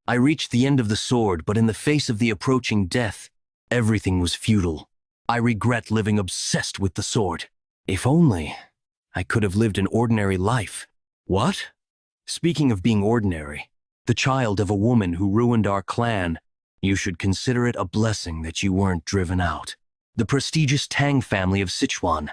I reached the end of the sword, but in the face of the approaching death, everything was futile. I regret living obsessed with the sword. If only I could have lived an ordinary life. What? Speaking of being ordinary, the child of a woman who ruined our clan, you should consider it a blessing that you weren't driven out. The prestigious Tang family of Sichuan,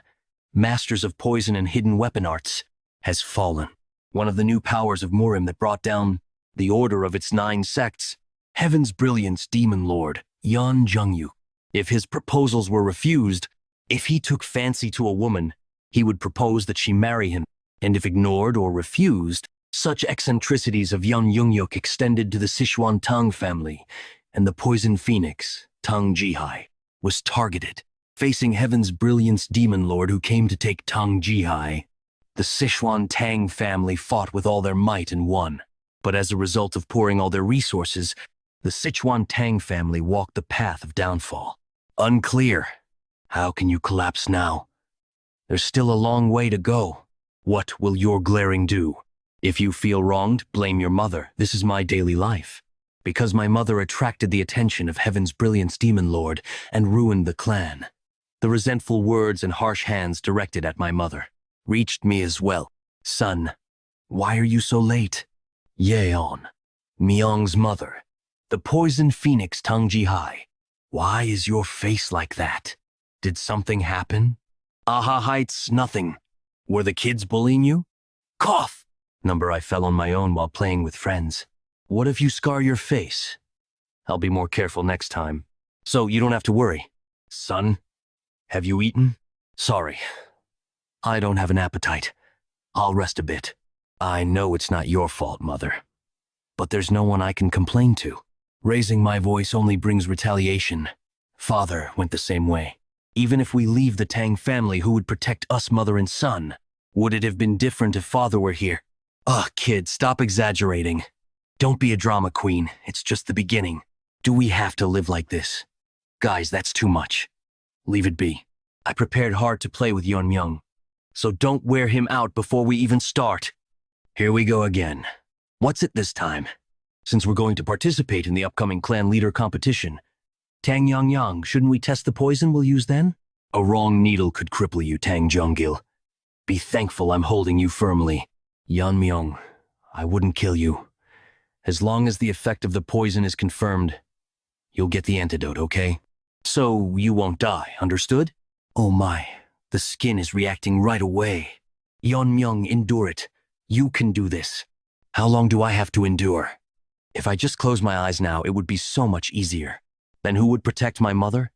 masters of poison and hidden weapon arts, has fallen. One of the new powers of Murim that brought down the order of its 9 sects, Heaven's Brilliance Demon Lord, Yonyong. If his proposals were refused, if he took fancy to a woman, he would propose that she marry him, and if ignored or refused, such eccentricities of Yonyong extended to the Sichuan Tang Family, and the poison phoenix, Tang Jihai, was targeted. Facing Heaven's Brilliance Demon Lord who came to take Tang Jihai, the Sichuan Tang family fought with all their might and won. But as a result of pouring all their resources, the Sichuan Tang family walked the path of downfall. Unclear. How can you collapse now? There's still a long way to go. What will your glaring do? If you feel wronged, blame your mother. This is my daily life. Because my mother attracted the attention of Heaven's Brilliance Demon Lord and ruined the clan. The resentful words and harsh hands directed at my mother reached me as well. Son, why are you so late? Yeon-Myeong's mother, the poison phoenix Tang Jihai. Why is your face like that? Did something happen? Aha Heights, nothing. Were the kids bullying you? Cough! Number I fell on my own while playing with friends. What if you scar your face? I'll be more careful next time. So you don't have to worry. Son, have you eaten? Sorry. I don't have an appetite. I'll rest a bit. I know it's not your fault, Mother. But there's no one I can complain to. Raising my voice only brings retaliation. Father went the same way. Even if we leave the Tang family, who would protect us, mother and son? Would it have been different if Father were here? Ugh, kid, stop exaggerating. Don't be a drama queen. It's just the beginning. Do we have to live like this? Guys, that's too much. Leave it be. I prepared hard to play with Yeon-Myeong. So don't wear him out before we even start. Here we go again. What's it this time? Since we're going to participate in the upcoming clan leader competition, Tang Yeon-Myeong, shouldn't we test the poison we'll use then? A wrong needle could cripple you, Tang Jeong-gil. Be thankful I'm holding you firmly. Yeon-Myeong, I wouldn't kill you. As long as the effect of the poison is confirmed, you'll get the antidote, okay? So you won't die, understood? Oh my, the skin is reacting right away. Yeon-Myeong, endure it. You can do this. How long do I have to endure? If I just close my eyes now, it would be so much easier. Then who would protect my mother?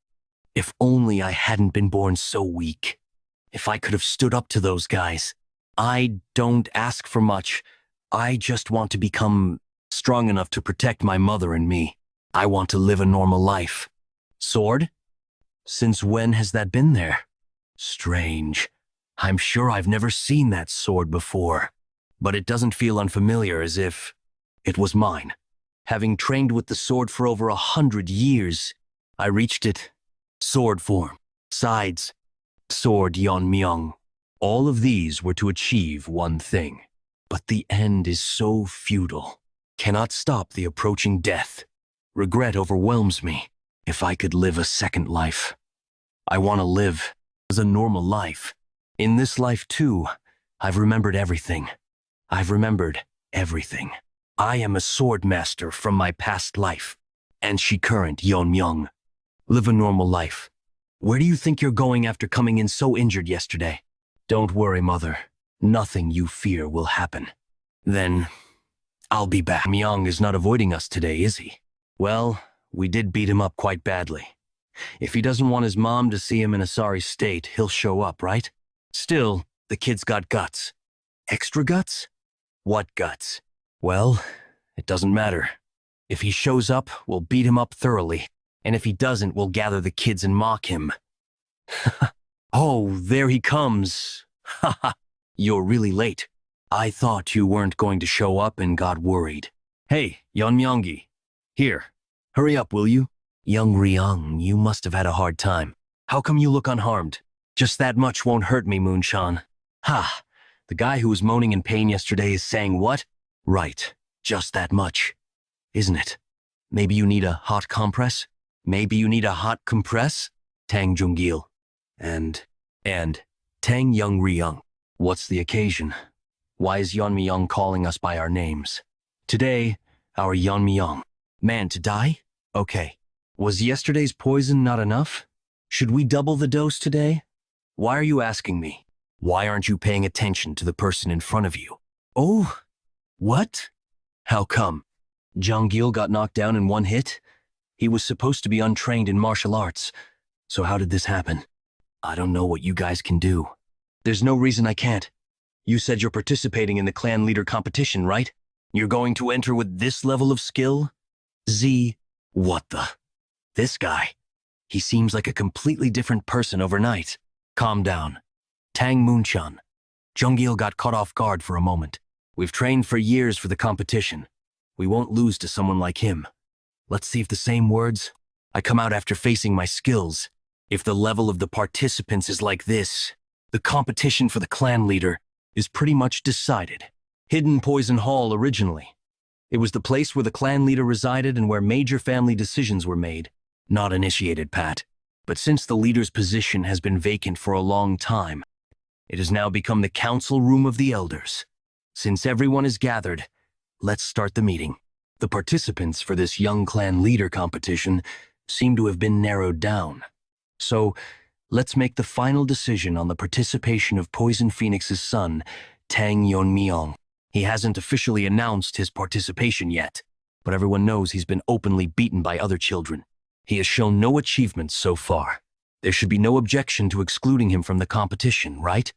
If only I hadn't been born so weak. If I could have stood up to those guys. I don't ask for much. I just want to become strong enough to protect my mother and me. I want to live a normal life. Sword? Since when has that been there? Strange. I'm sure I've never seen that sword before. But it doesn't feel unfamiliar, as if it was mine. Having trained with the sword for over 100 years, I reached it. Sword form, sides, sword Yeon-Myeong. All of these were to achieve one thing. But the end is so futile. Cannot stop the approaching death. Regret overwhelms me. If I could live a second life. I want to live as a normal life. In this life too, I've remembered everything. I've remembered everything. I am a swordmaster from my past life, and she current Yeon-Myeong. Live a normal life. Where do you think you're going after coming in so injured yesterday? Don't worry, Mother. Nothing you fear will happen. Then, I'll be back. Myeong is not avoiding us today, is he? Well, we did beat him up quite badly. If he doesn't want his mom to see him in a sorry state, he'll show up, right? Still, the kid's got guts. Extra guts? What guts? Well, it doesn't matter. If he shows up, we'll beat him up thoroughly. And if he doesn't, we'll gather the kids and mock him. Oh, there he comes. Haha, you're really late. I thought you weren't going to show up and got worried. Hey, Yeon-Myeong, here. Hurry up, will you? Young Ryung, you must have had a hard time. How come you look unharmed? Just that much won't hurt me, Moonshan. Ha, the guy who was moaning in pain yesterday is saying what? Right, just that much. isn't it? Maybe you need a hot compress? Maybe you need a hot compress? Tang Junggil. And Tang Yeon-Myeong. What's the occasion? Why is Yeon-Myeong calling us by our names? Today, our Yeon-Myeong. Man to die? Okay. Was yesterday's poison not enough? Should we double the dose today? Why are you asking me? Why aren't you paying attention to the person in front of you? Oh, what? How come? Junggil got knocked down in one hit? He was supposed to be untrained in martial arts. So how did this happen? I don't know what you guys can do. There's no reason I can't. You said you're participating in the clan leader competition, right? You're going to enter with this level of skill? What the? This guy. He seems like a completely different person overnight. Calm down. Tang Moonchan. Junggil got caught off guard for a moment. We've trained for years for the competition. We won't lose to someone like him. Let's see if the same words. I come out after facing my skills. If the level of the participants is like this, the competition for the clan leader is pretty much decided. Hidden Poison Hall originally. It was the place where the clan leader resided and where major family decisions were made. Not initiated, Pat. But since the leader's position has been vacant for a long time, it has now become the council room of the elders. Since everyone is gathered, let's start the meeting. The participants for this young clan leader competition seem to have been narrowed down. So, let's make the final decision on the participation of Poison Phoenix's son, Tang Yeon-Myeong. He hasn't officially announced his participation yet, but everyone knows he's been openly beaten by other children. He has shown no achievements so far. There should be no objection to excluding him from the competition, right?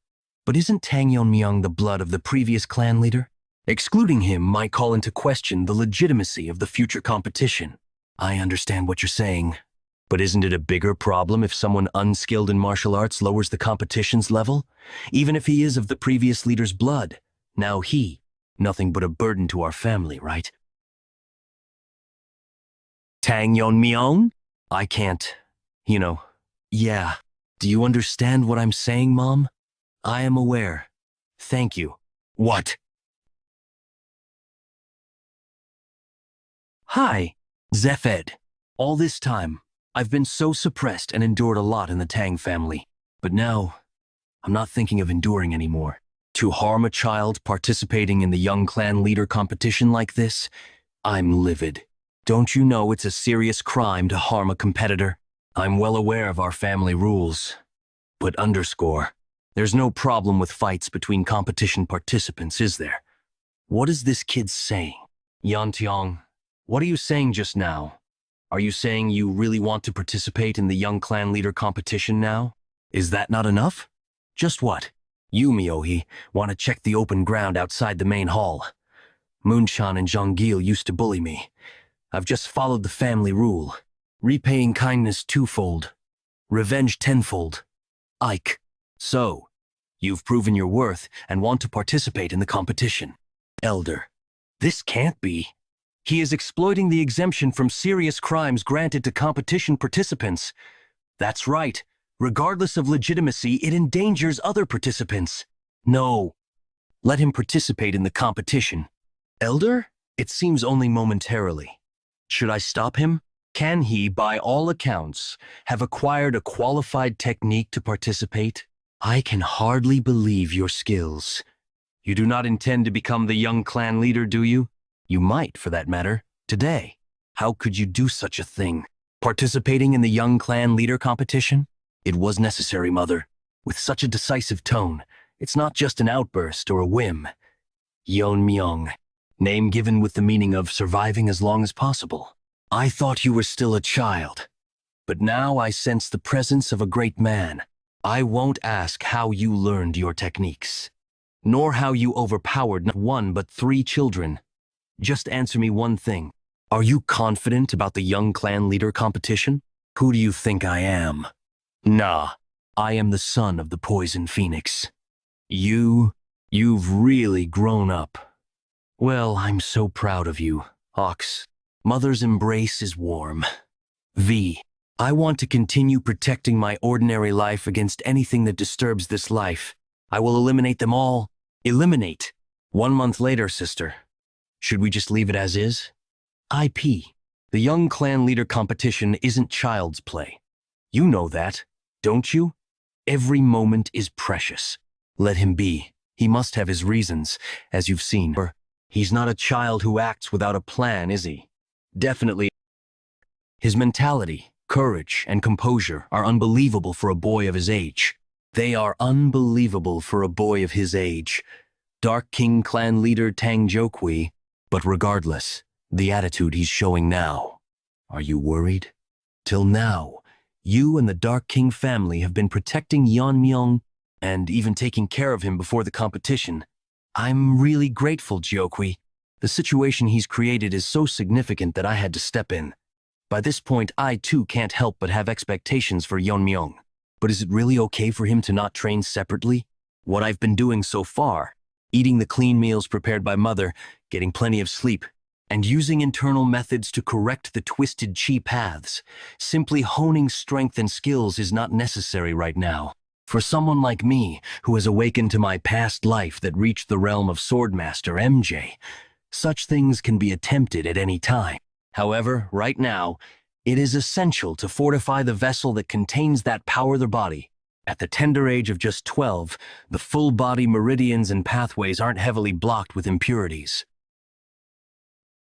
But isn't Tang Yeon-Myeong the blood of the previous clan leader? Excluding him might call into question the legitimacy of the future competition. I understand what you're saying, but isn't it a bigger problem if someone unskilled in martial arts lowers the competition's level? Even if he is of the previous leader's blood, now nothing but a burden to our family, right? Tang Yeon-Myeong? I can't, yeah. Do you understand what I'm saying, Mom? I am aware. Thank you. What? Hi, Zefed. All this time, I've been so suppressed and endured a lot in the Tang family. But now, I'm not thinking of enduring anymore. To harm a child participating in the young clan leader competition like this, I'm livid. Don't you know it's a serious crime to harm a competitor? I'm well aware of our family rules. But there's no problem with fights between competition participants, is there? What is this kid saying? Yantiong, what are you saying just now? Are you saying you really want to participate in the young clan leader competition now? Is that not enough? Just what? You, Myohi, want to check the open ground outside the main hall. Moonchan and Junggil used to bully me. I've just followed the family rule. Repaying kindness twofold. Revenge tenfold. Ike. So, you've proven your worth and want to participate in the competition. Elder. This can't be. He is exploiting the exemption from serious crimes granted to competition participants. That's right. Regardless of legitimacy, it endangers other participants. No. Let him participate in the competition. Elder? It seems only momentarily. Should I stop him? Can he, by all accounts, have acquired a qualified technique to participate? I can hardly believe your skills. You do not intend to become the young clan leader, do you? You might, for that matter, today. How could you do such a thing? Participating in the young clan leader competition? It was necessary, Mother. With such a decisive tone, it's not just an outburst or a whim. Yeon-Myeong, name given with the meaning of surviving as long as possible. I thought you were still a child, but now I sense the presence of a great man. I won't ask how you learned your techniques, nor how you overpowered not one but 3 children. Just answer me one thing. Are you confident about the young clan leader competition? Who do you think I am? Nah, I am the son of the Poison Phoenix. You've really grown up. Well, I'm so proud of you, Ox. Mother's embrace is warm. I want to continue protecting my ordinary life against anything that disturbs this life. I will eliminate them all. Eliminate. 1 month later, sister. Should we just leave it as is? IP. The young clan leader competition isn't child's play. You know that, don't you? Every moment is precious. Let him be. He must have his reasons, as you've seen. He's not a child who acts without a plan, is he? Definitely. His mentality, courage, and composure are unbelievable for a boy of his age. They are unbelievable for a boy of his age. Dark King clan leader Tang Yeon-Myeong. But regardless, the attitude he's showing now. Are you worried? Till now, you and the Dark King family have been protecting Yeon-Myeong and even taking care of him before the competition. I'm really grateful, Yeon-Myeong. The situation he's created is so significant that I had to step in. By this point, I too can't help but have expectations for Yeon-Myeong. But is it really okay for him to not train separately? What I've been doing so far, eating the clean meals prepared by mother, getting plenty of sleep, and using internal methods to correct the twisted chi paths, simply honing strength and skills is not necessary right now. For someone like me, who has awakened to my past life that reached the realm of Swordmaster MJ, such things can be attempted at any time. However, right now, it is essential to fortify the vessel that contains that power the body. At the tender age of just 12, the full body meridians and pathways aren't heavily blocked with impurities.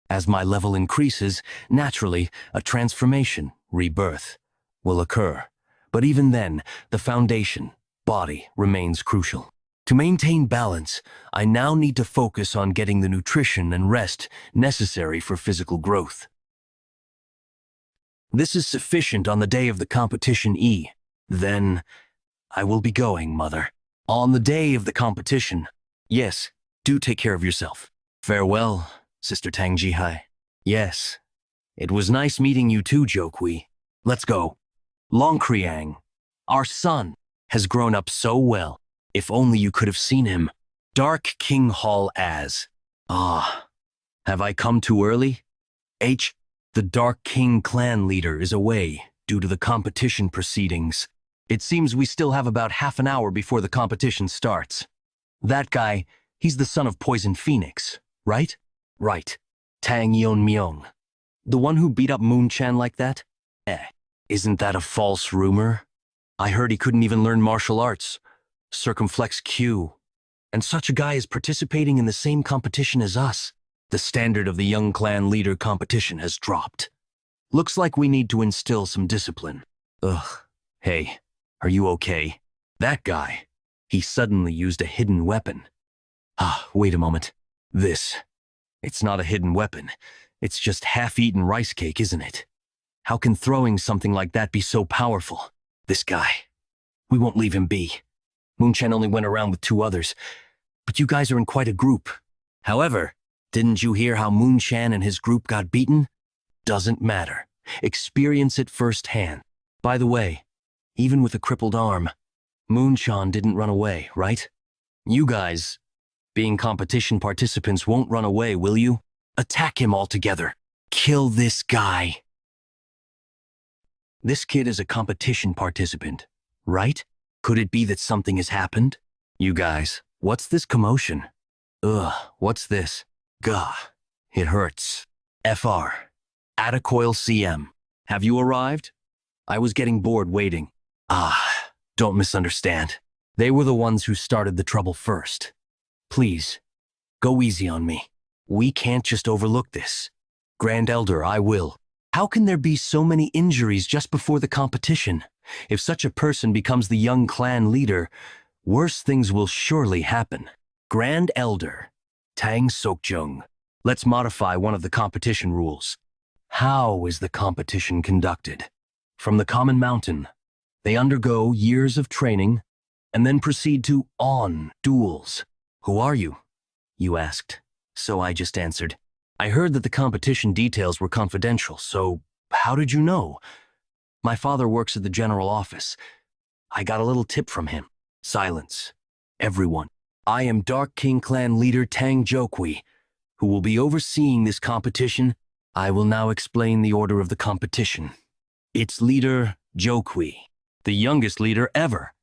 As my level increases, naturally, a transformation, rebirth, will occur. But even then, the foundation, body, remains crucial. To maintain balance, I now need to focus on getting the nutrition and rest necessary for physical growth. This is sufficient on the day of the competition E. Then, I will be going, Mother. On the day of the competition. Yes, do take care of yourself. Farewell, Sister Tang Jihai. Yes, it was nice meeting you too, Yeon-Myeong. Let's go. Long Kriang, our son, has grown up so well. If only you could have seen him. Dark King Hall as. Ah, have I come too early? The Dark King clan leader is away due to the competition proceedings. It seems we still have about half an hour before the competition starts. That guy, he's the son of Poison Phoenix, right? Right. Tang Yeon-Myeong. The one who beat up Moon Chan like that? Isn't that a false rumor? I heard he couldn't even learn martial arts. Circumflex Q. And such a guy is participating in the same competition as us. The standard of the young clan leader competition has dropped. Looks like we need to instill some discipline. Ugh. Hey, are you okay? That guy, he suddenly used a hidden weapon. Wait a moment. It's not a hidden weapon. It's just half-eaten rice cake, isn't it? How can throwing something like that be so powerful? This guy. We won't leave him be. Moon-chan only went around with 2 others, but you guys are in quite a group. However, didn't you hear how Moon-chan and his group got beaten? Doesn't matter. Experience it firsthand. By the way, even with a crippled arm, Moon-chan didn't run away, right? You guys, being competition participants, won't run away, will you? Attack him altogether. Kill this guy. This kid is a competition participant, right? Could it be that something has happened? You guys, what's this commotion? Ugh, what's this? Gah, it hurts. FR. Attacoil CM. Have you arrived? I was getting bored waiting. Don't misunderstand. They were the ones who started the trouble first. Please, go easy on me. We can't just overlook this. Grand Elder, I will. How can there be so many injuries just before the competition? If such a person becomes the young clan leader, worse things will surely happen. Grand Elder, Tang Sokjung. Let's modify one of the competition rules. How is the competition conducted? From the common mountain, they undergo years of training and then proceed to duels. Who are you? You asked. So I just answered. I heard that the competition details were confidential, so how did you know? My father works at the general office. I got a little tip from him. Silence. Everyone. I am Dark King clan leader Tang Yeon-Myeong, who will be overseeing this competition. I will now explain the order of the competition. Its leader, Yeon-Myeong, the youngest leader ever.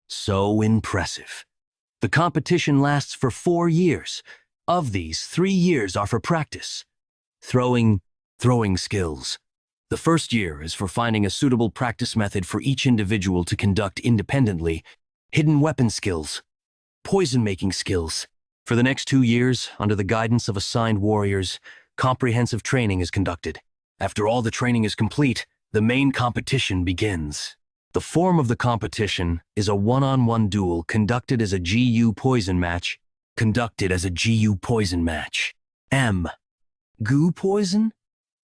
So impressive. The competition lasts for 4 years. Of these, 3 years are for practice. Throwing Throwing skills. The first year is for finding a suitable practice method for each individual to conduct independently. Hidden weapon skills. Poison-making skills. For the next 2 years, under the guidance of assigned warriors, comprehensive training is conducted. After all the training is complete, the main competition begins. The form of the competition is a one-on-one duel conducted as a GU poison match. M. Goo poison?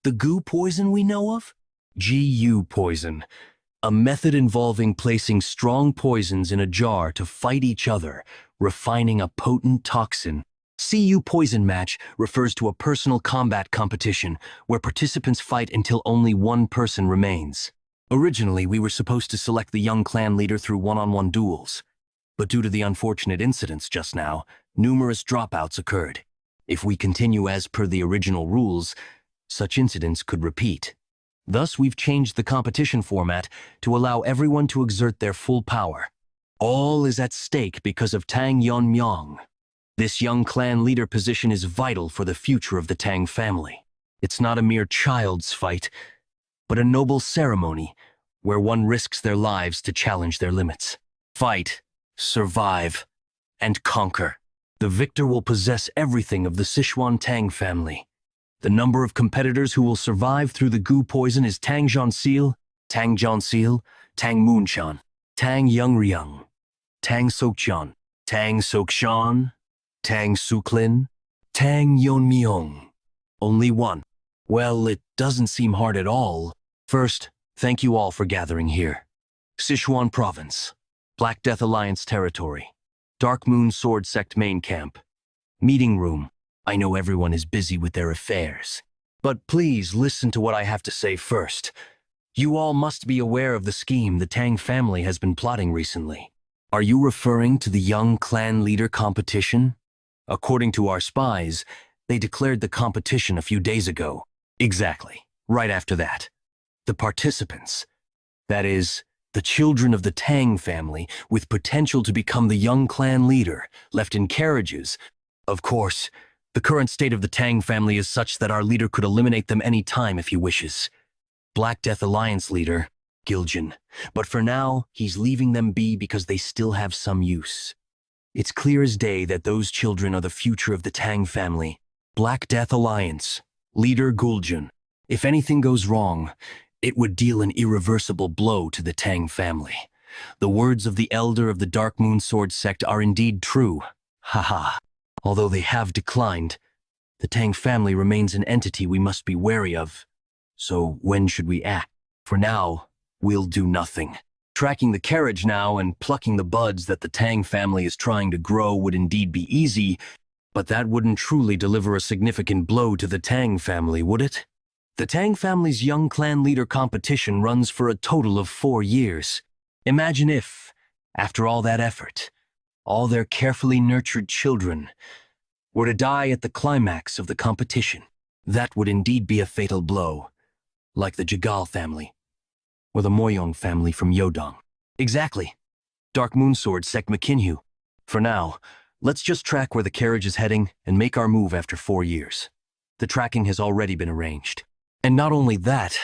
The goo poison we know of? GU poison. A method involving placing strong poisons in a jar to fight each other, refining a potent toxin. CU poison match refers to a personal combat competition where participants fight until only one person remains. Originally, we were supposed to select the young clan leader through one-on-one duels. But due to the unfortunate incidents just now, numerous dropouts occurred. If we continue as per the original rules, such incidents could repeat. Thus, we've changed the competition format to allow everyone to exert their full power. All is at stake because of Tang Yeon-Myeong. This young clan leader position is vital for the future of the Tang family. It's not a mere child's fight, but a noble ceremony where one risks their lives to challenge their limits. Fight, survive, and conquer. The victor will possess everything of the Sichuan Tang family. The number of competitors who will survive through the goo poison is Tang Yeon-Sil, Tang Jeon-Sil, Tang Moon-chan, Tang Yeon-Myeong, Tang Sok-chan, Tang Sok-shan, Tang Suklin, Tang Yeon-Myeong. Only one. Well, it doesn't seem hard at all. First, thank you all for gathering here. Sichuan Province, Black Death Alliance territory, Dark Moon Sword Sect main camp, meeting room. I know everyone is busy with their affairs, but please listen to what I have to say first. You all must be aware of the scheme the Tang family has been plotting recently. Are you referring to the young clan leader competition? According to our spies, they declared the competition a few days ago. Exactly, right after that. The participants, that is, the children of the Tang family with potential to become the young clan leader, left in carriages. Of course, the current state of the Tang family is such that our leader could eliminate them any time if he wishes. Black Death Alliance leader, Giljan. But for now, he's leaving them be because they still have some use. It's clear as day that those children are the future of the Tang family. Black Death Alliance, leader Guljan. If anything goes wrong, it would deal an irreversible blow to the Tang family. The words of the elder of the Dark Moon Sword sect are indeed true. Haha. Although they have declined, the Tang family remains an entity we must be wary of. So when should we act? For now, we'll do nothing. Tracking the carriage now and plucking the buds that the Tang family is trying to grow would indeed be easy, but that wouldn't truly deliver a significant blow to the Tang family, would it? The Tang family's young clan leader competition runs for a total of 4 years. Imagine if, after all that effort, all their carefully nurtured children were to die at the climax of the competition. That would indeed be a fatal blow, like the Jagal family, or the Moyong family from Yodong. Exactly. Dark Moon Sword Sect McKinhu. For now, let's just track where the carriage is heading and make our move after 4 years. The tracking has already been arranged. And not only that,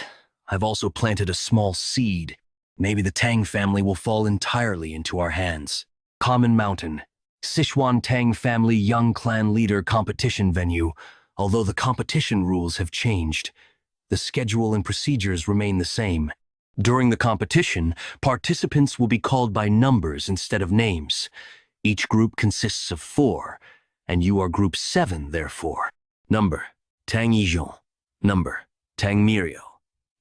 I've also planted a small seed. Maybe the Tang family will fall entirely into our hands. Common Mountain, Sichuan Tang Family Young Clan Leader Competition Venue. Although the competition rules have changed, the schedule and procedures remain the same. During the competition, participants will be called by numbers instead of names. Each group consists of 4, and you are group 7, therefore. Number, Tang Yeon. Number, Tang Mirio.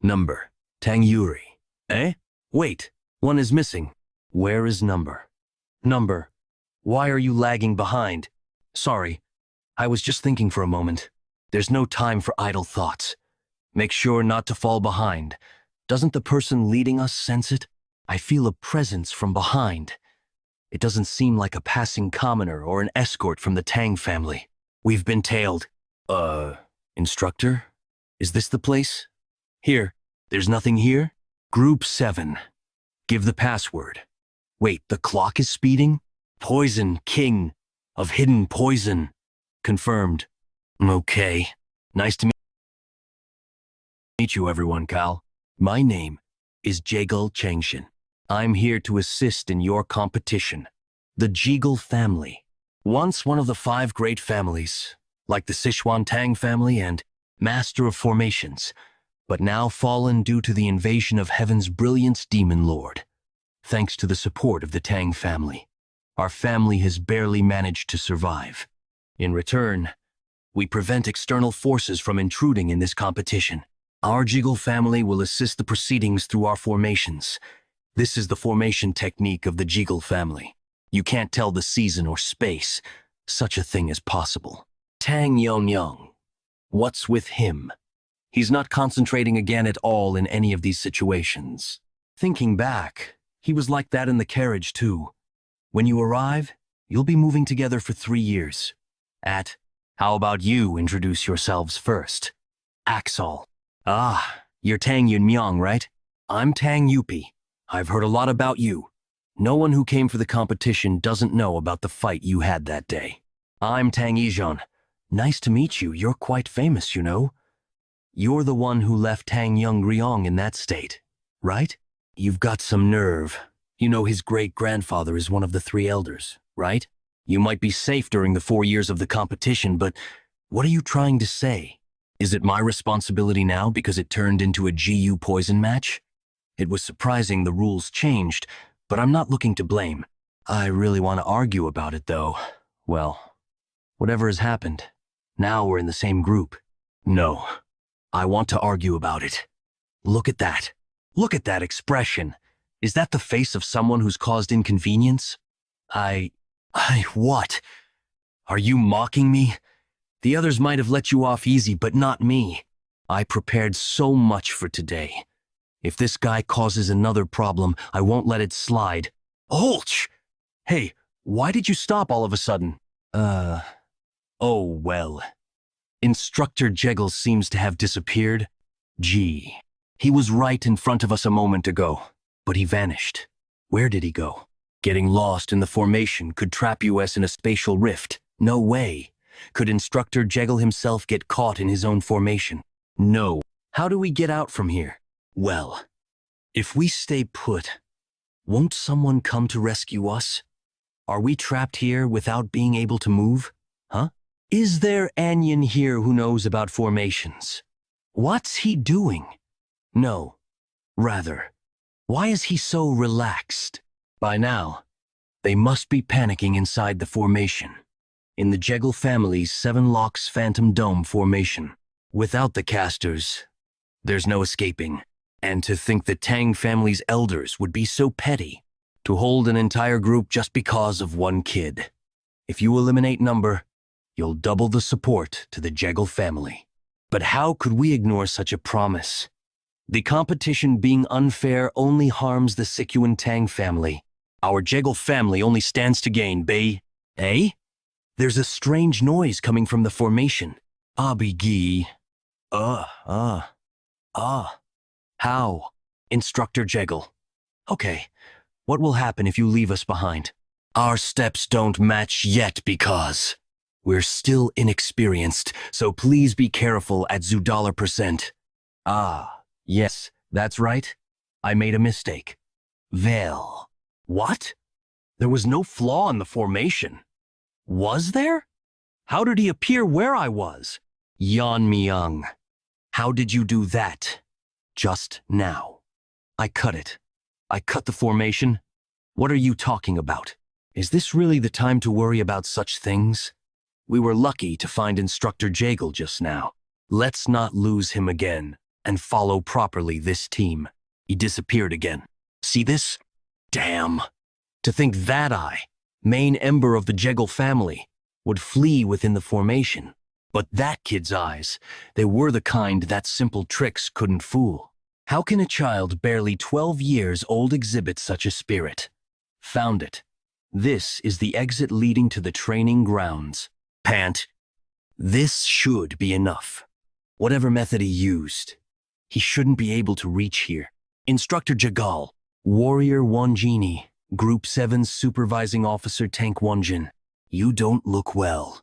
Number, Tang Yuri. Eh? Wait, one is missing. Where is number? Number, why are you lagging behind? Sorry, I was just thinking for a moment. There's no time for idle thoughts. Make sure not to fall behind. Doesn't the person leading us sense it? I feel a presence from behind. It doesn't seem like a passing commoner or an escort from the Tang family. We've been tailed. Instructor? Is this the place? Here. There's nothing here? Group 7. Give the password. Wait, the clock is speeding? Poison King of Hidden Poison. Confirmed. Okay. Nice to meet you. Meet you, everyone, Cal. My name is Jiggle Changshin. I'm here to assist in your competition. The Jiggle family. Once one of the 5 great families, like the Sichuan Tang family and Master of Formations, but now fallen due to the invasion of Heaven's brilliant demon lord. Thanks to the support of the Tang family, our family has barely managed to survive. In return, we prevent external forces from intruding in this competition. Our Jiggle family will assist the proceedings through our formations. This is the formation technique of the Jiggle family. You can't tell the season or space. Such a thing is possible. Tang Yeon-Myeong. What's with him? He's not concentrating again at all in any of these situations. Thinking back, he was like that in the carriage too. When you arrive, you'll be moving together for 3 years. How about you introduce yourselves first? Axol. You're Tang Yeon-Myeong, right? I'm Tang Yupi. I've heard a lot about you. No one who came for the competition doesn't know about the fight you had that day. I'm Tang Yeon. Nice to meet you. You're quite famous, you know. You're the one who left Tang Yeon-Myeong in that state, right? You've got some nerve. You know his great-grandfather is one of the 3 elders, right? You might be safe during the 4 years of the competition, but what are you trying to say? Is it my responsibility now because it turned into a GU poison match? It was surprising the rules changed, but I'm not looking to blame. I really want to argue about it, though. Well, whatever has happened, now we're in the same group. No, I want to argue about it. Look at that. Look at that expression. Is that the face of someone who's caused inconvenience? What? Are you mocking me? The others might have let you off easy, but not me. I prepared so much for today. If this guy causes another problem, I won't let it slide. Olch! Hey, why did you stop all of a sudden? Oh well. Instructor Jeggle seems to have disappeared. Gee, he was right in front of us a moment ago, but he vanished. Where did he go? Getting lost in the formation could trap us in a spatial rift. No way. Could Instructor Jeggle himself get caught in his own formation? No. How do we get out from here? Well, if we stay put, won't someone come to rescue us? Are we trapped here without being able to move? Huh? Is there Onion here who knows about formations? What's he doing? No. Rather, why is he so relaxed? By now, they must be panicking inside the formation. In the Jeggle family's 7 Locks Phantom Dome formation. Without the casters, there's no escaping. And to think the Tang family's elders would be so petty, to hold an entire group just because of one kid. If you eliminate number, you'll double the support to the Jeggle family. But how could we ignore such a promise? The competition being unfair only harms the Sichuan Tang family. Our Jeggle family only stands to gain, Bay. Eh? There's a strange noise coming from the formation. Abigi. How? Instructor Jeggle. Okay, what will happen if you leave us behind? Our steps don't match yet because we're still inexperienced, so please be careful at $% Yes, that's right. I made a mistake. Well. What? There was no flaw in the formation. Was there? How did he appear where I was? Yeon-Myeong. How did you do that? Just now. I cut it. I cut the formation. What are you talking about? Is this really the time to worry about such things? We were lucky to find Instructor Jeggle just now. Let's not lose him again and follow properly this team. He disappeared again. See this? Damn. To think that main ember of the Jeggle family, would flee within the formation. But that kid's eyes, they were the kind that simple tricks couldn't fool. How can a child barely 12 years old exhibit such a spirit? Found it. This is the exit leading to the training grounds. Pant. This should be enough. Whatever method he used, he shouldn't be able to reach here. Instructor Jagal, Warrior Wonjini, Group 7 Supervising Officer Tank Wonjin, you don't look well.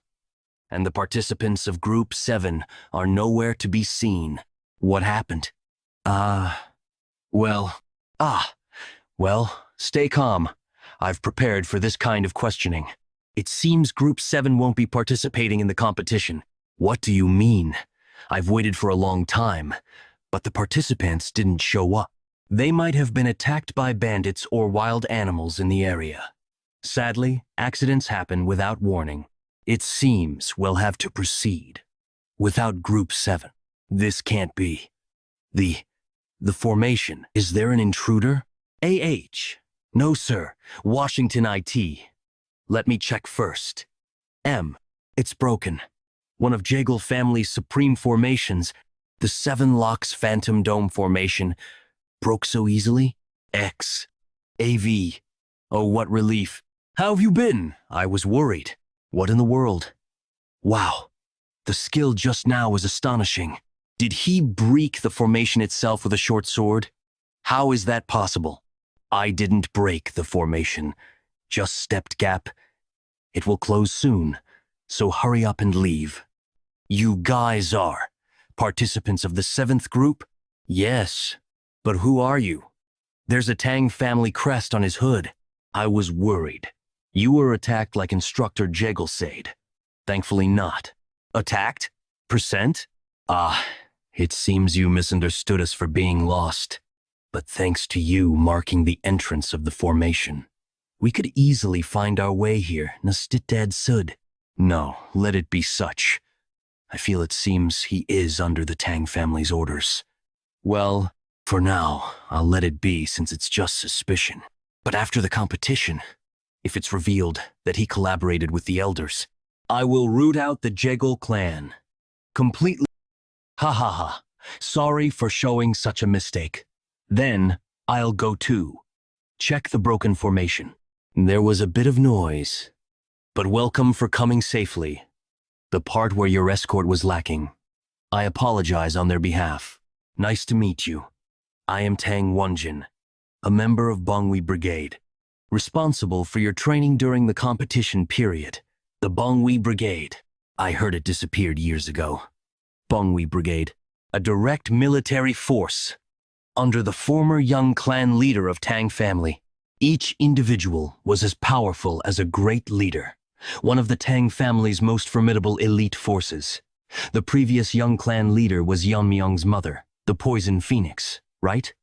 And the participants of Group 7 are nowhere to be seen. What happened? Well, ah, well, stay calm. I've prepared for this kind of questioning. It seems Group 7 won't be participating in the competition. What do you mean? I've waited for a long time, but the participants didn't show up. They might have been attacked by bandits or wild animals in the area. Sadly, accidents happen without warning. It seems we'll have to proceed without Group 7. This can't be. The formation. Is there an intruder? AH. No, sir. Washington IT. Let me check first. M. It's broken. One of Jekyll family's supreme formations, the Seven Locks Phantom Dome formation, broke so easily? X. AV. Oh, what relief. How have you been? I was worried. What in the world? Wow. The skill just now was astonishing. Did he break the formation itself with a short sword? How is that possible? I didn't break the formation. Just stepped gap. It will close soon, so hurry up and leave. You guys are participants of the 7th group? Yes. But who are you? There's a Tang family crest on his hood. I was worried. You were attacked like Instructor Jekyll said. Thankfully not. Attacked? Percent? It seems you misunderstood us for being lost. But thanks to you marking the entrance of the formation, we could easily find our way here, Nastitad Sud. No, let it be such. I feel it seems he is under the Tang family's orders. Well, for now, I'll let it be since it's just suspicion. But after the competition, if it's revealed that he collaborated with the elders, I will root out the Jekyll clan. Completely. Ha ha ha. Sorry for showing such a mistake. Then, I'll go too. Check the broken formation. There was a bit of noise. But welcome for coming safely. The part where your escort was lacking. I apologize on their behalf. Nice to meet you. I am Tang Wonjin, a member of Bongwi Brigade, responsible for your training during the competition period. The Bongwi Brigade. I heard it disappeared years ago. Bongwi Brigade, a direct military force under the former young clan leader of Tang family. Each individual was as powerful as a great leader, one of the Tang family's most formidable elite forces. The previous young clan leader was Yeon-Myeong's mother, the Poison Phoenix, right?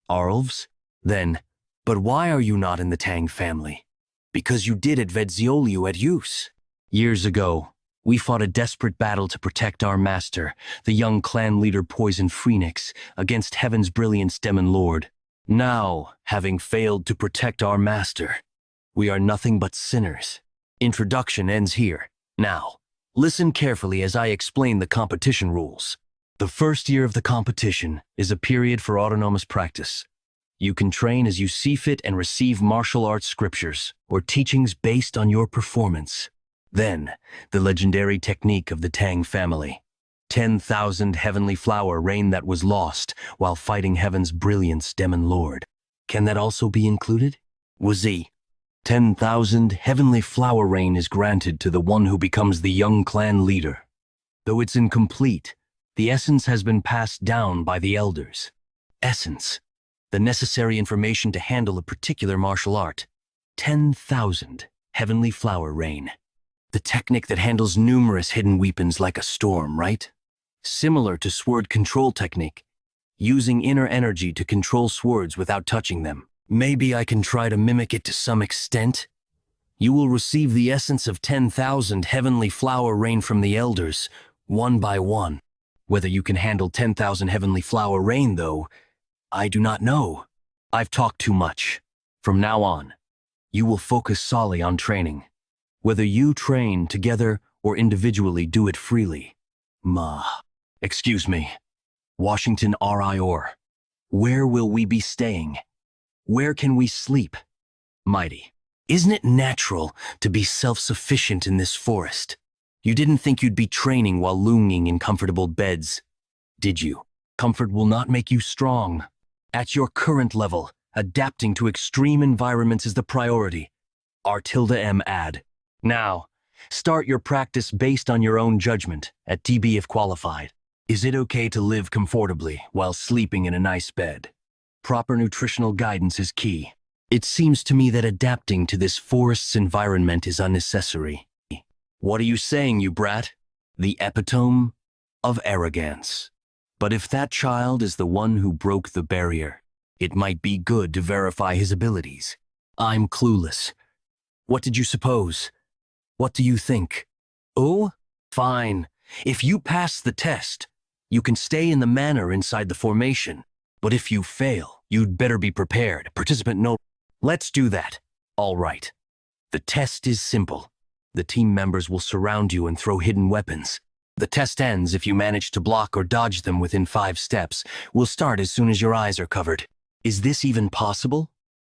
Arlves? Then, but why are you not in the Tang family? Because you did at Vedzioliu at use. Years ago, we fought a desperate battle to protect our master, the young clan leader Poison Phoenix, against Heaven's Brilliance Demon Lord. Now, having failed to protect our master, we are nothing but sinners. Introduction ends here. Now, listen carefully as I explain the competition rules. The first year of the competition is a period for autonomous practice. You can train as you see fit and receive martial arts scriptures or teachings based on your performance. Then, the legendary technique of the Tang family. 10,000 heavenly flower rain that was lost while fighting Heaven's Brilliance Demon Lord. Can that also be included? Wazi. 10,000 heavenly flower rain is granted to the one who becomes the young clan leader. Though it's incomplete, the essence has been passed down by the elders. Essence. The necessary information to handle a particular martial art. 10,000 heavenly flower rain. The technique that handles numerous hidden weapons like a storm, right? Similar to sword control technique, using inner energy to control swords without touching them. Maybe I can try to mimic it to some extent. You will receive the essence of 10,000 heavenly flower rain from the elders, one by one. Whether you can handle 10,000 heavenly flower rain, though, I do not know. I've talked too much. From now on, you will focus solely on training. Whether you train together or individually, do it freely. Excuse me. Washington RIOR. Where will we be staying? Where can we sleep? Mighty. Isn't it natural to be self-sufficient in this forest? You didn't think you'd be training while lounging in comfortable beds, did you? Comfort will not make you strong. At your current level, adapting to extreme environments is the priority. R tilde M add. Now, start your practice based on your own judgment, at TB if qualified. Is it okay to live comfortably while sleeping in a nice bed? Proper nutritional guidance is key. It seems to me that adapting to this forest's environment is unnecessary. What are you saying, you brat? The epitome of arrogance. But if that child is the one who broke the barrier, it might be good to verify his abilities. I'm clueless. What did you suppose? What do you think? Oh, fine. If you pass the test, you can stay in the manor inside the formation. But if you fail, you'd better be prepared. Participant note. Let's do that. All right. The test is simple. The team members will surround you and throw hidden weapons. The test ends if you manage to block or dodge them within 5 steps. We'll start as soon as your eyes are covered. Is this even possible?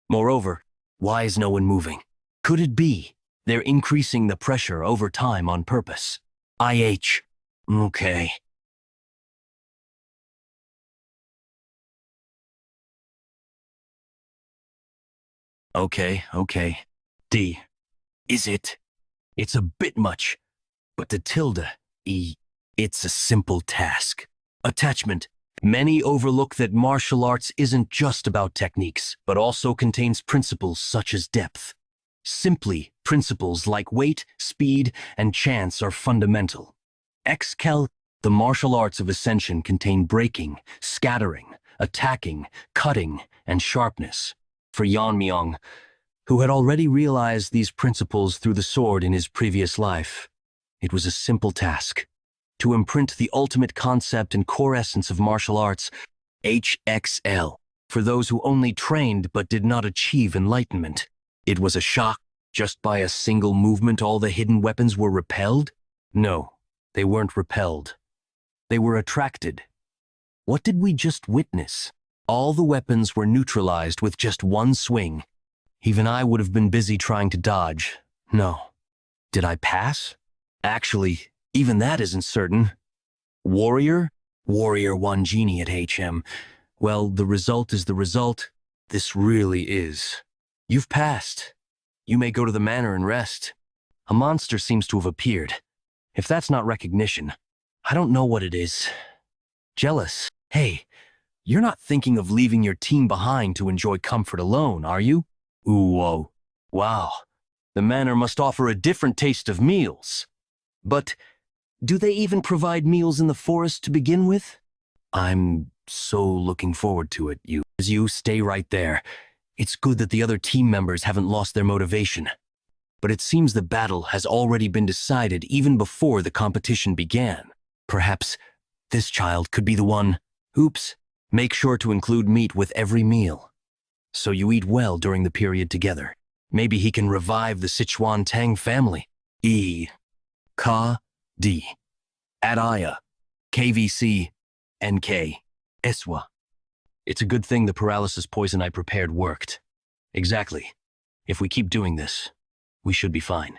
Moreover, why is no one moving? Could it be they're increasing the pressure over time on purpose? IH. Okay. Okay. D. Is it? It's a bit much. But the tilde, E, it's a simple task. Attachment. Many overlook that martial arts isn't just about techniques, but also contains principles such as depth. Simply, principles like weight, speed, and chance are fundamental. Excal, the martial arts of ascension contain breaking, scattering, attacking, cutting, and sharpness. For Yeon-Myeong, who had already realized these principles through the sword in his previous life, it was a simple task. To imprint the ultimate concept and core essence of martial arts, HXL, for those who only trained but did not achieve enlightenment. It was a shock. Just by a single movement all the hidden weapons were repelled? No, they weren't repelled. They were attracted. What did we just witness? All the weapons were neutralized with just one swing. Even I would have been busy trying to dodge. No. Did I pass? Actually, even that isn't certain. Warrior? Warrior 1 genie at HM. Well, the result is the result. This really is. You've passed. You may go to the manor and rest. A monster seems to have appeared. If that's not recognition, I don't know what it is. Jealous. Hey, you're not thinking of leaving your team behind to enjoy comfort alone, are you? Ooh, whoa. Wow. The manor must offer a different taste of meals. But do they even provide meals in the forest to begin with? I'm so looking forward to it. You stay right there. It's good that the other team members haven't lost their motivation. But it seems the battle has already been decided even before the competition began. Perhaps this child could be the one. Oops. Make sure to include meat with every meal, so you eat well during the period together. Maybe he can revive the Sichuan Tang family. E. Ka. D. Adaya. KVC. NK. Eswa. It's a good thing the paralysis poison I prepared worked. Exactly. If we keep doing this, we should be fine.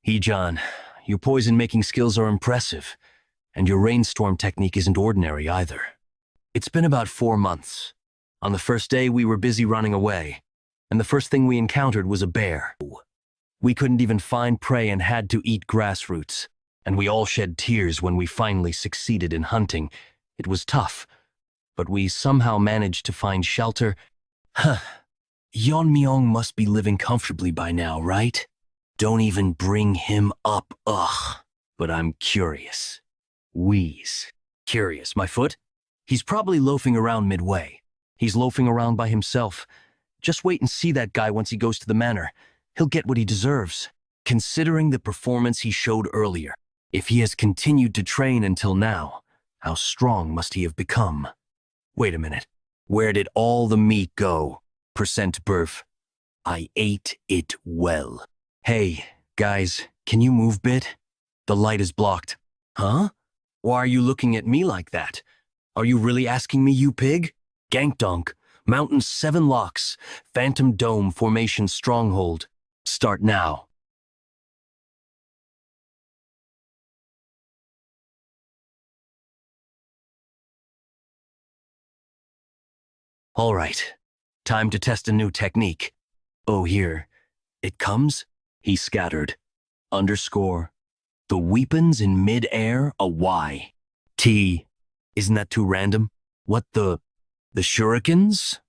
Heejun, your poison-making skills are impressive, and your rainstorm technique isn't ordinary either. It's been about 4 months. On the first day, we were busy running away, and the first thing we encountered was a bear. We couldn't even find prey and had to eat grass roots, and we all shed tears when we finally succeeded in hunting. It was tough, but we somehow managed to find shelter. Yeon-Myeong must be living comfortably by now, right? Don't even bring him up, ugh. But I'm curious. Wheeze. Curious, my foot? He's probably loafing around midway. He's loafing around by himself. Just wait and see that guy once he goes to the manor. He'll get what he deserves. Considering the performance he showed earlier, if he has continued to train until now, how strong must he have become? Wait a minute. Where did all the meat go? Percent Burf. I ate it well. Hey, guys, can you move bit? The light is blocked. Huh? Why are you looking at me like that? Are you really asking me, you pig? Gankdonk, Mountain 7 Locks, Phantom Dome Formation Stronghold. Start now. All right, time to test a new technique. Oh, here. It comes? He scattered. Underscore. The weapons in mid-air, a Y. T. Isn't that too random? What the shurikens?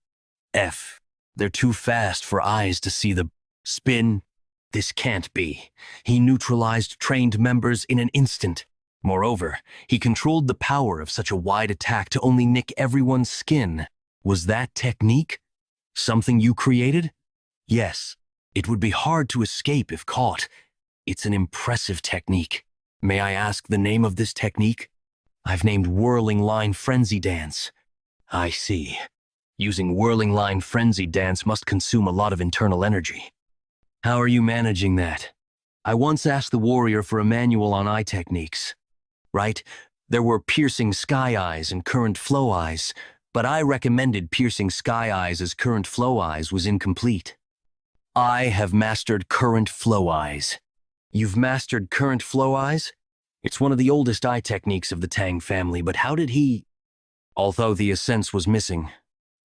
F. They're too fast for eyes to see the spin. This can't be. He neutralized trained members in an instant. Moreover, he controlled the power of such a wide attack to only nick everyone's skin. Was that technique something you created? Yes. It would be hard to escape if caught. It's an impressive technique. May I ask the name of this technique? I've named Whirling Line Frenzy Dance. I see. Using Whirling Line Frenzy Dance must consume a lot of internal energy. How are you managing that? I once asked the warrior for a manual on eye techniques. Right? There were Piercing Sky Eyes and Current Flow Eyes, but I recommended Piercing Sky Eyes as Current Flow Eyes was incomplete. I have mastered Current Flow Eyes. You've mastered Current Flow Eyes? It's one of the oldest eye techniques of the Tang family, but how did he... Although the essence was missing,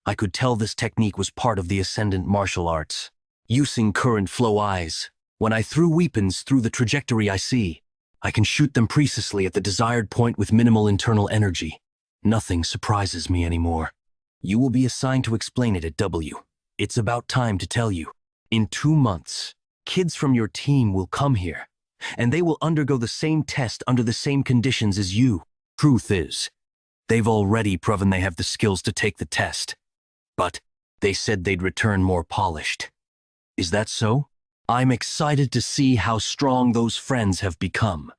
I could tell this technique was part of the ascendant martial arts. Using Current Flow Eyes, when I threw weapons through the trajectory I see, I can shoot them precisely at the desired point with minimal internal energy. Nothing surprises me anymore. You will be assigned to explain it at W. It's about time to tell you. In 2 months, kids from your team will come here, and they will undergo the same test under the same conditions as you. Truth is, they've already proven they have the skills to take the test. But they said they'd return more polished. Is that so? I'm excited to see how strong those friends have become.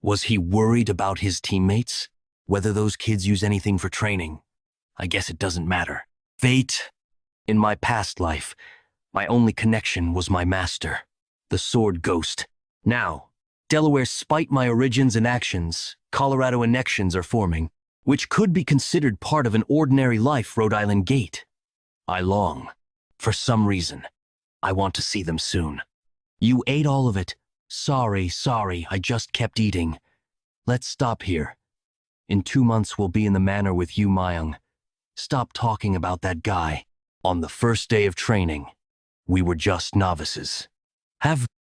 Was he worried about his teammates? Whether those kids use anything for training? I guess it doesn't matter. Fate. In my past life, my only connection was my master, the sword ghost. Now, Delaware, spite my origins and actions, Colorado annexions are forming, which could be considered part of an ordinary life Rhode Island gate. I long. For some reason, I want to see them soon. You ate all of it. Sorry, I just kept eating. Let's stop here. In 2 months we'll be in the manor with Yeon-Myeong. Stop talking about that guy. On the first day of training, we were just novices.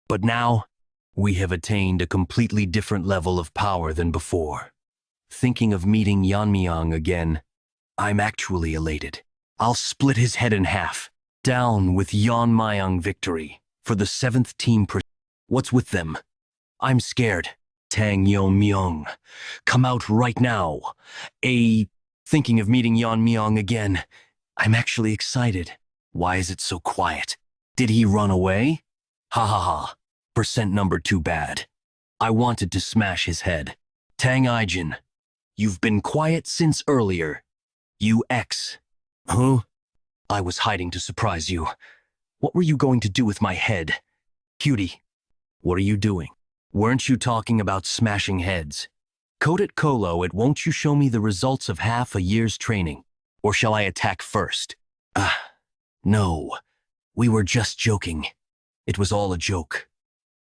But now, we have attained a completely different level of power than before. Thinking of meeting Yeon-Myeong again, I'm actually elated. I'll split his head in half. Down with Yeon-Myeong victory for the 7th team. What's with them? I'm scared. Tang Yeon-Myeong, come out right now. Thinking of meeting Yeon-Myeong again. I'm actually excited. Why is it so quiet? Did he run away? Ha ha ha. Percent number too bad. I wanted to smash his head. Tang Ijin, you've been quiet since earlier. You X. Huh? I was hiding to surprise you. What were you going to do with my head? Cutie, what are you doing? Weren't you talking about smashing heads? Code it Colo, won't you show me the results of half a year's training? Or shall I attack first? No. We were just joking. It was all a joke.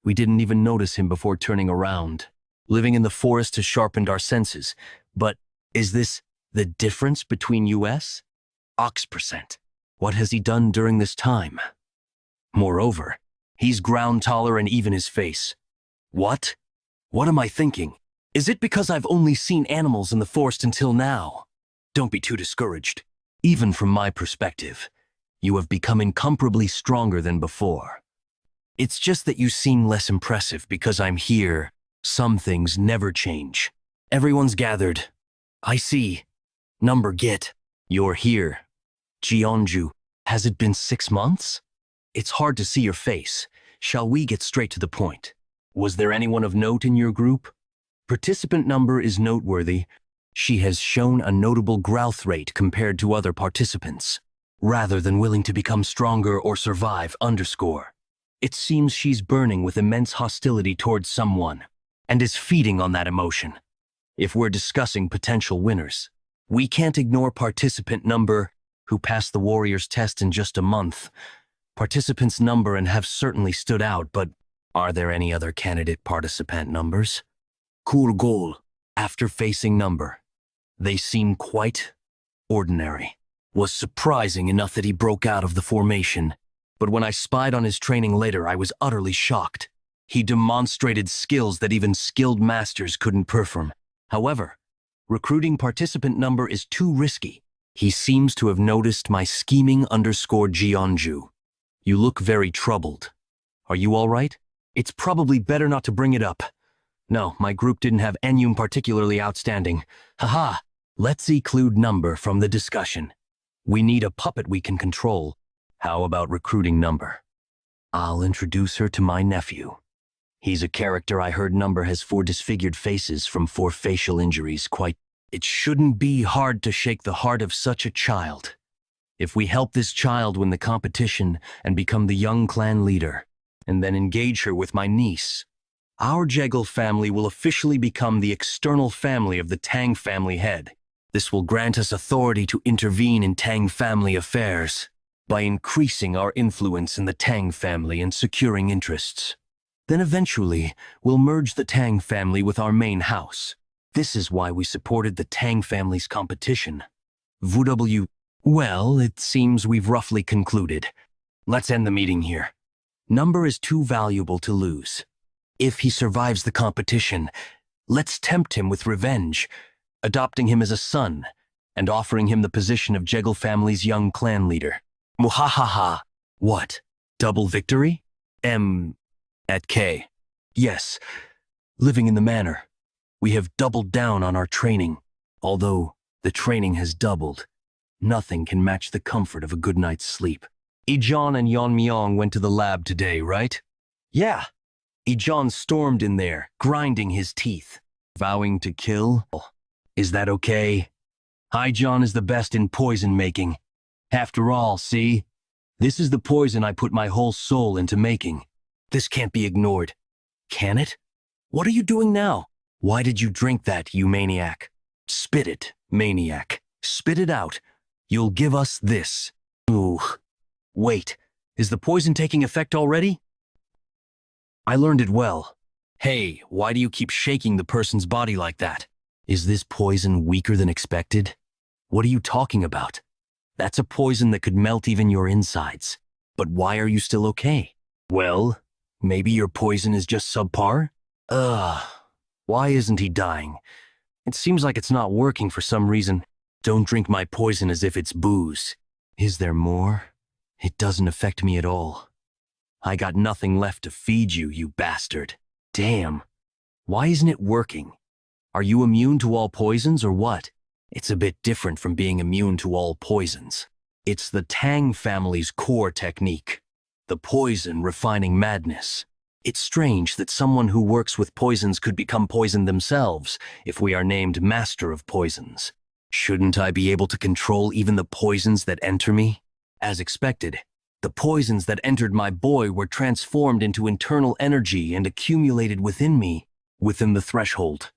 We didn't even notice him before turning around. Living in the forest has sharpened our senses. But is this the difference between US? Ox%. What has he done during this time? Moreover, he's ground taller and even his face. What? What am I thinking? Is it because I've only seen animals in the forest until now? Don't be too discouraged. Even from my perspective, you have become incomparably stronger than before. It's just that you seem less impressive because I'm here. Some things never change. Everyone's gathered. I see. Number get. You're here. Jeonju, has it been 6 months? It's hard to see your face. Shall we get straight to the point? Was there anyone of note in your group? Participant number is noteworthy. She has shown a notable growth rate compared to other participants. Rather than willing to become stronger or survive, underscore. It seems she's burning with immense hostility towards someone, and is feeding on that emotion. If we're discussing potential winners, we can't ignore participant number, who passed the Warriors test in just a month. Participants number and have certainly stood out, but are there any other candidate participant numbers? Cool goal. After facing number, they seem quite ordinary. Was surprising enough that he broke out of the formation, but when I spied on his training later, I was utterly shocked. He demonstrated skills that even skilled masters couldn't perform. However, Recruiting participant number is too risky. He seems to have noticed my scheming _ Jeonju. You look very troubled. Are you all right? It's probably better not to bring it up. No, my group didn't have anything particularly outstanding. Haha, let's exclude number from the discussion. We need a puppet we can control. How about recruiting number? I'll introduce her to my nephew. He's a character I heard number has 4 disfigured faces from 4 facial injuries. It shouldn't be hard to shake the heart of such a child. If we help this child win the competition and become the young clan leader, and then engage her with my niece, our Jegal family will officially become the external family of the Tang family head. This will grant us authority to intervene in Tang family affairs by increasing our influence in the Tang family and securing interests. Then eventually, we'll merge the Tang family with our main house. This is why we supported the Tang family's competition. VW. Well, it seems we've roughly concluded. Let's end the meeting here. Number is too valuable to lose. If he survives the competition, let's tempt him with revenge, adopting him as a son and offering him the position of Jegal family's young clan leader. Muhahaha. What? Double victory? At K. Yes, living in the manor. We have doubled down on our training. Although the training has doubled, nothing can match the comfort of a good night's sleep. Tang Yeon-Myeong went to the lab today, right? Yeah. Tang stormed in there, grinding his teeth, vowing to kill. Is that okay? Tang is the best in poison making. After all, see? This is the poison I put my whole soul into making. This can't be ignored. Can it? What are you doing now? Why did you drink that, you maniac? Spit it, maniac. Spit it out. You'll give us this. Ooh. Wait, is the poison taking effect already? I learned it well. Hey, why do you keep shaking the person's body like that? Is this poison weaker than expected? What are you talking about? That's a poison that could melt even your insides. But why are you still okay? Well, maybe your poison is just subpar? Why isn't he dying? It seems like it's not working for some reason. Don't drink my poison as if it's booze. Is there more? It doesn't affect me at all. I got nothing left to feed you, you bastard. Damn. Why isn't it working? Are you immune to all poisons or what? It's a bit different from being immune to all poisons. It's the Tang family's core technique. The poison refining madness. It's strange that someone who works with poisons could become poisoned themselves if we are named Master of Poisons. Shouldn't I be able to control even the poisons that enter me? As expected, the poisons that entered my boy were transformed into internal energy and accumulated within me, within the threshold.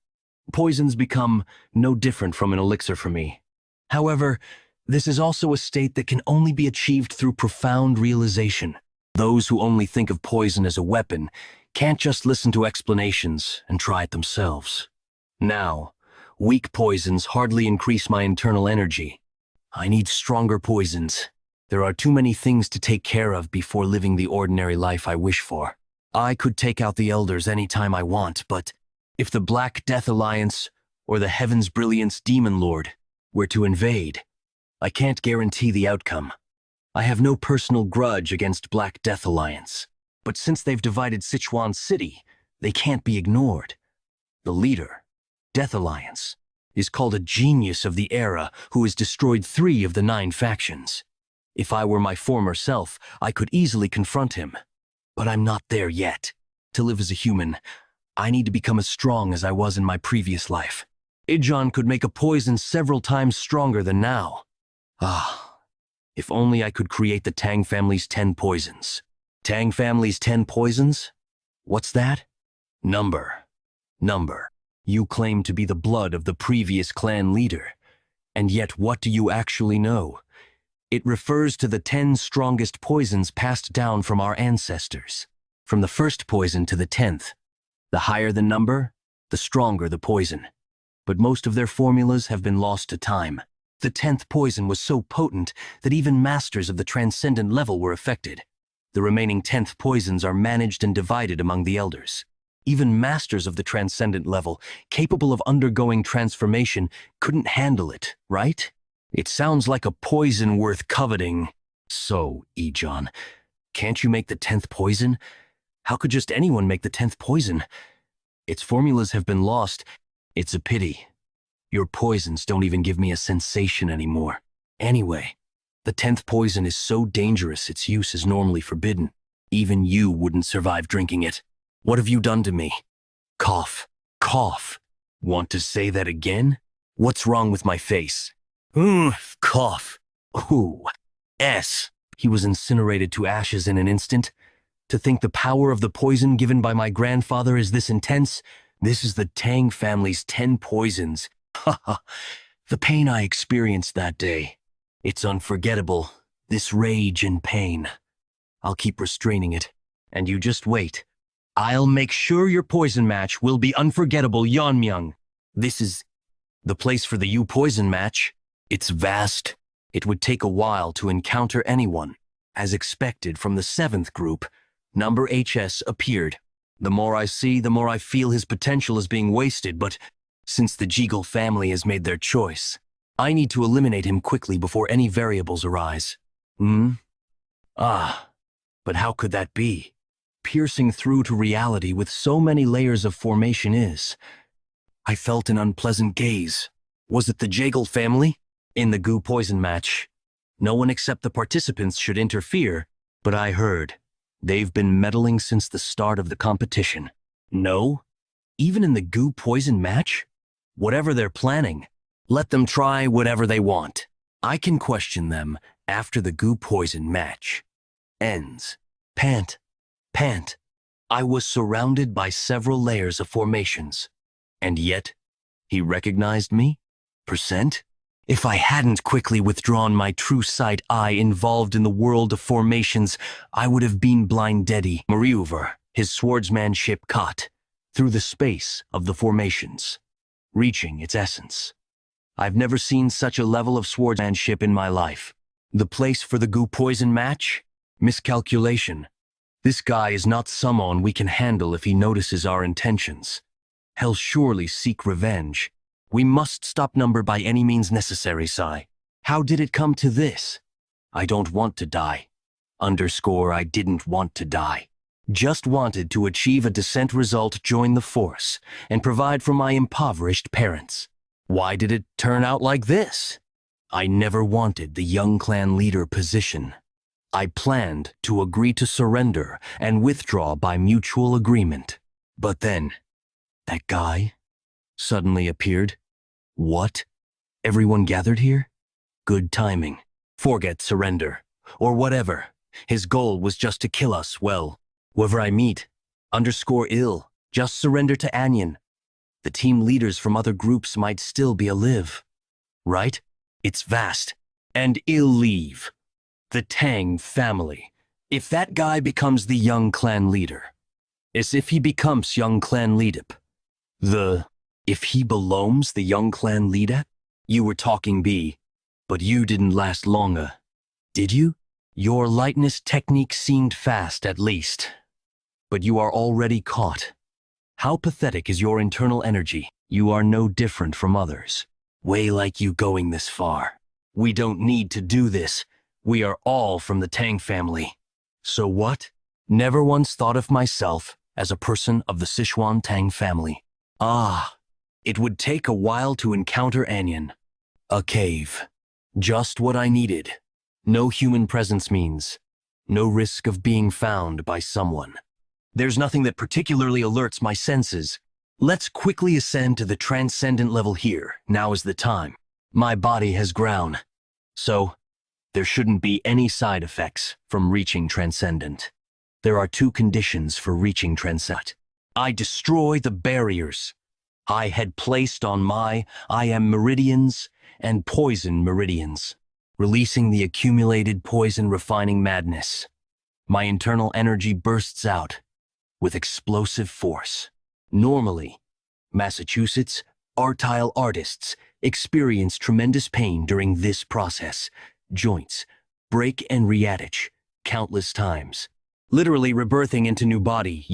Poisons become no different from an elixir for me. However, this is also a state that can only be achieved through profound realization. Those who only think of poison as a weapon can't just listen to explanations and try it themselves. Now, weak poisons hardly increase my internal energy. I need stronger poisons. There are too many things to take care of before living the ordinary life I wish for. I could take out the elders anytime I want, but if the Black Death Alliance or the Heaven's Brilliance Demon Lord were to invade, I can't guarantee the outcome. I have no personal grudge against Black Death Alliance, but since they've divided Sichuan City, they can't be ignored. The leader, Death Alliance, is called a genius of the era who has destroyed 3 of the 9 factions. If I were my former self, I could easily confront him. But I'm not there yet. To live as a human, I need to become as strong as I was in my previous life. Tang could make a poison several times stronger than now. If only I could create the Tang family's 10 poisons. Tang family's 10 poisons? What's that? Number. You claim to be the blood of the previous clan leader. And yet what do you actually know? It refers to the 10 strongest poisons passed down from our ancestors. From the first poison to the 10th. The higher the number, the stronger the poison. But most of their formulas have been lost to time. The 10th poison was so potent that even masters of the transcendent level were affected. The remaining 10th poisons are managed and divided among the elders. Even masters of the transcendent level, capable of undergoing transformation, couldn't handle it, right? It sounds like a poison worth coveting. So, Ejon, can't you make the 10th poison? How could just anyone make the 10th poison? Its formulas have been lost. It's a pity. Your poisons don't even give me a sensation anymore. Anyway, the 10th poison is so dangerous its use is normally forbidden. Even you wouldn't survive drinking it. What have you done to me? Cough. Cough. Want to say that again? What's wrong with my face? Cough. Ooh. S. He was incinerated to ashes in an instant. To think the power of the poison given by my grandfather is this intense, this is the Tang family's 10 poisons. Haha. The pain I experienced that day. It's unforgettable. This rage and pain. I'll keep restraining it. And you just wait. I'll make sure your poison match will be unforgettable, Yeon-Myeong. This is the place for the you poison match. It's vast. It would take a while to encounter anyone. As expected from the 7th group, number HS appeared. The more I see, the more I feel his potential is being wasted, but since the Jeagle family has made their choice, I need to eliminate him quickly before any variables arise. But how could that be? Piercing through to reality with so many layers of formation is. I felt an unpleasant gaze. Was it the Jeagle family? In the goo poison match, no one except the participants should interfere, but I heard they've been meddling since the start of the competition. No? Even in the goo poison match? Whatever they're planning, let them try whatever they want. I can question them after the goo poison match ends. Pant. I was surrounded by several layers of formations. And yet, he recognized me? Percent? If I hadn't quickly withdrawn my true sight eye involved in the world of formations, I would have been blindeddy. Moreover, his swordsmanship caught through the space of the formations, reaching its essence. I've never seen such a level of swordsmanship in my life. The place for the goo poison match? Miscalculation. This guy is not someone we can handle if he notices our intentions. He'll surely seek revenge. We must stop number by any means necessary, Sai. How did it come to this? I don't want to die. I didn't want to die. Just wanted to achieve a decent result, join the force, and provide for my impoverished parents. Why did it turn out like this? I never wanted the young clan leader position. I planned to agree to surrender and withdraw by mutual agreement. But then, that guy suddenly appeared. What? Everyone gathered here? Good timing. Forget surrender. Or whatever. His goal was just to kill us, well, whoever I meet. _ill. Just surrender to Anyon. The team leaders from other groups might still be alive. Right? It's vast. And ill leave. The Tang family. If that guy becomes the young clan leader. As if he becomes young clan leader. If he belongs the young clan leader? You were talking B, but you didn't last longer. Did you? Your lightness technique seemed fast at least. But you are already caught. How pathetic is your internal energy? You are no different from others. Way like you going this far. We don't need to do this. We are all from the Tang family. So what? Never once thought of myself as a person of the Sichuan Tang family. It would take a while to encounter Anyon. A cave. Just what I needed. No human presence means no risk of being found by someone. There's nothing that particularly alerts my senses. Let's quickly ascend to the transcendent level here. Now is the time. My body has grown. So, there shouldn't be any side effects from reaching transcendent. There are 2 conditions for reaching transcendent. I destroy the barriers I had placed on I am meridians and poison meridians, releasing the accumulated poison refining madness. My internal energy bursts out with explosive force. Normally, Massachusetts artile artists experience tremendous pain during this process. Joints break and reattach countless times, literally rebirthing into new body.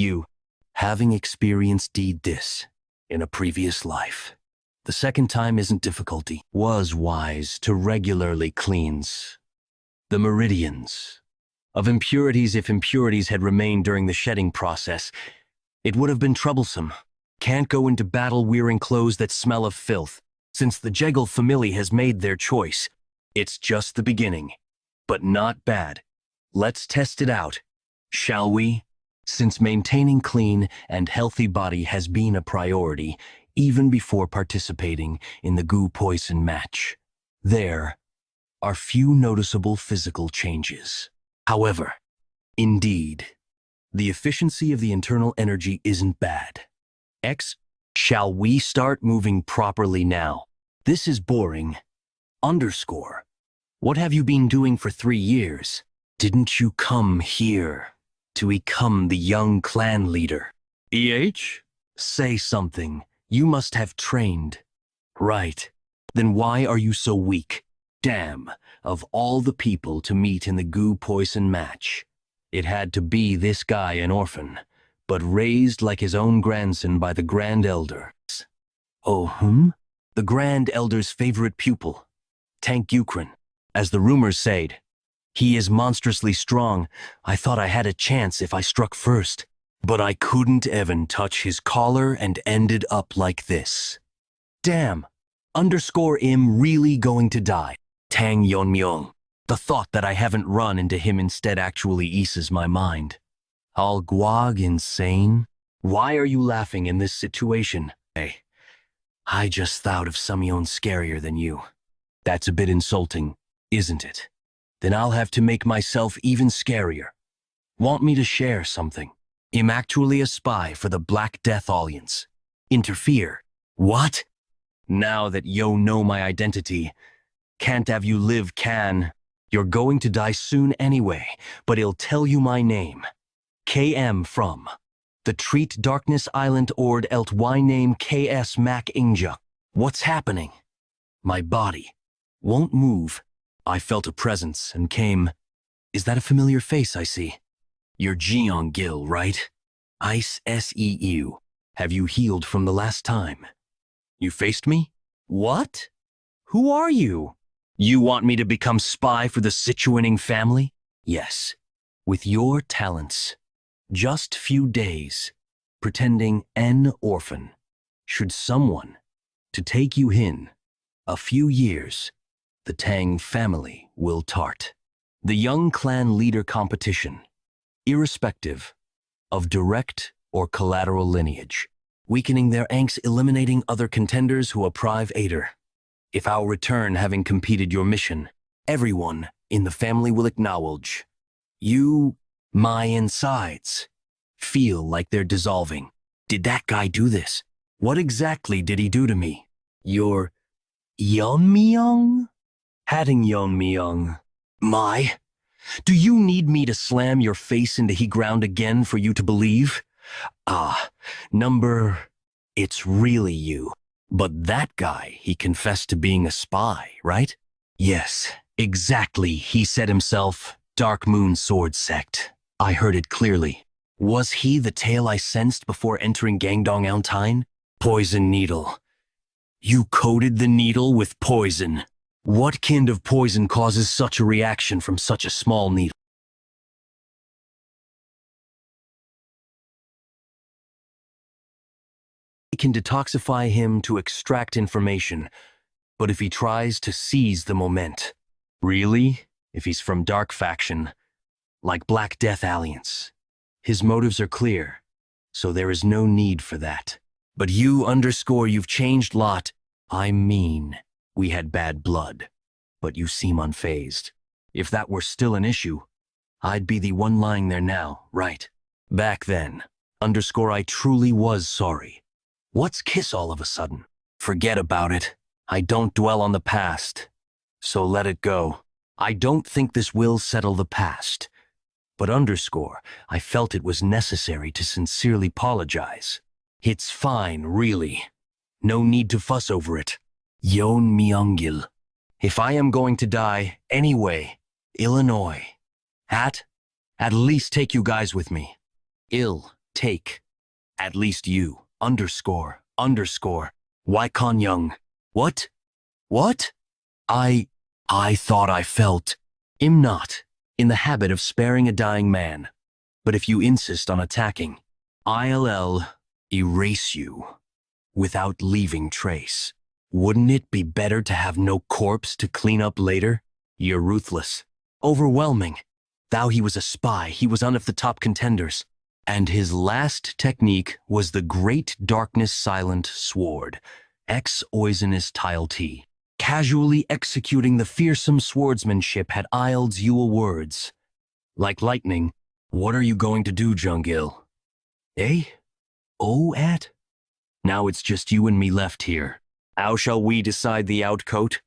Having experienced this in a previous life, the second time isn't difficulty. Was wise to regularly cleanse the meridians of impurities. If impurities had remained during the shedding process, it would have been troublesome. Can't go into battle wearing clothes that smell of filth. Since the Jegal family has made their choice, it's just the beginning, but not bad. Let's test it out, shall we? Since maintaining clean and healthy body has been a priority, even before participating in the Gu Poison match, there are few noticeable physical changes. However, indeed, the efficiency of the internal energy isn't bad. Shall we start moving properly now? This is boring. Underscore. What have you been doing for 3 years? Didn't you come here to become the young clan leader? Say something. You must have trained. Right. Then why are you so weak? Damn, of all the people to meet in the Gu Poison match, it had to be this guy, an orphan, but raised like his own grandson by the Grand Elder. Oh, The Grand Elder's favorite pupil, Tang Yeon-Myeong, as the rumors said. He is monstrously strong. I thought I had a chance if I struck first, but I couldn't even touch his collar and ended up like this. Damn, I'm really going to die. Tang Yeon-Myeong. The thought that I haven't run into him instead actually eases my mind. I'll guag insane? Why are you laughing in this situation? Hey, I just thought of someone scarier than you. That's a bit insulting, isn't it? Then I'll have to make myself even scarier. Want me to share something? I'm actually a spy for the Black Death Alliance. Interfere. What? Now that you know my identity, can't have you live can. You're going to die soon anyway, but he'll tell you my name. KM from the Treat Darkness Island Ord Elt Y name KS Mac Inja. What's happening? My body won't move. I felt a presence and came. Is that a familiar face I see? You're Jeong Gil, right? Ice SEU. Have you healed from the last time? You faced me? What? Who are you? You want me to become spy for the Sichuan family? Yes. With your talents. Just few days. Pretending an orphan. Should someone to take you in. A few years. The Tang family will tart. The young clan leader competition. Irrespective of direct or collateral lineage. Weakening their angst, eliminating other contenders who apprive Ader. If I'll return having completed your mission, everyone in the family will acknowledge. You, my insides, feel like they're dissolving. Did that guy do this? What exactly did he do to me? Your Yeon-Myeong? Tang Yeon-Myeong. Do you need me to slam your face into he ground again for you to believe? It's really you. But that guy, he confessed to being a spy, right? Yes, exactly. He said himself, Dark Moon Sword Sect. I heard it clearly. Was he the tale I sensed before entering Gangdong Alpine? Poison needle. You coated the needle with poison. What kind of poison causes such a reaction from such a small needle? It can detoxify him to extract information, but if he tries to seize the moment, really? If he's from Dark Faction, like Black Death Alliance, his motives are clear, so there is no need for that. But you've changed lot. I mean, we had bad blood, but you seem unfazed. If that were still an issue, I'd be the one lying there now, right? Back then, I truly was sorry. What's kiss all of a sudden? Forget about it. I don't dwell on the past, so let it go. I don't think this will settle the past. But I felt it was necessary to sincerely apologize. It's fine, really. No need to fuss over it. Yeon-Myeong. If I am going to die anyway, Illinois. At least take you guys with me. Take. At least you, underscore, underscore, Young. What? What? I thought I felt. Am not in the habit of sparing a dying man. But if you insist on attacking, I'll erase you without leaving trace. Wouldn't it be better to have no corpse to clean up later? You're ruthless. Overwhelming. Thou he was a spy, he was one of the top contenders. And his last technique was the great darkness silent sword, ex oisinous tile T. Casually executing the fearsome swordsmanship had Iled you words. Like lightning, what are you going to do, Jungil? Eh? Oh, at? Now it's just you and me left here. How shall we decide the outcoat?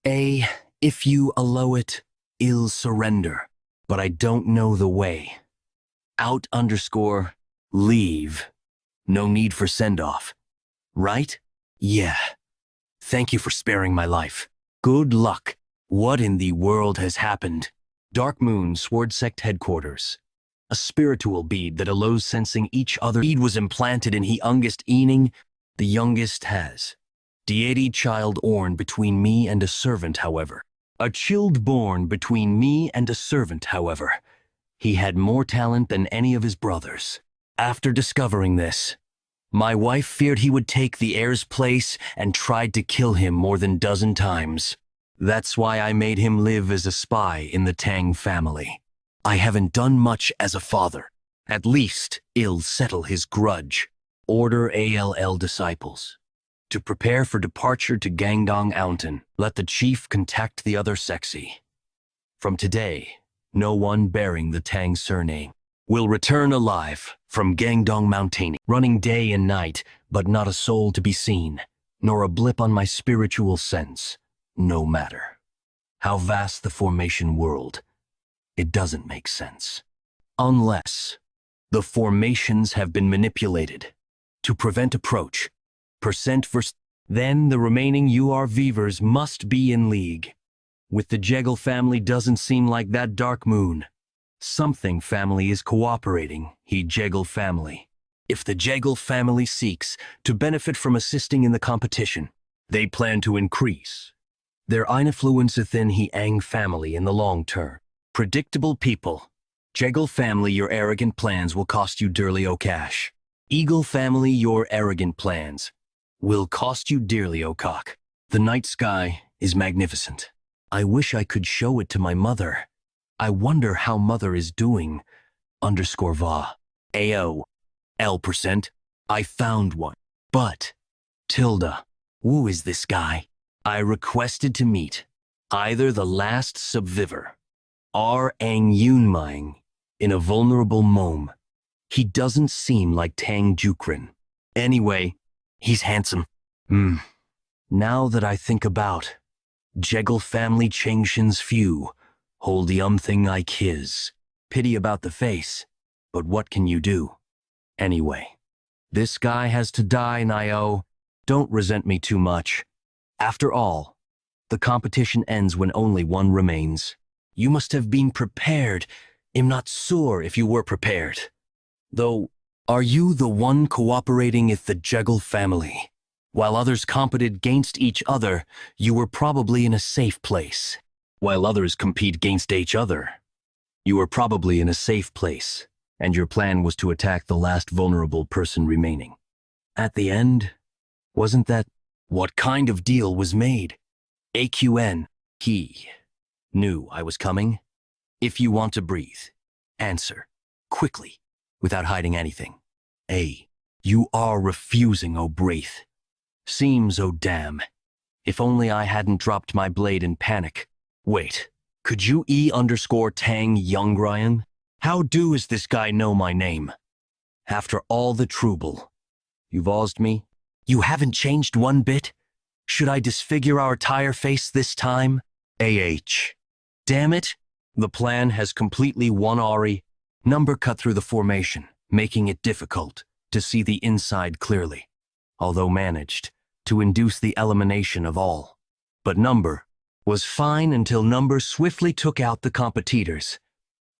If you allow it, I'll surrender, but I don't know the way. Out underscore, leave. No need for send-off. Right? Yeah. Thank you for sparing my life. Good luck. What in the world has happened? Dark Moon Sword Sect Headquarters. A spiritual bead that allows sensing each other. Bead was implanted in he youngest ening, the youngest has. Deity child born between me and a servant, however. A child born between me and a servant, however. He had more talent than any of his brothers. After discovering this, my wife feared he would take the heir's place and tried to kill him more than dozen times. That's why I made him live as a spy in the Tang family. I haven't done much as a father. At least, I'll settle his grudge. Order ALL disciples. To prepare for departure to Gangdong Mountain, let the chief contact the other sexy. From today, no one bearing the Tang surname will return alive from Gangdong Mountain, running day and night, but not a soul to be seen, nor a blip on my spiritual sense. No matter how vast the formation world, it doesn't make sense. Unless the formations have been manipulated to prevent approach, then the remaining URVers must be in league. With the Jeggle family doesn't seem like that Dark Moon. Something family is cooperating, he Jeggle family. If the Jeggle family seeks to benefit from assisting in the competition, they plan to increase their influence within he Ang family in the long term. Predictable people. Jeggle family, your arrogant plans will cost you dearly o cash. Eagle family, your arrogant plans will cost you dearly o cock. The night sky is magnificent. I wish I could show it to my mother. I wonder how mother is doing. Underscore va. AO. L%. I found one. But, Tilda, who is this guy? I requested to meet either the last subviver, Tang Yeon-Myeong, in a vulnerable mome. He doesn't seem like Tang Jukrin. Anyway, he's handsome. Now that I think about, Jeggle family Changshin's few hold the thing like his. Pity about the face, but what can you do? Anyway, this guy has to die, Nio. Don't resent me too much. After all, the competition ends when only one remains. You must have been prepared. I'm not sure if you were prepared. Though, are you the one cooperating with the Jeggle family? While others competed against each other, you were probably in a safe place. While others compete against each other, you were probably in a safe place, and your plan was to attack the last vulnerable person remaining. At the end, wasn't that what kind of deal was made? AQN, he knew I was coming. If you want to breathe, answer, quickly, without hiding anything. You are refusing, oh breathe. Seems, oh damn. If only I hadn't dropped my blade in panic. Wait, could you Tang Yeon-Myeong? How is this guy know my name? After all the trouble, you've asked me? You haven't changed one bit? Should I disfigure our tire face this time? Damn it, the plan has completely won Ari. Number cut through the formation, making it difficult to see the inside clearly, although managed to induce the elimination of all. But Number was fine until Number swiftly took out the competitors.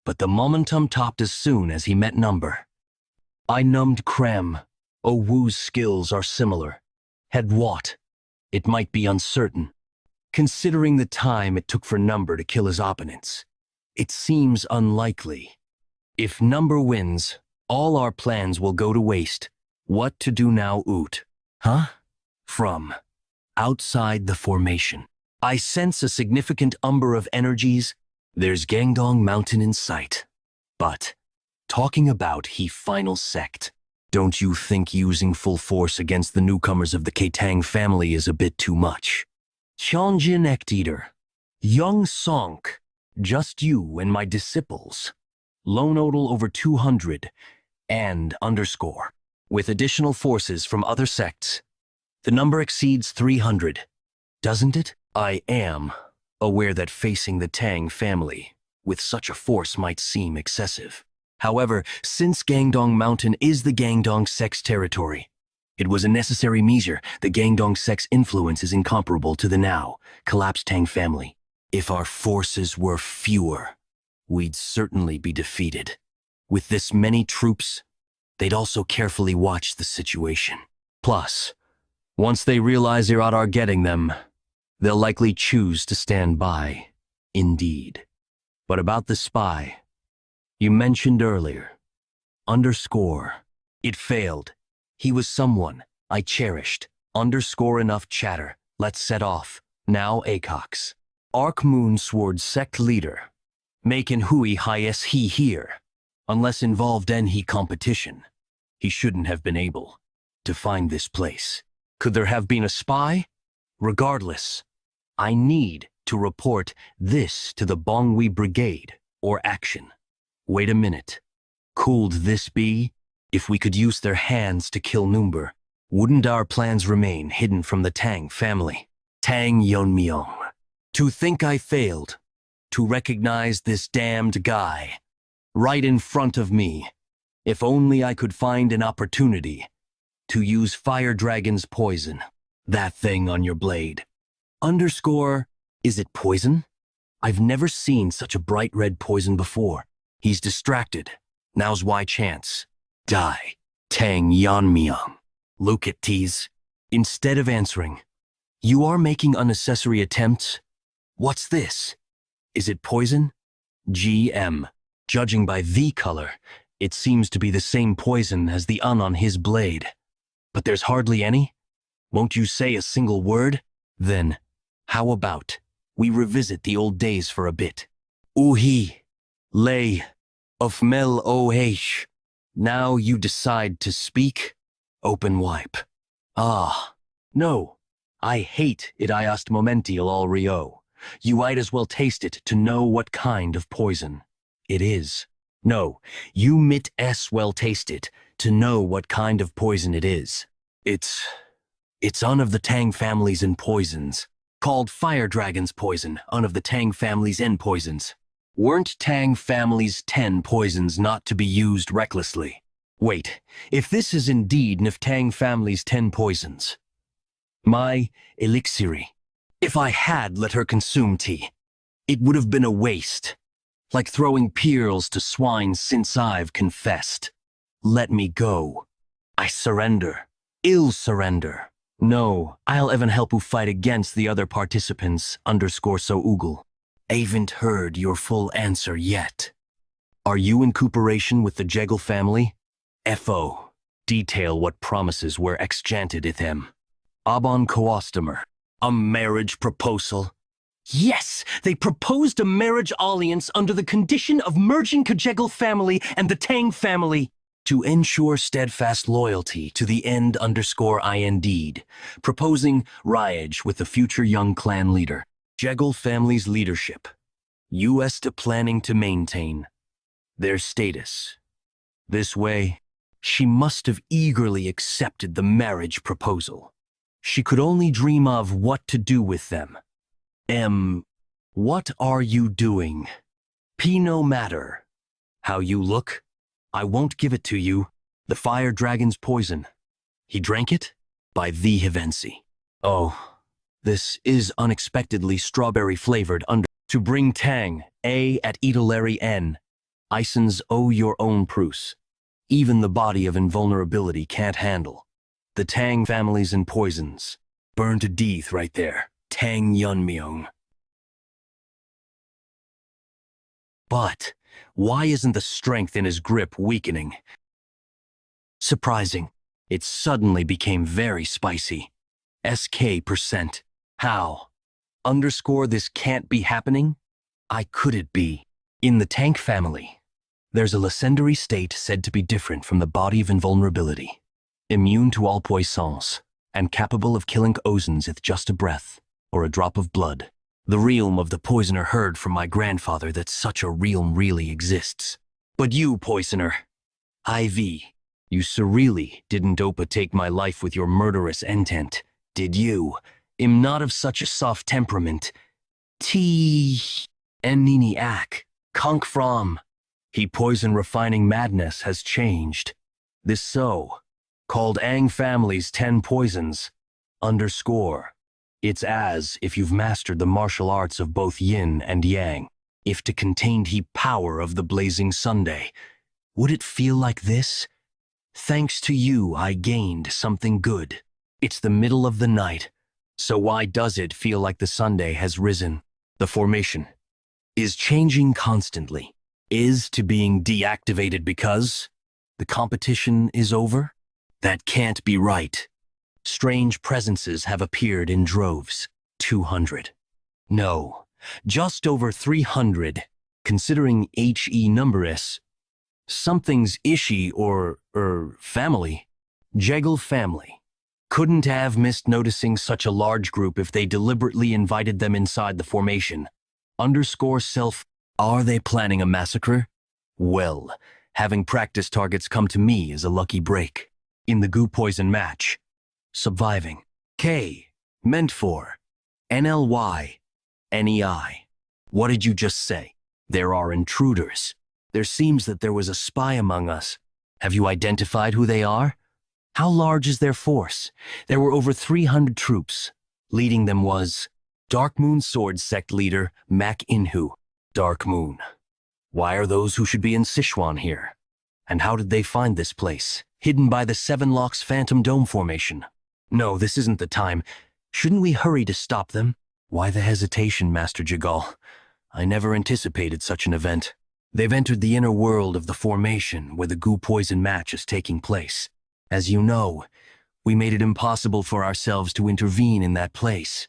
But the momentum topped as soon as he met Number. I numbed Krem, Oh Wu's skills are similar. Had what? It might be uncertain. Considering the time it took for Number to kill his opponents, it seems unlikely. If Number wins, all our plans will go to waste. What to do now, Oot? Huh? From outside the formation, I sense a significant umber of energies. There's Gangdong Mountain in sight. But, talking about he final sect, don't you think using full force against the newcomers of the Tang family is a bit too much? Cheonjin Eater, Young Sonk, just you and my disciples. Lone Odal over 200, and underscore. With additional forces from other sects, the number exceeds 300, doesn't it? I am aware that facing the Tang family with such a force might seem excessive. However, since Gangdong Mountain is the Gangdong sect's territory, it was a necessary measure. The Gangdong sect's influence is incomparable to the now collapsed Tang family. If our forces were fewer, we'd certainly be defeated. With this many troops, they'd also carefully watch the situation. Plus, once they realize they're at our getting them, they'll likely choose to stand by. Indeed. But about the spy, you mentioned earlier, underscore, it failed. He was someone I cherished. Underscore enough chatter. Let's set off. Now Acox. Arc Moon Sword sect leader. Making Hui highest he here. Unless involved in he competition. He shouldn't have been able to find this place. Could there have been a spy? Regardless, I need to report this to the Bongwi Brigade or action. Wait a minute. Could this be? If we could use their hands to kill Number, wouldn't our plans remain hidden from the Tang family? Tang Yeon-Myeong. To think I failed to recognize this damned guy right in front of me. If only I could find an opportunity to use Fire Dragon's poison. That thing on your blade. Underscore, is it poison? I've never seen such a bright red poison before. He's distracted. Now's why chance. Die. Tang Yeon-Myeong. Look at tease. Instead of answering, you are making unnecessary attempts. What's this? Is it poison? GM. Judging by the color, it seems to be the same poison as the Un on his blade. But there's hardly any? Won't you say a single word? Then, how about we revisit the old days for a bit? Uhi. Lay. Of Mel OH. Now you decide to speak? Open wipe. Ah. No. I hate it iast momential al rio. You might as well taste it to know what kind of poison it is. No, you might as well taste it to know what kind of poison it is. It's one of the Tang family's in poisons, called Fire Dragon's poison, one of the Tang family's in poisons. Weren't Tang family's 10 poisons not to be used recklessly? Wait, if this is indeed Nif Tang family's 10 poisons, my elixiri, if I had let her consume tea, it would have been a waste, like throwing pearls to swine since I've confessed. Let me go. I surrender. Ill surrender. No, I'll even help you fight against the other participants, underscore so oogle. Haven't heard your full answer yet. Are you in cooperation with the Jeggle family? FO. Detail what promises were exchanged with him. Abon Coastomer. A marriage proposal. Yes, they proposed a marriage alliance under the condition of merging Kajeggle family and the Tang family to ensure steadfast loyalty to the end underscore indeed, proposing Ryage with the future young clan leader. Jeggle family's leadership. U.S. to planning to maintain their status. This way, she must have eagerly accepted the marriage proposal. She could only dream of what to do with them. What are you doing? P no matter. How you look? I won't give it to you. The Fire Dragon's poison. He drank it? By the Hivensi. Oh, this is unexpectedly strawberry-flavored under... To bring Tang, A at Edelary N. Isons owe your own Prus. even the body of invulnerability can't handle. The Tang families and poisons. Burned to death right there. Tang Yeon-Myeong. But why isn't the strength in his grip weakening? Surprising. It suddenly became very spicy. SK%. How? Underscore this can't be happening? I could it be? In the Tang family, there's a legendary state said to be different from the body of invulnerability, immune to all poisons, and capable of killing ozons with just a breath or a drop of blood. The realm of the poisoner heard from my grandfather that such a realm really exists. But you, poisoner, IV, you surreally didn't take my life with your murderous intent, did you? Am not of such a soft temperament. Nini ak, conk from. He poison refining madness has changed. This called Ang family's 10 poisons. Underscore. It's as if you've mastered the martial arts of both yin and yang. If to contain he power of the blazing Sunday. Would it feel like this? Thanks to you, I gained something good. It's the middle of the night. So why does it feel like the Sunday has risen? The formation is changing constantly. Is to being deactivated because the competition is over? That can't be right. Strange presences have appeared in droves. 200. No, just over 300, considering HE numbers. Something's ishi or family. Jeggle family. Couldn't have missed noticing such a large group if they deliberately invited them inside the formation. Underscore self. Are they planning a massacre? Well, having practice targets come to me is a lucky break. In the goo poison match. Surviving. K. Meant for. NLY. NEI. What did you just say? There are intruders. There seems that there was a spy among us. Have you identified who they are? How large is their force? There were over 300 troops. Leading them was Dark Moon Sword Sect leader Mak Inhu. Dark Moon. Why are those who should be in Sichuan here? And how did they find this place? Hidden by the Seven Locks Phantom Dome formation. No, this isn't the time. Shouldn't we hurry to stop them? Why the hesitation, Master Jagal? I never anticipated such an event. They've entered the inner world of the formation where the goo poison match is taking place. As you know, we made it impossible for ourselves to intervene in that place.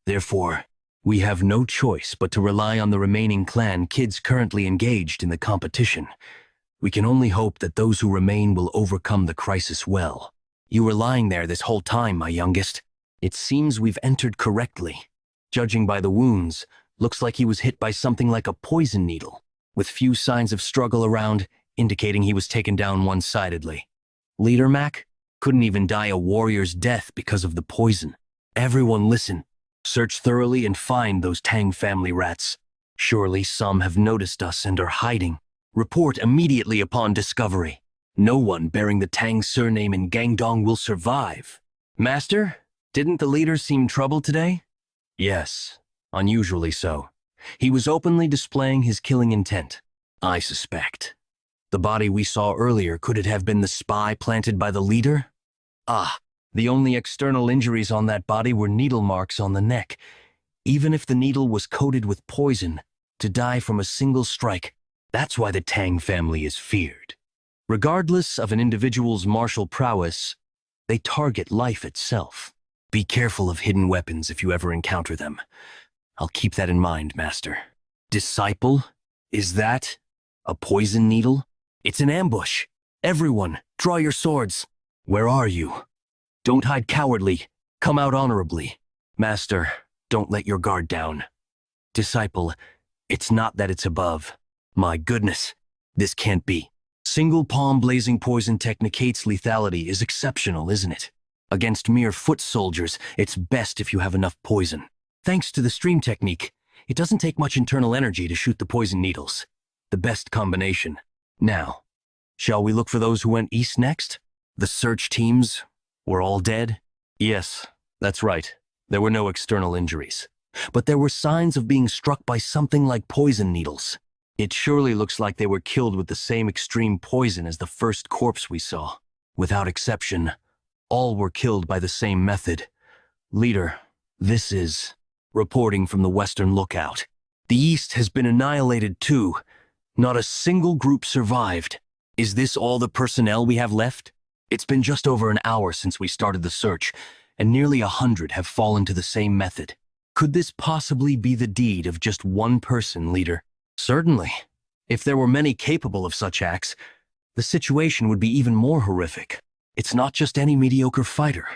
Therefore, we have no choice but to rely on the remaining clan kids currently engaged in the competition. We can only hope that those who remain will overcome the crisis well. You were lying there this whole time, my youngest. It seems we've entered correctly. Judging by the wounds, looks like he was hit by something like a poison needle, with few signs of struggle around, indicating he was taken down one-sidedly. Leader Mac couldn't even die a warrior's death because of the poison. Everyone listen. Search thoroughly and find those Tang family rats. Surely some have noticed us and are hiding. Report immediately upon discovery. No one bearing the Tang surname in Gangdong will survive. Master, didn't the leader seem troubled today? Yes, unusually so. He was openly displaying his killing intent. I suspect. The body we saw earlier, could it have been the spy planted by the leader? Ah, the only external injuries on that body were needle marks on the neck. Even if the needle was coated with poison, to die from a single strike, that's why the Tang family is feared. Regardless of an individual's martial prowess, they target life itself. Be careful of hidden weapons if you ever encounter them. I'll keep that in mind, Master. Disciple? Is that a poison needle? It's an ambush. Everyone, draw your swords. Where are you? Don't hide cowardly. Come out honorably. Master, don't let your guard down. Disciple, it's not that it's above. My goodness, this can't be. Single palm blazing poison technicate's lethality is exceptional, isn't it? Against mere foot soldiers, it's best if you have enough poison. Thanks to the stream technique, it doesn't take much internal energy to shoot the poison needles. The best combination. Now, shall we look for those who went east next? The search teams were all dead? Yes, that's right. There were no external injuries. But there were signs of being struck by something like poison needles. It surely looks like they were killed with the same extreme poison as the first corpse we saw. Without exception, all were killed by the same method. Leader, this is reporting from the Western Lookout. The East has been annihilated too. Not a single group survived. Is this all the personnel we have left? It's been just over an hour since we started the search, and nearly 100 have fallen to the same method. Could this possibly be the deed of just one person, Leader? Certainly. If there were many capable of such acts, the situation would be even more horrific. It's not just any mediocre fighter.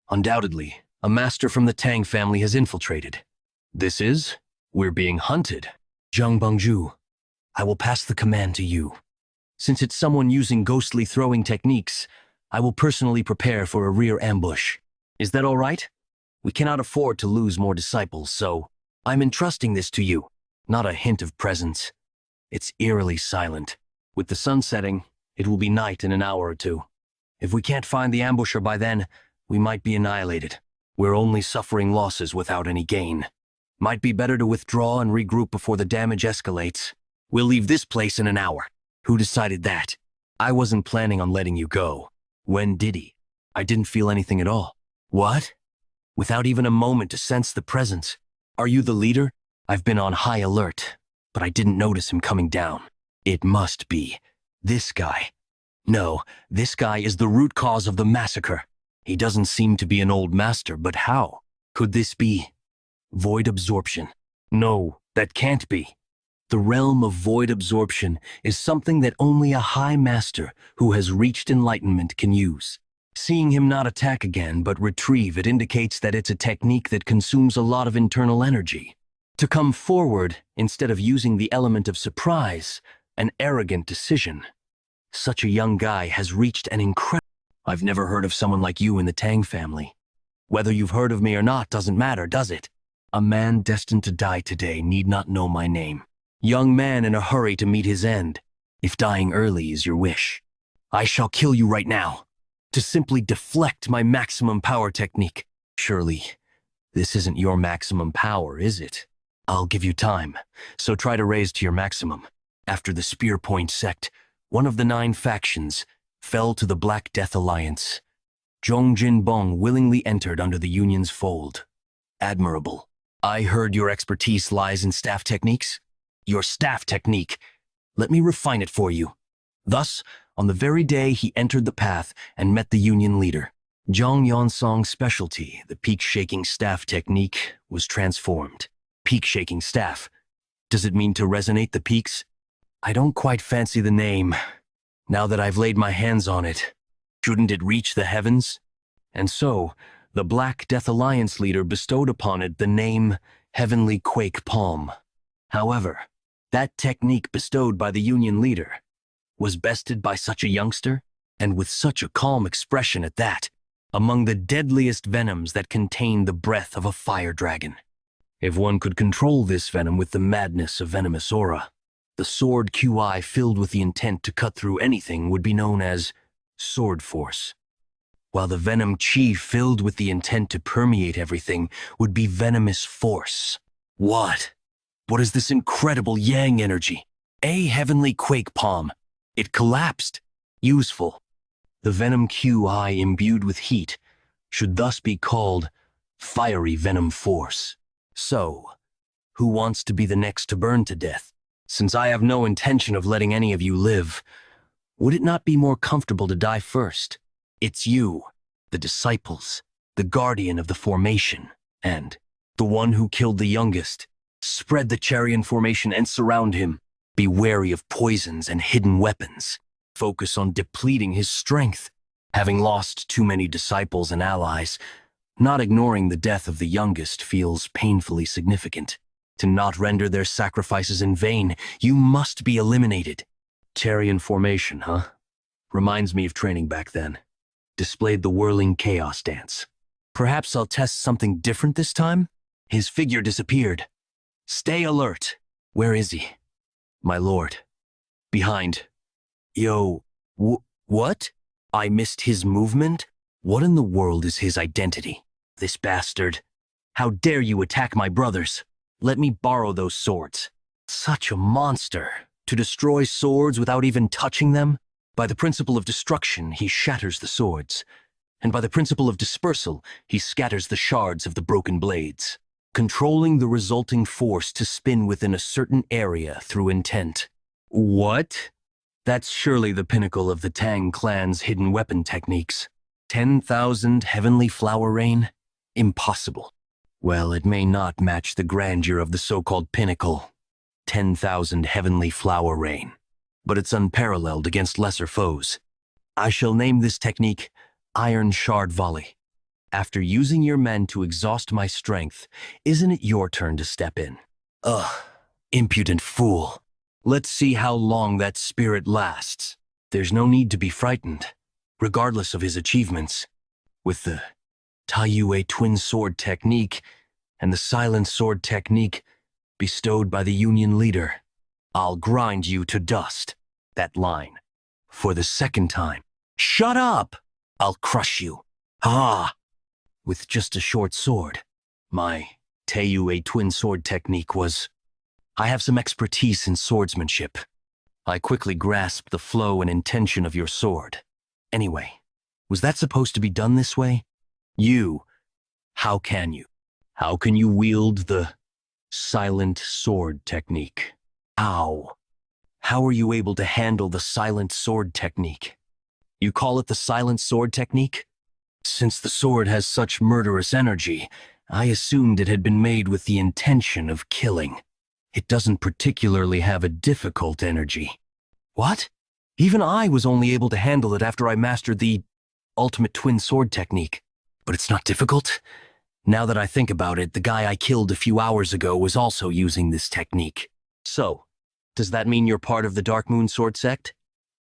Undoubtedly, a master from the Tang family has infiltrated. This is, we're being hunted. Zhang Bengju, I will pass the command to you. Since it's someone using ghostly throwing techniques, I will personally prepare for a rear ambush. Is that all right? We cannot afford to lose more disciples, so I'm entrusting this to you. Not a hint of presence. It's eerily silent. With the sun setting, it will be night in an hour or two. If we can't find the ambusher by then, we might be annihilated. We're only suffering losses without any gain. Might be better to withdraw and regroup before the damage escalates. We'll leave this place in an hour. Who decided that? I wasn't planning on letting you go. When did he? I didn't feel anything at all. What? Without even a moment to sense the presence. Are you the leader? I've been on high alert, but I didn't notice him coming down. It must be this guy. No, this guy is the root cause of the massacre. He doesn't seem to be an old master, but how? Could this be void absorption? No, that can't be. The realm of void absorption is something that only a high master who has reached enlightenment can use. Seeing him not attack again but retrieve it indicates that it's a technique that consumes a lot of internal energy. To come forward instead of using the element of surprise, an arrogant decision. Such a young guy has reached an incredible... I've never heard of someone like you in the Tang family. Whether you've heard of me or not doesn't matter, does it? A man destined to die today need not know my name. Young man in a hurry to meet his end. If dying early is your wish, I shall kill you right now. To simply deflect my maximum power technique. Surely, this isn't your maximum power, is it? I'll give you time, so try to raise to your maximum. After the Spear Point sect, one of the 9 factions, fell to the Black Death Alliance. Zhong Jinbong willingly entered under the Union's fold. Admirable. I heard your expertise lies in staff techniques. Your staff technique. Let me refine it for you. Thus, on the very day he entered the path and met the Union leader, Zhang Yeon-Song's specialty, the peak-shaking staff technique, was transformed. Peak-shaking staff. Does it mean to resonate the peaks? I don't quite fancy the name. Now that I've laid my hands on it, shouldn't it reach the heavens? And so, the Black Death Alliance leader bestowed upon it the name Heavenly Quake Palm. However, that technique bestowed by the Union leader was bested by such a youngster, and with such a calm expression at that, among the deadliest venoms that contain the breath of a fire dragon. If one could control this venom with the madness of venomous aura, the sword QI filled with the intent to cut through anything would be known as sword force, while the venom chi filled with the intent to permeate everything would be venomous force. What? What is this incredible yang energy? A heavenly quake palm. It collapsed. Useful. The venom QI imbued with heat should thus be called fiery venom force. So, who wants to be the next to burn to death? Since I have no intention of letting any of you live, would it not be more comfortable to die first? It's you, the disciples, the guardian of the formation, and the one who killed the youngest. Spread the Charian formation and surround him. Be wary of poisons and hidden weapons. Focus on depleting his strength. Having lost too many disciples and allies, not ignoring the death of the youngest feels painfully significant. To not render their sacrifices in vain, you must be eliminated. Charian formation, huh? Reminds me of training back then. Displayed the whirling chaos dance. Perhaps I'll test something different this time? His figure disappeared. Stay alert. Where is he? My lord. Behind. Yo, what? I missed his movement? What in the world is his identity? This bastard. How dare you attack my brothers? Let me borrow those swords. Such a monster. To destroy swords without even touching them? By the principle of destruction, he shatters the swords. And by the principle of dispersal, he scatters the shards of the broken blades, controlling the resulting force to spin within a certain area through intent. What? That's surely the pinnacle of the Tang clan's hidden weapon techniques. 10,000 heavenly flower rain? Impossible. Well, it may not match the grandeur of the so-called pinnacle, 10,000 heavenly flower rain, but it's unparalleled against lesser foes. I shall name this technique Iron Shard Volley. After using your men to exhaust my strength, isn't it your turn to step in? Ugh, impudent fool. Let's see how long that spirit lasts. There's no need to be frightened, regardless of his achievements. With the Taiyue twin sword technique and the silent sword technique bestowed by the Union leader, I'll grind you to dust. That line. For the second time. Shut up! I'll crush you. Ah! With just a short sword. My Taiyue twin sword technique was... I have some expertise in swordsmanship. I quickly grasped the flow and intention of your sword. Anyway, was that supposed to be done this way? How can you? How can you wield the silent sword technique? How? How are you able to handle the silent sword technique? You call it the silent sword technique? Since the sword has such murderous energy, I assumed it had been made with the intention of killing. It doesn't particularly have a difficult energy. What? Even I was only able to handle it after I mastered the ultimate twin sword technique. But it's not difficult? Now that I think about it, the guy I killed a few hours ago was also using this technique. So, does that mean you're part of the Dark Moon Sword sect?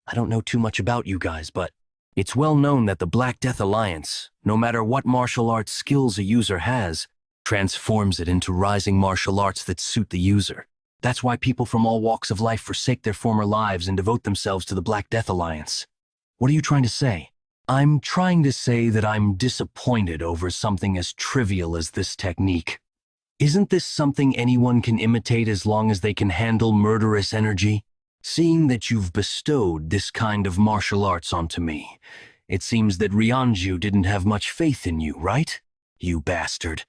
I don't know too much about you guys, but it's well known that the Black Death Alliance, no matter what martial arts skills a user has, transforms it into rising martial arts that suit the user. That's why people from all walks of life forsake their former lives and devote themselves to the Black Death Alliance. What are you trying to say? I'm trying to say that I'm disappointed over something as trivial as this technique. Isn't this something anyone can imitate as long as they can handle murderous energy? Seeing that you've bestowed this kind of martial arts onto me, it seems that Ryanju didn't have much faith in you, right? You bastard.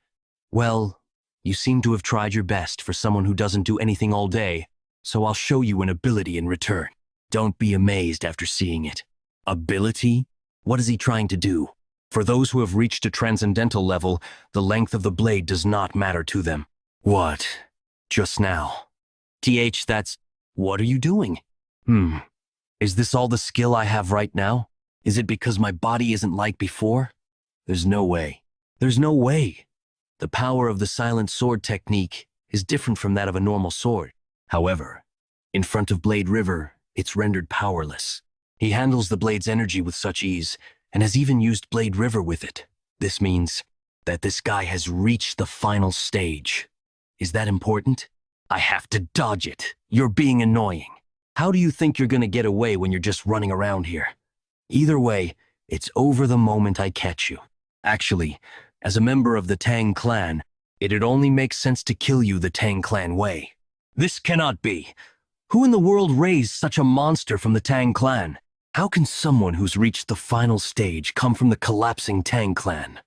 Well, you seem to have tried your best for someone who doesn't do anything all day, so I'll show you an ability in return. Don't be amazed after seeing it. Ability? What is he trying to do? For those who have reached a transcendental level, the length of the blade does not matter to them. What? Just now. That's... What are you doing? Is this all the skill I have right now? Is it because my body isn't like before? There's no way. There's no way. The power of the silent sword technique is different from that of a normal sword. However, in front of Blade River, it's rendered powerless. He handles the blade's energy with such ease, and has even used Blade River with it. This means that this guy has reached the final stage. Is that important? I have to dodge it. You're being annoying. How do you think you're gonna get away when you're just running around here? Either way, it's over the moment I catch you. Actually, as a member of the Tang clan, it'd only make sense to kill you the Tang clan way. This cannot be. Who in the world raised such a monster from the Tang clan? How can someone who's reached the final stage come from the collapsing Tang clan?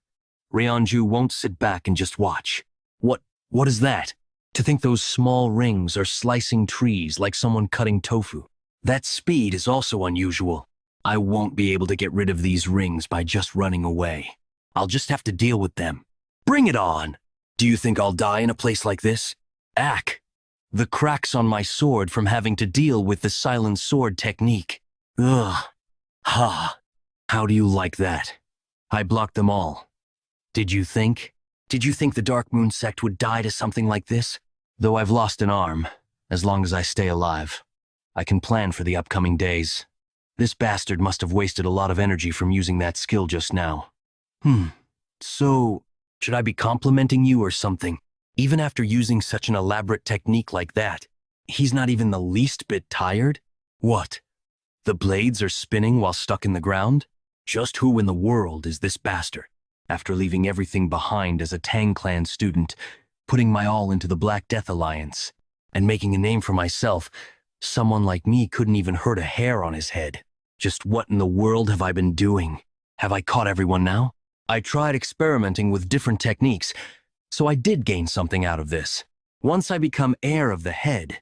Ryanju won't sit back and just watch. What is that? To think those small rings are slicing trees like someone cutting tofu. That speed is also unusual. I won't be able to get rid of these rings by just running away. I'll just have to deal with them. Bring it on! Do you think I'll die in a place like this? Ack! The cracks on my sword from having to deal with the silent sword technique. Ugh. Ha. How do you like that? I blocked them all. Did you think the Dark Moon sect would die to something like this? Though I've lost an arm, as long as I stay alive, I can plan for the upcoming days. This bastard must have wasted a lot of energy from using that skill just now. So, should I be complimenting you or something? Even after using such an elaborate technique like that, he's not even the least bit tired? What? The blades are spinning while stuck in the ground? Just who in the world is this bastard? After leaving everything behind as a Tang clan student, putting my all into the Black Death Alliance, and making a name for myself. Someone like me couldn't even hurt a hair on his head. Just what in the world have I been doing? Have I caught everyone now? I tried experimenting with different techniques, so I did gain something out of this. Once I become heir of the head,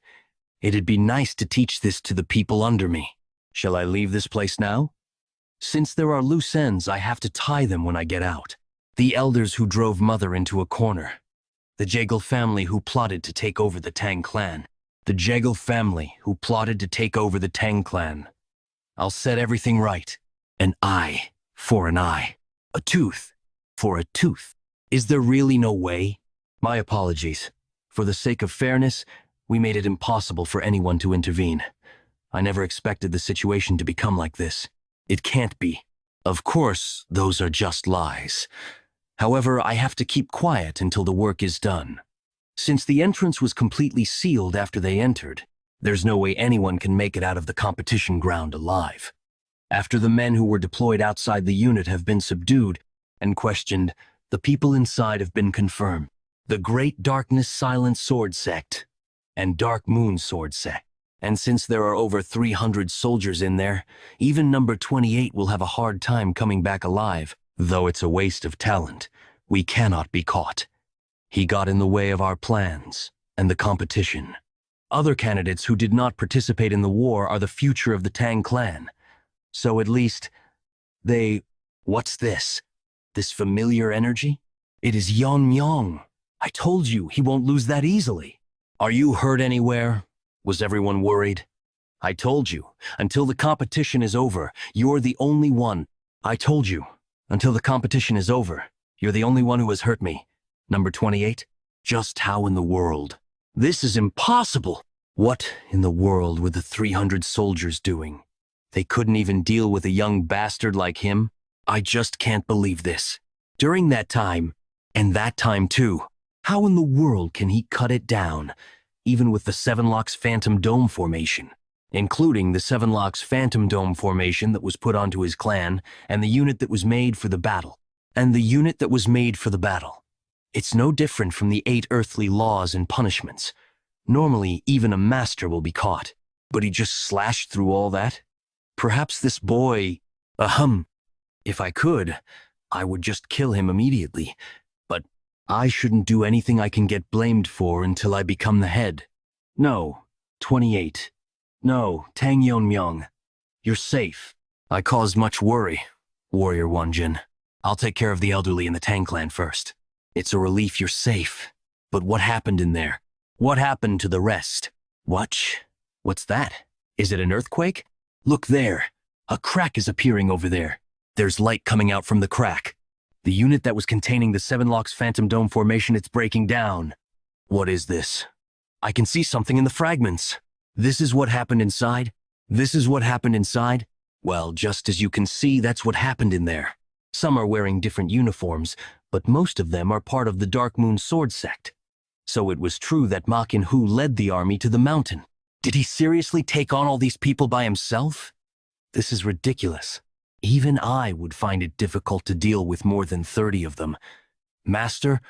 it'd be nice to teach this to the people under me. Shall I leave this place now? Since there are loose ends, I have to tie them when I get out. The elders who drove Mother into a corner. The Jegal family who plotted to take over the Tang clan. The Jegal family who plotted to take over the Tang clan. I'll set everything right. An eye for an eye. A tooth for a tooth. Is there really no way? My apologies. For the sake of fairness, we made it impossible for anyone to intervene. I never expected the situation to become like this. It can't be. Of course, those are just lies. However, I have to keep quiet until the work is done. Since the entrance was completely sealed after they entered, there's no way anyone can make it out of the competition ground alive. After the men who were deployed outside the unit have been subdued and questioned, the people inside have been confirmed. The Great Darkness Silent Sword Sect and Dark Moon Sword Sect. And since there are over 300 soldiers in there, even number 28 will have a hard time coming back alive. Though it's a waste of talent, we cannot be caught. He got in the way of our plans and the competition. Other candidates who did not participate in the war are the future of the Tang clan. So at least What's this? This familiar energy? It is Yeon-Myeong. I told you he won't lose that easily. Are you hurt anywhere? Was everyone worried? I told you, until the competition is over, you're the only one. I told you, until the competition is over, you're the only one who has hurt me. Number 28? Just how in the world? This is impossible. What in the world were the 300 soldiers doing? They couldn't even deal with a young bastard like him? I just can't believe this. During that time, and that time too, how in the world can he cut it down, even with the Seven Locks Phantom Dome formation, including the Seven Locks Phantom Dome formation that was put onto his clan, and the unit that was made for the battle. It's no different from the 8 earthly laws and punishments. Normally, even a master will be caught, but he just slashed through all that? Perhaps this boy… If I could, I would just kill him immediately, but I shouldn't do anything I can get blamed for until I become the head. No, 28. No, Tang Yeon-Myeong. You're safe. I caused much worry, Warrior Wonjin. I'll take care of the elderly in the Tang clan first. It's a relief you're safe. But what happened in there? What happened to the rest? What's that? Is it an earthquake? Look there. A crack is appearing over there. There's light coming out from the crack. The unit that was containing the Seven Locks Phantom Dome formation, it's breaking down. What is this? I can see something in the fragments. This is what happened inside? Well, just as you can see, that's what happened in there. Some are wearing different uniforms, but most of them are part of the Dark Moon Sword Sect. So it was true that MANHUA led the army to the mountain. Did he seriously take on all these people by himself? This is ridiculous. Even I would find it difficult to deal with more than 30 of them. Master,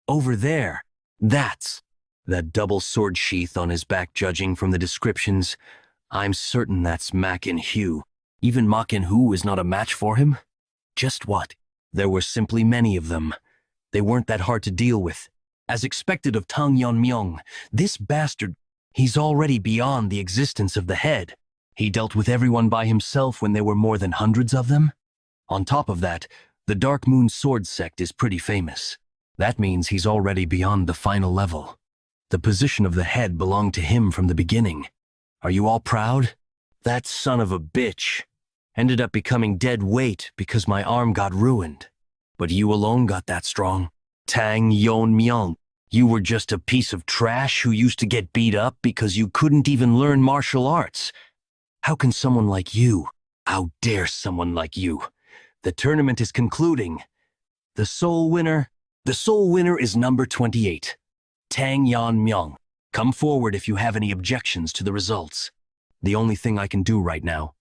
over there, that's that double sword sheath on his back. Judging from the descriptions, I'm certain that's MANHUA. Even MANHUA is not a match for him? Just what? There were simply many of them. They weren't that hard to deal with. As expected of Tang Yeon-Myeong, this bastard, he's already beyond the existence of the head. He dealt with everyone by himself when there were more than hundreds of them. On top of that, the Dark Moon Sword Sect is pretty famous. That means he's already beyond the final level. The position of the head belonged to him from the beginning. Are you all proud? That son of a bitch ended up becoming dead weight because my arm got ruined. But you alone got that strong. Tang Yeon-Myeong, you were just a piece of trash who used to get beat up because you couldn't even learn martial arts. How can someone like you? How dare someone like you? The tournament is concluding. The sole winner is number 28. Tang Yeon-Myeong. Come forward if you have any objections to the results. The only thing I can do right now.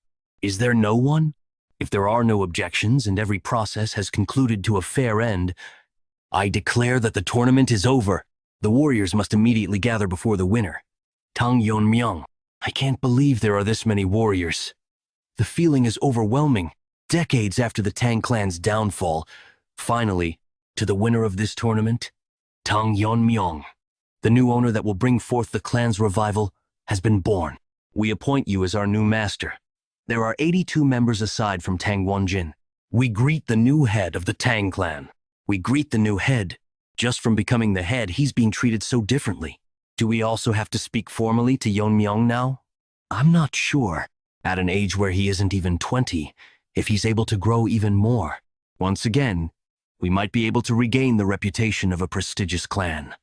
Is there no one? If there are no objections and every process has concluded to a fair end, I declare that the tournament is over. The warriors must immediately gather before the winner. Tang Yeon-Myeong. I can't believe there are this many warriors. The feeling is overwhelming. Decades after the Tang clan's downfall, finally, to the winner of this tournament, Tang Yeon-Myeong, the new owner that will bring forth the clan's revival, has been born. We appoint you as our new master. There are 82 members aside from Tang Wonjin. We greet the new head of the Tang clan. We greet the new head. Just from becoming the head, he's being treated so differently. Do we also have to speak formally to Yeon-Myeong now? I'm not sure, at an age where he isn't even 20, if he's able to grow even more. Once again, we might be able to regain the reputation of a prestigious clan.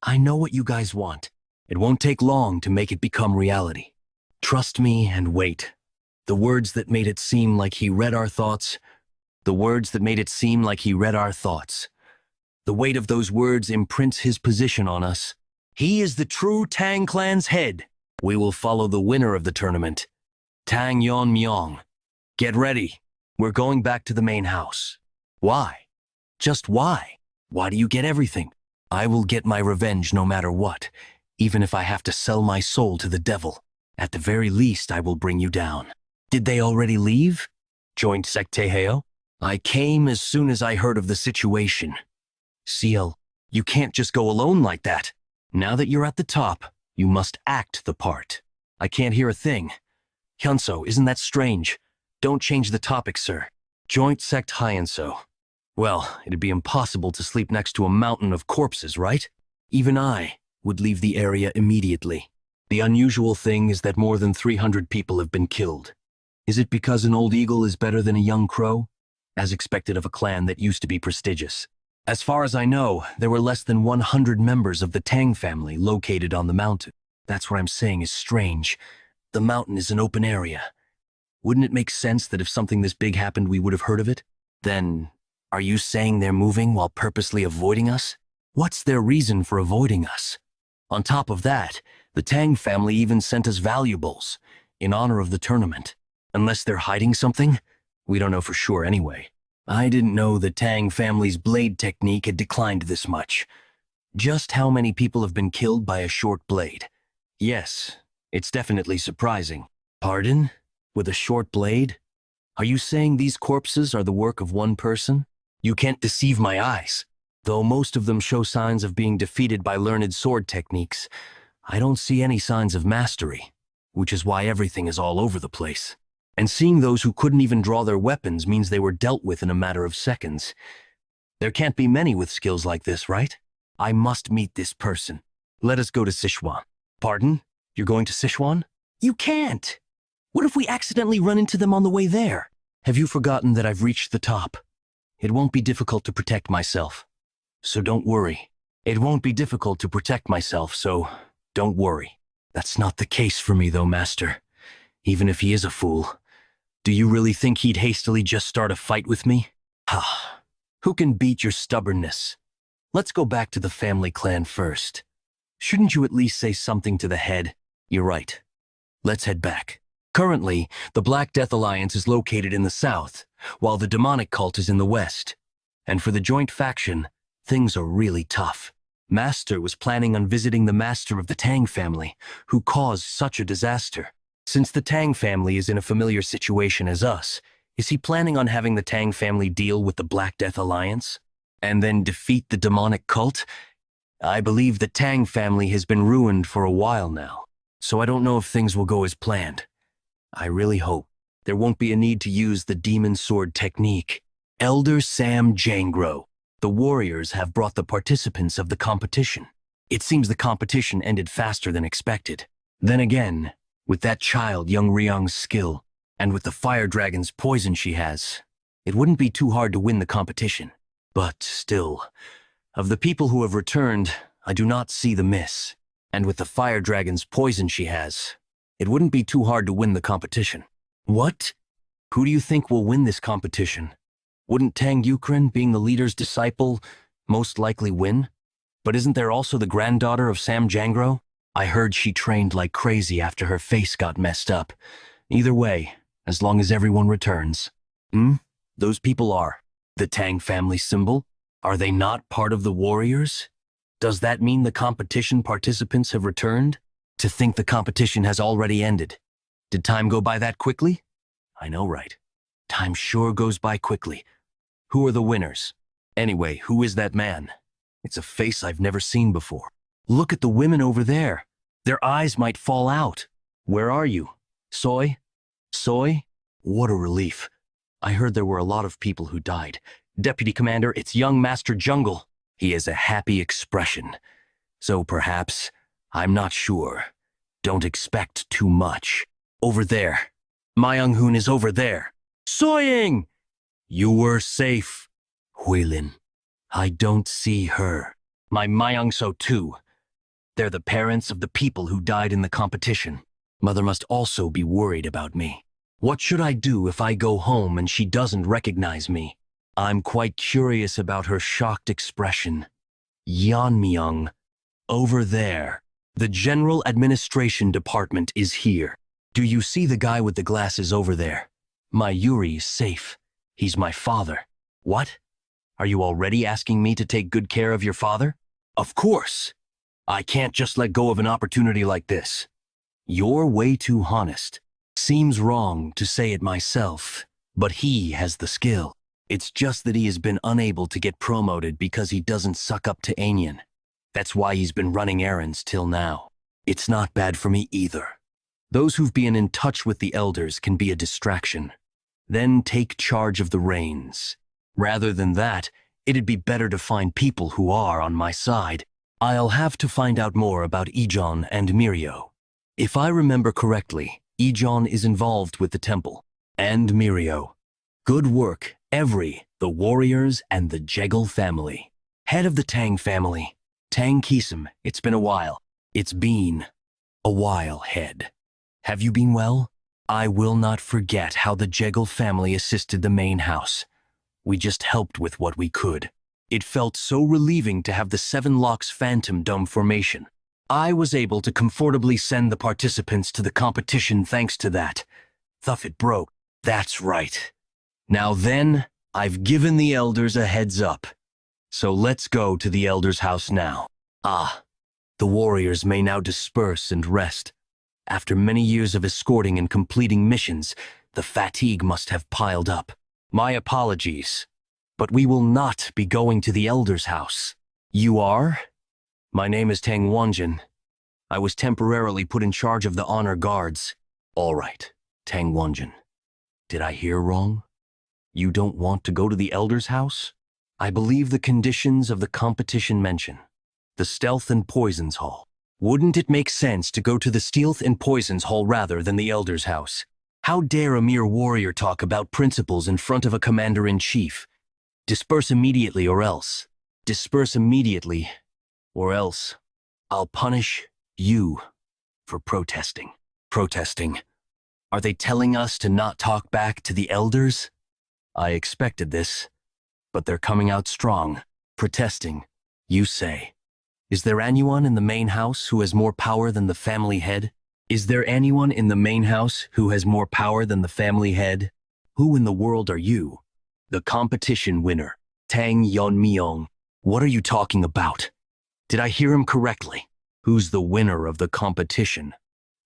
I know what you guys want. It won't take long to make it become reality. Trust me and wait. The words that made it seem like he read our thoughts. The words that made it seem like he read our thoughts. The weight of those words imprints his position on us. He is the true Tang clan's head. We will follow the winner of the tournament, Tang Yeon-Myeong. Get ready. We're going back to the main house. Why? Just why? Why do you get everything? I will get my revenge no matter what, even if I have to sell my soul to the devil. At the very least, I will bring you down. Did they already leave? Joined Sect Taeheo? I came as soon as I heard of the situation. Ciel, you can't just go alone like that. Now that you're at the top, you must act the part. I can't hear a thing. Hyunso, isn't that strange? Don't change the topic, sir. Joint Sect Hyenso. Well, it'd be impossible to sleep next to a mountain of corpses, right? Even I would leave the area immediately. The unusual thing is that more than 300 people have been killed. Is it because an old eagle is better than a young crow? As expected of a clan that used to be prestigious. As far as I know, there were less than 100 members of the Tang family located on the mountain. That's what I'm saying is strange. The mountain is an open area. Wouldn't it make sense that if something this big happened, we would have heard of it? Then, are you saying they're moving while purposely avoiding us? What's their reason for avoiding us? On top of that, the Tang family even sent us valuables in honor of the tournament. Unless they're hiding something? We don't know for sure anyway. I didn't know the Tang family's blade technique had declined this much. Just how many people have been killed by a short blade? Yes, it's definitely surprising. Pardon? With a short blade? Are you saying these corpses are the work of one person? You can't deceive my eyes. Though most of them show signs of being defeated by learned sword techniques, I don't see any signs of mastery, which is why everything is all over the place. And seeing those who couldn't even draw their weapons means they were dealt with in a matter of seconds. There can't be many with skills like this, right? I must meet this person. Let us go to Sichuan. Pardon? You're going to Sichuan? You can't! What if we accidentally run into them on the way there? Have you forgotten that I've reached the top? It won't be difficult to protect myself. So don't worry. It won't be difficult to protect myself, so don't worry. That's not the case for me, though, Master. Even if he is a fool. Do you really think he'd hastily just start a fight with me? Ha! Who can beat your stubbornness? Let's go back to the family clan first. Shouldn't you at least say something to the head? You're right. Let's head back. Currently, the Black Death Alliance is located in the south, while the demonic cult is in the west. And for the joint faction, things are really tough. Master was planning on visiting the master of the Tang family, who caused such a disaster. Since the Tang family is in a familiar situation as us, is he planning on having the Tang family deal with the Black Death Alliance? And then defeat the demonic cult? I believe the Tang family has been ruined for a while now, so I don't know if things will go as planned. I really hope there won't be a need to use the demon sword technique. Elder Sam Jangro. The warriors have brought the participants of the competition. It seems the competition ended faster than expected. Then again, with that child Young-Ryung's skill, and with the fire dragon's poison she has, it wouldn't be too hard to win the competition. But still, of the people who have returned, I do not see the miss. And with the fire dragon's poison she has, it wouldn't be too hard to win the competition. What? Who do you think will win this competition? Wouldn't Tang Yukren, being the leader's disciple, most likely win? But isn't there also the granddaughter of Sam Jangro? I heard she trained like crazy after her face got messed up. Either way, as long as everyone returns. Those people are the Tang family symbol? Are they not part of the warriors? Does that mean the competition participants have returned? To think the competition has already ended. Did time go by that quickly? I know, right? Time sure goes by quickly. Who are the winners? Anyway, who is that man? It's a face I've never seen before. Look at the women over there. Their eyes might fall out. Where are you? Soy? Soy? What a relief. I heard there were a lot of people who died. Deputy Commander, it's young Master Jungle. He has a happy expression. So perhaps, I'm not sure. Don't expect too much. Over there. Myeong-hoon is over there. Soying! You were safe. Huilin. I don't see her. My Myeong-so too. They're the parents of the people who died in the competition. Mother must also be worried about me. What should I do if I go home and she doesn't recognize me? I'm quite curious about her shocked expression. Yeon-Myeong. Over there. The General Administration Department is here. Do you see the guy with the glasses over there? My Yuri is safe. He's my father. What? Are you already asking me to take good care of your father? Of course. I can't just let go of an opportunity like this. You're way too honest. Seems wrong to say it myself, but he has the skill. It's just that he has been unable to get promoted because he doesn't suck up to Anion. That's why he's been running errands till now. It's not bad for me either. Those who've been in touch with the elders can be a distraction. Then take charge of the reins. Rather than that, it'd be better to find people who are on my side. I'll have to find out more about Ijon and Mirio. If I remember correctly, Ijon is involved with the temple. And Mirio. Good work, the warriors and the Jegal family. Head of the Tang family. Tang Kisum, it's been a while. It's been a while, head. Have you been well? I will not forget how the Jegal family assisted the main house. We just helped with what we could. It felt so relieving to have the Seven Locks Phantom Dome formation. I was able to comfortably send the participants to the competition thanks to that. Though it broke. That's right. Now then, I've given the elders a heads up. So let's go to the elders' house now. The warriors may now disperse and rest. After many years of escorting and completing missions, the fatigue must have piled up. My apologies, but we will not be going to the elders' house. You are? My name is Tang Wonjin. I was temporarily put in charge of the honor guards. All right, Tang Wonjin. Did I hear wrong? You don't want to go to the elders' house? I believe the conditions of the competition mention the Stealth and Poisons Hall. Wouldn't it make sense to go to the Stealth and Poisons Hall rather than the elders' house? How dare a mere warrior talk about principles in front of a commander-in-chief? Disperse immediately or else. Disperse immediately or else. I'll punish you for protesting. Protesting. Are they telling us to not talk back to the elders? I expected this, but they're coming out strong. Protesting, you say. Is there anyone in the main house who has more power than the family head? Is there anyone in the main house who has more power than the family head? Who in the world are you? The competition winner, Tang Yeon-Myeong. What are you talking about? Did I hear him correctly? Who's the winner of the competition?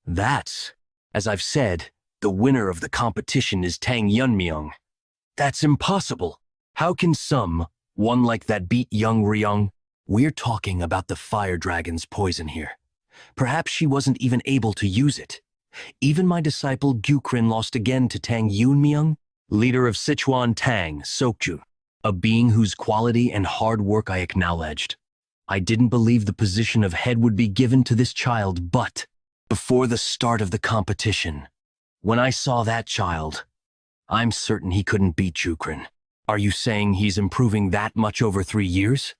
That's, as I've said, the winner of the competition is Tang Yeon-Myeong. That's impossible. How can one like that beat young Ryong? We're talking about the fire dragon's poison here. Perhaps she wasn't even able to use it. Even my disciple Gyukrin lost again to Tang Yeon-Myeong, leader of Sichuan Tang, Sokju, a being whose quality and hard work I acknowledged. I didn't believe the position of head would be given to this child, but before the start of the competition, when I saw that child, I'm certain he couldn't beat Gyukrin. Are you saying he's improving that much over 3 years?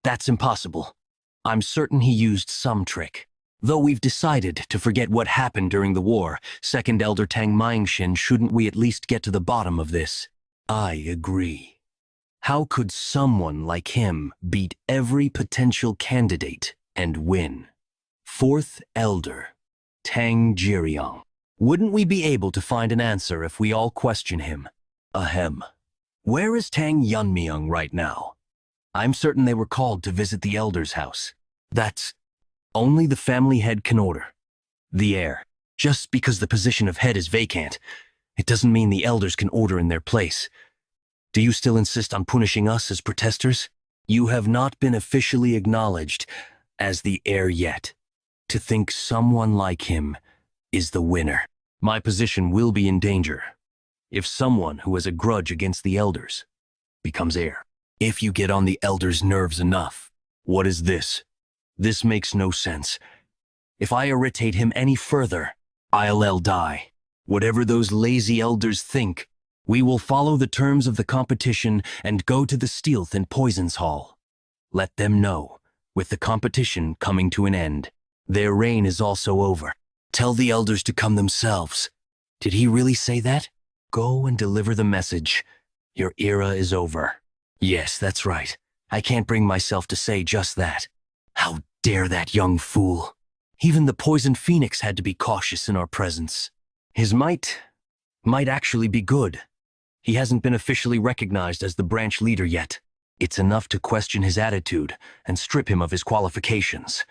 That's impossible. I'm certain he used some trick. Though we've decided to forget what happened during the war, Second Elder Tang Myeong-shin, shouldn't we at least get to the bottom of this? I agree. How could someone like him beat every potential candidate and win? Fourth Elder, Tang Jiryong. Wouldn't we be able to find an answer if we all question him? Ahem. Where is Tang Yeon-Myeong right now? I'm certain they were called to visit the elder's house. That's only the family head can order. The heir. Just because the position of head is vacant, it doesn't mean the elders can order in their place. Do you still insist on punishing us as protesters? You have not been officially acknowledged as the heir yet. To think someone like him is the winner. My position will be in danger if someone who has a grudge against the elders becomes heir. If you get on the elders' nerves enough. What is this? This makes no sense. If I irritate him any further, I'll die. Whatever those lazy elders think, we will follow the terms of the competition and go to the Stealth and Poisons Hall. Let them know, with the competition coming to an end, their reign is also over. Tell the elders to come themselves. Did he really say that? Go and deliver the message. Your era is over. Yes, that's right. I can't bring myself to say just that. How dare that young fool? Even the Poison Phoenix had to be cautious in our presence. His might actually be good. He hasn't been officially recognized as the branch leader yet. It's enough to question his attitude and strip him of his qualifications.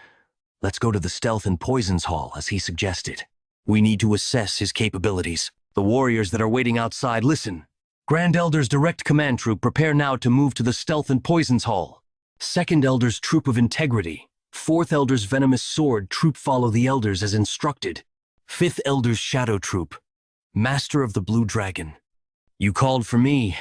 Let's go to the Stealth and Poisons Hall, as he suggested. We need to assess his capabilities. The warriors that are waiting outside, listen. Grand Elder's Direct Command Troop, prepare now to move to the Stealth and Poisons Hall. Second Elder's Troop of Integrity. Fourth Elder's Venomous Sword Troop, follow the Elders as instructed. Fifth Elder's Shadow Troop. Master of the Blue Dragon. You called for me.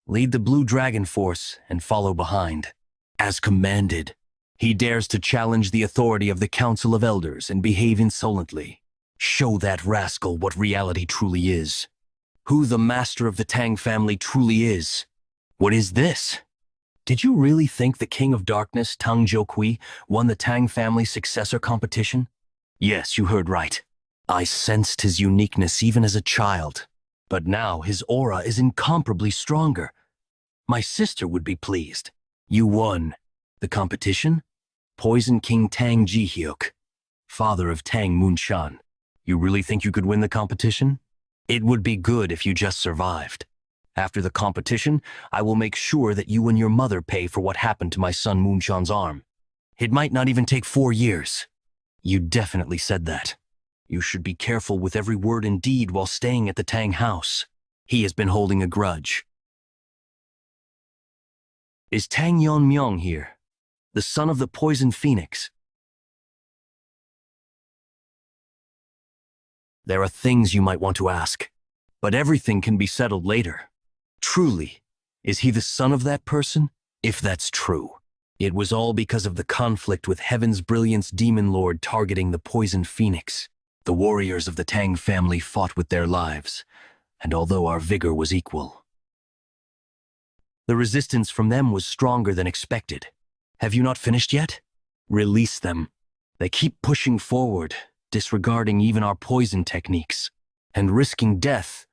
Lead the Blue Dragon Force and follow behind. As commanded. He dares to challenge the authority of the Council of Elders and behave insolently. Show that rascal what reality truly is. Who the master of the Tang family truly is. What is this? Did you really think the King of Darkness, Tang Jiukui, won the Tang family successor competition? Yes, you heard right. I sensed his uniqueness even as a child. But now his aura is incomparably stronger. My sister would be pleased. You won. The competition? Poison King Tang Jihyuk, father of Tang Munshan. You really think you could win the competition? It would be good if you just survived. After the competition, I will make sure that you and your mother pay for what happened to my son Munshan's arm. It might not even take 4 years. You definitely said that. You should be careful with every word and deed while staying at the Tang house. He has been holding a grudge. Is Tang Yeon-Myeong here, the son of the Poison Phoenix? There are things you might want to ask, but everything can be settled later. Truly, is he the son of that person? If that's true, it was all because of the conflict with Heaven's Brilliance Demon Lord targeting the Poison Phoenix. The warriors of the Tang family fought with their lives, and although our vigor was equal, the resistance from them was stronger than expected. Have you not finished yet? Release them. They keep pushing forward, disregarding even our poison techniques, and risking death.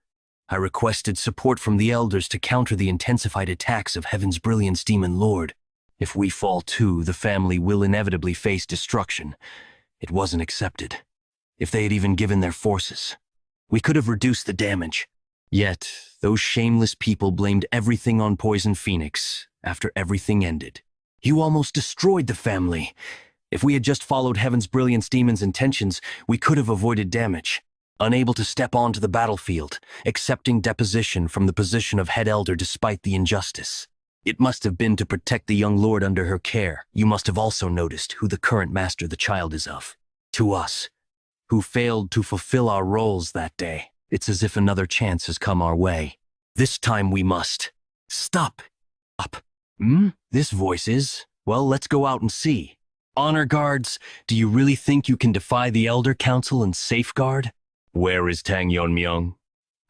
I requested support from the elders to counter the intensified attacks of Heaven's Brilliance Demon Lord. If we fall too, the family will inevitably face destruction. It wasn't accepted. If they had even given their forces, we could have reduced the damage. Yet, those shameless people blamed everything on Poison Phoenix after everything ended. You almost destroyed the family. If we had just followed Heaven's Brilliance Demon's intentions, we could have avoided damage. Unable to step onto the battlefield, accepting deposition from the position of head elder despite the injustice. It must have been to protect the young lord under her care. You must have also noticed who the current master the child is of. To us, who failed to fulfill our roles that day, it's as if another chance has come our way. This time we must. Stop. Up. This voice is, well, let's go out and see. Honor guards, do you really think you can defy the Elder Council and safeguard? Where is Tang Yeon-Myeong?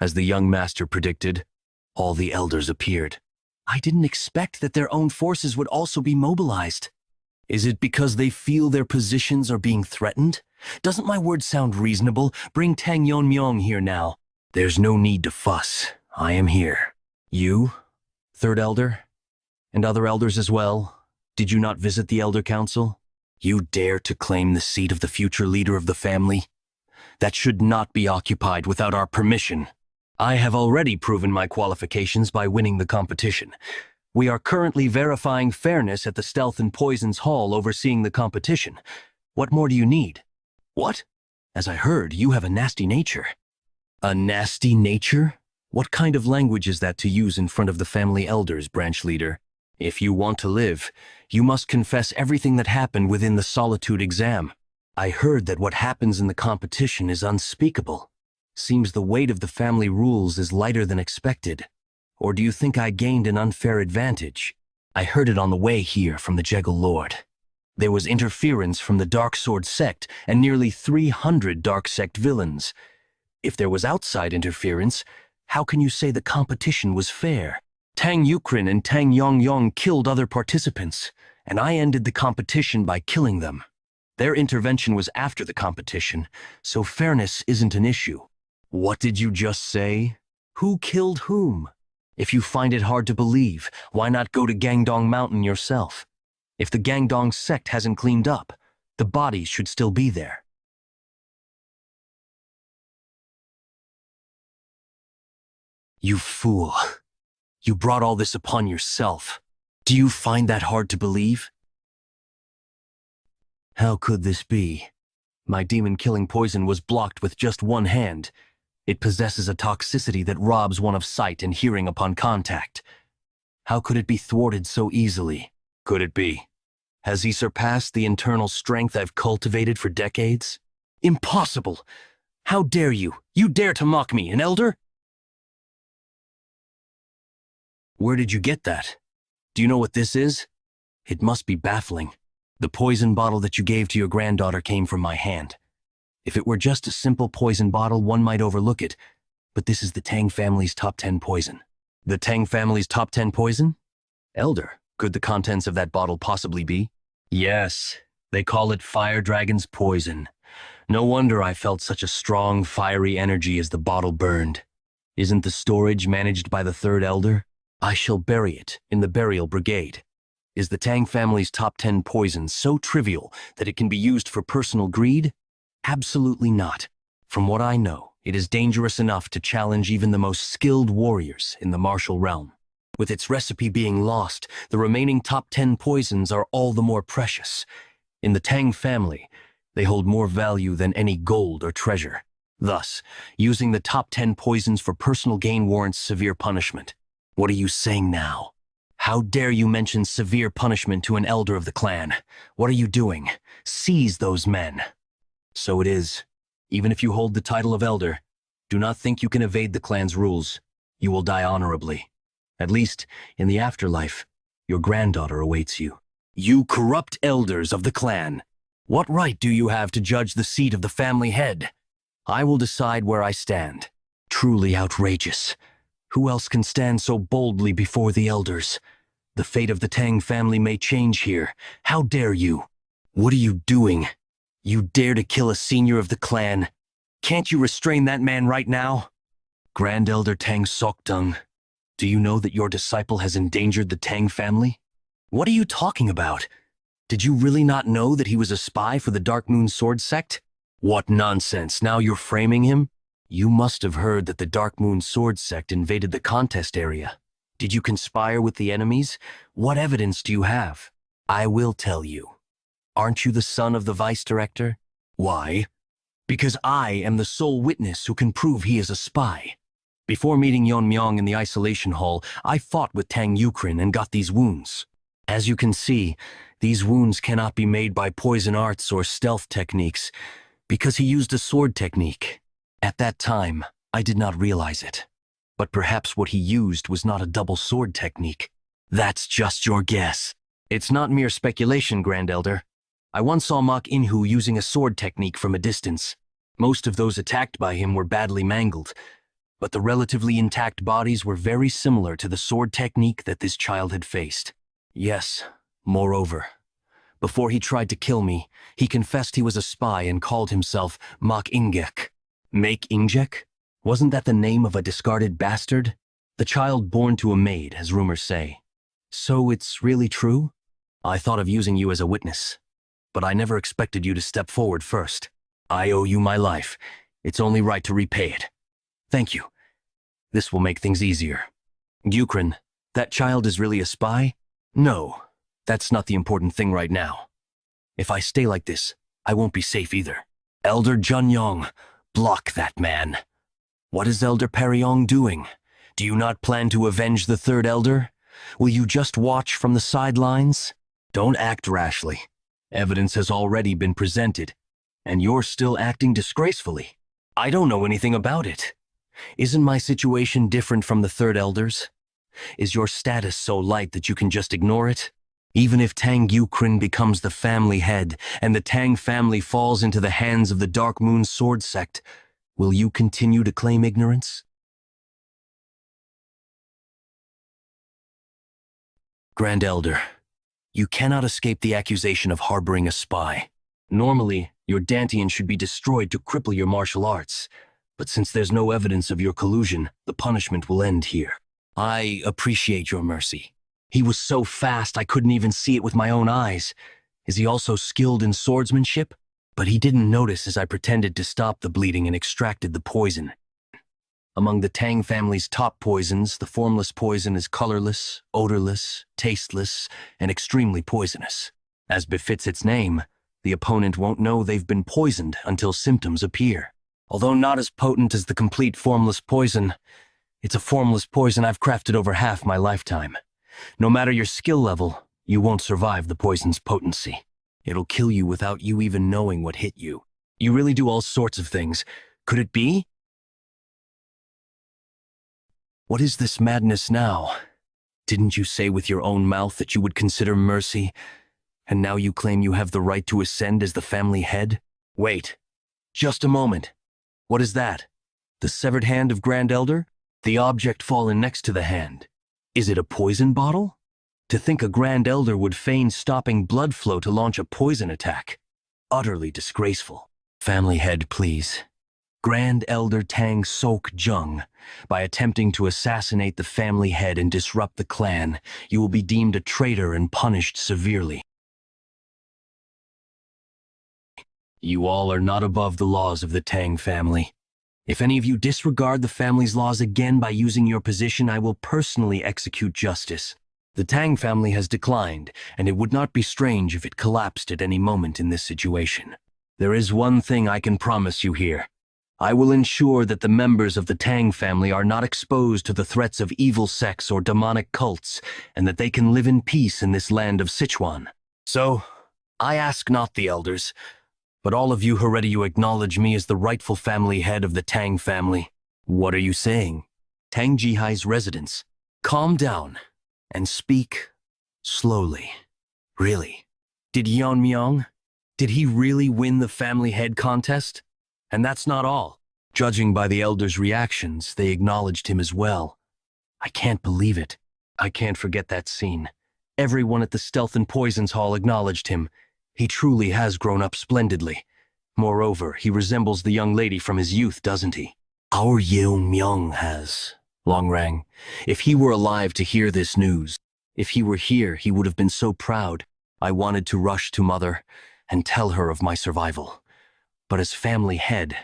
As the young master predicted, all the elders appeared. I didn't expect that their own forces would also be mobilized. Is it because they feel their positions are being threatened? Doesn't my word sound reasonable? Bring Tang Yeon-Myeong here now. There's no need to fuss. I am here. You, Third Elder, and other elders as well, did you not visit the Elder Council? You dare to claim the seat of the future leader of the family? That should not be occupied without our permission. I have already proven my qualifications by winning the competition. We are currently verifying fairness at the Stealth and Poisons Hall overseeing the competition. What more do you need? What? As I heard, you have a nasty nature. A nasty nature? What kind of language is that to use in front of the family elders, branch leader? If you want to live, you must confess everything that happened within the solitude exam. I heard that what happens in the competition is unspeakable. Seems the weight of the family rules is lighter than expected. Or do you think I gained an unfair advantage? I heard it on the way here from the Jegal Lord. There was interference from the Dark Sword sect and nearly 300 Dark Sect villains. If there was outside interference, how can you say the competition was fair? Tang Yeon-Myeong and Tang Yeon-Myeong killed other participants, and I ended the competition by killing them. Their intervention was after the competition, so fairness isn't an issue. What did you just say? Who killed whom? If you find it hard to believe, why not go to Gangdong Mountain yourself? If the Gangdong sect hasn't cleaned up, the bodies should still be there. You fool. You brought all this upon yourself. Do you find that hard to believe? How could this be? My demon-killing poison was blocked with just one hand. It possesses a toxicity that robs one of sight and hearing upon contact. How could it be thwarted so easily? Could it be? Has he surpassed the internal strength I've cultivated for decades? Impossible! How dare you? You dare to mock me, an elder? Where did you get that? Do you know what this is? It must be baffling. The poison bottle that you gave to your granddaughter came from my hand. If it were just a simple poison bottle, one might overlook it, but this is the Tang family's top 10 poison. The Tang family's top 10 poison? Elder, could the contents of that bottle possibly be? Yes, they call it Fire Dragon's poison. No wonder I felt such a strong, fiery energy as the bottle burned. Isn't the storage managed by the third elder? I shall bury it in the burial brigade. Is the Tang family's top 10 poison so trivial that it can be used for personal greed? Absolutely not. From what I know, it is dangerous enough to challenge even the most skilled warriors in the martial realm. With its recipe being lost, the remaining top 10 poisons are all the more precious. In the Tang family, they hold more value than any gold or treasure. Thus, using the top 10 poisons for personal gain warrants severe punishment. What are you saying now? How dare you mention severe punishment to an elder of the clan? What are you doing? Seize those men. So it is. Even if you hold the title of elder, do not think you can evade the clan's rules. You will die honorably. At least, in the afterlife, your granddaughter awaits you. You corrupt elders of the clan! What right do you have to judge the seat of the family head? I will decide where I stand. Truly outrageous. Who else can stand so boldly before the elders? The fate of the Tang family may change here. How dare you? What are you doing? You dare to kill a senior of the clan. Can't you restrain that man right now? Grand Elder Tang Sokdung, do you know that your disciple has endangered the Tang family? What are you talking about? Did you really not know that he was a spy for the Dark Moon Sword sect? What nonsense, now you're framing him? You must have heard that the Dark Moon Sword sect invaded the contest area. Did you conspire with the enemies? What evidence do you have? I will tell you. Aren't you the son of the vice director? Why? Because I am the sole witness who can prove he is a spy. Before meeting Yeon-Myeong in the isolation hall, I fought with Tang Yeon-Myeong and got these wounds. As you can see, these wounds cannot be made by poison arts or stealth techniques, because he used a sword technique. At that time, I did not realize it. But perhaps what he used was not a double sword technique. That's just your guess. It's not mere speculation, Grand Elder. I once saw Mak Inhu using a sword technique from a distance. Most of those attacked by him were badly mangled, but the relatively intact bodies were very similar to the sword technique that this child had faced. Yes, moreover, before he tried to kill me, he confessed he was a spy and called himself Mak Ingek. Make Injek? Wasn't that the name of a discarded bastard? The child born to a maid, as rumors say. So it's really true? I thought of using you as a witness, but I never expected you to step forward first. I owe you my life. It's only right to repay it. Thank you. This will make things easier. Yeon-Myeong, that child is really a spy? No, that's not the important thing right now. If I stay like this, I won't be safe either. Elder Yonyong, block that man. What is Elder Peryong doing? Do you not plan to avenge the third elder? Will you just watch from the sidelines? Don't act rashly. Evidence has already been presented, and you're still acting disgracefully. I don't know anything about it. Isn't my situation different from the third elders? Is your status so light that you can just ignore it? Even if Tang Yeon-Myeong becomes the family head and the Tang family falls into the hands of the Dark Moon Sword sect, will you continue to claim ignorance? Grand Elder, you cannot escape the accusation of harboring a spy. Normally, your Dantian should be destroyed to cripple your martial arts, but since there's no evidence of your collusion, the punishment will end here. I appreciate your mercy. He was so fast I couldn't even see it with my own eyes. Is he also skilled in swordsmanship? But he didn't notice as I pretended to stop the bleeding and extracted the poison. Among the Tang family's top poisons, the formless poison is colorless, odorless, tasteless, and extremely poisonous. As befits its name, the opponent won't know they've been poisoned until symptoms appear. Although not as potent as the complete formless poison, it's a formless poison I've crafted over half my lifetime. No matter your skill level, you won't survive the poison's potency. It'll kill you without you even knowing what hit you. You really do all sorts of things. Could it be? What is this madness now? Didn't you say with your own mouth that you would consider mercy, and now you claim you have the right to ascend as the family head? Wait, just a moment. What is that? The severed hand of Grand Elder? The object fallen next to the hand. Is it a poison bottle? To think a Grand Elder would feign stopping blood flow to launch a poison attack. Utterly disgraceful. Family head, please. Grand Elder Tang Sok-jung. By attempting to assassinate the family head and disrupt the clan, you will be deemed a traitor and punished severely. You all are not above the laws of the Tang family. If any of you disregard the family's laws again by using your position, I will personally execute justice. The Tang family has declined, and it would not be strange if it collapsed at any moment in this situation. There is one thing I can promise you here. I will ensure that the members of the Tang family are not exposed to the threats of evil sects or demonic cults, and that they can live in peace in this land of Sichuan. So, I ask not the elders, but all of you who ready you acknowledge me as the rightful family head of the Tang family. What are you saying? Tang Jihai's residence. Calm down and speak slowly. Really? Did Yeon-Myeong? Did he really win the family head contest? And that's not all. Judging by the elders' reactions, they acknowledged him as well. I can't believe it. I can't forget that scene. Everyone at the Stealth and Poisons Hall acknowledged him. He truly has grown up splendidly. Moreover, he resembles the young lady from his youth, doesn't he? Our Yeon-Myeong has. Longrang, if he were alive to hear this news, if he were here, he would have been so proud. I wanted to rush to Mother and tell her of my survival. But as family head,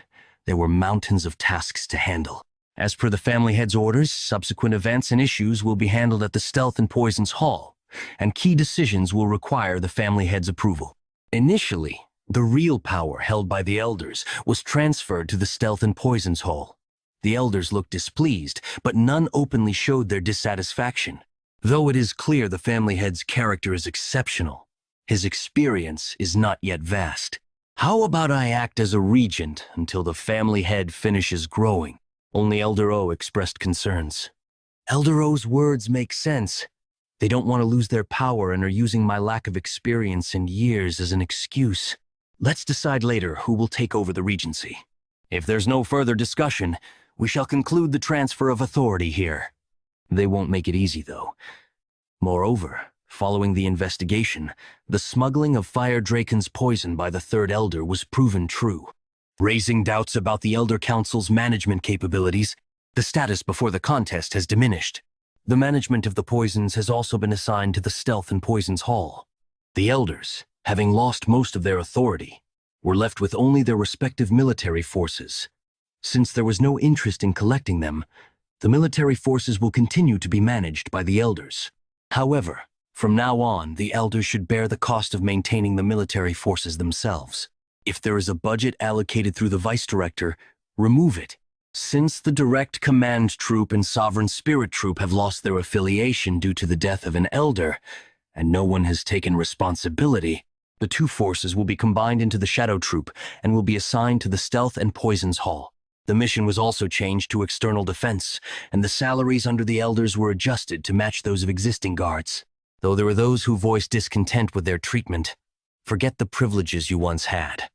there were mountains of tasks to handle. As per the family head's orders, subsequent events and issues will be handled at the Stealth and Poisons Hall, and key decisions will require the family head's approval. Initially, the real power held by the elders was transferred to the Stealth and Poisons Hall. The elders looked displeased, but none openly showed their dissatisfaction. Though it is clear the family head's character is exceptional, his experience is not yet vast. How about I act as a regent until the family head finishes growing? Only Elder O expressed concerns. Elder O's words make sense. They don't want to lose their power and are using my lack of experience and years as an excuse. Let's decide later who will take over the regency. If there's no further discussion, we shall conclude the transfer of authority here. They won't make it easy, though. Moreover, following the investigation, the smuggling of Fire Draken's poison by the Third Elder was proven true, raising doubts about the Elder Council's management capabilities. The status before the contest has diminished. The management of the poisons has also been assigned to the Stealth and Poisons Hall. The elders, having lost most of their authority, were left with only their respective military forces. Since there was no interest in collecting them, the military forces will continue to be managed by the elders. However, from now on, the elders should bear the cost of maintaining the military forces themselves. If there is a budget allocated through the vice director, remove it. Since the direct command troop and sovereign spirit troop have lost their affiliation due to the death of an elder, and no one has taken responsibility, the two forces will be combined into the shadow troop and will be assigned to the stealth and poisons hall. The mission was also changed to external defense, and the salaries under the elders were adjusted to match those of existing guards. Though there were those who voiced discontent with their treatment, forget the privileges you once had.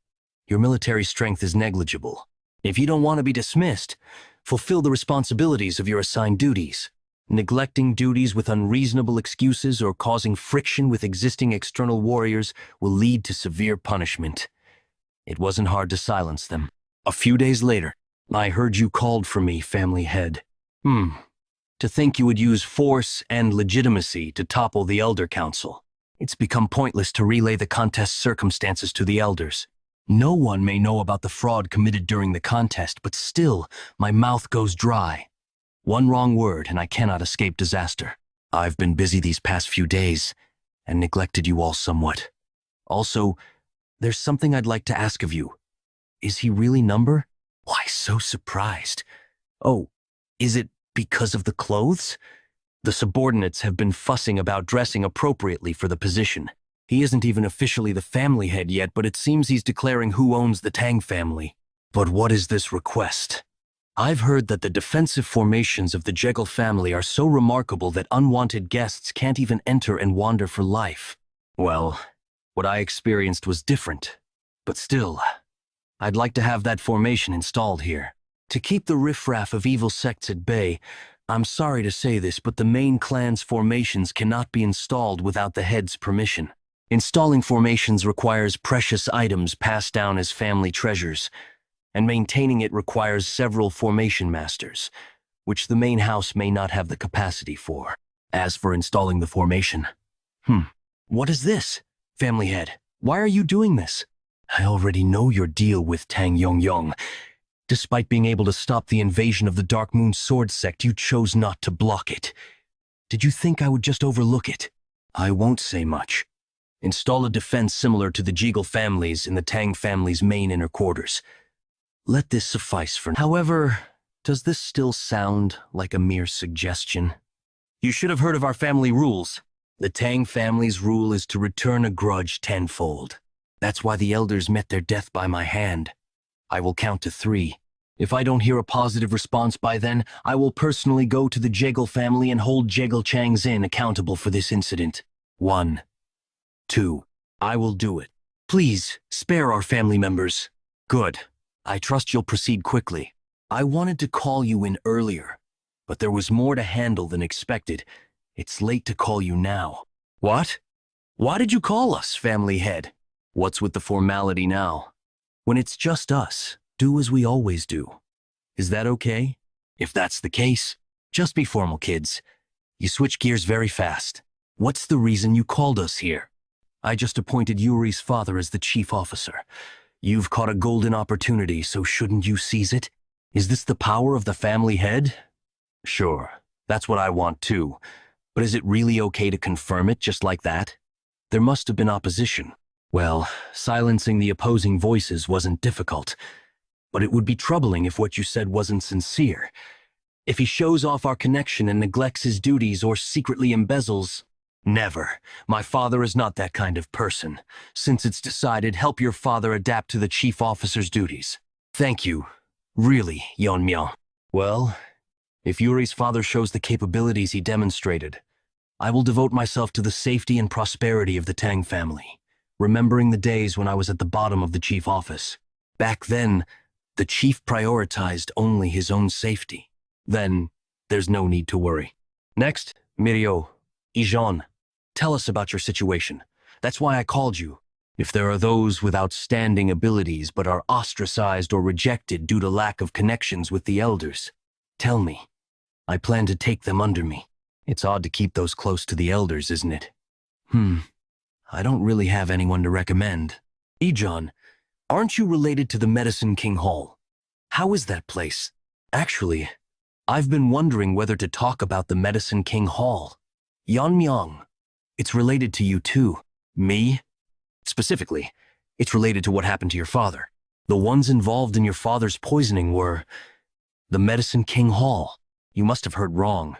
Your military strength is negligible. If you don't want to be dismissed, fulfill the responsibilities of your assigned duties. Neglecting duties with unreasonable excuses or causing friction with existing external warriors will lead to severe punishment. It wasn't hard to silence them. A few days later, I heard you called for me, family head. To think you would use force and legitimacy to topple the Elder Council. It's become pointless to relay the contest's circumstances to the elders. No one may know about the fraud committed during the contest, but still, my mouth goes dry. One wrong word and I cannot escape disaster. I've been busy these past few days and neglected you all somewhat. Also, there's something I'd like to ask of you. Is he really number? Why so surprised? Oh, is it because of the clothes? The subordinates have been fussing about dressing appropriately for the position. He isn't even officially the family head yet, but it seems he's declaring who owns the Tang family. But what is this request? I've heard that the defensive formations of the Jekyll family are so remarkable that unwanted guests can't even enter and wander for life. Well, what I experienced was different. But still, I'd like to have that formation installed here. To keep the riffraff of evil sects at bay, I'm sorry to say this, but the main clan's formations cannot be installed without the head's permission. Installing formations requires precious items passed down as family treasures, and maintaining it requires several formation masters, which the main house may not have the capacity for. As for installing the formation, what is this, family head? Why are you doing this? I already know your deal with Tang Yeon-Myeong. Despite being able to stop the invasion of the Dark Moon Sword sect, you chose not to block it. Did you think I would just overlook it? I won't say much. Install a defense similar to the Jekyll families in the Tang family's main inner quarters. Let this suffice for now. However, does this still sound like a mere suggestion? You should have heard of our family rules. The Tang family's rule is to return a grudge tenfold. That's why the elders met their death by my hand. I will count to 3. If I don't hear a positive response by then, I will personally go to the Jekyll family and hold Jekyll Chang's Inn accountable for this incident. 1, 2. I will do it. Please, spare our family members. Good. I trust you'll proceed quickly. I wanted to call you in earlier, but there was more to handle than expected. It's late to call you now. What? Why did you call us, family head? What's with the formality now? When it's just us, do as we always do. Is that okay? If that's the case, just be formal, kids. You switch gears very fast. What's the reason you called us here? I just appointed Yuri's father as the chief officer. You've caught a golden opportunity, so shouldn't you seize it? Is this the power of the family head? Sure, that's what I want too. But is it really okay to confirm it just like that? There must have been opposition. Well, silencing the opposing voices wasn't difficult, but it would be troubling if what you said wasn't sincere. If he shows off our connection and neglects his duties or secretly embezzles... Never. My father is not that kind of person. Since it's decided, help your father adapt to the chief officer's duties. Thank you. Really, Yeon-Myeong. Well, if Yuri's father shows the capabilities he demonstrated, I will devote myself to the safety and prosperity of the Tang family, remembering the days when I was at the bottom of the chief office. Back then, the chief prioritized only his own safety. Then, there's no need to worry. Next, Mirio, Ijeon, tell us about your situation. That's why I called you. If there are those with outstanding abilities but are ostracized or rejected due to lack of connections with the elders, tell me. I plan to take them under me. It's odd to keep those close to the elders, isn't it? I don't really have anyone to recommend. Ijeon, aren't you related to the Medicine King Hall? How is that place? Actually, I've been wondering whether to talk about the Medicine King Hall. Yeon-Myeong, it's related to you too. Me? Specifically, It's related to what happened to your father. The ones involved in your father's poisoning were the Medicine King Hall. You must have heard wrong.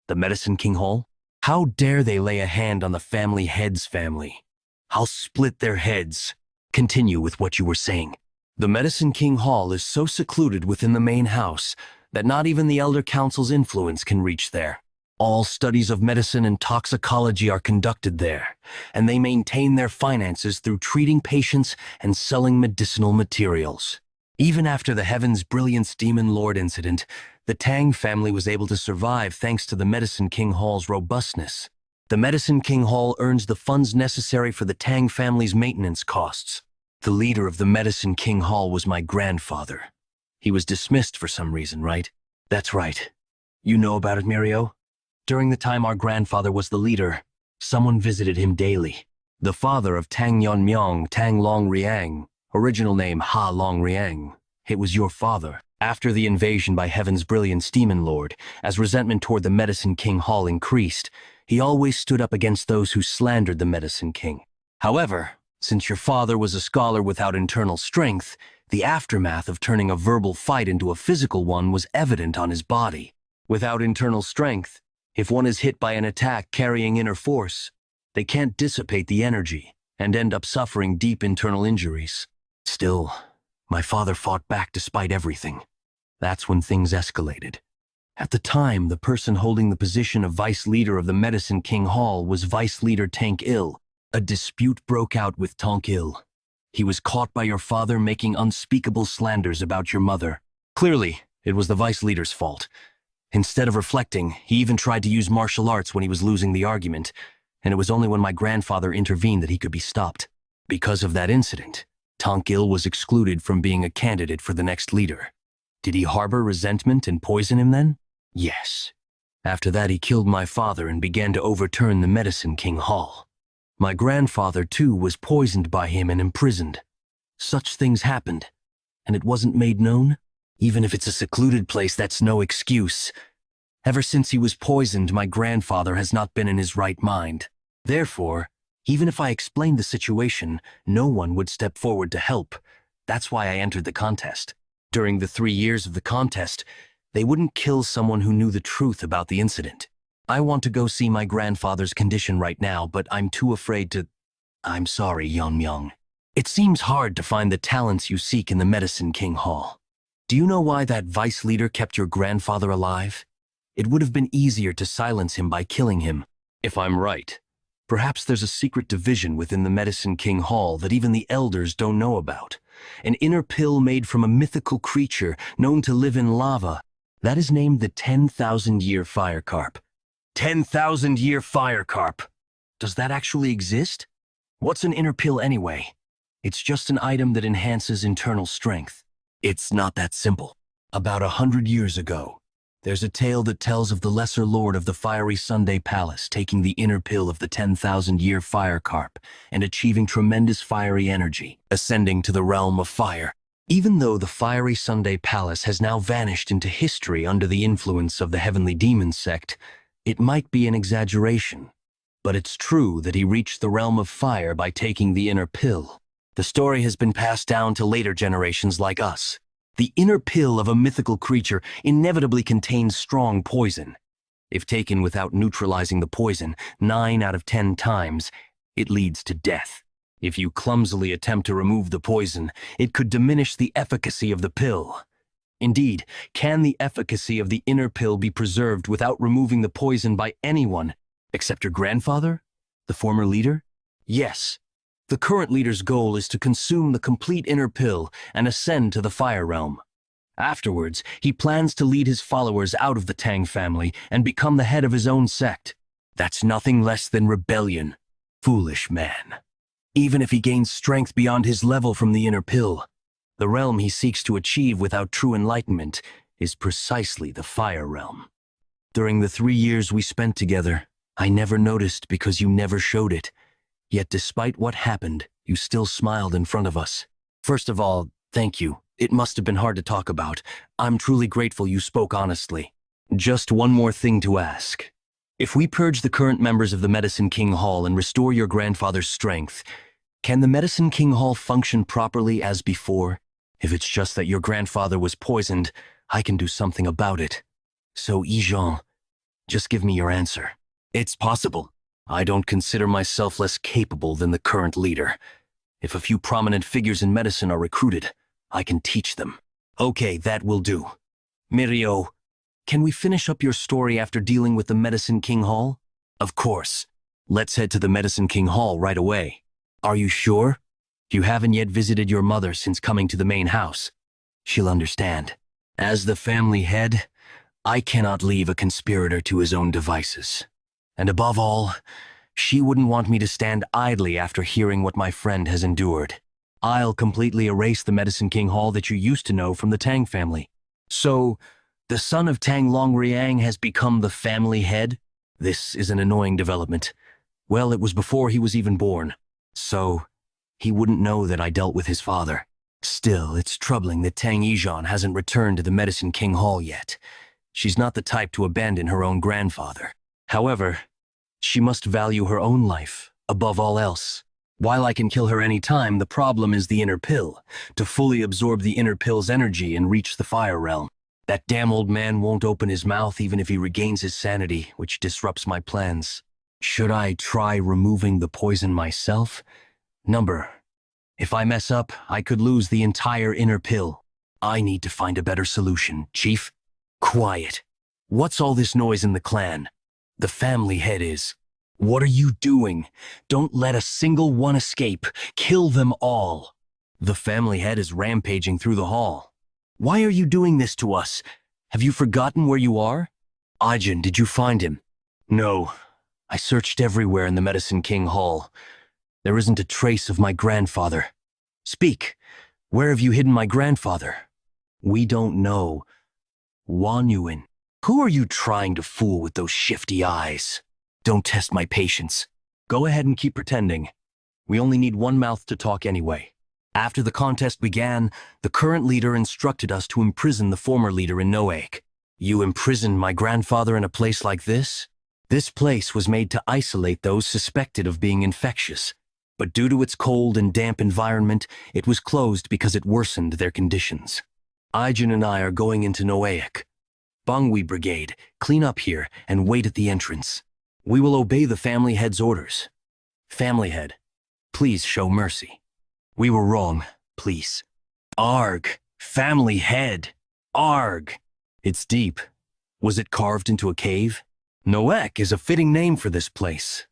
The Medicine King Hall? How dare they lay a hand on the family head's family? I'll split their heads. Continue with what you were saying. The Medicine King Hall is so secluded within the main house that not even the Elder Council's influence can reach there. All studies of medicine and toxicology are conducted there, and they maintain their finances through treating patients and selling medicinal materials. Even after the Heaven's Brilliance Demon Lord incident, the Tang family was able to survive thanks to the Medicine King Hall's robustness. The Medicine King Hall earns the funds necessary for the Tang family's maintenance costs. The leader of the Medicine King Hall was my grandfather. He was dismissed for some reason, right? That's right. You know about it, Mirio? During the time our grandfather was the leader, someone visited him daily. The father of Tang Yeon-Myeong, Tang Long-Riang, original name Ha Long-Riang. It was your father. After the invasion by Heaven's Brilliance Demon Lord, as resentment toward the Medicine King Hall increased, he always stood up against those who slandered the Medicine King. However, since your father was a scholar without internal strength, the aftermath of turning a verbal fight into a physical one was evident on his body. Without internal strength, if one is hit by an attack carrying inner force, they can't dissipate the energy and end up suffering deep internal injuries. Still, my father fought back despite everything. That's when things escalated. At the time, the person holding the position of vice leader of the Medicine King Hall was Vice Leader Tang Il. A dispute broke out with Tang Il. He was caught by your father making unspeakable slanders about your mother. Clearly, it was the vice leader's fault. Instead of reflecting, he even tried to use martial arts when he was losing the argument, and it was only when my grandfather intervened that he could be stopped. Because of that incident, Tang Il was excluded from being a candidate for the next leader. Did he harbor resentment and poison him then? Yes. After that, he killed my father and began to overturn the Medicine King Hall. My grandfather, too, was poisoned by him and imprisoned. Such things happened, and it wasn't made known? Even if it's a secluded place, that's no excuse. Ever since he was poisoned, my grandfather has not been in his right mind. Therefore, even if I explained the situation, no one would step forward to help. That's why I entered the contest. During the 3 years of the contest, they wouldn't kill someone who knew the truth about the incident. I want to go see my grandfather's condition right now, but I'm too afraid to... I'm sorry, Yonyong. It seems hard to find the talents you seek in the Medicine King Hall. Do you know why that vice leader kept your grandfather alive? It would have been easier to silence him by killing him. If I'm right, perhaps there's a secret division within the Medicine King Hall that even the elders don't know about. An inner pill made from a mythical creature known to live in lava. That is named the 10,000-year fire carp. 10,000-year fire carp. Does that actually exist? What's an inner pill anyway? It's just an item that enhances internal strength. It's not that simple. About 100 years ago, there's a tale that tells of the lesser lord of the fiery Sunday Palace taking the inner pill of the 10,000-year fire carp and achieving tremendous fiery energy, ascending to the realm of fire. Even though the fiery Sunday Palace has now vanished into history under the influence of the Heavenly Demon sect, it might be an exaggeration. But it's true that he reached the realm of fire by taking the inner pill. The story has been passed down to later generations like us. The inner pill of a mythical creature inevitably contains strong poison. If taken without neutralizing the poison 9 out of 10 times, it leads to death. If you clumsily attempt to remove the poison, it could diminish the efficacy of the pill. Indeed, can the efficacy of the inner pill be preserved without removing the poison by anyone, except your grandfather, the former leader? Yes. The current leader's goal is to consume the complete inner pill and ascend to the fire realm. Afterwards, he plans to lead his followers out of the Tang family and become the head of his own sect. That's nothing less than rebellion. Foolish man. Even if he gains strength beyond his level from the inner pill, the realm he seeks to achieve without true enlightenment is precisely the fire realm. During the 3 years we spent together, I never noticed because you never showed it. Yet despite what happened, you still smiled in front of us. First of all, thank you. It must have been hard to talk about. I'm truly grateful you spoke honestly. Just one more thing to ask. If we purge the current members of the Medicine King Hall and restore your grandfather's strength, Can the Medicine King Hall function properly as before? If it's just that your grandfather was poisoned, I can do something about it. So, Yonyong, just give me your answer. It's possible. I don't consider myself less capable than the current leader. If a few prominent figures in medicine are recruited, I can teach them. Okay, that will do. Mirio, can we finish up your story after dealing with the Medicine King Hall? Of course. Let's head to the Medicine King Hall right away. Are you sure? You haven't yet visited your mother since coming to the main house. She'll understand. As the family head, I cannot leave a conspirator to his own devices. And above all, she wouldn't want me to stand idly after hearing what my friend has endured. I'll completely erase the Medicine King Hall that you used to know from the Tang family. So, the son of Tang Yeon-Myeong has become the family head? This is an annoying development. Well, it was before he was even born. So, he wouldn't know that I dealt with his father. Still, it's troubling that Tang Yeon hasn't returned to the Medicine King Hall yet. She's not the type to abandon her own grandfather. However, she must value her own life above all else. While I can kill her any time, the problem is the inner pill. To fully absorb the inner pill's energy and reach the fire realm. That damn old man won't open his mouth even if he regains his sanity, which disrupts my plans. Should I try removing the poison myself? If I mess up, I could lose the entire inner pill. I need to find a better solution, Chief. Quiet. What's all this noise in the clan? The family head is. What are you doing? Don't let a single one escape. Kill them all. The family head is rampaging through the hall. Why are you doing this to us? Have you forgotten where you are? Ajin, did you find him? No. I searched everywhere in the Medicine King Hall. There isn't a trace of my grandfather. Speak. Where have you hidden my grandfather? We don't know. Wanyuan. Who are you trying to fool with those shifty eyes? Don't test my patience. Go ahead and keep pretending. We only need one mouth to talk anyway. After the contest began, the current leader instructed us to imprison the former leader in Noaik. You imprisoned my grandfather in a place like this? This place was made to isolate those suspected of being infectious. But due to its cold and damp environment, it was closed because it worsened their conditions. Aijin and I are going into Noaik. Bangui Brigade, clean up here and wait at the entrance. We will obey the family head's orders. Family head, please show mercy. We were wrong, please. Arg, family head, arg. It's deep. Was it carved into a cave? Noaik is a fitting name for this place.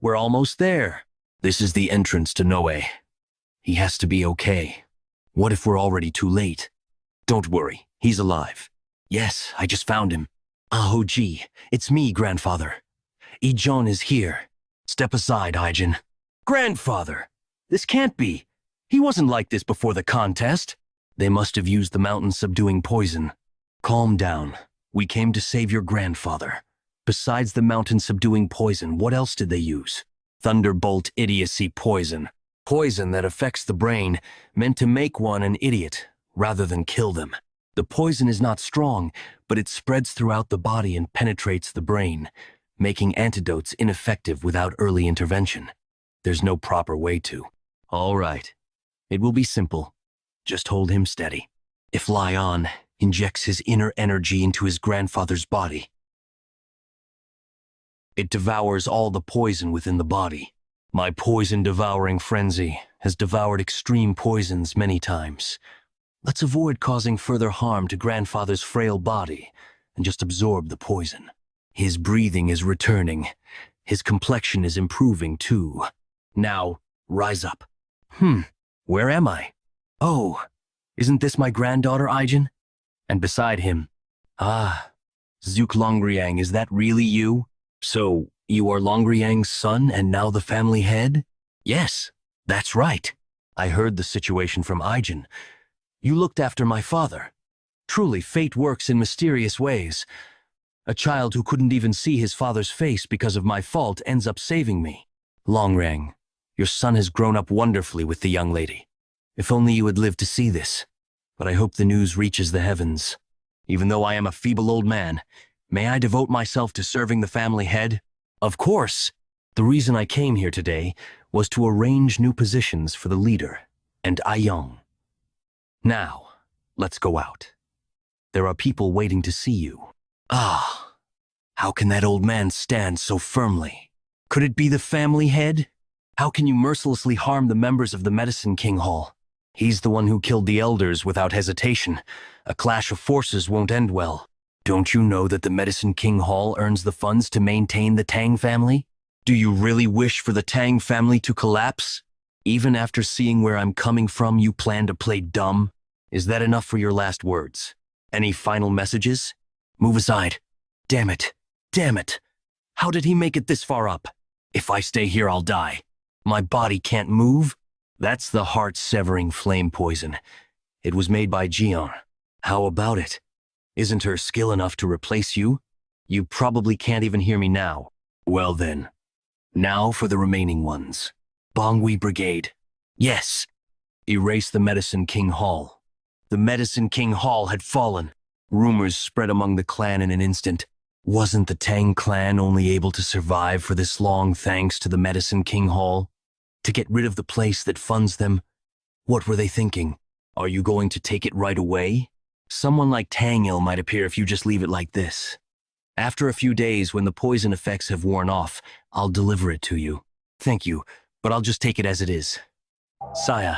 We're almost there. This is the entrance to Noe. He has to be okay. What if we're already too late? Don't worry, he's alive. Yes, I just found him. Ahoji, it's me, grandfather. Ijon is here. Step aside, Aijin. Grandfather! This can't be. He wasn't like this before the contest. They must have used the mountain-subduing poison. Calm down. We came to save your grandfather. Besides the mountain-subduing poison, what else did they use? Thunderbolt idiocy poison. Poison that affects the brain, meant to make one an idiot, rather than kill them. The poison is not strong, but it spreads throughout the body and penetrates the brain, making antidotes ineffective without early intervention. There's no proper way to. All right. It will be simple. Just hold him steady. If Lion injects his inner energy into his grandfather's body, it devours all the poison within the body. My poison-devouring frenzy has devoured extreme poisons many times. Let's avoid causing further harm to grandfather's frail body and just absorb the poison. His breathing is returning. His complexion is improving too. Now, rise up. Where am I? Oh, isn't this my granddaughter, Aijin? And beside him, Zuk Longriang, is that really you? So, you are Longriang's son and now the family head? Yes, that's right. I heard the situation from Aijin. You looked after my father. Truly, fate works in mysterious ways. A child who couldn't even see his father's face because of my fault ends up saving me. Longrang, your son has grown up wonderfully with the young lady. If only you had lived to see this. But I hope the news reaches the heavens. Even though I am a feeble old man, may I devote myself to serving the family head? Of course. The reason I came here today was to arrange new positions for the leader and Yonyong. Now, let's go out. There are people waiting to see you. Ah, how can that old man stand so firmly? Could it be the family head? How can you mercilessly harm the members of the Medicine King Hall? He's the one who killed the elders without hesitation. A clash of forces won't end well. Don't you know that the Medicine King Hall earns the funds to maintain the Tang family? Do you really wish for the Tang family to collapse? Even after seeing where I'm coming from, you plan to play dumb? Is that enough for your last words? Any final messages? Move aside. Damn it. Damn it. How did he make it this far up? If I stay here, I'll die. My body can't move? That's the heart-severing flame poison. It was made by Jeon. How about it? Isn't her skill enough to replace you? You probably can't even hear me now. Well then. Now for the remaining ones. Bongwi Brigade. Yes. Erase the Medicine King Hall. The Medicine King Hall had fallen. Rumors spread among the clan in an instant. Wasn't the Tang clan only able to survive for this long thanks to the Medicine King Hall? To get rid of the place that funds them? What were they thinking? Are you going to take it right away? Someone like Tang Il might appear if you just leave it like this. After a few days, when the poison effects have worn off, I'll deliver it to you. Thank you, but I'll just take it as it is. Saya,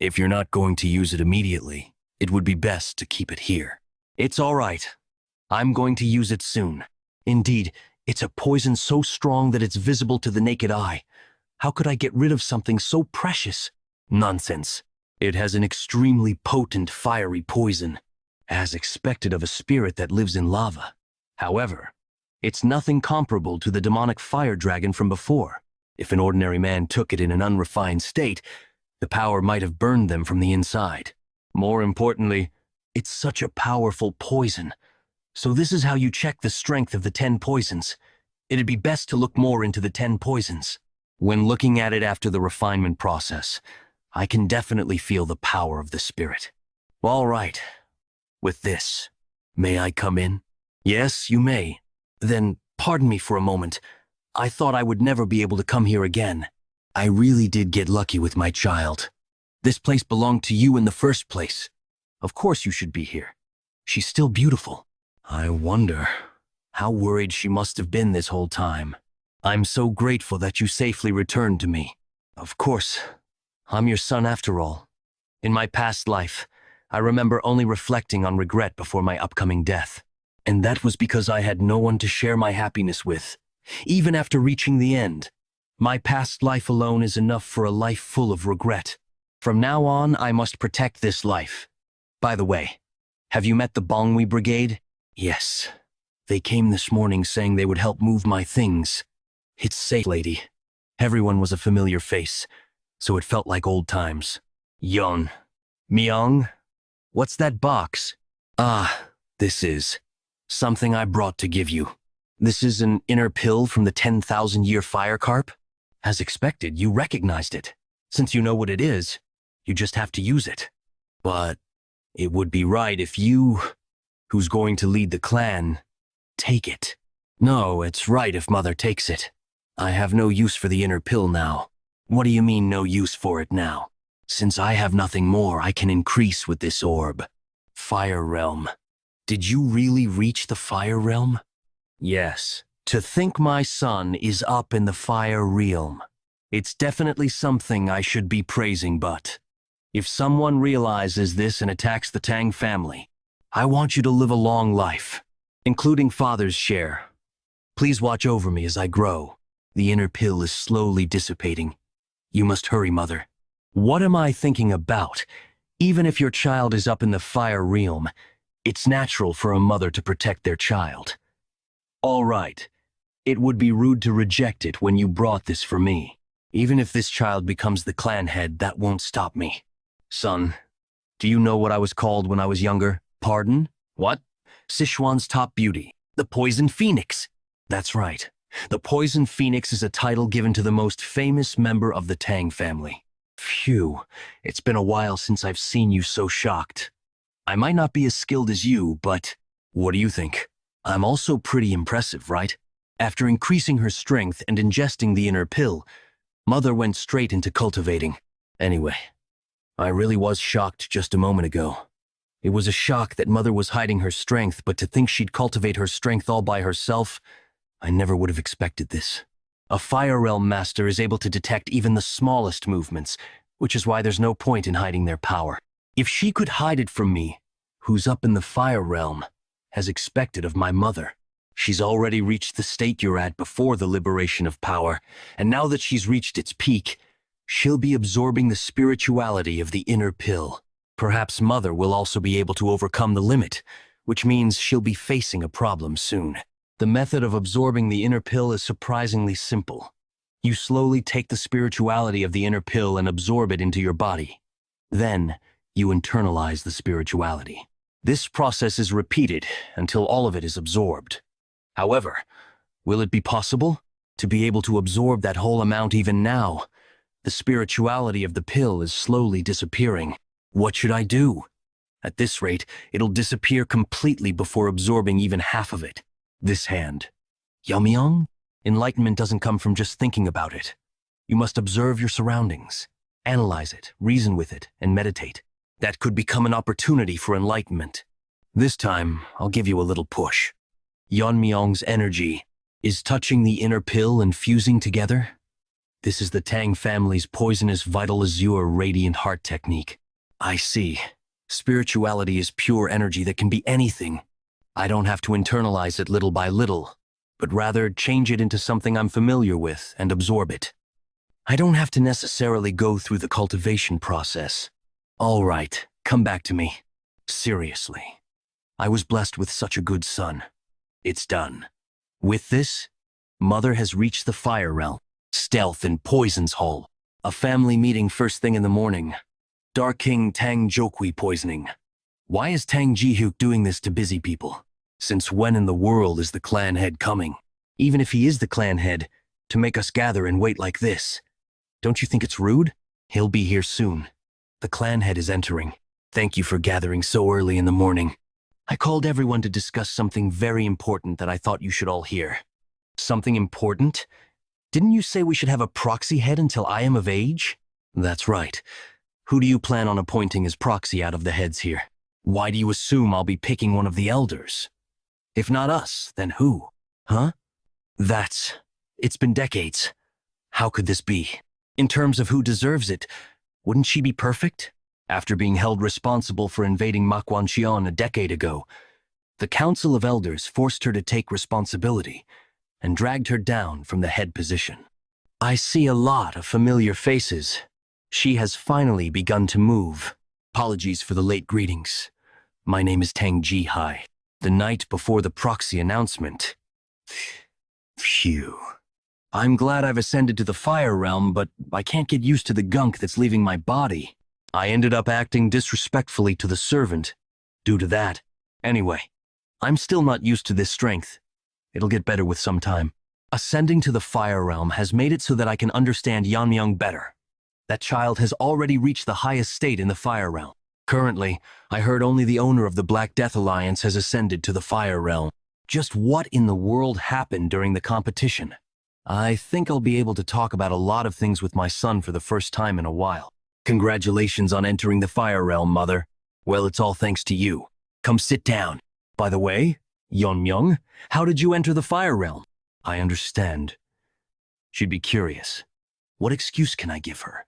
if you're not going to use it immediately, it would be best to keep it here. It's all right. I'm going to use it soon. Indeed, it's a poison so strong that it's visible to the naked eye. How could I get rid of something so precious? Nonsense. It has an extremely potent fiery poison, as expected of a spirit that lives in lava. However, it's nothing comparable to the demonic fire dragon from before. If an ordinary man took it in an unrefined state, the power might have burned them from the inside. More importantly, it's such a powerful poison. So this is how you check the strength of the 10 poisons. It'd be best to look more into the 10 poisons. When looking at it after the refinement process, I can definitely feel the power of the spirit. All right. With this, may I come in? Yes, you may. Then, pardon me for a moment. I thought I would never be able to come here again. I really did get lucky with my child. This place belonged to you in the first place. Of course you should be here. She's still beautiful. I wonder how worried she must have been this whole time. I'm so grateful that you safely returned to me. Of course, I'm your son after all. In my past life, I remember only reflecting on regret before my upcoming death. And that was because I had no one to share my happiness with. Even after reaching the end, my past life alone is enough for a life full of regret. From now on, I must protect this life. By the way, have you met the Bongwi Brigade? Yes. They came this morning saying they would help move my things. It's safe, lady. Everyone was a familiar face, so it felt like old times. Yeon-Myeong? What's that box? Ah, this is something I brought to give you. This is an inner pill from the 10,000-year fire carp? As expected, you recognized it. Since you know what it is, you just have to use it. But it would be right if you, who's going to lead the clan, take it. No, it's right if Mother takes it. I have no use for the inner pill now. What do you mean no use for it now? Since I have nothing more, I can increase with this orb. Fire Realm. Did you really reach the Fire Realm? Yes. To think my son is up in the Fire Realm. It's definitely something I should be praising, but if someone realizes this and attacks the Tang family, I want you to live a long life, including Father's share. Please watch over me as I grow. The inner pill is slowly dissipating. You must hurry, Mother. What am I thinking about? Even if your child is up in the Fire Realm, it's natural for a mother to protect their child. All right. It would be rude to reject it when you brought this for me. Even if this child becomes the clan head, that won't stop me. Son, do you know what I was called when I was younger? Pardon? What? Sichuan's top beauty. The Poison Phoenix. That's right. The Poison Phoenix is a title given to the most famous member of the Tang family. Phew, it's been a while since I've seen you so shocked. I might not be as skilled as you, but what do you think? I'm also pretty impressive, right? After increasing her strength and ingesting the inner pill, Mother went straight into cultivating. Anyway, I really was shocked just a moment ago. It was a shock that Mother was hiding her strength, but to think she'd cultivate her strength all by herself, I never would have expected this. A Fire Realm master is able to detect even the smallest movements, which is why there's no point in hiding their power. If she could hide it from me, who's up in the Fire Realm, as expected of my mother. She's already reached the state you're at before the liberation of power, and now that she's reached its peak, she'll be absorbing the spirituality of the inner pill. Perhaps Mother will also be able to overcome the limit, which means she'll be facing a problem soon. The method of absorbing the inner pill is surprisingly simple. You slowly take the spirituality of the inner pill and absorb it into your body. Then, you internalize the spirituality. This process is repeated until all of it is absorbed. However, will it be possible to be able to absorb that whole amount even now? The spirituality of the pill is slowly disappearing. What should I do? At this rate, it'll disappear completely before absorbing even half of it. This hand. Yeon-Myeong? Enlightenment doesn't come from just thinking about it. You must observe your surroundings, analyze it, reason with it, and meditate. That could become an opportunity for enlightenment. This time, I'll give you a little push. Yeon-Myeong's energy is touching the inner pill and fusing together. This is the Tang family's poisonous vital azure radiant heart technique. I see. Spirituality is pure energy that can be anything. I don't have to internalize it little by little, but rather change it into something I'm familiar with and absorb it. I don't have to necessarily go through the cultivation process. All right, come back to me. Seriously. I was blessed with such a good son. It's done. With this, Mother has reached the Fire Realm. Stealth in Poison's Hall. A family meeting first thing in the morning. Dark King Tang Jokwi poisoning. Why is Tang Ji-hyuk doing this to busy people? Since when in the world is the clan head coming? Even if he is the clan head, to make us gather and wait like this. Don't you think it's rude? He'll be here soon. The clan head is entering. Thank you for gathering so early in the morning. I called everyone to discuss something very important that I thought you should all hear. Something important? Didn't you say we should have a proxy head until I am of age? That's right. Who do you plan on appointing as proxy out of the heads here? Why do you assume I'll be picking one of the elders? If not us, then who? Huh? It's been decades. How could this be? In terms of who deserves it, wouldn't she be perfect? After being held responsible for invading Makwancheon a decade ago, the Council of Elders forced her to take responsibility and dragged her down from the head position. I see a lot of familiar faces. She has finally begun to move. Apologies for the late greetings. My name is Tang Ji-hai. The night before the proxy announcement. Phew. I'm glad I've ascended to the Fire Realm, but I can't get used to the gunk that's leaving my body. I ended up acting disrespectfully to the servant due to that. Anyway, I'm still not used to this strength. It'll get better with some time. Ascending to the Fire Realm has made it so that I can understand Yonyong better. That child has already reached the highest state in the Fire Realm. Currently, I heard only the owner of the Black Death Alliance has ascended to the Fire Realm. Just what in the world happened during the competition? I think I'll be able to talk about a lot of things with my son for the first time in a while. Congratulations on entering the Fire Realm, Mother. Well, it's all thanks to you. Come sit down. By the way, Yeon-Myeong, how did you enter the Fire Realm? I understand. She'd be curious. What excuse can I give her?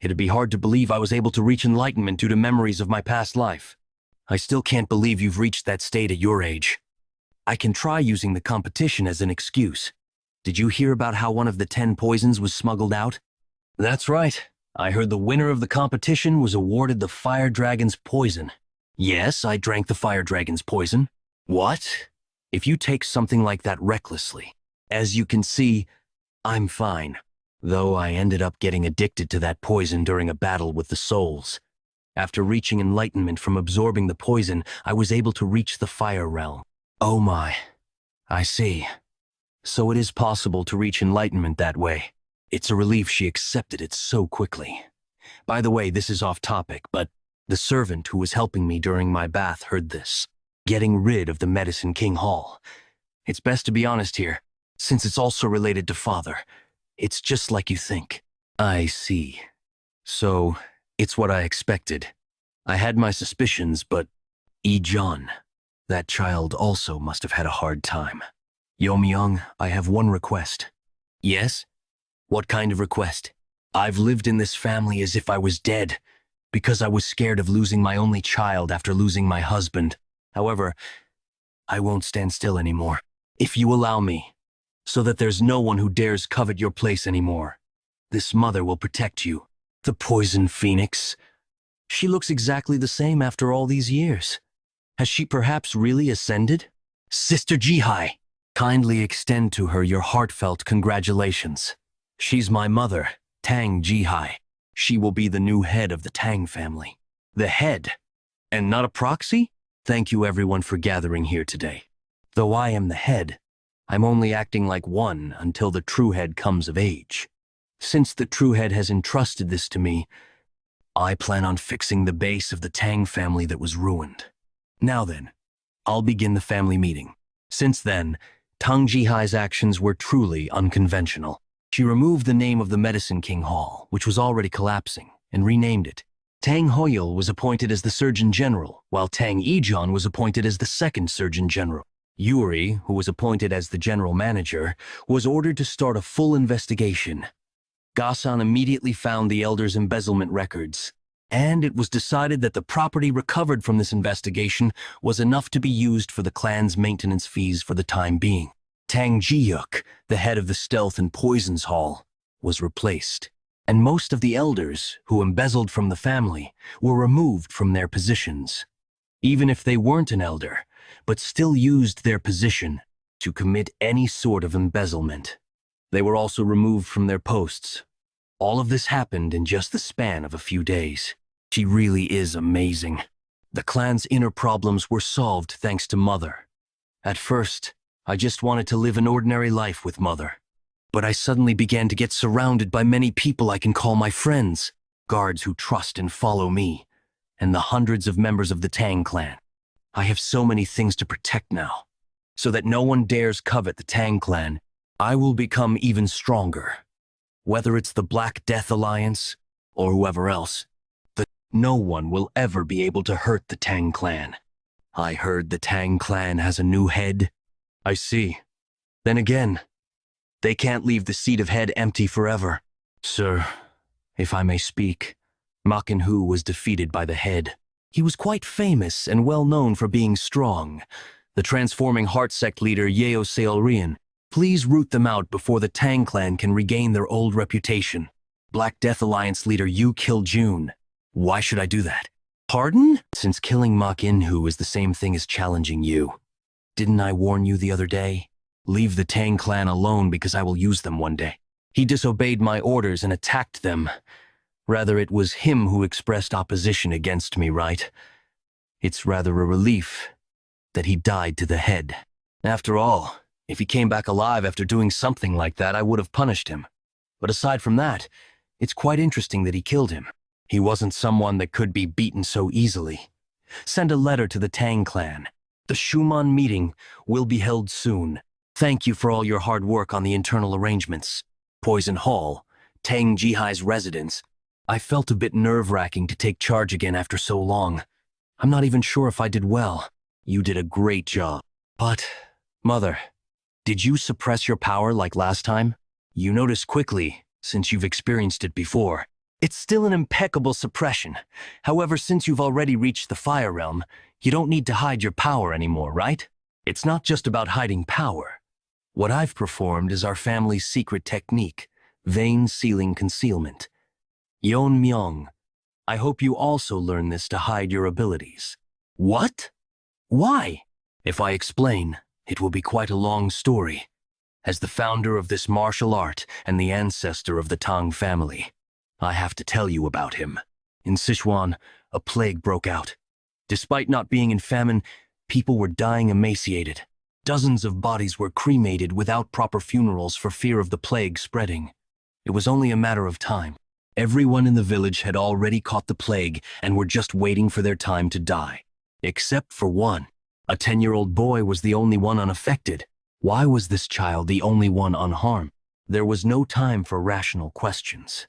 It'd be hard to believe I was able to reach enlightenment due to memories of my past life. I still can't believe you've reached that state at your age. I can try using the competition as an excuse. Did you hear about how one of the 10 poisons was smuggled out? That's right. I heard the winner of the competition was awarded the Fire Dragon's poison. Yes, I drank the Fire Dragon's poison. What? If you take something like that recklessly. As you can see, I'm fine. Though I ended up getting addicted to that poison during a battle with the souls. After reaching enlightenment from absorbing the poison, I was able to reach the Fire Realm. Oh my. I see. So it is possible to reach enlightenment that way. It's a relief she accepted it so quickly. By the way, this is off topic, but the servant who was helping me during my bath heard this. Getting rid of the Medicine King Hall. It's best to be honest here, since it's also related to father. It's just like you think. I see. So, it's what I expected. I had my suspicions, but John, that child also must have had a hard time. Yeon-Myeong, I have one request. Yes? What kind of request? I've lived in this family as if I was dead, because I was scared of losing my only child after losing my husband. However, I won't stand still anymore. If you allow me, so that there's no one who dares covet your place anymore. This mother will protect you. The poison phoenix. She looks exactly the same after all these years. Has she perhaps really ascended? Sister Jihai, kindly extend to her your heartfelt congratulations. She's my mother, Tang Jihai. She will be the new head of the Tang family. The head, and not a proxy? Thank you everyone for gathering here today. Though I am the head, I'm only acting like one until the true head comes of age. Since the true head has entrusted this to me, I plan on fixing the base of the Tang family that was ruined. Now then, I'll begin the family meeting. Since then, Tang Jihai's actions were truly unconventional. She removed the name of the Medicine King Hall, which was already collapsing, and renamed it. Tang Hoyul was appointed as the Surgeon General, while Tang Yeon was appointed as the second Surgeon General. Yuri, who was appointed as the General Manager, was ordered to start a full investigation. Gasan immediately found the elders' embezzlement records, and it was decided that the property recovered from this investigation was enough to be used for the clan's maintenance fees for the time being. Tang Jiuk, the head of the Stealth and Poisons Hall, was replaced, and most of the elders who embezzled from the family were removed from their positions. Even if they weren't an elder, but still used their position to commit any sort of embezzlement. They were also removed from their posts. All of this happened in just the span of a few days. She really is amazing. The clan's inner problems were solved thanks to Mother. At first, I just wanted to live an ordinary life with Mother. But I suddenly began to get surrounded by many people I can call my friends, guards who trust and follow me, and the hundreds of members of the Tang clan. I have so many things to protect now, so that no one dares covet the Tang clan. I will become even stronger. Whether it's the Black Death Alliance or whoever else, no one will ever be able to hurt the Tang clan. I heard the Tang clan has a new head. I see. Then again, they can't leave the seat of head empty forever. Sir, if I may speak, MANHUA was defeated by the head. He was quite famous and well known for being strong. The transforming heart sect leader Yeo Seolrian. Please root them out before the Tang clan can regain their old reputation. Black Death Alliance leader Yu Kil-jun. Why should I do that? Pardon? Since killing MANHUA is the same thing as challenging you. Didn't I warn you the other day? Leave the Tang clan alone because I will use them one day. He disobeyed my orders and attacked them. Rather, it was him who expressed opposition against me, right? It's rather a relief that he died to the head. After all, if he came back alive after doing something like that, I would have punished him. But aside from that, it's quite interesting that he killed him. He wasn't someone that could be beaten so easily. Send a letter to the Tang clan. The Schumann meeting will be held soon. Thank you for all your hard work on the internal arrangements. Poison Hall, Tang Jihai's residence. I felt a bit nerve-wracking to take charge again after so long. I'm not even sure if I did well. You did a great job. But, Mother, did you suppress your power like last time? You notice quickly, since you've experienced it before. It's still an impeccable suppression. However, since you've already reached the Fire Realm, you don't need to hide your power anymore, right? It's not just about hiding power. What I've performed is our family's secret technique, vein sealing concealment. Yeon-Myeong, I hope you also learn this to hide your abilities. What? Why? If I explain, it will be quite a long story. As the founder of this martial art and the ancestor of the Tang family, I have to tell you about him. In Sichuan, a plague broke out. Despite not being in famine, people were dying emaciated. Dozens of bodies were cremated without proper funerals for fear of the plague spreading. It was only a matter of time. Everyone in the village had already caught the plague and were just waiting for their time to die. Except for one. A 10-year-old boy was the only one unaffected. Why was this child the only one unharmed? There was no time for rational questions.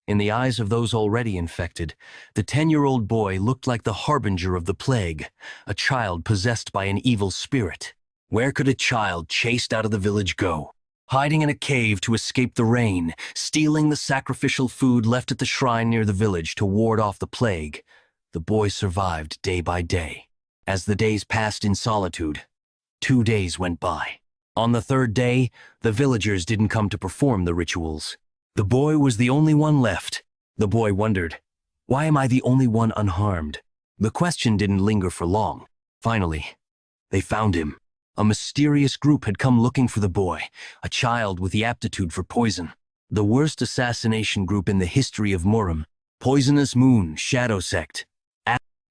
In the eyes of those already infected, the 10-year-old boy looked like the harbinger of the plague, a child possessed by an evil spirit. Where could a child chased out of the village go? Hiding in a cave to escape the rain, stealing the sacrificial food left at the shrine near the village to ward off the plague, the boy survived day by day. As the days passed in solitude, 2 days went by. On the 3rd day, the villagers didn't come to perform the rituals. The boy was the only one left. The boy wondered, why am I the only one unharmed? The question didn't linger for long. Finally, they found him. A mysterious group had come looking for the boy, a child with the aptitude for poison. The worst assassination group in the history of Murim, Poisonous Moon Shadow Sect.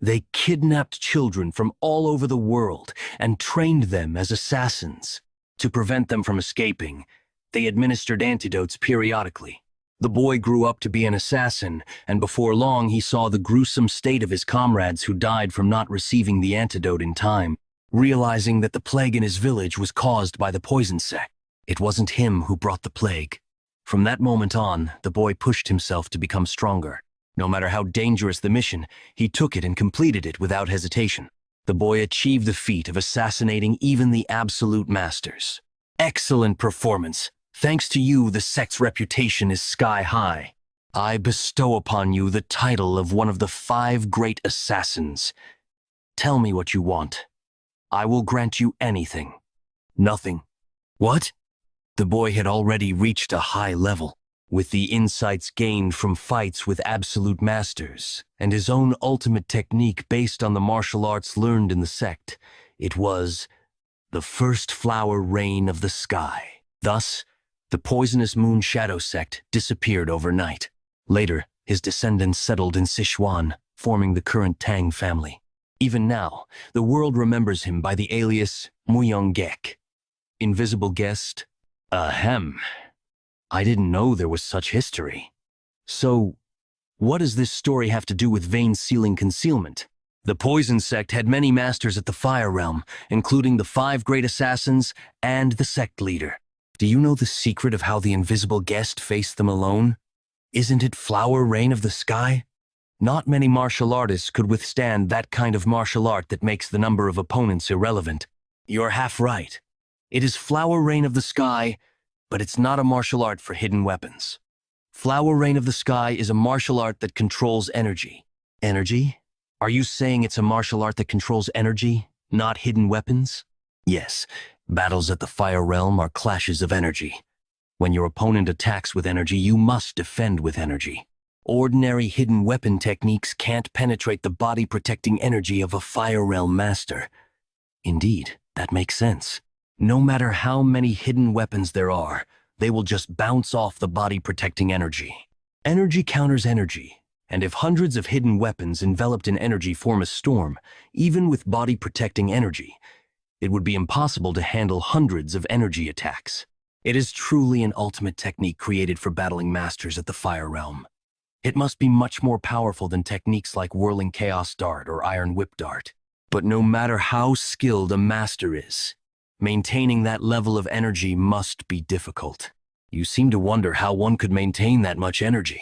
They kidnapped children from all over the world and trained them as assassins. To prevent them from escaping, they administered antidotes periodically. The boy grew up to be an assassin, and before long he saw the gruesome state of his comrades who died from not receiving the antidote in time. Realizing that the plague in his village was caused by the poison sect, it wasn't him who brought the plague. From that moment on, the boy pushed himself to become stronger. No matter how dangerous the mission, he took it and completed it without hesitation. The boy achieved the feat of assassinating even the absolute masters. Excellent performance. Thanks to you, the sect's reputation is sky high. I bestow upon you the title of one of the 5 great assassins. Tell me what you want. I will grant you anything. Nothing. What? The boy had already reached a high level. With the insights gained from fights with absolute masters, and his own ultimate technique based on the martial arts learned in the sect, it was the first flower rain of the sky. Thus, the Poisonous Moon Shadow Sect disappeared overnight. Later, his descendants settled in Sichuan, forming the current Tang family. Even now, the world remembers him by the alias Myeong. Invisible guest? Ahem. I didn't know there was such history. So, what does this story have to do with vein sealing concealment? The Poison Sect had many masters at the Fire Realm, including the 5 great assassins and the sect leader. Do you know the secret of how the invisible guest faced them alone? Isn't it flower rain of the sky? Not many martial artists could withstand that kind of martial art that makes the number of opponents irrelevant. You're half right. It is flower rain of the sky, but it's not a martial art for hidden weapons. Flower Rain of the Sky is a martial art that controls energy. Energy? Are you saying it's a martial art that controls energy, not hidden weapons? Yes, battles at the Fire Realm are clashes of energy. When your opponent attacks with energy, you must defend with energy. Ordinary hidden weapon techniques can't penetrate the body-protecting energy of a Fire Realm master. Indeed, that makes sense. No matter how many hidden weapons there are, they will just bounce off the body-protecting energy. Energy counters energy, and if hundreds of hidden weapons enveloped in energy form a storm, even with body-protecting energy, it would be impossible to handle hundreds of energy attacks. It is truly an ultimate technique created for battling masters at the Fire Realm. It must be much more powerful than techniques like Whirling Chaos Dart or Iron Whip Dart. But no matter how skilled a master is, maintaining that level of energy must be difficult. You seem to wonder how one could maintain that much energy.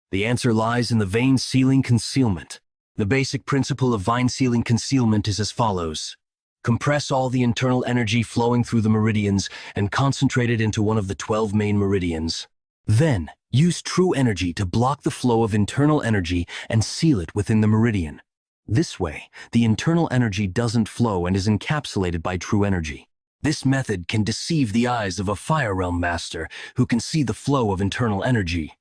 The answer lies in the vein sealing concealment. The basic principle of vein sealing concealment is as follows. Compress all the internal energy flowing through the meridians and concentrate it into one of the 12 main meridians. Then, use true energy to block the flow of internal energy and seal it within the meridian. This way, the internal energy doesn't flow and is encapsulated by true energy. This method can deceive the eyes of a Fire Realm master who can see the flow of internal energy.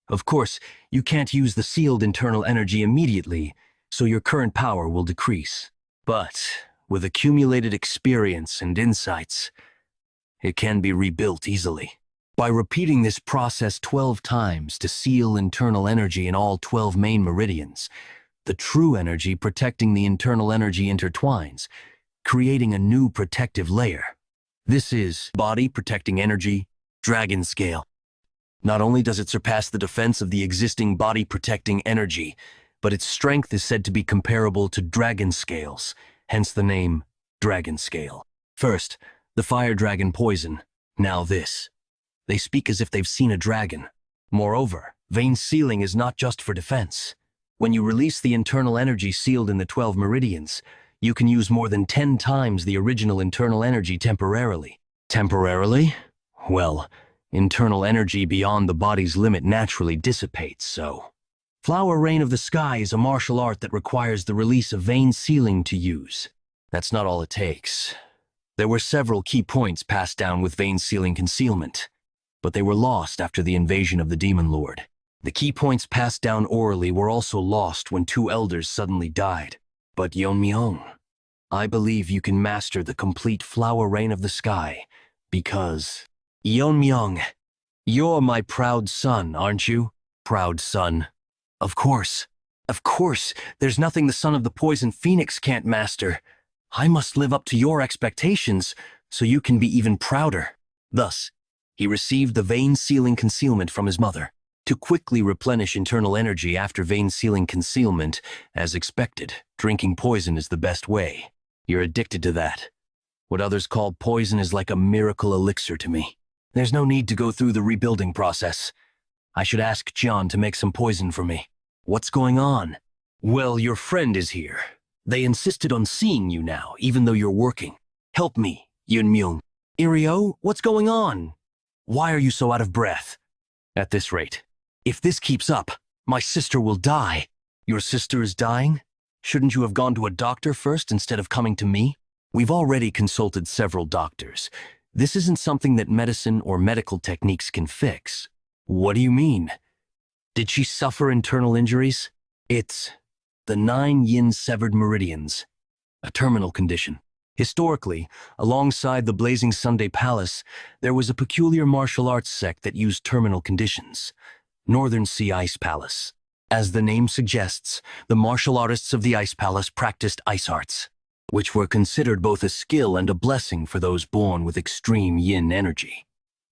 Of course, you can't use the sealed internal energy immediately, so your current power will decrease. But with accumulated experience and insights, it can be rebuilt easily. By repeating this process 12 times to seal internal energy in all 12 main meridians, the true energy protecting the internal energy intertwines, creating a new protective layer. This is body protecting energy, dragon scale. Not only does it surpass the defense of the existing body protecting energy, but its strength is said to be comparable to dragon scales, hence the name dragon scale. First, the fire dragon poison, now this. They speak as if they've seen a dragon. Moreover, vein sealing is not just for defense. When you release the internal energy sealed in the 12 meridians, you can use more than 10 times the original internal energy temporarily. Temporarily? Well, internal energy beyond the body's limit naturally dissipates, so. Flower Rain of the Sky is a martial art that requires the release of vein sealing to use. That's not all it takes. There were several key points passed down with vein sealing concealment, but they were lost after the invasion of the Demon Lord. The key points passed down orally were also lost when 2 elders suddenly died. But Yeon-Myeong, I believe you can master the complete Flower Rain of the Sky, because… Yeon-Myeong, you're my proud son, aren't you? Proud son. Of course. Of course, there's nothing the son of the Poison Phoenix can't master. I must live up to your expectations, so you can be even prouder. Thus, he received the vein sealing concealment from his mother. To quickly replenish internal energy after vein sealing concealment, as expected, drinking poison is the best way. You're addicted to that. What others call poison is like a miracle elixir to me. There's no need to go through the rebuilding process. I should ask John to make some poison for me. What's going on? Well, your friend is here. They insisted on seeing you now, even though you're working. Help me, Yeon-Myeong. Irio, what's going on? Why are you so out of breath? At this rate, if this keeps up, my sister will die. Your sister is dying? Shouldn't you have gone to a doctor first instead of coming to me? We've already consulted several doctors. This isn't something that medicine or medical techniques can fix. What do you mean? Did she suffer internal injuries? It's the 9 yin severed meridians, a terminal condition. Historically, alongside the Blazing Sunday Palace, there was a peculiar martial arts sect that used terminal conditions. Northern Sea Ice Palace. As the name suggests, the martial artists of the Ice Palace practiced ice arts, which were considered both a skill and a blessing for those born with extreme yin energy.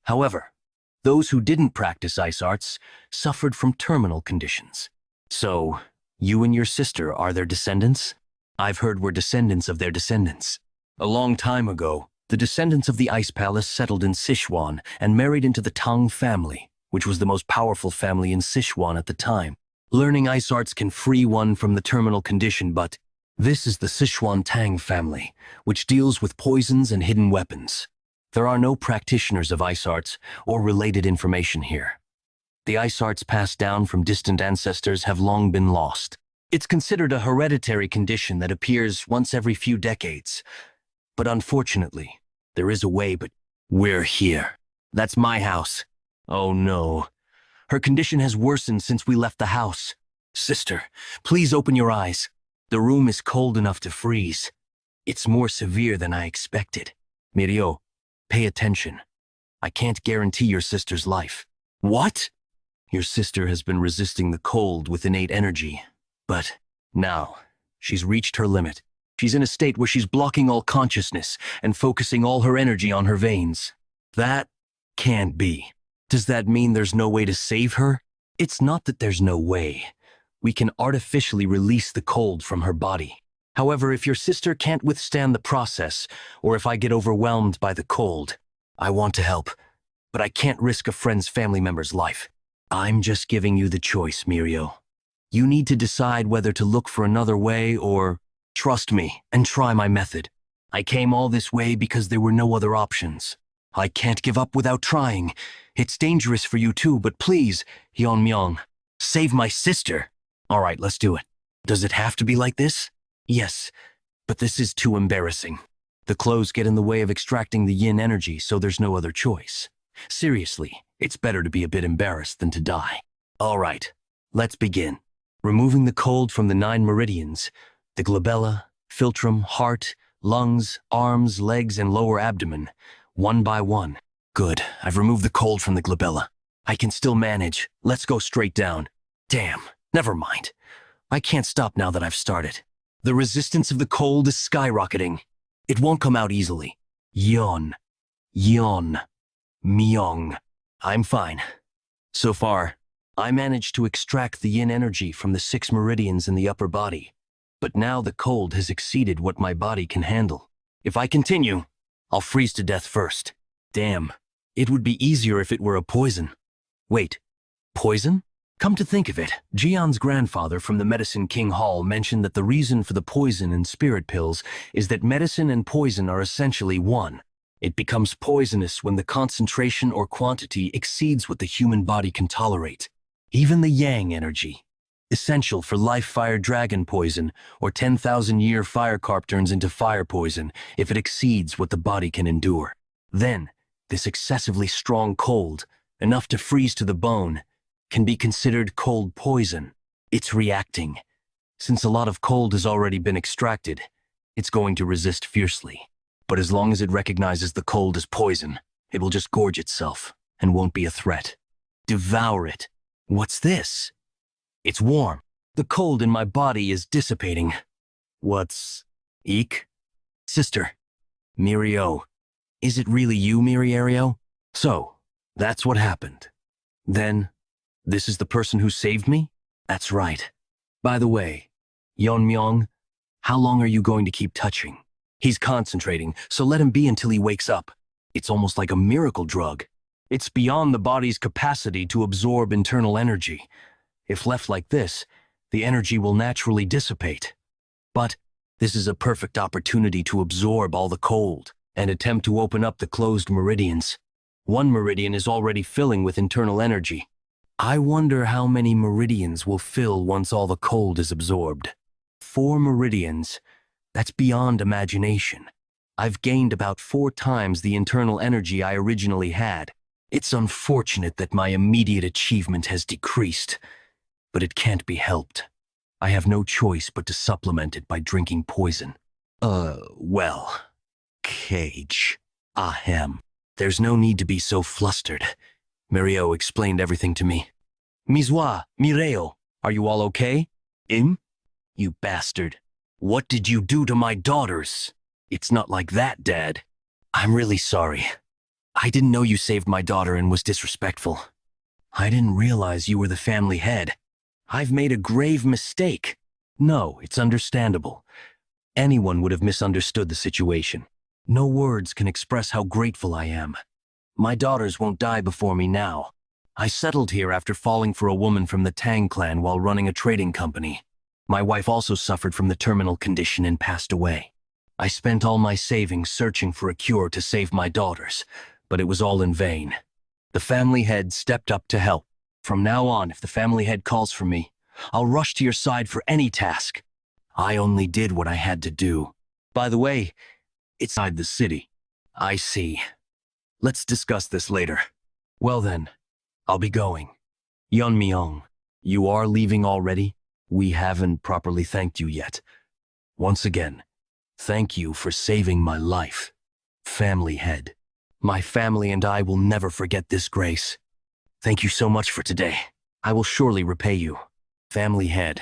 However, those who didn't practice ice arts suffered from terminal conditions. So, you and your sister are their descendants? I've heard we're descendants of their descendants. A long time ago, the descendants of the Ice Palace settled in Sichuan and married into the Tang Family, which was the most powerful family in Sichuan at the time. Learning ice arts can free one from the terminal condition, but this is the Sichuan Tang Family, which deals with poisons and hidden weapons. There are no practitioners of ice arts or related information here. The ice arts passed down from distant ancestors have long been lost. It's considered a hereditary condition that appears once every few decades. But unfortunately, there is a way, but we're here. That's my house. Oh no. Her condition has worsened since we left the house. Sister, please open your eyes. The room is cold enough to freeze. It's more severe than I expected. Mirio, pay attention. I can't guarantee your sister's life. What? Your sister has been resisting the cold with innate energy, but now she's reached her limit. She's in a state where she's blocking all consciousness and focusing all her energy on her veins. That can't be. Does that mean there's no way to save her? It's not that there's no way. We can artificially release the cold from her body. However, if your sister can't withstand the process, or if I get overwhelmed by the cold, I want to help, but I can't risk a friend's family member's life. I'm just giving you the choice, Mirio. You need to decide whether to look for another way or trust me and try my method. I came all this way because there were no other options. I can't give up without trying. It's dangerous for you too, but please, Yeon-Myeong, save my sister. All right, let's do it. Does it have to be like this? Yes, but this is too embarrassing. The clothes get in the way of extracting the yin energy, so there's no other choice. Seriously, it's better to be a bit embarrassed than to die. All right, let's begin. Removing the cold from the 9 meridians, the glabella, philtrum, heart, lungs, arms, legs, and lower abdomen, one by one. Good, I've removed the cold from the glabella. I can still manage. Let's go straight down. Damn, never mind. I can't stop now that I've started. The resistance of the cold is skyrocketing. It won't come out easily. Yeon-Myeong. I'm fine. So far, I managed to extract the yin energy from the 6 meridians in the upper body. But now the cold has exceeded what my body can handle. If I continue, I'll freeze to death first. Damn, It would be easier if it were a poison. Wait, poison? Come to think of it, Jian's grandfather from the Medicine King Hall mentioned that the reason for the poison in spirit pills is that medicine and poison are essentially one. It becomes poisonous when the concentration or quantity exceeds what the human body can tolerate. Even the yang energy, essential for life-fire dragon poison, or 10,000-year fire carp turns into fire poison if it exceeds what the body can endure. Then, this excessively strong cold, enough to freeze to the bone, can be considered cold poison. It's reacting. Since a lot of cold has already been extracted, it's going to resist fiercely. But as long as it recognizes the cold as poison, it will just gorge itself and won't be a threat. Devour it. What's this? It's warm. The cold in my body is dissipating. What's... Eek? Sister. Mirio. Is it really you, Miriario? So, that's what happened. Then, this is the person who saved me? That's right. By the way, Yeon-Myeong, how long are you going to keep touching? He's concentrating, so let him be until he wakes up. It's almost like a miracle drug. It's beyond the body's capacity to absorb internal energy. If left like this, the energy will naturally dissipate. But this is a perfect opportunity to absorb all the cold and attempt to open up the closed meridians. One meridian is already filling with internal energy. I wonder how many meridians will fill once all the cold is absorbed. 4 meridians. That's beyond imagination. I've gained about 4 times the internal energy I originally had. It's unfortunate that my immediate achievement has decreased, but it can't be helped. I have no choice but to supplement it by drinking poison. Well, Cage. Ahem. There's no need to be so flustered. Mirio explained everything to me. Mizwa, Mireo, are you all okay? You bastard. What did you do to my daughters? It's not like that, Dad. I'm really sorry. I didn't know you saved my daughter and was disrespectful. I didn't realize you were the family head. I've made a grave mistake. No, it's understandable. Anyone would have misunderstood the situation. No words can express how grateful I am. My daughters won't die before me now. I settled here after falling for a woman from the Tang clan while running a trading company. My wife also suffered from the terminal condition and passed away. I spent all my savings searching for a cure to save my daughters, but it was all in vain. The family head stepped up to help. From now on, if the family head calls for me, I'll rush to your side for any task. I only did what I had to do. By the way, it's inside the city. I see. Let's discuss this later. Well then, I'll be going. Yeon-Myeong, you are leaving already? We haven't properly thanked you yet. Once again, thank you for saving my life. Family head. My family and I will never forget this grace. Thank you so much for today. I will surely repay you. Family head.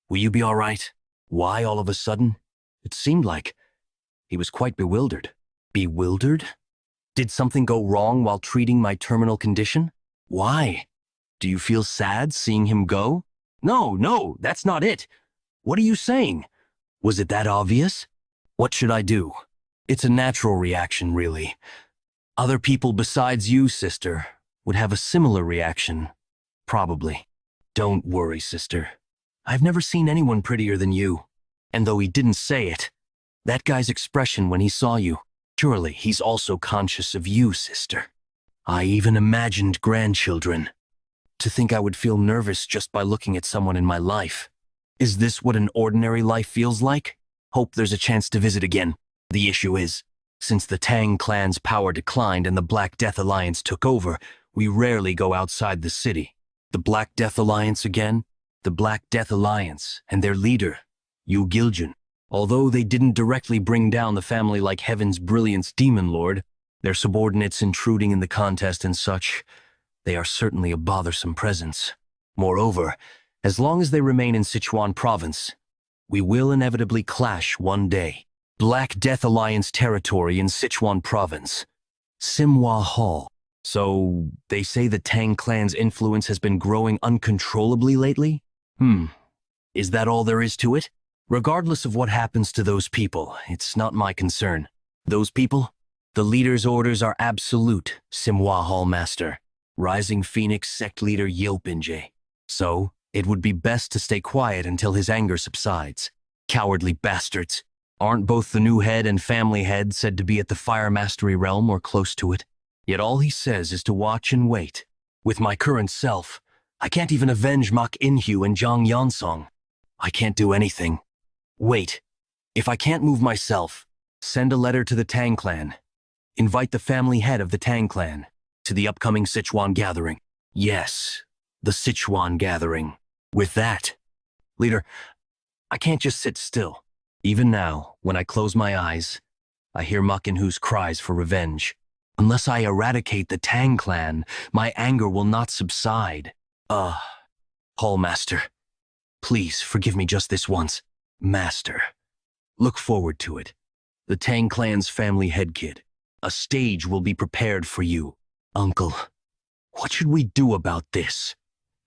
Will you be all right? Why all of a sudden? It seemed like he was quite bewildered. Bewildered? Did something go wrong while treating my terminal condition? Why? Do you feel sad seeing him go? No, that's not it. What are you saying? Was it that obvious? What should I do? It's a natural reaction, really. Other people besides you, sister, would have a similar reaction. Probably. Don't worry, sister. I've never seen anyone prettier than you. And though he didn't say it, that guy's expression when he saw you, surely he's also conscious of you, sister. I even imagined grandchildren. To think I would feel nervous just by looking at someone in my life. Is this what an ordinary life feels like? Hope there's a chance to visit again. The issue is, since the Tang clan's power declined and the Black Death Alliance took over, we rarely go outside the city. The Black Death Alliance again? The Black Death Alliance and their leader, Yu Giljun. Although they didn't directly bring down the family like Heaven's Brilliance Demon Lord, their subordinates intruding in the contest and such, they are certainly a bothersome presence. Moreover, as long as they remain in Sichuan province, we will inevitably clash one day. Black Death Alliance territory in Sichuan province. Simhwa Hall. So, they say the Tang clan's influence has been growing uncontrollably lately? Is that all there is to it? Regardless of what happens to those people, it's not my concern. Those people? The leader's orders are absolute, Simhwa Hallmaster. Rising Phoenix sect leader Yopinje. So, it would be best to stay quiet until his anger subsides. Cowardly bastards. Aren't both the new head and family head said to be at the Fire Mastery realm or close to it? Yet all he says is to watch and wait. With my current self, I can't even avenge Mak Inhu and Tang Yeon-Myeong. I can't do anything. Wait. If I can't move myself, send a letter to the Tang clan. Invite the family head of the Tang clan to the upcoming Sichuan gathering. Yes, the Sichuan gathering. With that, leader, I can't just sit still. Even now, when I close my eyes, I hear Mak Inhu's cries for revenge. Unless I eradicate the Tang clan, my anger will not subside. Hallmaster, please forgive me just this once. Master, look forward to it. The Tang clan's family head kid. A stage will be prepared for you. Uncle, what should we do about this?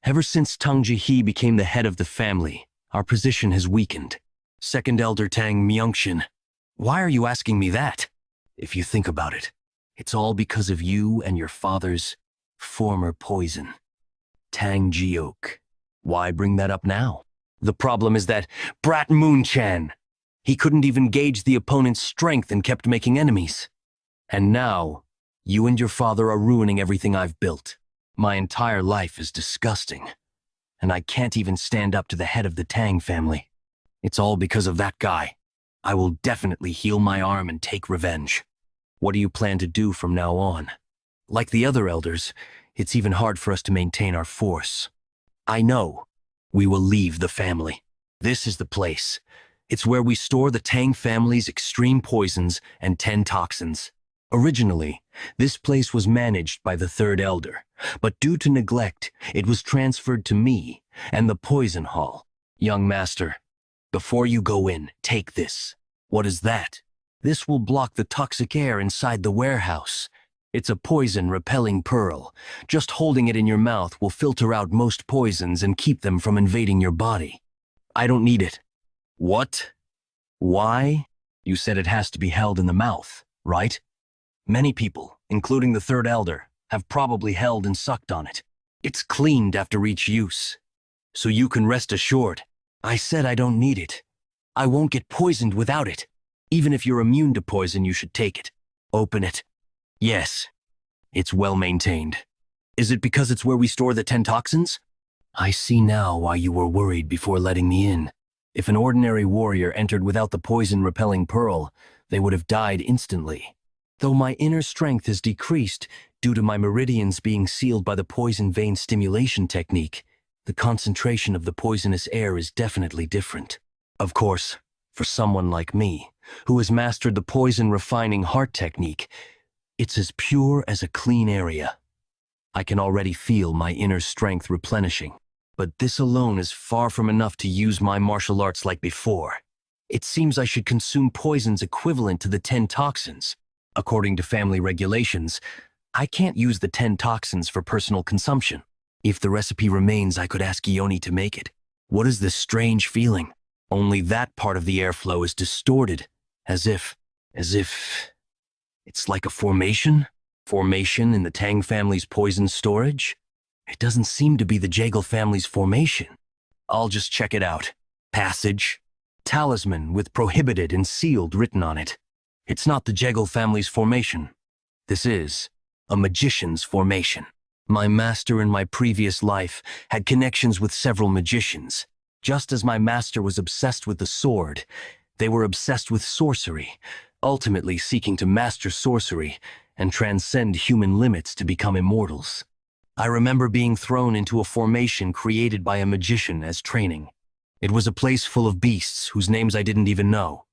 Ever since Tang Ji-hee became the head of the family, our position has weakened. Second Elder Tang Myeong-shin, why are you asking me that? If you think about it, it's all because of you and your father's former poison. Tang Ji-ok. Why bring that up now? The problem is that Brat Moon-chan. He couldn't even gauge the opponent's strength and kept making enemies. And now, you and your father are ruining everything I've built. My entire life is disgusting. And I can't even stand up to the head of the Tang family. It's all because of that guy. I will definitely heal my arm and take revenge. What do you plan to do from now on? Like the other elders, it's even hard for us to maintain our force. I know. We will leave the family. This is the place. It's where we store the Tang family's extreme poisons and 10 toxins. Originally, this place was managed by the third elder, but due to neglect, it was transferred to me and the poison hall. Young master, before you go in, take this. What is that? This will block the toxic air inside the warehouse. It's a poison-repelling pearl. Just holding it in your mouth will filter out most poisons and keep them from invading your body. I don't need it. What? Why? You said it has to be held in the mouth, right? Many people, including the third elder, have probably held and sucked on it. It's cleaned after each use. So you can rest assured. I said I don't need it. I won't get poisoned without it. Even if you're immune to poison, you should take it. Open it. Yes. It's well maintained. Is it because it's where we store the 10 toxins? I see now why you were worried before letting me in. If an ordinary warrior entered without the poison-repelling pearl, they would have died instantly. Though my inner strength has decreased due to my meridians being sealed by the poison vein stimulation technique, the concentration of the poisonous air is definitely different. Of course, for someone like me, who has mastered the poison-refining heart technique, it's as pure as a clean area. I can already feel my inner strength replenishing, but this alone is far from enough to use my martial arts like before. It seems I should consume poisons equivalent to the 10 toxins. According to family regulations, I can't use the 10 toxins for personal consumption. If the recipe remains, I could ask Yoni to make it. What is this strange feeling? Only that part of the airflow is distorted, as if it's like a formation? Formation in the Tang family's poison storage? It doesn't seem to be the Jaegel family's formation. I'll just check it out. Passage. Talisman with prohibited and sealed written on it. It's not the Jaegel family's formation. This is a magician's formation. My master in my previous life had connections with several magicians. Just as my master was obsessed with the sword, they were obsessed with sorcery, ultimately seeking to master sorcery and transcend human limits to become immortals. I remember being thrown into a formation created by a magician as training. It was a place full of beasts whose names I didn't even know.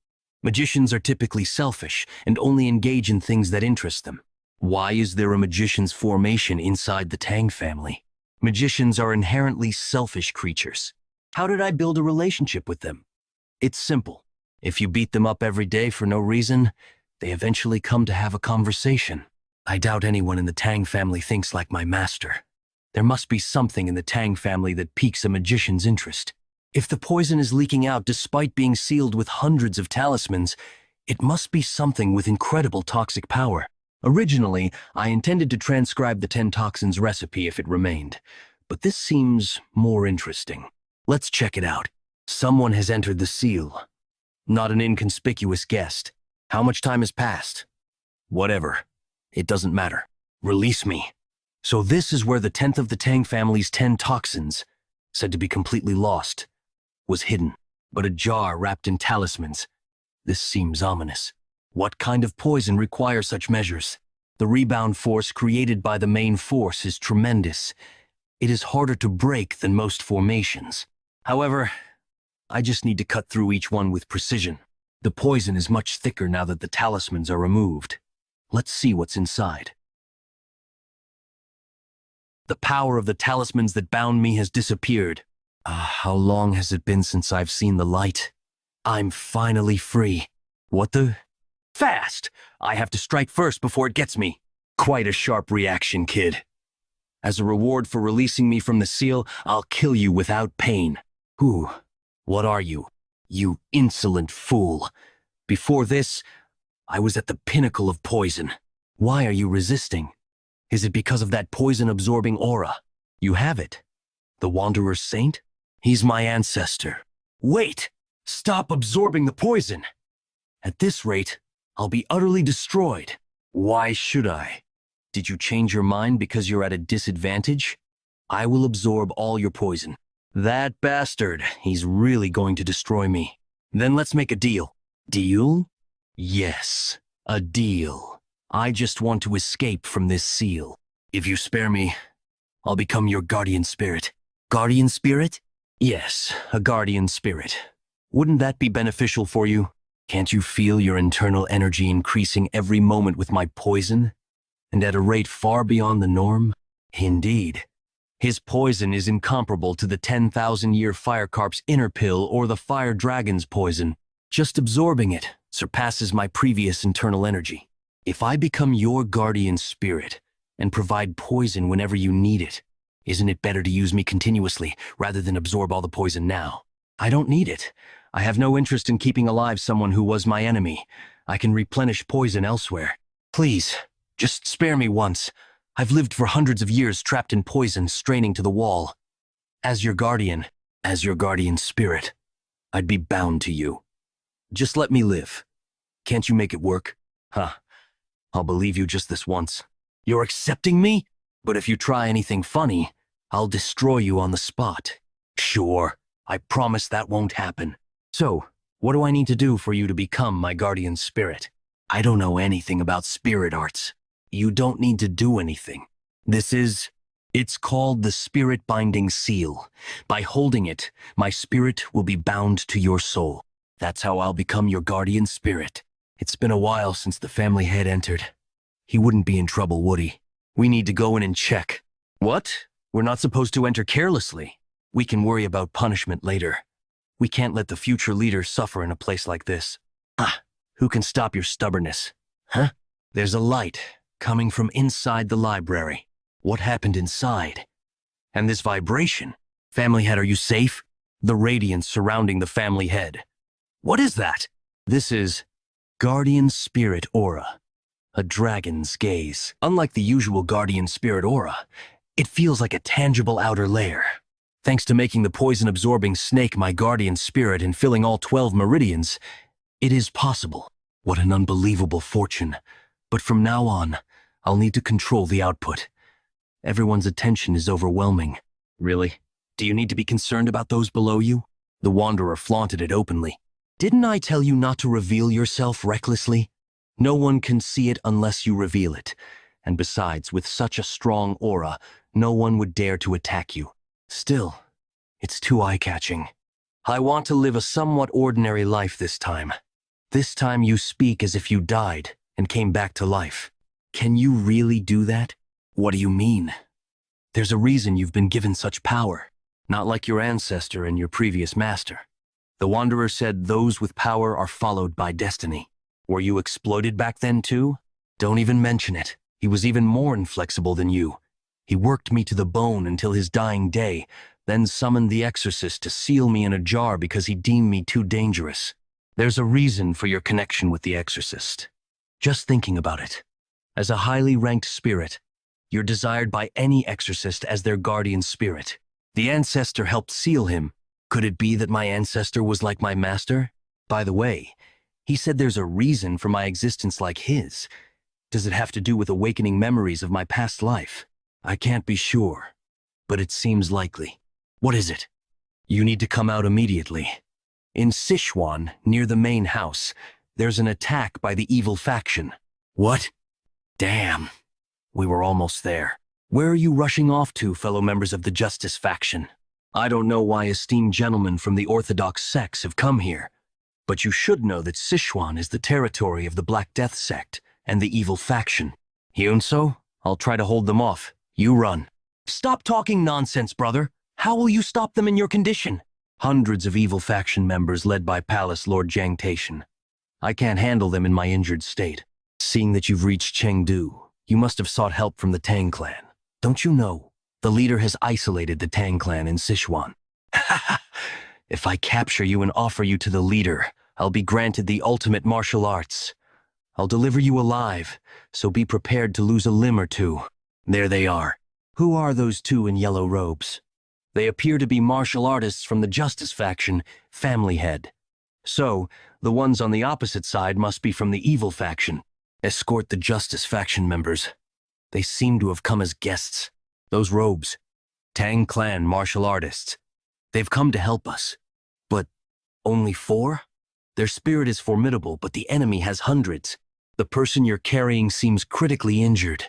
Magicians are typically selfish and only engage in things that interest them. Why is there a magician's formation inside the Tang family? Magicians are inherently selfish creatures. How did I build a relationship with them? It's simple. If you beat them up every day for no reason, they eventually come to have a conversation. I doubt anyone in the Tang family thinks like my master. There must be something in the Tang family that piques a magician's interest. If the poison is leaking out despite being sealed with hundreds of talismans, It must be something with incredible toxic power. Originally, I intended to transcribe the 10 toxins recipe if it remained, but this seems more interesting. Let's check it out. Someone has entered the seal. Not an inconspicuous guest. How much time has passed? Whatever. It doesn't matter. Release me. So this is where the 10th of the Tang family's 10 toxins, said to be completely lost, was hidden. But a jar wrapped in talismans. This seems ominous. What kind of poison requires such measures? The rebound force created by the main force is tremendous. It is harder to break than most formations. However, I just need to cut through each one with precision. The poison is much thicker now that the talismans are removed. Let's see what's inside. The power of the talismans that bound me has disappeared. How long has it been since I've seen the light? I'm finally free. What the? Fast! I have to strike first before it gets me. Quite a sharp reaction, kid. As a reward for releasing me from the seal, I'll kill you without pain. Who? What are you? You insolent fool. Before this, I was at the pinnacle of poison. Why are you resisting? Is it because of that poison-absorbing aura? You have it. The Wanderer's Saint? He's my ancestor. Wait! Stop absorbing the poison! At this rate, I'll be utterly destroyed. Why should I? Did you change your mind because you're at a disadvantage? I will absorb all your poison. That bastard, he's really going to destroy me. Then let's make a deal. Deal? Yes, a deal. I just want to escape from this seal. If you spare me, I'll become your guardian spirit. Guardian spirit? Yes, a guardian spirit. Wouldn't that be beneficial for you? Can't you feel your internal energy increasing every moment with my poison? And at a rate far beyond the norm? Indeed. His poison is incomparable to the 10,000-year fire carp's inner pill or the fire dragon's poison. Just absorbing it surpasses my previous internal energy. If I become your guardian spirit and provide poison whenever you need it, isn't it better to use me continuously rather than absorb all the poison now? I don't need it. I have no interest in keeping alive someone who was my enemy. I can replenish poison elsewhere. Please, just spare me once. I've lived for hundreds of years trapped in poison, straining to the wall. As your guardian spirit, I'd be bound to you. Just let me live. Can't you make it work? Huh. I'll believe you just this once. You're accepting me? But if you try anything funny, I'll destroy you on the spot. Sure, I promise that won't happen. So, what do I need to do for you to become my guardian spirit? I don't know anything about spirit arts. You don't need to do anything. It's called the Spirit Binding Seal. By holding it, my spirit will be bound to your soul. That's how I'll become your guardian spirit. It's been a while since the family head entered. He wouldn't be in trouble, would he? We need to go in and check. What? We're not supposed to enter carelessly. We can worry about punishment later. We can't let the future leader suffer in a place like this. Who can stop your stubbornness? Huh? There's a light coming from inside the library. What happened inside? And this vibration? Family head, are you safe? The radiance surrounding the family head. What is that? This is Guardian Spirit Aura. A dragon's gaze. Unlike the usual Guardian Spirit Aura, it feels like a tangible outer layer. Thanks to making the poison-absorbing snake my guardian spirit and filling all 12 meridians, it is possible. What an unbelievable fortune. But from now on, I'll need to control the output. Everyone's attention is overwhelming. Really? Do you need to be concerned about those below you? The Wanderer flaunted it openly. Didn't I tell you not to reveal yourself recklessly? No one can see it unless you reveal it. And besides, with such a strong aura, no one would dare to attack you. Still, it's too eye-catching. I want to live a somewhat ordinary life this time. This time you speak as if you died and came back to life. Can you really do that? What do you mean? There's a reason you've been given such power. Not like your ancestor and your previous master. The Wanderer said those with power are followed by destiny. Were you exploited back then too? Don't even mention it. He was even more inflexible than you. He worked me to the bone until his dying day, then summoned the exorcist to seal me in a jar because he deemed me too dangerous. There's a reason for your connection with the exorcist. Just thinking about it. As a highly ranked spirit, you're desired by any exorcist as their guardian spirit. The ancestor helped seal him. Could it be that my ancestor was like my master? By the way, he said there's a reason for my existence like his. Does it have to do with awakening memories of my past life? I can't be sure, but it seems likely. What is it? You need to come out immediately. In Sichuan, near the main house, there's an attack by the evil faction. What? Damn. We were almost there. Where are you rushing off to, fellow members of the Justice faction? I don't know why esteemed gentlemen from the Orthodox sects have come here, but you should know that Sichuan is the territory of the Black Death sect and the evil faction. Hyunso, I'll try to hold them off. You run. Stop talking nonsense, brother. How will you stop them in your condition? Hundreds of evil faction members led by Palace Lord Jangtation. I can't handle them in my injured state. Seeing that you've reached Chengdu, you must have sought help from the Tang clan. Don't you know? The leader has isolated the Tang clan in Sichuan. If I capture you and offer you to the leader, I'll be granted the ultimate martial arts. I'll deliver you alive, so be prepared to lose a limb or two. There they are. Who are those two in yellow robes? They appear to be martial artists from the Justice faction, Family Head. So, the ones on the opposite side must be from the evil faction. Escort the Justice faction members. They seem to have come as guests. Those robes. Tang clan martial artists. They've come to help us. But only 4? Their spirit is formidable, but the enemy has hundreds. The person you're carrying seems critically injured.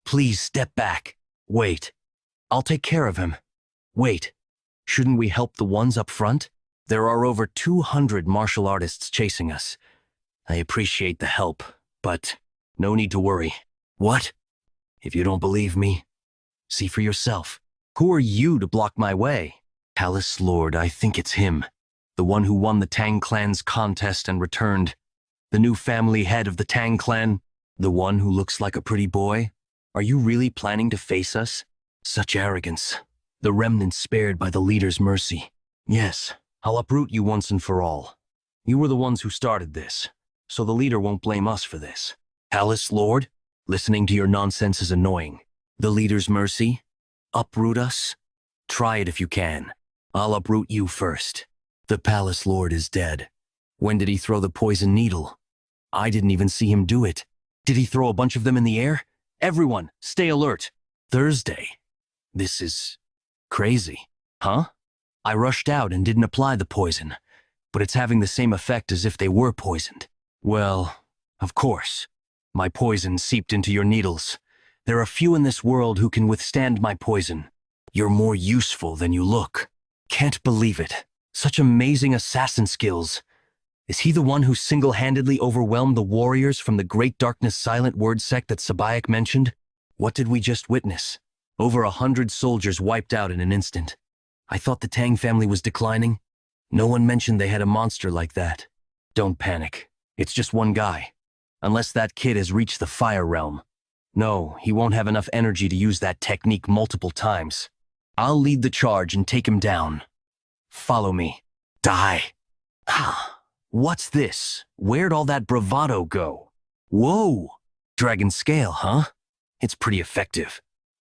Please step back. Wait. I'll take care of him. Wait. Shouldn't we help the ones up front? There are over 200 martial artists chasing us. I appreciate the help, but no need to worry. What? If you don't believe me, see for yourself. Who are you to block my way? Palace Lord, I think it's him. The one who won the Tang clan's contest and returned. The new family head of the Tang clan. The one who looks like a pretty boy. Are you really planning to face us? Such arrogance. The remnants spared by the leader's mercy. Yes, I'll uproot you once and for all. You were the ones who started this, so the leader won't blame us for this. Palace Lord, listening to your nonsense is annoying. The leader's mercy? Uproot us? Try it if you can. I'll uproot you first. The Palace Lord is dead. When did he throw the poison needle? I didn't even see him do it. Did he throw a bunch of them in the air? Everyone, stay alert. Thursday. This is crazy. Huh? I rushed out and didn't apply the poison, but it's having the same effect as if they were poisoned. Well, of course. My poison seeped into your needles. There are few in this world who can withstand my poison. You're more useful than you look. Can't believe it. Such amazing assassin skills. Is he the one who single-handedly overwhelmed the warriors from the Great Darkness Silent Word sect that Sabayak mentioned? What did we just witness? Over 100 soldiers wiped out in an instant. I thought the Tang family was declining. No one mentioned they had a monster like that. Don't panic. It's just one guy. Unless that kid has reached the fire realm. No, he won't have enough energy to use that technique multiple times. I'll lead the charge and take him down. Follow me. Die. What's this? Where'd all that bravado go? Whoa! Dragon scale, huh? It's pretty effective.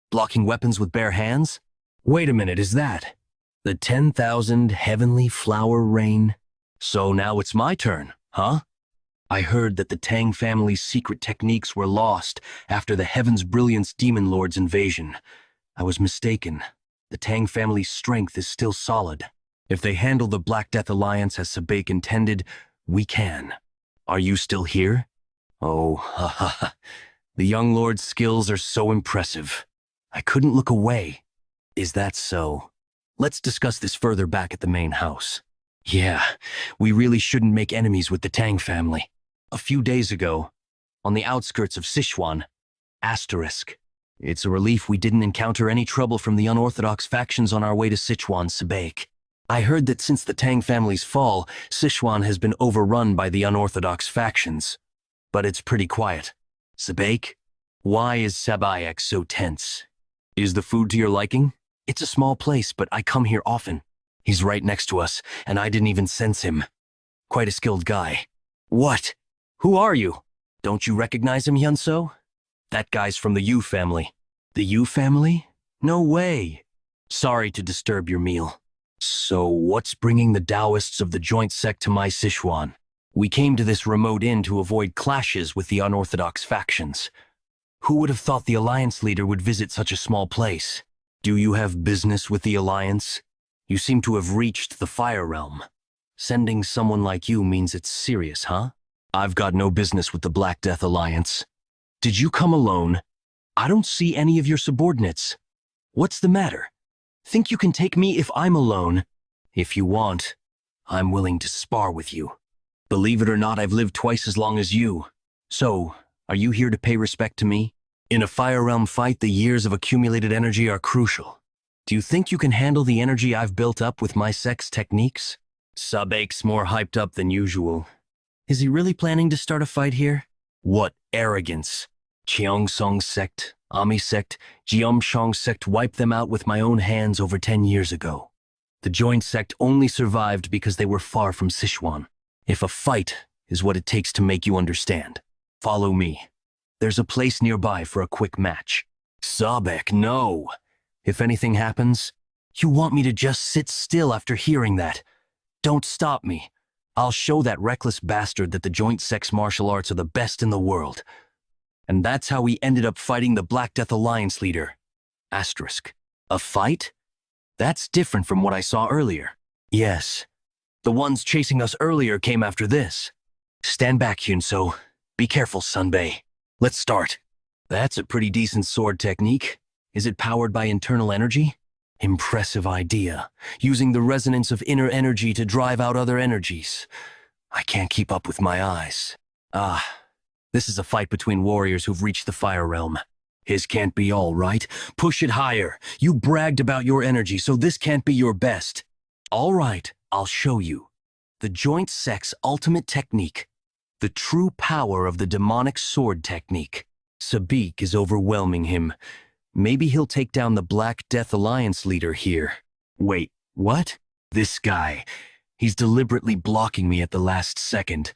Blocking weapons with bare hands? Wait a minute, is that the 10,000 heavenly flower rain? So now it's my turn, huh? I heard that the Tang family's secret techniques were lost after the Heaven's Brilliance Demon Lord's invasion. I was mistaken. The Tang family's strength is still solid. If they handle the Black Death Alliance as Sabake intended, we can. Are you still here? Oh, the young lord's skills are so impressive. I couldn't look away. Is that so? Let's discuss this further back at the main house. Yeah, we really shouldn't make enemies with the Tang family. A few days ago, on the outskirts of Sichuan, **. It's a relief we didn't encounter any trouble from the unorthodox factions on our way to Sichuan, Sabake. I heard that since the Tang family's fall, Sichuan has been overrun by the unorthodox factions. But it's pretty quiet. Sabake, why is Sabayak so tense? Is the food to your liking? It's a small place, but I come here often. He's right next to us, and I didn't even sense him. Quite a skilled guy. What? Who are you? Don't you recognize him, Hyunso? That guy's from the Yu family. The Yu family? No way. Sorry to disturb your meal. So what's bringing the Taoists of the joint sect to my Sichuan? We came to this remote inn to avoid clashes with the unorthodox factions. Who would have thought the Alliance leader would visit such a small place? Do you have business with the Alliance? You seem to have reached the Fire Realm. Sending someone like you means it's serious, huh? I've got no business with the Black Death Alliance. Did you come alone? I don't see any of your subordinates. What's the matter? Think you can take me if I'm alone? If you want, I'm willing to spar with you. Believe it or not, I've lived twice as long as you. So, are you here to pay respect to me? In a Fire Realm fight, the years of accumulated energy are crucial. Do you think you can handle the energy I've built up with my sects techniques? Sabake's more hyped up than usual. Is he really planning to start a fight here? What arrogance. Cheongsong sect, Ami sect, Jeomshong sect wiped them out with my own hands over 10 years ago. The joint sect only survived because they were far from Sichuan. If a fight is what it takes to make you understand, follow me. There's a place nearby for a quick match. Sabek, no. If anything happens, you want me to just sit still after hearing that. Don't stop me. I'll show that reckless bastard that the joint sect's martial arts are the best in the world. And that's how we ended up fighting the Black Death Alliance leader. Asterisk. A fight? That's different from what I saw earlier. Yes. The ones chasing us earlier came after this. Stand back, Hyunso. Be careful, Sunbae. Let's start. That's a pretty decent sword technique. Is it powered by internal energy? Impressive idea. Using the resonance of inner energy to drive out other energies. I can't keep up with my eyes. This is a fight between warriors who've reached the Fire Realm. His can't be all right. Push it higher. You bragged about your energy, so this can't be your best. All right, I'll show you. The joint sect's ultimate technique. The true power of the demonic sword technique. Sabik is overwhelming him. Maybe he'll take down the Black Death Alliance leader here. Wait, what? This guy. He's deliberately blocking me at the last second.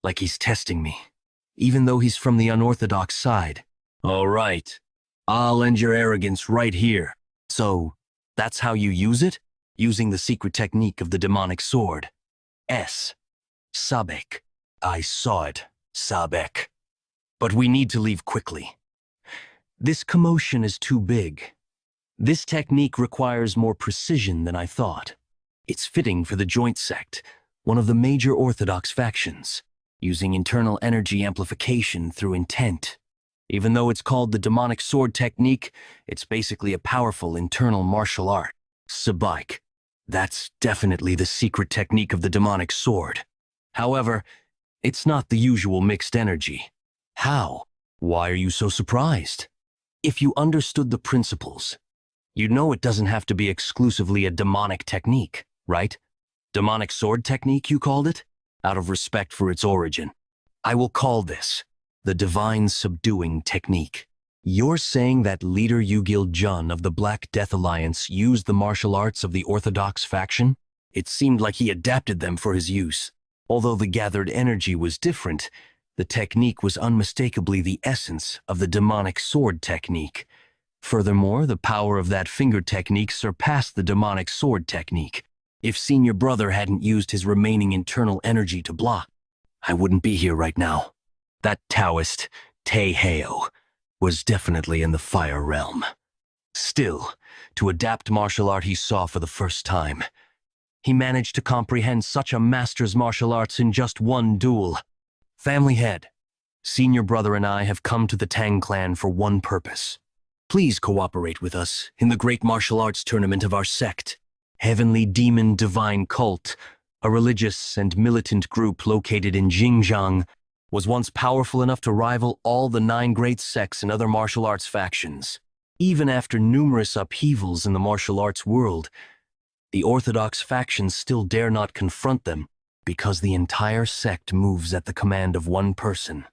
Like he's testing me. Even though he's from the unorthodox side. All right. I'll end your arrogance right here. So, that's how you use it? Using the secret technique of the demonic sword. Sabek. I saw it, Sabek. But we need to leave quickly. This commotion is too big. This technique requires more precision than I thought. It's fitting for the joint sect, one of the major orthodox factions, using internal energy amplification through intent. Even though it's called the demonic sword technique, it's basically a powerful internal martial art. Sabike. That's definitely the secret technique of the demonic sword. However, it's not the usual mixed energy. How? Why are you so surprised? If you understood the principles, you'd know it doesn't have to be exclusively a demonic technique, right? Demonic sword technique, you called it? Out of respect for its origin. I will call this the divine subduing technique. You're saying that leader Yugil Jun of the Black Death Alliance used the martial arts of the Orthodox faction? It seemed like he adapted them for his use. Although the gathered energy was different, the technique was unmistakably the essence of the demonic sword technique. Furthermore, the power of that finger technique surpassed the demonic sword technique. If Senior Brother hadn't used his remaining internal energy to block, I wouldn't be here right now. That Taoist, Taeheo, was definitely in the Fire Realm. Still, to adapt martial art he saw for the first time, he managed to comprehend such a master's martial arts in just one duel. Family head, Senior Brother and I have come to the Tang clan for one purpose. Please cooperate with us in the great martial arts tournament of our sect. Heavenly Demon Divine Cult, a religious and militant group located in Xinjiang, was once powerful enough to rival all the 9 great sects and other martial arts factions. Even after numerous upheavals in the martial arts world, the orthodox factions still dare not confront them because the entire sect moves at the command of one person,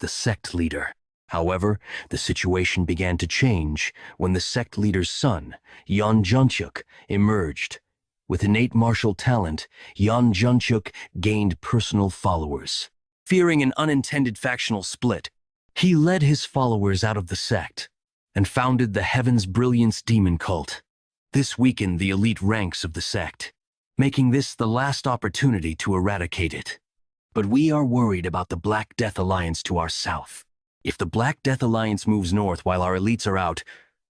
the sect leader. However, the situation began to change when the sect leader's son, Yeon Junchuk, emerged. With innate martial talent, Yan Junchuk gained personal followers. Fearing an unintended factional split, he led his followers out of the sect and founded the Heaven's Brilliance Demon Cult. This weakened the elite ranks of the sect, making this the last opportunity to eradicate it. But we are worried about the Black Death Alliance to our south. If the Black Death Alliance moves north while our elites are out,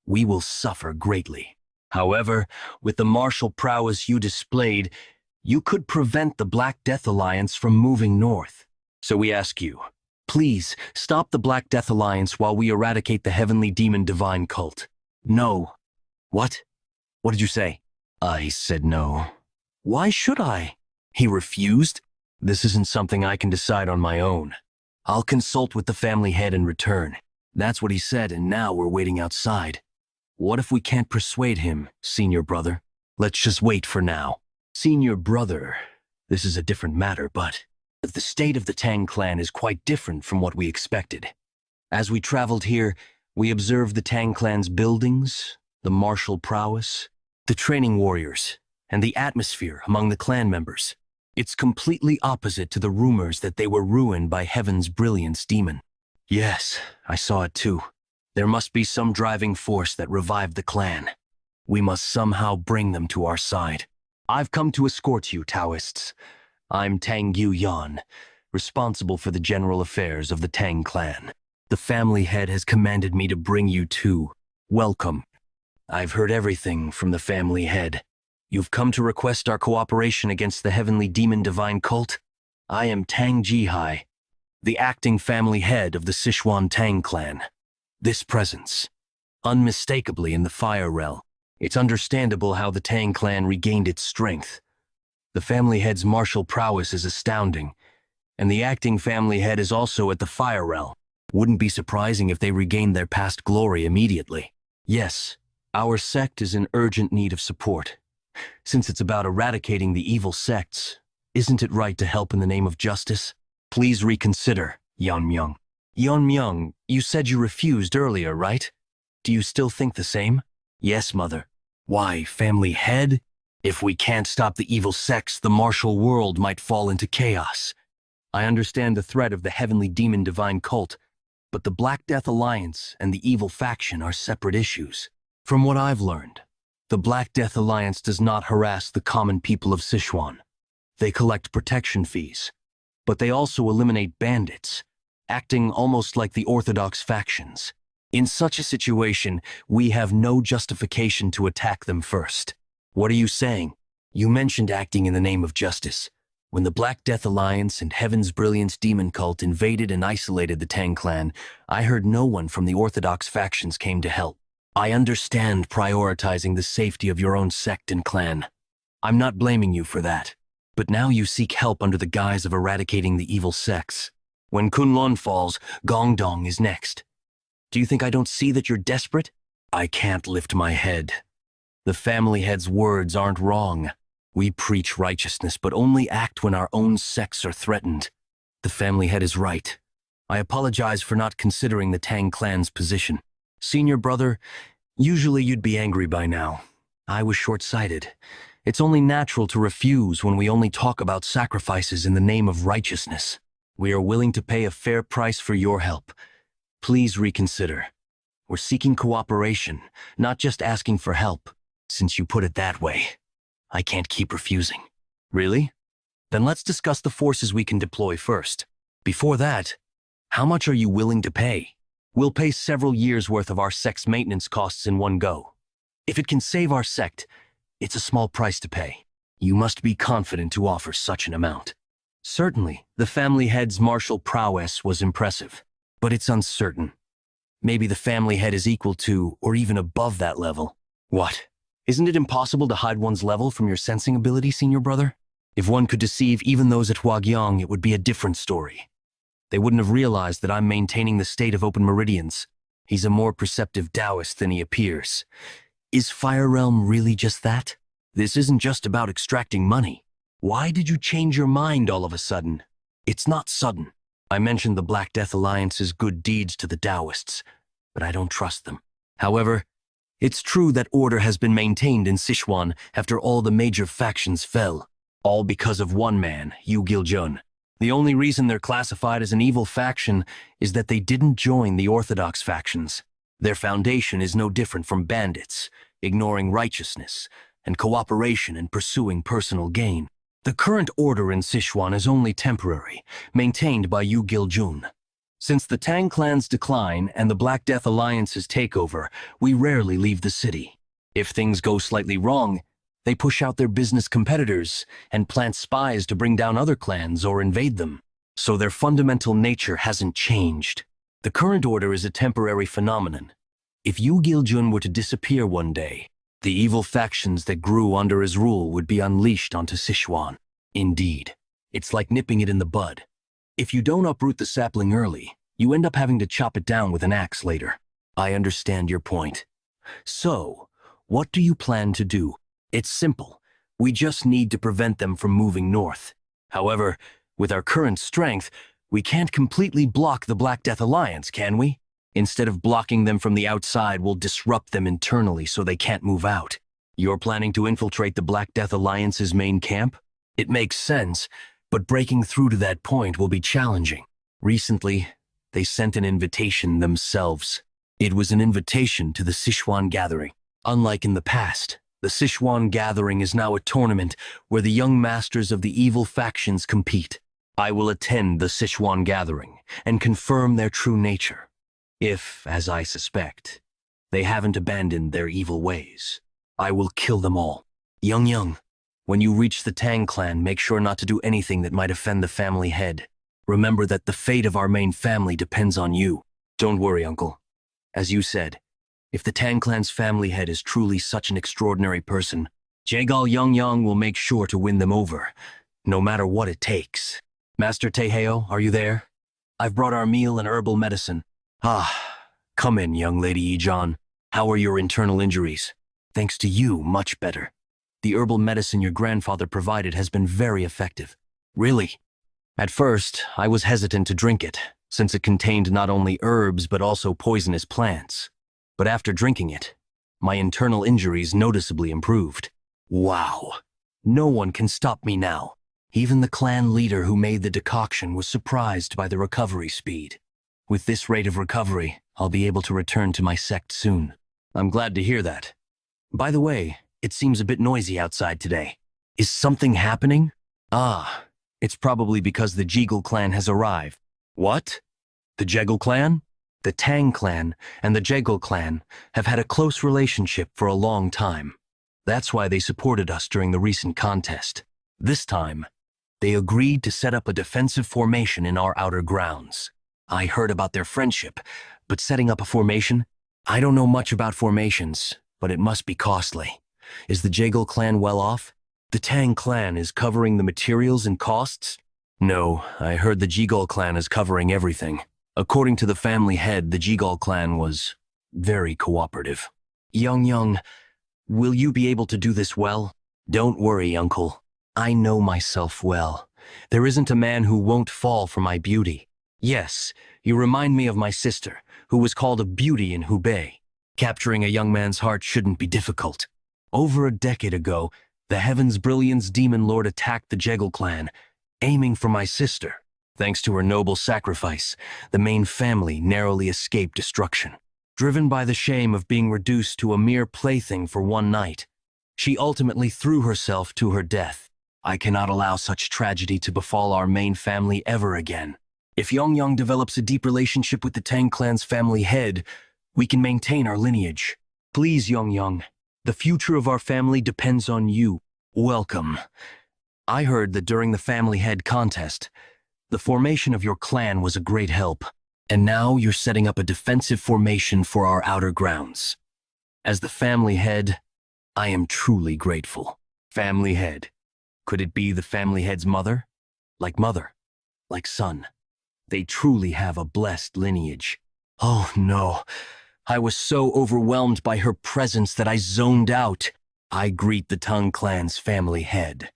we will suffer greatly. However, with the martial prowess you displayed, you could prevent the Black Death Alliance from moving north. So we ask you, please stop the Black Death Alliance while we eradicate the Heavenly Demon Divine Cult. No. What? What did you say? I said no. Why should I? He refused. This isn't something I can decide on my own. I'll consult with the family head and return. That's what he said, and now we're waiting outside. What if we can't persuade him, senior brother? Let's just wait for now. Senior brother, this is a different matter, but the state of the Tang clan is quite different from what we expected. As we traveled here, we observed the Tang clan's buildings, the martial prowess, the training warriors, and the atmosphere among the clan members. It's completely opposite to the rumors that they were ruined by Heaven's Brilliance Demon. Yes, I saw it too. There must be some driving force that revived the clan. We must somehow bring them to our side. I've come to escort you, Taoists. I'm Tang Yeon-Myeong, responsible for the general affairs of the Tang clan. The family head has commanded me to bring you too. Welcome. I've heard everything from the family head. You've come to request our cooperation against the Heavenly Demon Divine Cult? I am Tang Jihai, the acting family head of the Sichuan Tang clan. This presence, unmistakably in the Fire Realm. It's understandable how the Tang clan regained its strength. The family head's martial prowess is astounding, and the acting family head is also at the Fire Realm. Wouldn't be surprising if they regained their past glory immediately. Yes, our sect is in urgent need of support. Since it's about eradicating the evil sects, isn't it right to help in the name of justice? Please reconsider, Yeon-Myeong. Yeon-Myeong, you said you refused earlier, right? Do you still think the same? Yes, mother. Why, family head? If we can't stop the evil sects, the martial world might fall into chaos. I understand the threat of the Heavenly Demon Divine Cult, but the Black Death Alliance and the evil faction are separate issues. From what I've learned, the Black Death Alliance does not harass the common people of Sichuan. They collect protection fees, but they also eliminate bandits, acting almost like the orthodox factions. In such a situation, we have no justification to attack them first. What are you saying? You mentioned acting in the name of justice. When the Black Death Alliance and Heaven's Brilliance Demon Cult invaded and isolated the Tang clan, I heard no one from the orthodox factions came to help. I understand prioritizing the safety of your own sect and clan. I'm not blaming you for that. But now you seek help under the guise of eradicating the evil sects. When Kunlun falls, Gongdong is next. Do you think I don't see that you're desperate? I can't lift my head. The family head's words aren't wrong. We preach righteousness, but only act when our own sects are threatened. The family head is right. I apologize for not considering the Tang clan's position. Senior brother, usually you'd be angry by now. I was short-sighted. It's only natural to refuse when we only talk about sacrifices in the name of righteousness. We are willing to pay a fair price for your help. Please reconsider. We're seeking cooperation, not just asking for help. Since you put it that way, I can't keep refusing. Really? Then let's discuss the forces we can deploy first. Before that, how much are you willing to pay? We'll pay several years' worth of our sect's maintenance costs in one go. If it can save our sect, it's a small price to pay. You must be confident to offer such an amount. Certainly, the family head's martial prowess was impressive, but it's uncertain. Maybe the family head is equal to, or even above that level. What? Isn't it impossible to hide one's level from your sensing ability, senior brother? If one could deceive even those at Hwagyong, it would be a different story. They wouldn't have realized that I'm maintaining the state of open meridians. He's a more perceptive Taoist than he appears. Is Fire Realm really just that? This isn't just about extracting money. Why did you change your mind all of a sudden? It's not sudden. I mentioned the Black Death Alliance's good deeds to the Taoists, but I don't trust them. However, It's true that order has been maintained in Sichuan after all the major factions fell, all because of one man, Yu Giljun. The only reason they're classified as an evil faction is that they didn't join the orthodox factions. Their foundation is no different from bandits, ignoring righteousness and cooperation in pursuing personal gain. The current order in Sichuan is only temporary, maintained by Yu Giljun. Since the Tang clan's decline and the Black Death Alliance's takeover, we rarely leave the city. If things go slightly wrong, they push out their business competitors and plant spies to bring down other clans or invade them. So their fundamental nature hasn't changed. The current order is a temporary phenomenon. If Yu Giljun were to disappear one day, the evil factions that grew under his rule would be unleashed onto Sichuan. Indeed, it's like nipping it in the bud. If you don't uproot the sapling early, you end up having to chop it down with an axe later. I understand your point. So, what do you plan to do? It's simple. We just need to prevent them from moving north. However, with our current strength, we can't completely block the Black Death Alliance, can we? Instead of blocking them from the outside, we'll disrupt them internally so they can't move out. You're planning to infiltrate the Black Death Alliance's main camp? It makes sense, but breaking through to that point will be challenging. Recently, they sent an invitation themselves. It was an invitation to the Sichuan Gathering. Unlike in the past, the Sichuan Gathering is now a tournament where the young masters of the evil factions compete. I will attend the Sichuan Gathering and confirm their true nature. If, as I suspect, they haven't abandoned their evil ways, I will kill them all. Yonyong, when you reach the Tang clan, make sure not to do anything that might offend the family head. Remember that the fate of our main family depends on you. Don't worry, uncle. As you said, if the Tang clan's family head is truly such an extraordinary person, Jaegal Yonyong will make sure to win them over, no matter what it takes. Master Taeheo, are you there? I've brought our meal and herbal medicine. Come in, young lady Ijan. How are your internal injuries? Thanks to you, much better. The herbal medicine your grandfather provided has been very effective. Really? At first, I was hesitant to drink it, since it contained not only herbs but also poisonous plants. But after drinking it, my internal injuries noticeably improved. Wow. No one can stop me now. Even the clan leader who made the decoction was surprised by the recovery speed. With this rate of recovery, I'll be able to return to my sect soon. I'm glad to hear that. By the way, it seems a bit noisy outside today. Is something happening? It's probably because the Jegal clan has arrived. What? The Jegal clan? The Tang clan and the Jegal clan have had a close relationship for a long time. That's why they supported us during the recent contest. This time, they agreed to set up a defensive formation in our outer grounds. I heard about their friendship, but setting up a formation? I don't know much about formations, but it must be costly. Is the Jegal clan well off? The Tang clan is covering the materials and costs? No, I heard the Jegal clan is covering everything. According to the family head, the Jegal clan was very cooperative. Yonyong, will you be able to do this well? Don't worry, uncle. I know myself well. There isn't a man who won't fall for my beauty. Yes, you remind me of my sister, who was called a beauty in Hubei. Capturing a young man's heart shouldn't be difficult. Over a decade ago, the Heaven's Brilliance Demon Lord attacked the Jegal clan, aiming for my sister. Thanks to her noble sacrifice, the main family narrowly escaped destruction. Driven by the shame of being reduced to a mere plaything for one night, she ultimately threw herself to her death. I cannot allow such tragedy to befall our main family ever again. If Yonyong develops a deep relationship with the Tang clan's family head, we can maintain our lineage. Please, Yonyong, the future of our family depends on you. Welcome. I heard that during the family head contest, the formation of your clan was a great help, and now you're setting up a defensive formation for our outer grounds. As the family head, I am truly grateful. Family head. Could it be the family head's mother? Like mother, like son. They truly have a blessed lineage. Oh no, I was so overwhelmed by her presence that I zoned out. I greet the Tang clan's family head.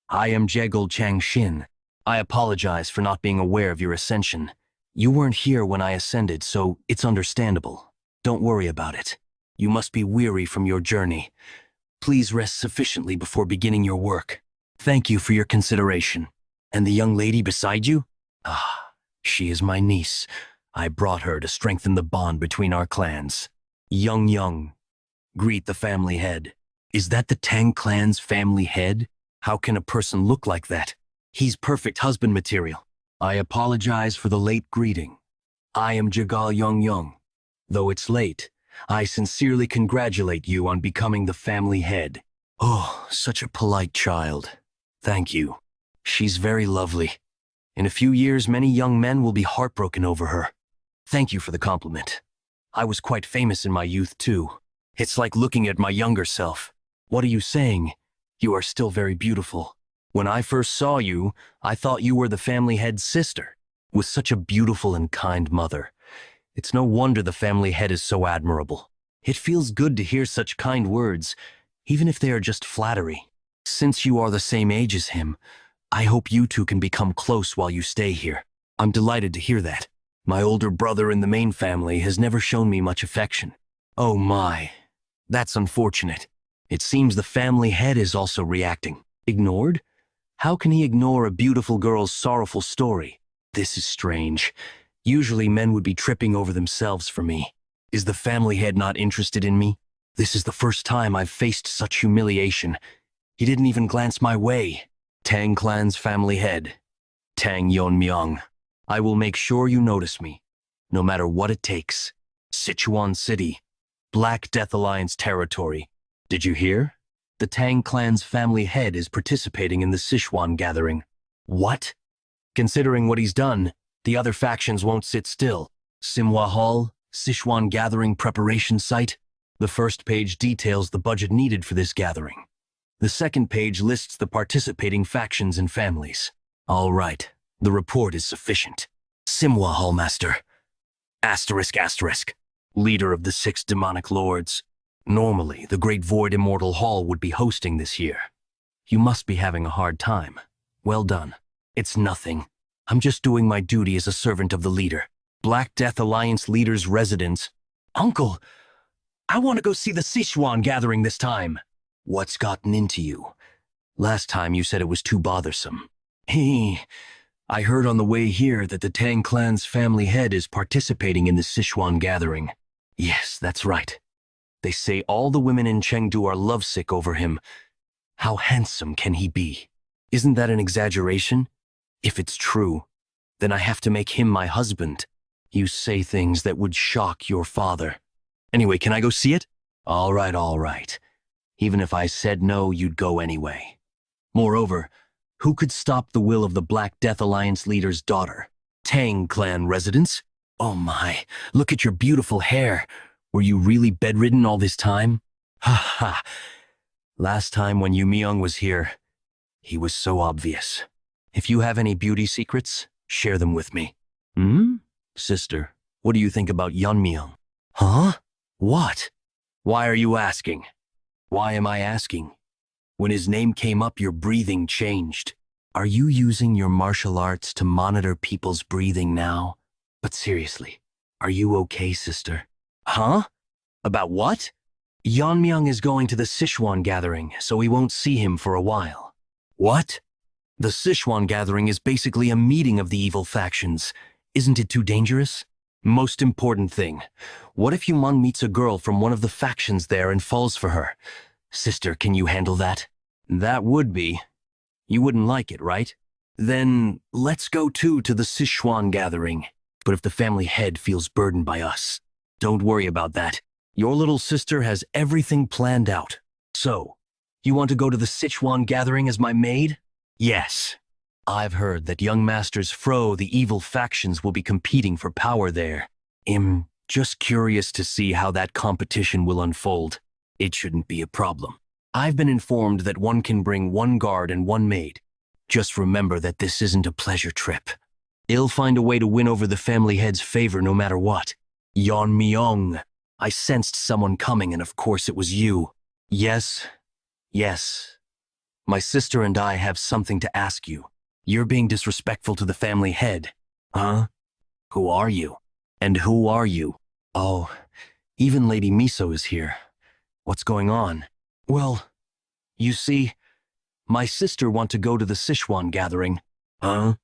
I am Jegal Changshin. I apologize for not being aware of your ascension. You weren't here when I ascended, so it's understandable. Don't worry about it. You must be weary from your journey. Please rest sufficiently before beginning your work. Thank you for your consideration. And the young lady beside you? Ah, she is my niece. I brought her to strengthen the bond between our clans. Yonyong, greet the family head. Is that the Tang clan's family head? How can a person look like that? He's perfect husband material. I apologize for the late greeting. I am Jagal Yonyong. Though it's late, I sincerely congratulate you on becoming the family head. Oh, such a polite child. Thank you. She's very lovely. In a few years, many young men will be heartbroken over her. Thank you for the compliment. I was quite famous in my youth, too. It's like looking at my younger self. What are you saying? You are still very beautiful. When I first saw you, I thought you were the family head's sister, with such a beautiful and kind mother. It's no wonder the family head is so admirable. It feels good to hear such kind words, even if they are just flattery. Since you are the same age as him, I hope you two can become close while you stay here. I'm delighted to hear that. My older brother in the main family has never shown me much affection. Oh my, that's unfortunate. It seems the family head is also reacting. Ignored? How can he ignore a beautiful girl's sorrowful story? This is strange. Usually men would be tripping over themselves for me. Is the family head not interested in me? This is the first time I've faced such humiliation. He didn't even glance my way. Tang clan's family head, Tang Yeon-Myeong. I will make sure you notice me, no matter what it takes. Sichuan City, Black Death Alliance territory. Did you hear? The Tang clan's family head is participating in the Sichuan gathering. What? Considering what he's done, the other factions won't sit still. Manhwa Hall, Sichuan gathering preparation site. The first page details the budget needed for this gathering. The second page lists the participating factions and families. All right, the report is sufficient. Manhwa Hallmaster, ***, leader of the 6 demonic lords. Normally, the Great Void Immortal Hall would be hosting this year. You must be having a hard time. Well done. It's nothing. I'm just doing my duty as a servant of the leader. Black Death Alliance leader's residence. Uncle, I want to go see the Sichuan gathering this time. What's gotten into you? Last time you said it was too bothersome. I heard on the way here that the Tang clan's family head is participating in the Sichuan gathering. Yes, that's right. They say all the women in Chengdu are lovesick over him. How handsome can he be? Isn't that an exaggeration? If it's true, then I have to make him my husband. You say things that would shock your father. Anyway, can I go see it? All right, all right. Even if I said no, you'd go anyway. Moreover, who could stop the will of the Black Death Alliance leader's daughter? Tang clan residents? Oh my, look at your beautiful hair. Were you really bedridden all this time? Ha ha. Last time when Yonyong was here, he was so obvious. If you have any beauty secrets, share them with me. Sister, what do you think about Yeon-Myeong? Huh? What? Why are you asking? Why am I asking? When his name came up, your breathing changed. Are you using your martial arts to monitor people's breathing now? But seriously, are you okay, sister? Huh? About what? Yeon-Myeong is going to the Sichuan gathering, so we won't see him for a while. What? The Sichuan gathering is basically a meeting of the evil factions. Isn't it too dangerous? Most important thing, what if Yumon meets a girl from one of the factions there and falls for her? Sister, can you handle that? That would be. You wouldn't like it, right? Then let's go too to the Sichuan gathering. But if the family head feels burdened by us, don't worry about that. Your little sister has everything planned out. So, you want to go to the Sichuan gathering as my maid? Yes. I've heard that young masters Fro, the evil factions, will be competing for power there. I'm just curious to see how that competition will unfold. It shouldn't be a problem. I've been informed that one can bring one guard and one maid. Just remember that this isn't a pleasure trip. I'll find a way to win over the family head's favor no matter what. Yeon-Myeong, I sensed someone coming and of course it was you. Yes. My sister and I have something to ask you. You're being disrespectful to the family head. Huh? Who are you? And who are you? Oh, Even Lady Miso is here. What's going on? Well, you see, my sister want to go to the Sichuan gathering. Huh?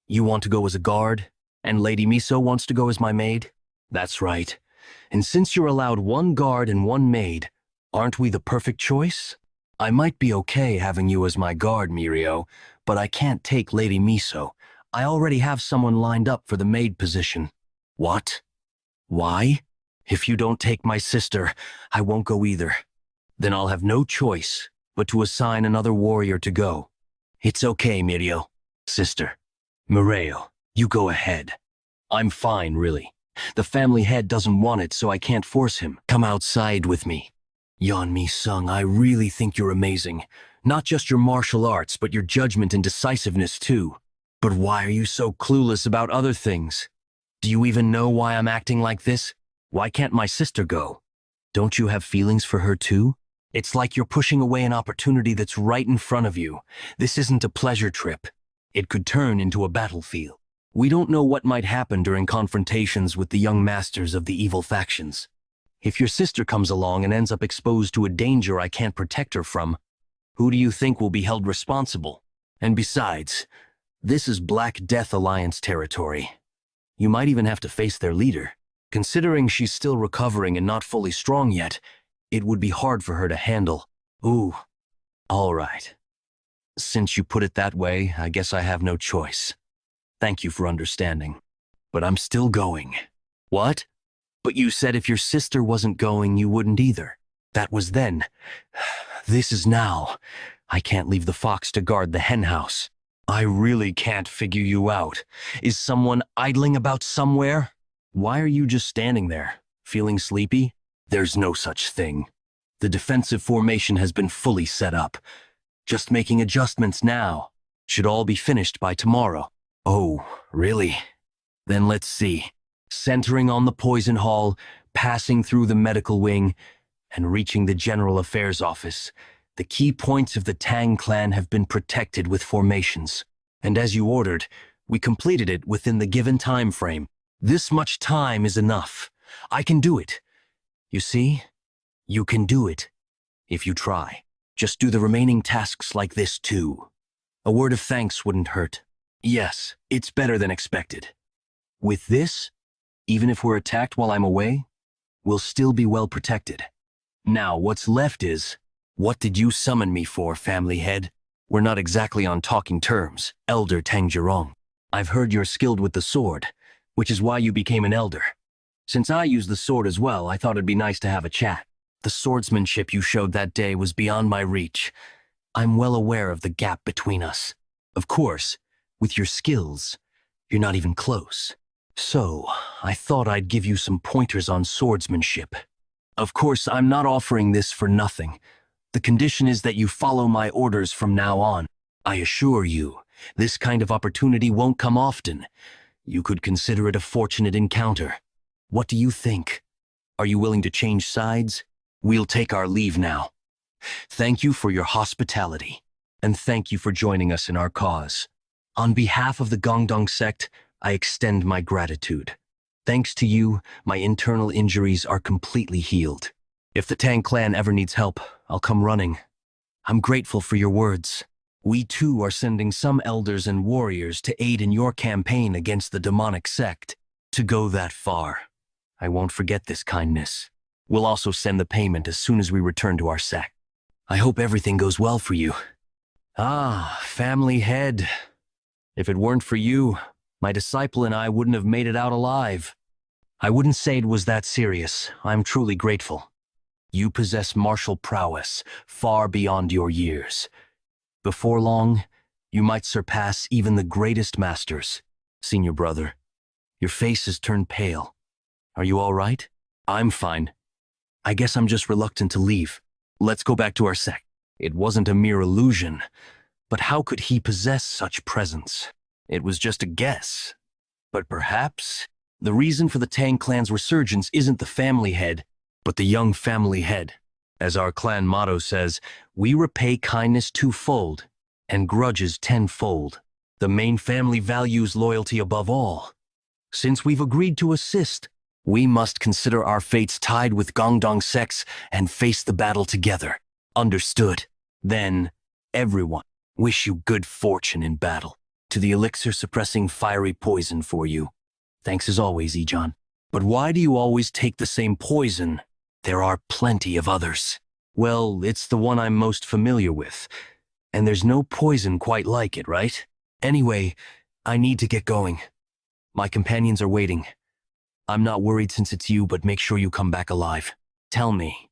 You want to go as a guard, and Lady Miso wants to go as my maid? That's right. And since you're allowed one guard and one maid, aren't we the perfect choice? I might be okay having you as my guard, Mirio, but I can't take Lady Miso. I already have someone lined up for the maid position. What? Why? If you don't take my sister, I won't go either. Then I'll have no choice but to assign another warrior to go. It's okay, Mirio. Sister. Mireo, you go ahead. I'm fine, really. The family head doesn't want it, so I can't force him. Come outside with me. Yeon-Myeong, I really think you're amazing. Not just your martial arts, but your judgment and decisiveness, too. But why are you so clueless about other things? Do you even know why I'm acting like this? Why can't my sister go? Don't you have feelings for her, too? It's like you're pushing away an opportunity that's right in front of you. This isn't a pleasure trip. It could turn into a battlefield. We don't know what might happen during confrontations with the young masters of the evil factions. If your sister comes along and ends up exposed to a danger I can't protect her from, who do you think will be held responsible? And besides, this is Black Death Alliance territory. You might even have to face their leader. Considering she's still recovering and not fully strong yet, it would be hard for her to handle. Ooh, all right. Since you put it that way, I guess I have no choice. Thank you for understanding. But I'm still going. What? But you said if your sister wasn't going, you wouldn't either. That was then. This is now. I can't leave the fox to guard the hen house. I really can't figure you out. Is someone idling about somewhere? Why are you just standing there, feeling sleepy? There's no such thing. The defensive formation has been fully set up. Just making adjustments now. Should all be finished by tomorrow. Oh, really? Then let's see. Centering on the poison hall, passing through the medical wing, and reaching the general affairs office, the key points of the Tang clan have been protected with formations. And as you ordered, we completed it within the given time frame. This much time is enough. I can do it. You see? You can do it. If you try. Just do the remaining tasks like this too. A word of thanks wouldn't hurt. Yes, it's better than expected. With this, even if we're attacked while I'm away, we'll still be well protected. Now, what's left is, what did you summon me for, family head? We're not exactly on talking terms, Elder Tang Yeon-Myeong. I've heard you're skilled with the sword, which is why you became an elder. Since I use the sword as well, I thought it'd be nice to have a chat. The swordsmanship you showed that day was beyond my reach. I'm well aware of the gap between us. Of course, with your skills, you're not even close. So, I thought I'd give you some pointers on swordsmanship. Of course, I'm not offering this for nothing. The condition is that you follow my orders from now on. I assure you, this kind of opportunity won't come often. You could consider it a fortunate encounter. What do you think? Are you willing to change sides? We'll take our leave now. Thank you for your hospitality, and thank you for joining us in our cause. On behalf of the Gongdong sect, I extend my gratitude. Thanks to you, my internal injuries are completely healed. If the Tang clan ever needs help, I'll come running. I'm grateful for your words. We too are sending some elders and warriors to aid in your campaign against the demonic sect. To go that far, I won't forget this kindness. We'll also send the payment as soon as we return to our sect. I hope everything goes well for you. Ah, family head. If it weren't for you, my disciple and I wouldn't have made it out alive. I wouldn't say it was that serious. I'm truly grateful. You possess martial prowess far beyond your years. Before long, you might surpass even the greatest masters. Senior brother, your face has turned pale. Are you all right? I'm fine. I guess I'm just reluctant to leave. Let's go back to our sect. It wasn't a mere illusion, but how could he possess such presence? It was just a guess. But perhaps the reason for the Tang clan's resurgence isn't the family head, but the young family head. As our clan motto says, we repay kindness twofold and grudges tenfold. The main family values loyalty above all. Since we've agreed to assist, We must consider our fates tied with Gongdong sects and face the battle together. Understood? Then, everyone, wish you good fortune in battle. To the elixir suppressing fiery poison for you. Thanks as always, Ejon. But why do you always take the same poison? There are plenty of others. Well, it's the one I'm most familiar with. And there's no poison quite like it, right? Anyway, I need to get going. My companions are waiting. I'm not worried since it's you, but make sure you come back alive. Tell me,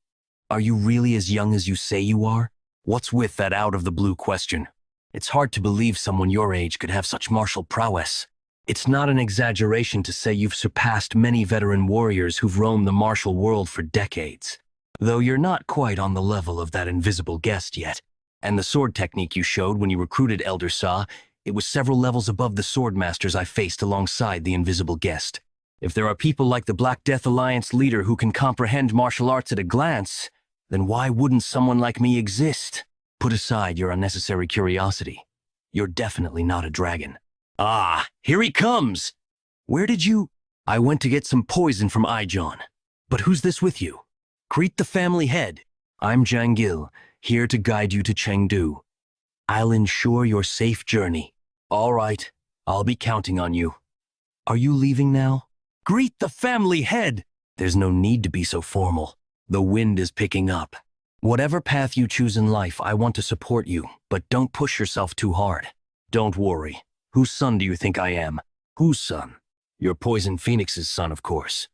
are you really as young as you say you are? What's with that out-of-the-blue question? It's hard to believe someone your age could have such martial prowess. It's not an exaggeration to say you've surpassed many veteran warriors who've roamed the martial world for decades. Though you're not quite on the level of that invisible guest yet. And the sword technique you showed when you recruited Elder Sa, it was several levels above the swordmasters I faced alongside the invisible guest. If there are people like the Black Death Alliance leader who can comprehend martial arts at a glance, then why wouldn't someone like me exist? Put aside your unnecessary curiosity. You're definitely not a dragon. Ah, here he comes! Where did you— I went to get some poison from Ijon. But who's this with you? Greet the family head. I'm Jangil, here to guide you to Chengdu. I'll ensure your safe journey. All right, I'll be counting on you. Are you leaving now? Greet the family head! There's no need to be so formal. The wind is picking up. Whatever path you choose in life, I want to support you, but don't push yourself too hard. Don't worry. Whose son do you think I am? Whose son? Your Poison Phoenix's son, of course.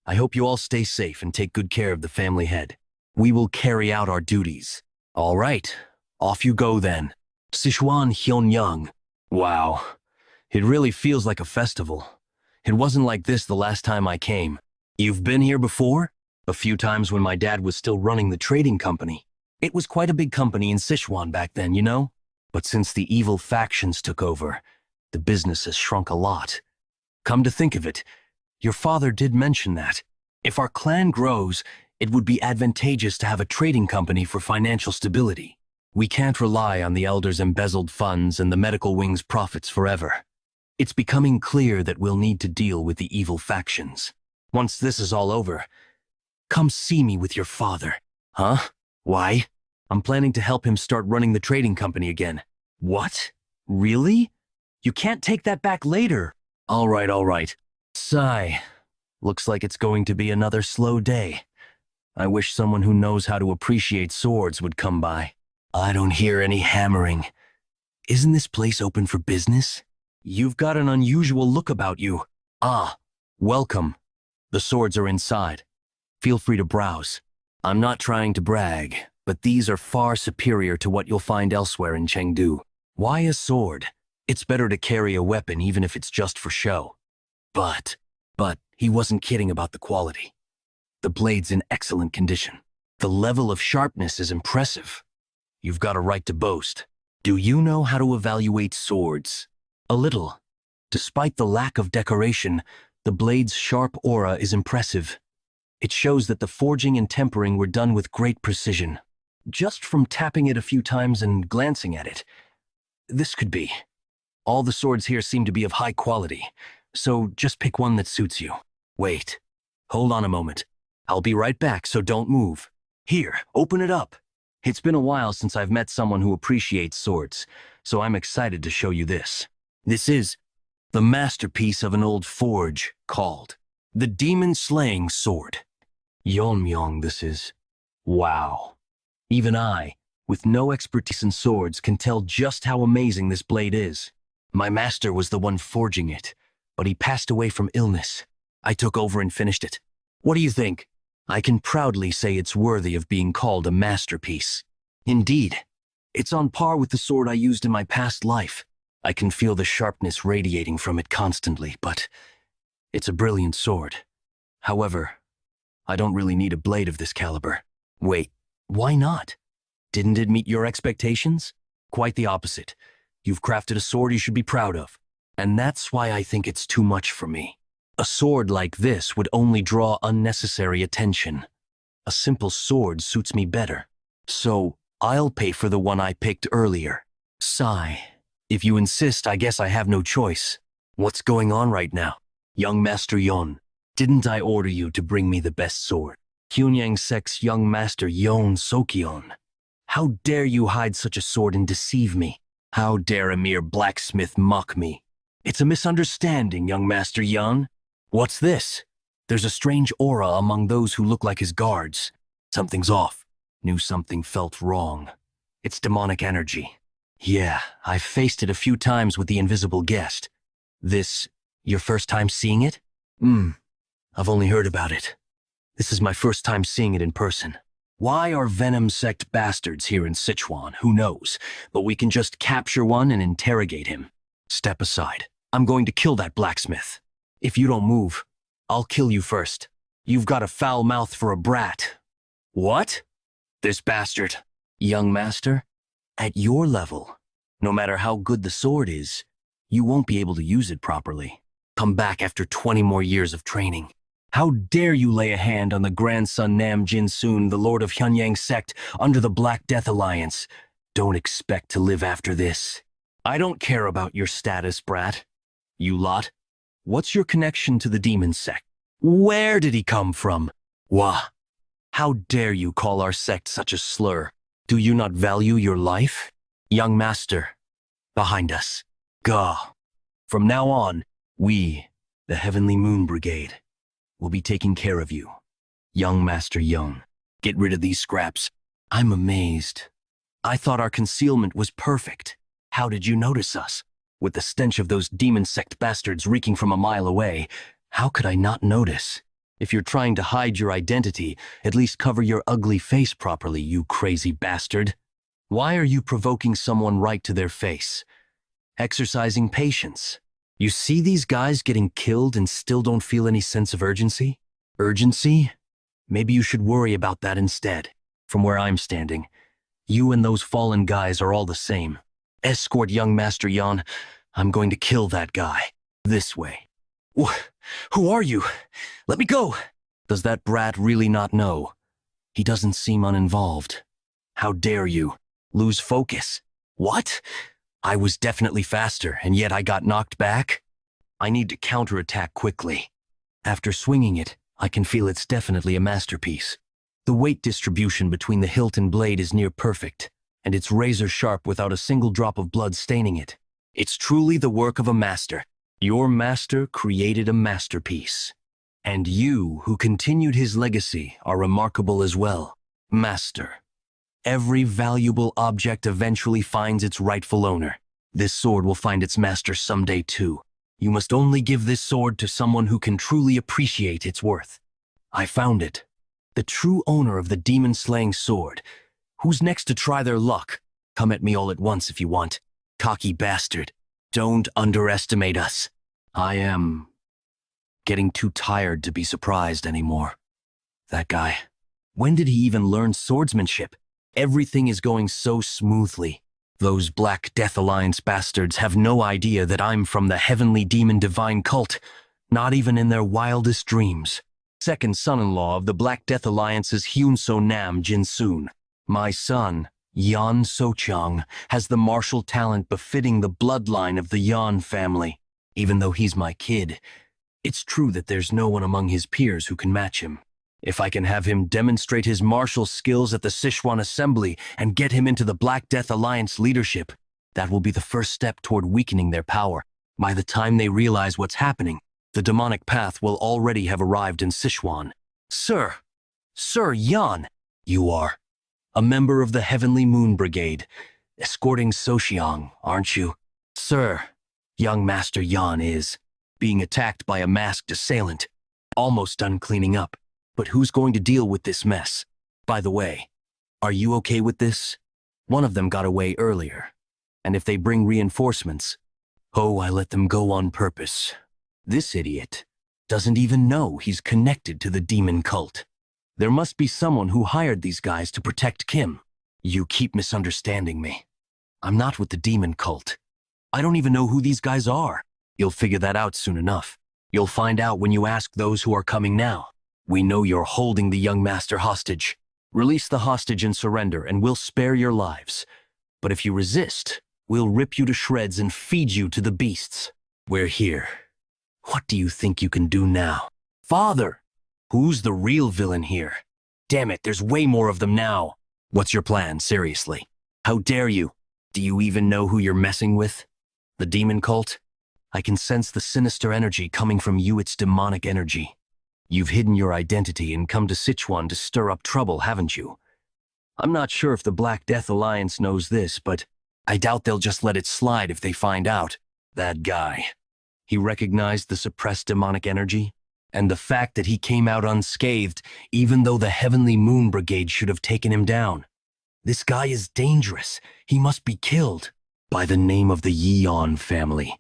I hope you all stay safe and take good care of the family head. We will carry out our duties. All right, off you go then. Sichuan Tang. Wow, it really feels like a festival. It wasn't like this the last time I came. You've been here before? A few times when my dad was still running the trading company. It was quite a big company in Sichuan back then, you know? But since the evil factions took over, the business has shrunk a lot. Come to think of it, your father did mention that. If our clan grows, it would be advantageous to have a trading company for financial stability. We can't rely on the elders' embezzled funds and the medical wing's profits forever. It's becoming clear that we'll need to deal with the evil factions. Once this is all over, come see me with your father. Huh? Why? I'm planning to help him start running the trading company again. What? Really? You can't take that back later. All right. Sigh. Looks like it's going to be another slow day. I wish someone who knows how to appreciate swords would come by. I don't hear any hammering. Isn't this place open for business? You've got an unusual look about you. Ah, welcome. The swords are inside. Feel free to browse. I'm not trying to brag, but these are far superior to what you'll find elsewhere in Chengdu. Why a sword? It's better to carry a weapon even if it's just for show. But he wasn't kidding about the quality. The blade's in excellent condition. The level of sharpness is impressive. You've got a right to boast. Do you know how to evaluate swords? A little. Despite the lack of decoration, the blade's sharp aura is impressive. It shows that the forging and tempering were done with great precision. Just from tapping it a few times and glancing at it, this could be. All the swords here seem to be of high quality, so just pick one that suits you. Wait. Hold on a moment. I'll be right back, so don't move. Here, open it up. It's been a while since I've met someone who appreciates swords, so I'm excited to show you this. This is the masterpiece of an old forge called the Demon-Slaying Sword. Yeon-Myeong, this is. Wow. Even I, with no expertise in swords, can tell just how amazing this blade is. My master was the one forging it, but he passed away from illness. I took over and finished it. What do you think? I can proudly say it's worthy of being called a masterpiece. Indeed, it's on par with the sword I used in my past life. I can feel the sharpness radiating from it constantly, but it's a brilliant sword. However, I don't really need a blade of this caliber. Wait, why not? Didn't it meet your expectations? Quite the opposite. You've crafted a sword you should be proud of. And that's why I think it's too much for me. A sword like this would only draw unnecessary attention. A simple sword suits me better. So, I'll pay for the one I picked earlier. Sigh. If you insist, I guess I have no choice. What's going on right now? Young Master Yon. Didn't I order you to bring me the best sword? Yonyong sect's young master Yon Sokyeon. How dare you hide such a sword and deceive me? How dare a mere blacksmith mock me? It's a misunderstanding, young master Yon. What's this? There's a strange aura among those who look like his guards. Something's off. Knew something felt wrong. It's demonic energy. Yeah, I've faced it a few times with the invisible guest. This, your first time seeing it? I've only heard about it. This is my first time seeing it in person. Why are Venom sect bastards here in Sichuan? Who knows? But we can just capture one and interrogate him. Step aside. I'm going to kill that blacksmith. If you don't move, I'll kill you first. You've got a foul mouth for a brat. What? This bastard. Young master, at your level, no matter how good the sword is, you won't be able to use it properly. Come back after 20 more years of training. How dare you lay a hand on the grandson Nam Jin-soon, the lord of Yonyong sect, under the Black Death Alliance? Don't expect to live after this. I don't care about your status, brat. You lot. What's your connection to the demon sect? Where did he come from? Wah. How dare you call our sect such a slur? Do you not value your life? Young master, behind us. Gah. From now on, we, the Heavenly Moon Brigade, will be taking care of you. Young Master Young, get rid of these scraps. I'm amazed. I thought our concealment was perfect. How did you notice us? With the stench of those demon sect bastards reeking from a mile away, how could I not notice? If you're trying to hide your identity, at least cover your ugly face properly, you crazy bastard. Why are you provoking someone right to their face? Exercising patience. You see these guys getting killed and still don't feel any sense of urgency? Urgency? Maybe you should worry about that instead. From where I'm standing, you and those fallen guys are all the same. Escort young Master Yon. I'm going to kill that guy. This way. Who are you? Let me go! Does that brat really not know? He doesn't seem uninvolved. How dare you? Lose focus. What? I was definitely faster, and yet I got knocked back? I need to counterattack quickly. After swinging it, I can feel it's definitely a masterpiece. The weight distribution between the hilt and blade is near perfect, and it's razor sharp without a single drop of blood staining it. It's truly the work of a master. Your master created a masterpiece. And you, who continued his legacy, are remarkable as well. Master. Every valuable object eventually finds its rightful owner. This sword will find its master someday too. You must only give this sword to someone who can truly appreciate its worth. I found it. The true owner of the demon-slaying sword. Who's next to try their luck? Come at me all at once if you want. Cocky bastard. Don't underestimate us. I am getting too tired to be surprised anymore. That guy. When did he even learn swordsmanship? Everything is going so smoothly. Those Black Death Alliance bastards have no idea that I'm from the Heavenly Demon Divine Cult, not even in their wildest dreams. Second son-in-law of the Black Death Alliance is Hyunso Nam Jin-soon. My son, Yeon So-chang, has the martial talent befitting the bloodline of the Yeon family. Even though he's my kid, it's true that there's no one among his peers who can match him. If I can have him demonstrate his martial skills at the Sichuan Assembly and get him into the Black Death Alliance leadership, that will be the first step toward weakening their power. By the time they realize what's happening, the demonic path will already have arrived in Sichuan. Sir Yan, you are a member of the Heavenly Moon Brigade, escorting So-xiang, aren't you? Sir, young Master Yan is being attacked by a masked assailant, almost done cleaning up. But who's going to deal with this mess? By the way, are you okay with this? One of them got away earlier. And if they bring reinforcements, I let them go on purpose. This idiot doesn't even know he's connected to the demon cult. There must be someone who hired these guys to protect Kim. You keep misunderstanding me. I'm not with the demon cult. I don't even know who these guys are. You'll figure that out soon enough. You'll find out when you ask those who are coming now. We know you're holding the young master hostage. Release the hostage and surrender, and we'll spare your lives. But if you resist, we'll rip you to shreds and feed you to the beasts. We're here. What do you think you can do now? Father! Who's the real villain here? Damn it, there's way more of them now. What's your plan, seriously? How dare you? Do you even know who you're messing with? The demon cult? I can sense the sinister energy coming from you, it's demonic energy. You've hidden your identity and come to Sichuan to stir up trouble, haven't you? I'm not sure if the Black Death Alliance knows this, but I doubt they'll just let it slide if they find out. That guy. He recognized the suppressed demonic energy, and the fact that he came out unscathed, even though the Heavenly Moon Brigade should have taken him down. This guy is dangerous. He must be killed. By the name of the Yeon family.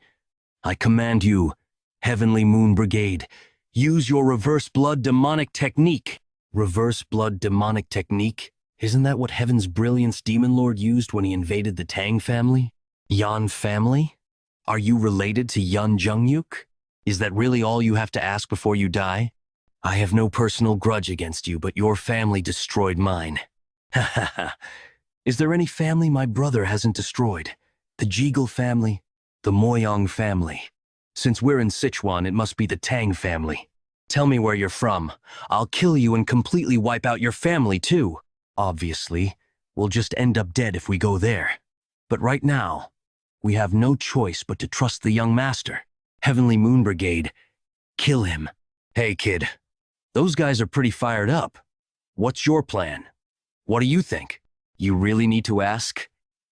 I command you, Heavenly Moon Brigade, use your reverse blood demonic technique. Reverse blood demonic technique? Isn't that what Heaven's Brilliance Demon Lord used when he invaded the Tang family? Yeon family? Are you related to Yonyong? Is that really all you have to ask before you die? I have no personal grudge against you, but your family destroyed mine. Ha ha ha. Is there any family my brother hasn't destroyed? The Jeagle family? The Myeong family? Since we're in Sichuan, it must be the Tang family. Tell me where you're from. I'll kill you and completely wipe out your family too. Obviously, we'll just end up dead if we go there. But right now, we have no choice but to trust the young master. Heavenly Moon Brigade, kill him. Hey kid, those guys are pretty fired up. What's your plan? What do you think? You really need to ask?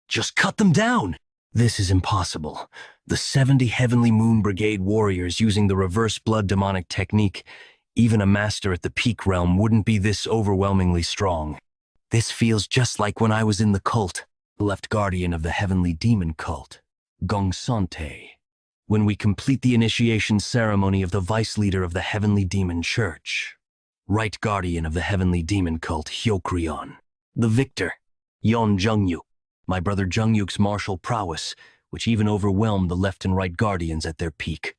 Just cut them down! This is impossible. The 70 Heavenly Moon Brigade warriors using the reverse blood demonic technique, even a master at the peak realm wouldn't be this overwhelmingly strong. This feels just like when I was in the cult, left guardian of the Heavenly Demon cult, Gongsante. When we complete the initiation ceremony of the vice leader of the Heavenly Demon Church, right guardian of the Heavenly Demon cult, Hyokrion. The victor, Yonyong, my brother Jungyuk's martial prowess, which even overwhelmed the left and right guardians at their peak.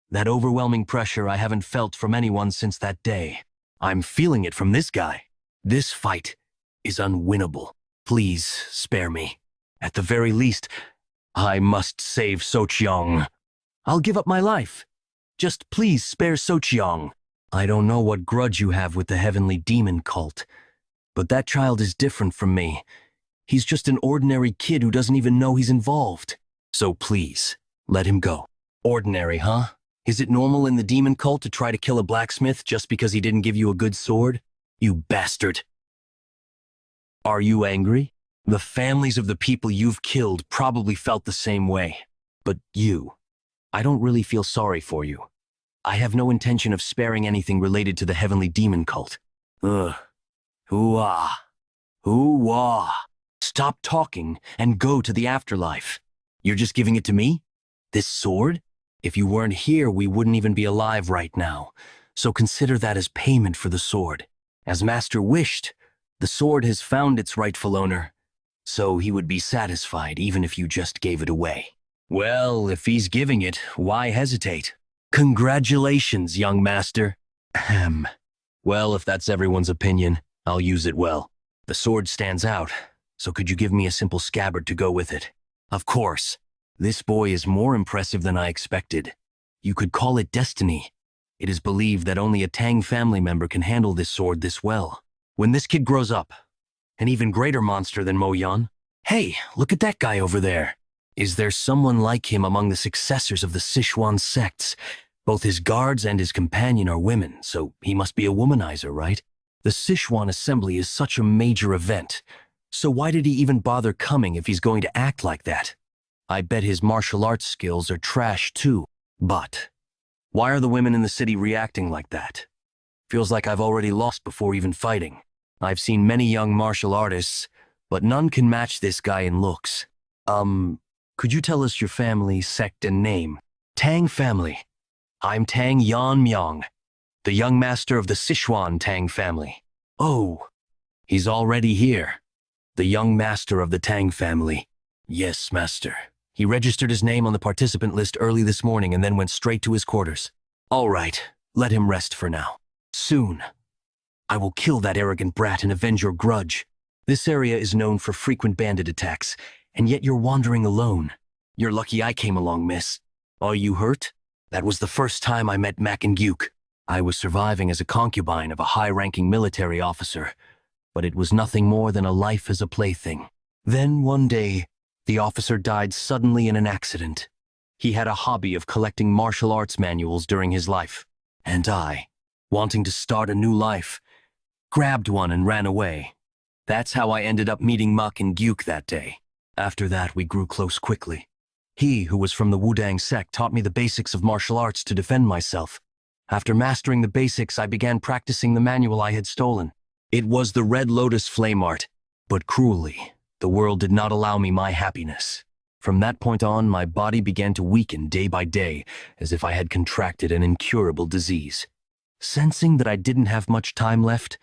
That overwhelming pressure I haven't felt from anyone since that day. I'm feeling it from this guy. This fight is unwinnable. Please spare me. At the very least, I must save Socheong. I'll give up my life. Just please spare Socheong. I don't know what grudge you have with the Heavenly Demon cult, but that child is different from me. He's just an ordinary kid who doesn't even know he's involved. So please, let him go. Ordinary, huh? Is it normal in the demon cult to try to kill a blacksmith just because he didn't give you a good sword? You bastard. Are you angry? The families of the people you've killed probably felt the same way. But you, I don't really feel sorry for you. I have no intention of sparing anything related to the Heavenly Demon cult. Ugh. Hoo-ah. Hoo-ah. Stop talking and go to the afterlife. You're just giving it to me? This sword? If you weren't here, we wouldn't even be alive right now. So consider that as payment for the sword. As Master wished, the sword has found its rightful owner. So he would be satisfied even if you just gave it away. Well, if he's giving it, why hesitate? Congratulations, young master. Ahem. Well, if that's everyone's opinion, I'll use it well. The sword stands out, so could you give me a simple scabbard to go with it? Of course. This boy is more impressive than I expected. You could call it destiny. It is believed that only a Tang family member can handle this sword this well. When this kid grows up, an even greater monster than Mo Yan. Hey, look at that guy over there. Is there someone like him among the successors of the Sichuan sects? Both his guards and his companion are women, so he must be a womanizer, right? The Sichuan assembly is such a major event. So why did he even bother coming if he's going to act like that? I bet his martial arts skills are trash too. But why are the women in the city reacting like that? Feels like I've already lost before even fighting. I've seen many young martial artists, but none can match this guy in looks. Could you tell us your family, sect, and name? Tang Family. I'm Tang Yeon-Myeong, the young master of the Sichuan Tang Family. Oh, he's already here. The young master of the Tang Family. Yes, master. He registered his name on the participant list early this morning and then went straight to his quarters. All right, let him rest for now. Soon, I will kill that arrogant brat and avenge your grudge. This area is known for frequent bandit attacks, and yet you're wandering alone. You're lucky I came along, miss. Are you hurt? That was the first time I met Mac and Gyuk. I was surviving as a concubine of a high-ranking military officer, but it was nothing more than a life as a plaything. Then one day, the officer died suddenly in an accident. He had a hobby of collecting martial arts manuals during his life, and I, wanting to start a new life, grabbed one and ran away. That's how I ended up meeting Mak and Gyuk that day. After that, we grew close quickly. He, who was from the Wudang sect, taught me the basics of martial arts to defend myself. After mastering the basics, I began practicing the manual I had stolen. It was the Red Lotus Flame Art, but cruelly, the world did not allow me my happiness. From that point on, my body began to weaken day by day, as if I had contracted an incurable disease. Sensing that I didn't have much time left,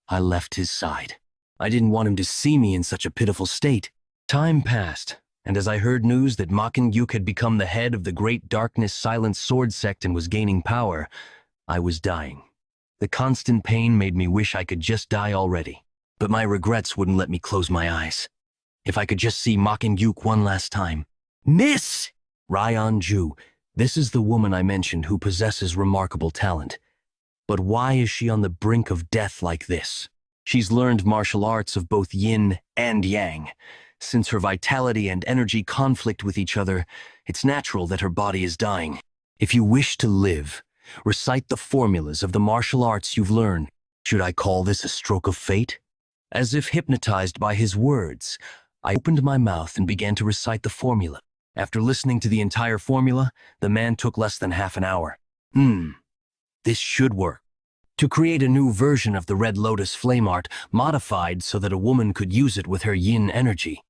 I left his side. I didn't want him to see me in such a pitiful state. Time passed, and as I heard news that Makin Gyuk had become the head of the Great Darkness Silent Sword sect and was gaining power, I was dying. The constant pain made me wish I could just die already, but my regrets wouldn't let me close my eyes. If I could just see Makin Gyuk one last time. Miss! Ryan Ju, this is the woman I mentioned who possesses remarkable talent. But why is she on the brink of death like this? She's learned martial arts of both yin and yang. Since her vitality and energy conflict with each other, it's natural that her body is dying. If you wish to live, recite the formulas of the martial arts you've learned. Should I call this a stroke of fate? As if hypnotized by his words, I opened my mouth and began to recite the formula. After listening to the entire formula, the man took less than half an hour. This should work. To create a new version of the Red Lotus Flame Art, modified so that a woman could use it with her yin energy.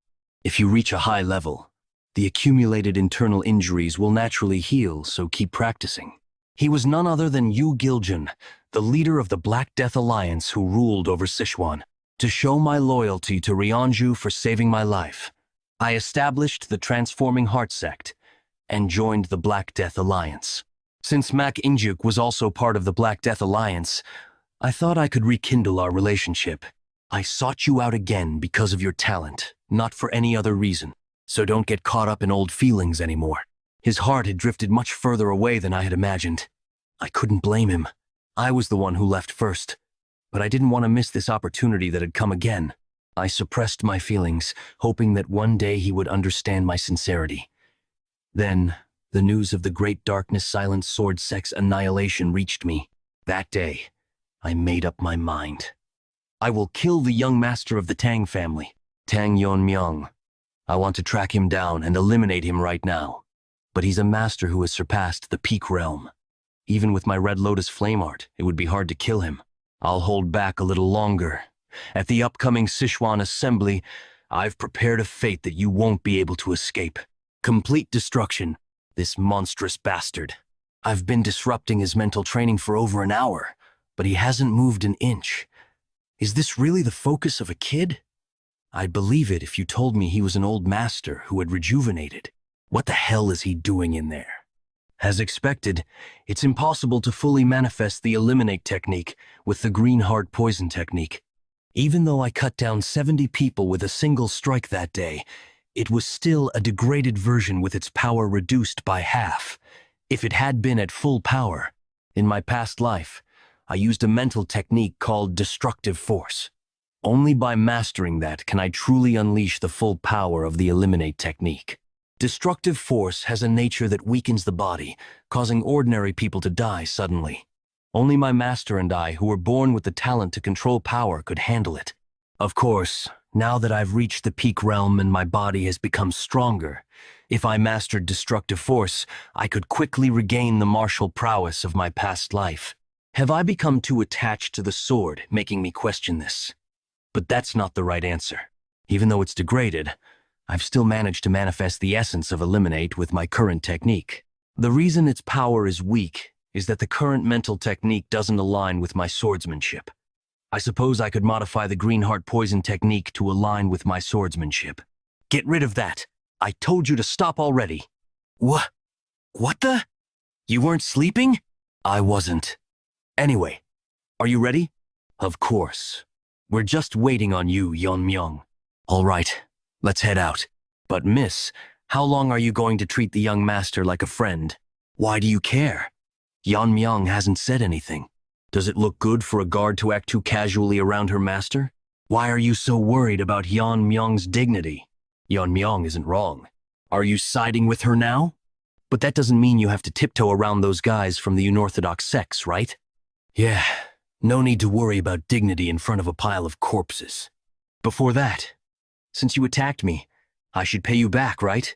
If you reach a high level, the accumulated internal injuries will naturally heal, so keep practicing. He was none other than Yu Giljun, the leader of the Black Death Alliance who ruled over Sichuan. To show my loyalty to Ryanju for saving my life, I established the Transforming Heart sect and joined the Black Death Alliance. Since Mak Injuk was also part of the Black Death Alliance, I thought I could rekindle our relationship. I sought you out again because of your talent, not for any other reason. So don't get caught up in old feelings anymore. His heart had drifted much further away than I had imagined. I couldn't blame him. I was the one who left first. But I didn't want to miss this opportunity that had come again. I suppressed my feelings, hoping that one day he would understand my sincerity. Then, the news of the Great Darkness Silent Sword sect's annihilation reached me. That day, I made up my mind. I will kill the young master of the Tang family, Tang Yeon-Myeong. I want to track him down and eliminate him right now. But he's a master who has surpassed the peak realm. Even with my Red Lotus Flame Art, it would be hard to kill him. I'll hold back a little longer. At the upcoming Sichuan Assembly, I've prepared a fate that you won't be able to escape. Complete destruction, this monstrous bastard. I've been disrupting his mental training for over an hour, but he hasn't moved an inch. Is this really the focus of a kid? I'd believe it if you told me he was an old master who had rejuvenated. What the hell is he doing in there? As expected, it's impossible to fully manifest the Eliminate technique with the Green Heart Poison technique. Even though I cut down 70 people with a single strike that day, it was still a degraded version with its power reduced by half. If it had been at full power, in my past life, I used a mental technique called Destructive Force. Only by mastering that can I truly unleash the full power of the Eliminate technique. Destructive force has a nature that weakens the body, causing ordinary people to die suddenly. Only my master and I, who were born with the talent to control power, could handle it. Of course, now that I've reached the peak realm and my body has become stronger, if I mastered destructive force, I could quickly regain the martial prowess of my past life. Have I become too attached to the sword, making me question this? But that's not the right answer. Even though it's degraded, I've still managed to manifest the essence of Eliminate with my current technique. The reason its power is weak is that the current mental technique doesn't align with my swordsmanship. I suppose I could modify the Green Heart Poison technique to align with my swordsmanship. Get rid of that. I told you to stop already. What the? You weren't sleeping? I wasn't. Anyway, are you ready? Of course. We're just waiting on you, Yeon-Myeong. All right. Let's head out. But miss, how long are you going to treat the young master like a friend? Why do you care? Yeon-Myeong hasn't said anything. Does it look good for a guard to act too casually around her master? Why are you so worried about Yeon-Myeong's dignity? Yeon-Myeong isn't wrong. Are you siding with her now? But that doesn't mean you have to tiptoe around those guys from the unorthodox sects, right? Yeah, no need to worry about dignity in front of a pile of corpses. Before that, since you attacked me, I should pay you back, right?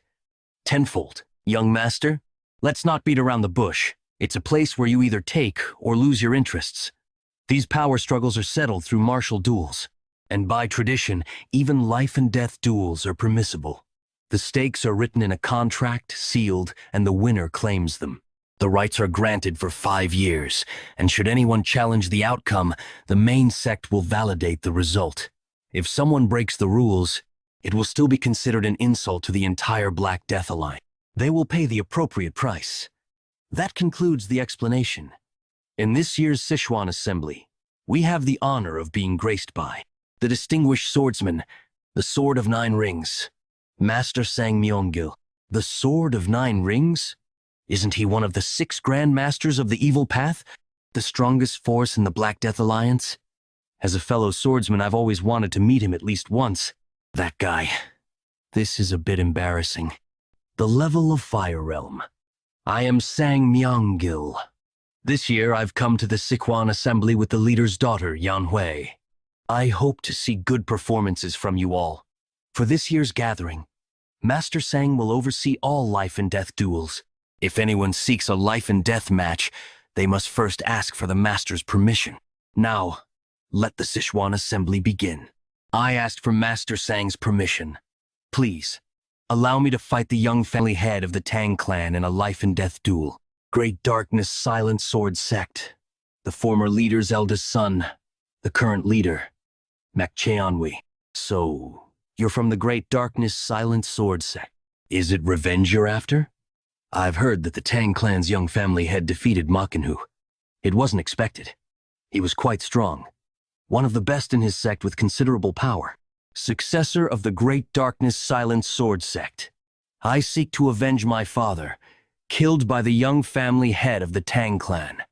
Tenfold, young master. Let's not beat around the bush. It's a place where you either take or lose your interests. These power struggles are settled through martial duels. And by tradition, even life and death duels are permissible. The stakes are written in a contract, sealed, and the winner claims them. The rights are granted for 5 years, and should anyone challenge the outcome, the main sect will validate the result. If someone breaks the rules, it will still be considered an insult to the entire Black Death Alliance. They will pay the appropriate price. That concludes the explanation. In this year's Sichuan Assembly, we have the honor of being graced by the distinguished swordsman, the Sword of 9 Rings, Master Tang Yeon-Myeong. The Sword of 9 Rings? Isn't he one of the 6 Grand Masters of the Evil Path, the strongest force in the Black Death Alliance? As a fellow swordsman, I've always wanted to meet him at least once. That guy. This is a bit embarrassing. The level of Fire Realm. I am Tang Yeon-Myeong. This year, I've come to the Sichuan Assembly with the leader's daughter, Manhwa. I hope to see good performances from you all. For this year's gathering, Master Tang will oversee all life and death duels. If anyone seeks a life and death match, they must first ask for the Master's permission. Now, let the Sichuan Assembly begin. I asked for Master Tang's permission. Please, allow me to fight the young family head of the Tang clan in a life and death duel. Great Darkness Silent Sword Sect. The former leader's eldest son. The current leader. Cheonwi. So, you're from the Great Darkness Silent Sword Sect. Is it revenge you're after? I've heard that the Tang clan's young family head defeated Manhwa. It wasn't expected. He was quite strong. One of the best in his sect with considerable power. Successor of the Great Darkness Silent Sword Sect. I seek to avenge my father, killed by the young family head of the Tang clan,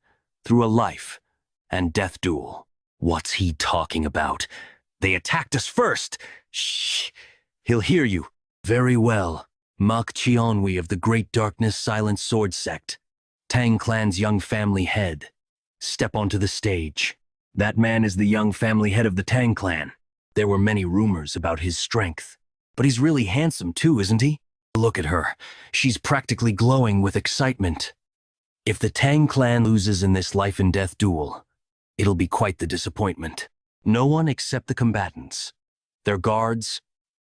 through a life and death duel. What's he talking about? They attacked us first! Shh! He'll hear you. Very well. Cheonwi of the Great Darkness Silent Sword Sect, Tang clan's young family head. Step onto the stage. That man is the young family head of the Tang clan. There were many rumors about his strength. But he's really handsome too, isn't he? Look at her. She's practically glowing with excitement. If the Tang clan loses in this life and death duel, it'll be quite the disappointment. No one except the combatants, their guards,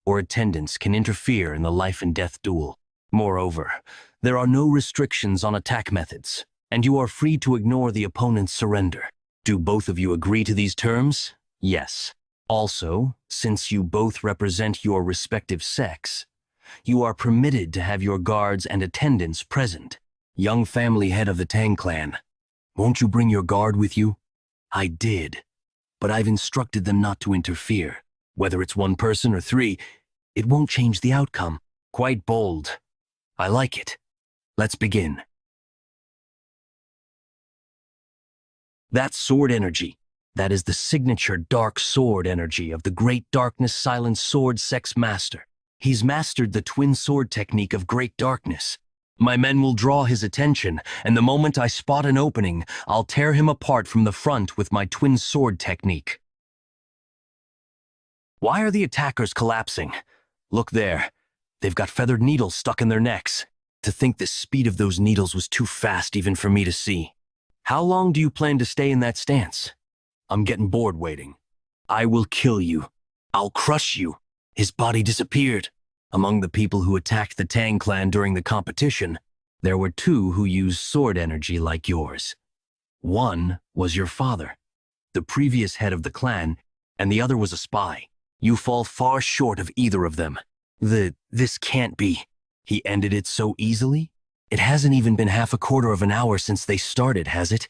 or attendants can interfere in the life and death duel. Moreover, there are no restrictions on attack methods, and you are free to ignore the opponent's surrender. Do both of you agree to these terms? Yes. Also, since you both represent your respective sects, you are permitted to have your guards and attendants present. Young family head of the Tang clan, won't you bring your guard with you? I did, but I've instructed them not to interfere. Whether it's 1 person or 3, it won't change the outcome. Quite bold. I like it. Let's begin. That sword energy, that is the signature dark sword energy of the Great Darkness Silent Sword Sect's master. He's mastered the twin sword technique of Great Darkness. My men will draw his attention, and the moment I spot an opening, I'll tear him apart from the front with my twin sword technique. Why are the attackers collapsing? Look there. They've got feathered needles stuck in their necks. To think the speed of those needles was too fast even for me to see. How long do you plan to stay in that stance? I'm getting bored waiting. I will kill you. I'll crush you. His body disappeared. Among the people who attacked the Tang clan during the competition, there were 2 who used sword energy like yours. One was your father, the previous head of the clan, and the other was a spy. You fall far short of either of them. This can't be. He ended it so easily? It hasn't even been half a quarter of an hour since they started, has it?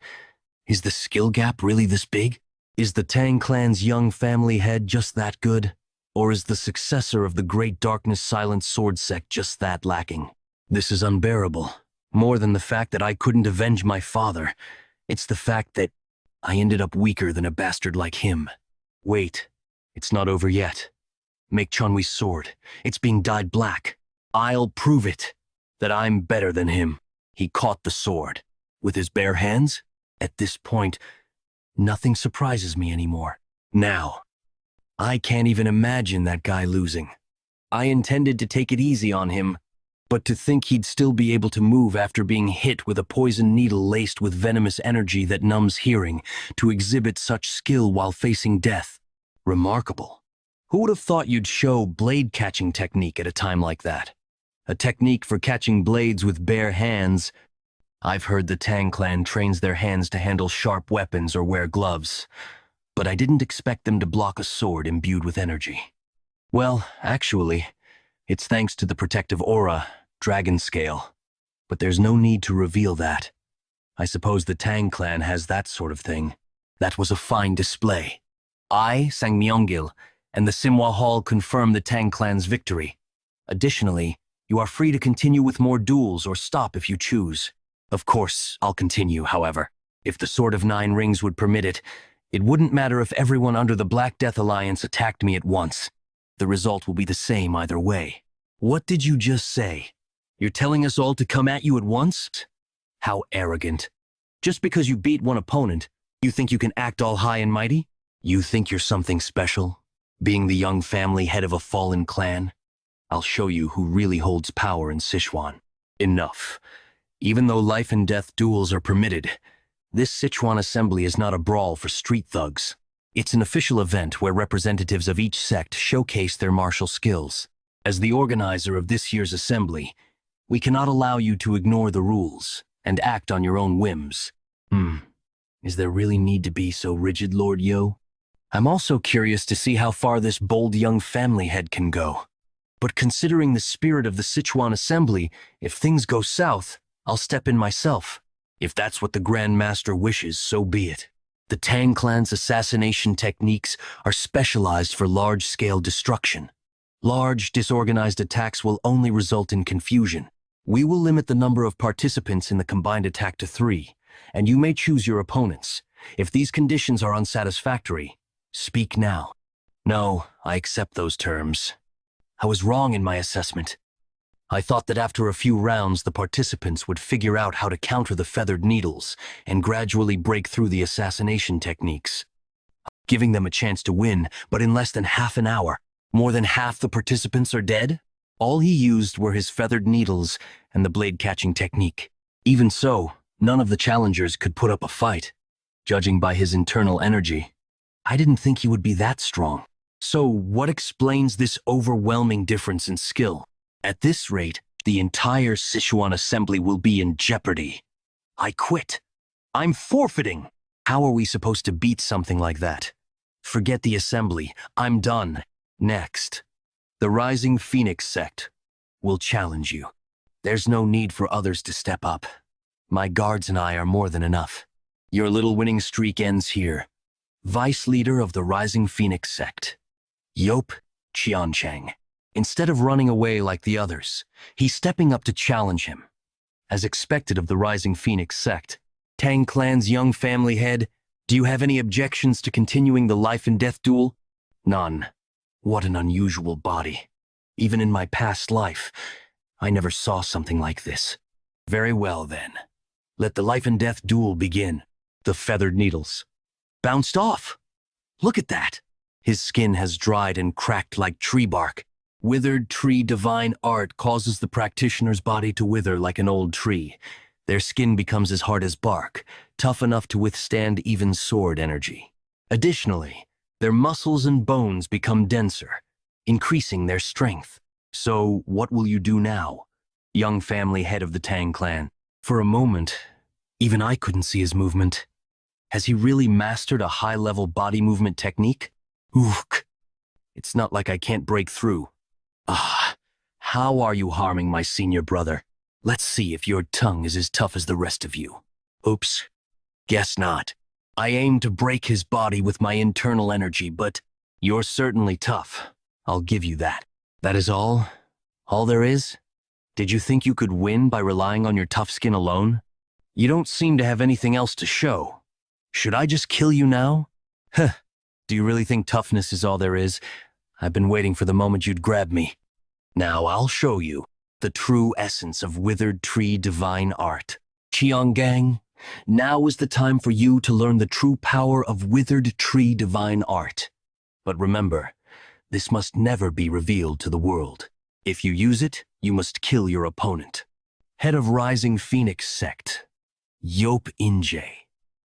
Is the skill gap really this big? Is the Tang clan's young family head just that good? Or is the successor of the Great Darkness Silent Sword Sect just that lacking? This is unbearable. More than the fact that I couldn't avenge my father, it's the fact that I ended up weaker than a bastard like him. Wait, it's not over yet. Make Chunwi's sword. It's being dyed black. I'll prove it, that I'm better than him. He caught the sword. With his bare hands? At this point, nothing surprises me anymore. Now, I can't even imagine that guy losing. I intended to take it easy on him, but to think he'd still be able to move after being hit with a poison needle laced with venomous energy that numbs hearing, to exhibit such skill while facing death. Remarkable. Who would have thought you'd show blade-catching technique at a time like that? A technique for catching blades with bare hands. I've heard the Tang clan trains their hands to handle sharp weapons or wear gloves, but I didn't expect them to block a sword imbued with energy. Well, actually, it's thanks to the protective aura, dragon scale, but there's no need to reveal that. I suppose the Tang clan has that sort of thing. That was a fine display. I, Sang Myeonggil, and the Simhwa Hall confirm the Tang clan's victory. Additionally, you are free to continue with more duels or stop if you choose. Of course, I'll continue, however. If the Sword of Nine Rings would permit it, it wouldn't matter if everyone under the Black Death Alliance attacked me at once. The result will be the same either way. What did you just say? You're telling us all to come at you at once? How arrogant. Just because you beat one opponent, you think you can act all high and mighty? You think you're something special? Being the young family head of a fallen clan? I'll show you who really holds power in Sichuan. Enough. Even though life and death duels are permitted, this Sichuan assembly is not a brawl for street thugs. It's an official event where representatives of each sect showcase their martial skills. As the organizer of this year's assembly, we cannot allow you to ignore the rules and act on your own whims. Is there really need to be so rigid, Lord Yo? I'm also curious to see how far this bold young family head can go. But considering the spirit of the Sichuan assembly, if things go south, I'll step in myself. If that's what the Grand Master wishes, so be it. The Tang clan's assassination techniques are specialized for large-scale destruction. Large, disorganized attacks will only result in confusion. We will limit the number of participants in the combined attack to 3, and you may choose your opponents. If these conditions are unsatisfactory, speak now. No, I accept those terms. I was wrong in my assessment. I thought that after a few rounds, the participants would figure out how to counter the feathered needles and gradually break through the assassination techniques, giving them a chance to win, but in less than half an hour, more than half the participants are dead? All he used were his feathered needles and the blade-catching technique. Even so, none of the challengers could put up a fight. Judging by his internal energy, I didn't think he would be that strong. So what explains this overwhelming difference in skill? At this rate, the entire Sichuan assembly will be in jeopardy. I quit. I'm forfeiting. How are we supposed to beat something like that? Forget the assembly. I'm done. Next, the Rising Phoenix sect will challenge you. There's no need for others to step up. My guards and I are more than enough. Your little winning streak ends here. Vice leader of the Rising Phoenix sect, Yop Qiancheng. Instead of running away like the others, he's stepping up to challenge him. As expected of the Rising Phoenix sect, Tang clan's young family head, do you have any objections to continuing the life and death duel? None. What an unusual body. Even in my past life, I never saw something like this. Very well then. Let the life and death duel begin. The feathered needles bounced off. Look at that. His skin has dried and cracked like tree bark. Withered tree divine art causes the practitioner's body to wither like an old tree. Their skin becomes as hard as bark, tough enough to withstand even sword energy. Additionally, their muscles and bones become denser, increasing their strength. So, what will you do now, young family head of the Tang clan? For a moment, even I couldn't see his movement. Has he really mastered a high-level body movement technique? Ook! It's not like I can't break through. How are you harming my senior brother? Let's see if your tongue is as tough as the rest of you. Oops. Guess not. I aim to break his body with my internal energy, but you're certainly tough. I'll give you that. That is all? All there is? Did you think you could win by relying on your tough skin alone? You don't seem to have anything else to show. Should I just kill you now? Huh. Do you really think toughness is all there is? I've been waiting for the moment you'd grab me. Now I'll show you the true essence of withered tree divine art. Gang, now is the time for you to learn the true power of withered tree divine art. But remember, this must never be revealed to the world. If you use it, you must kill your opponent. Head of Rising Phoenix Sect, Yeop-in-jae.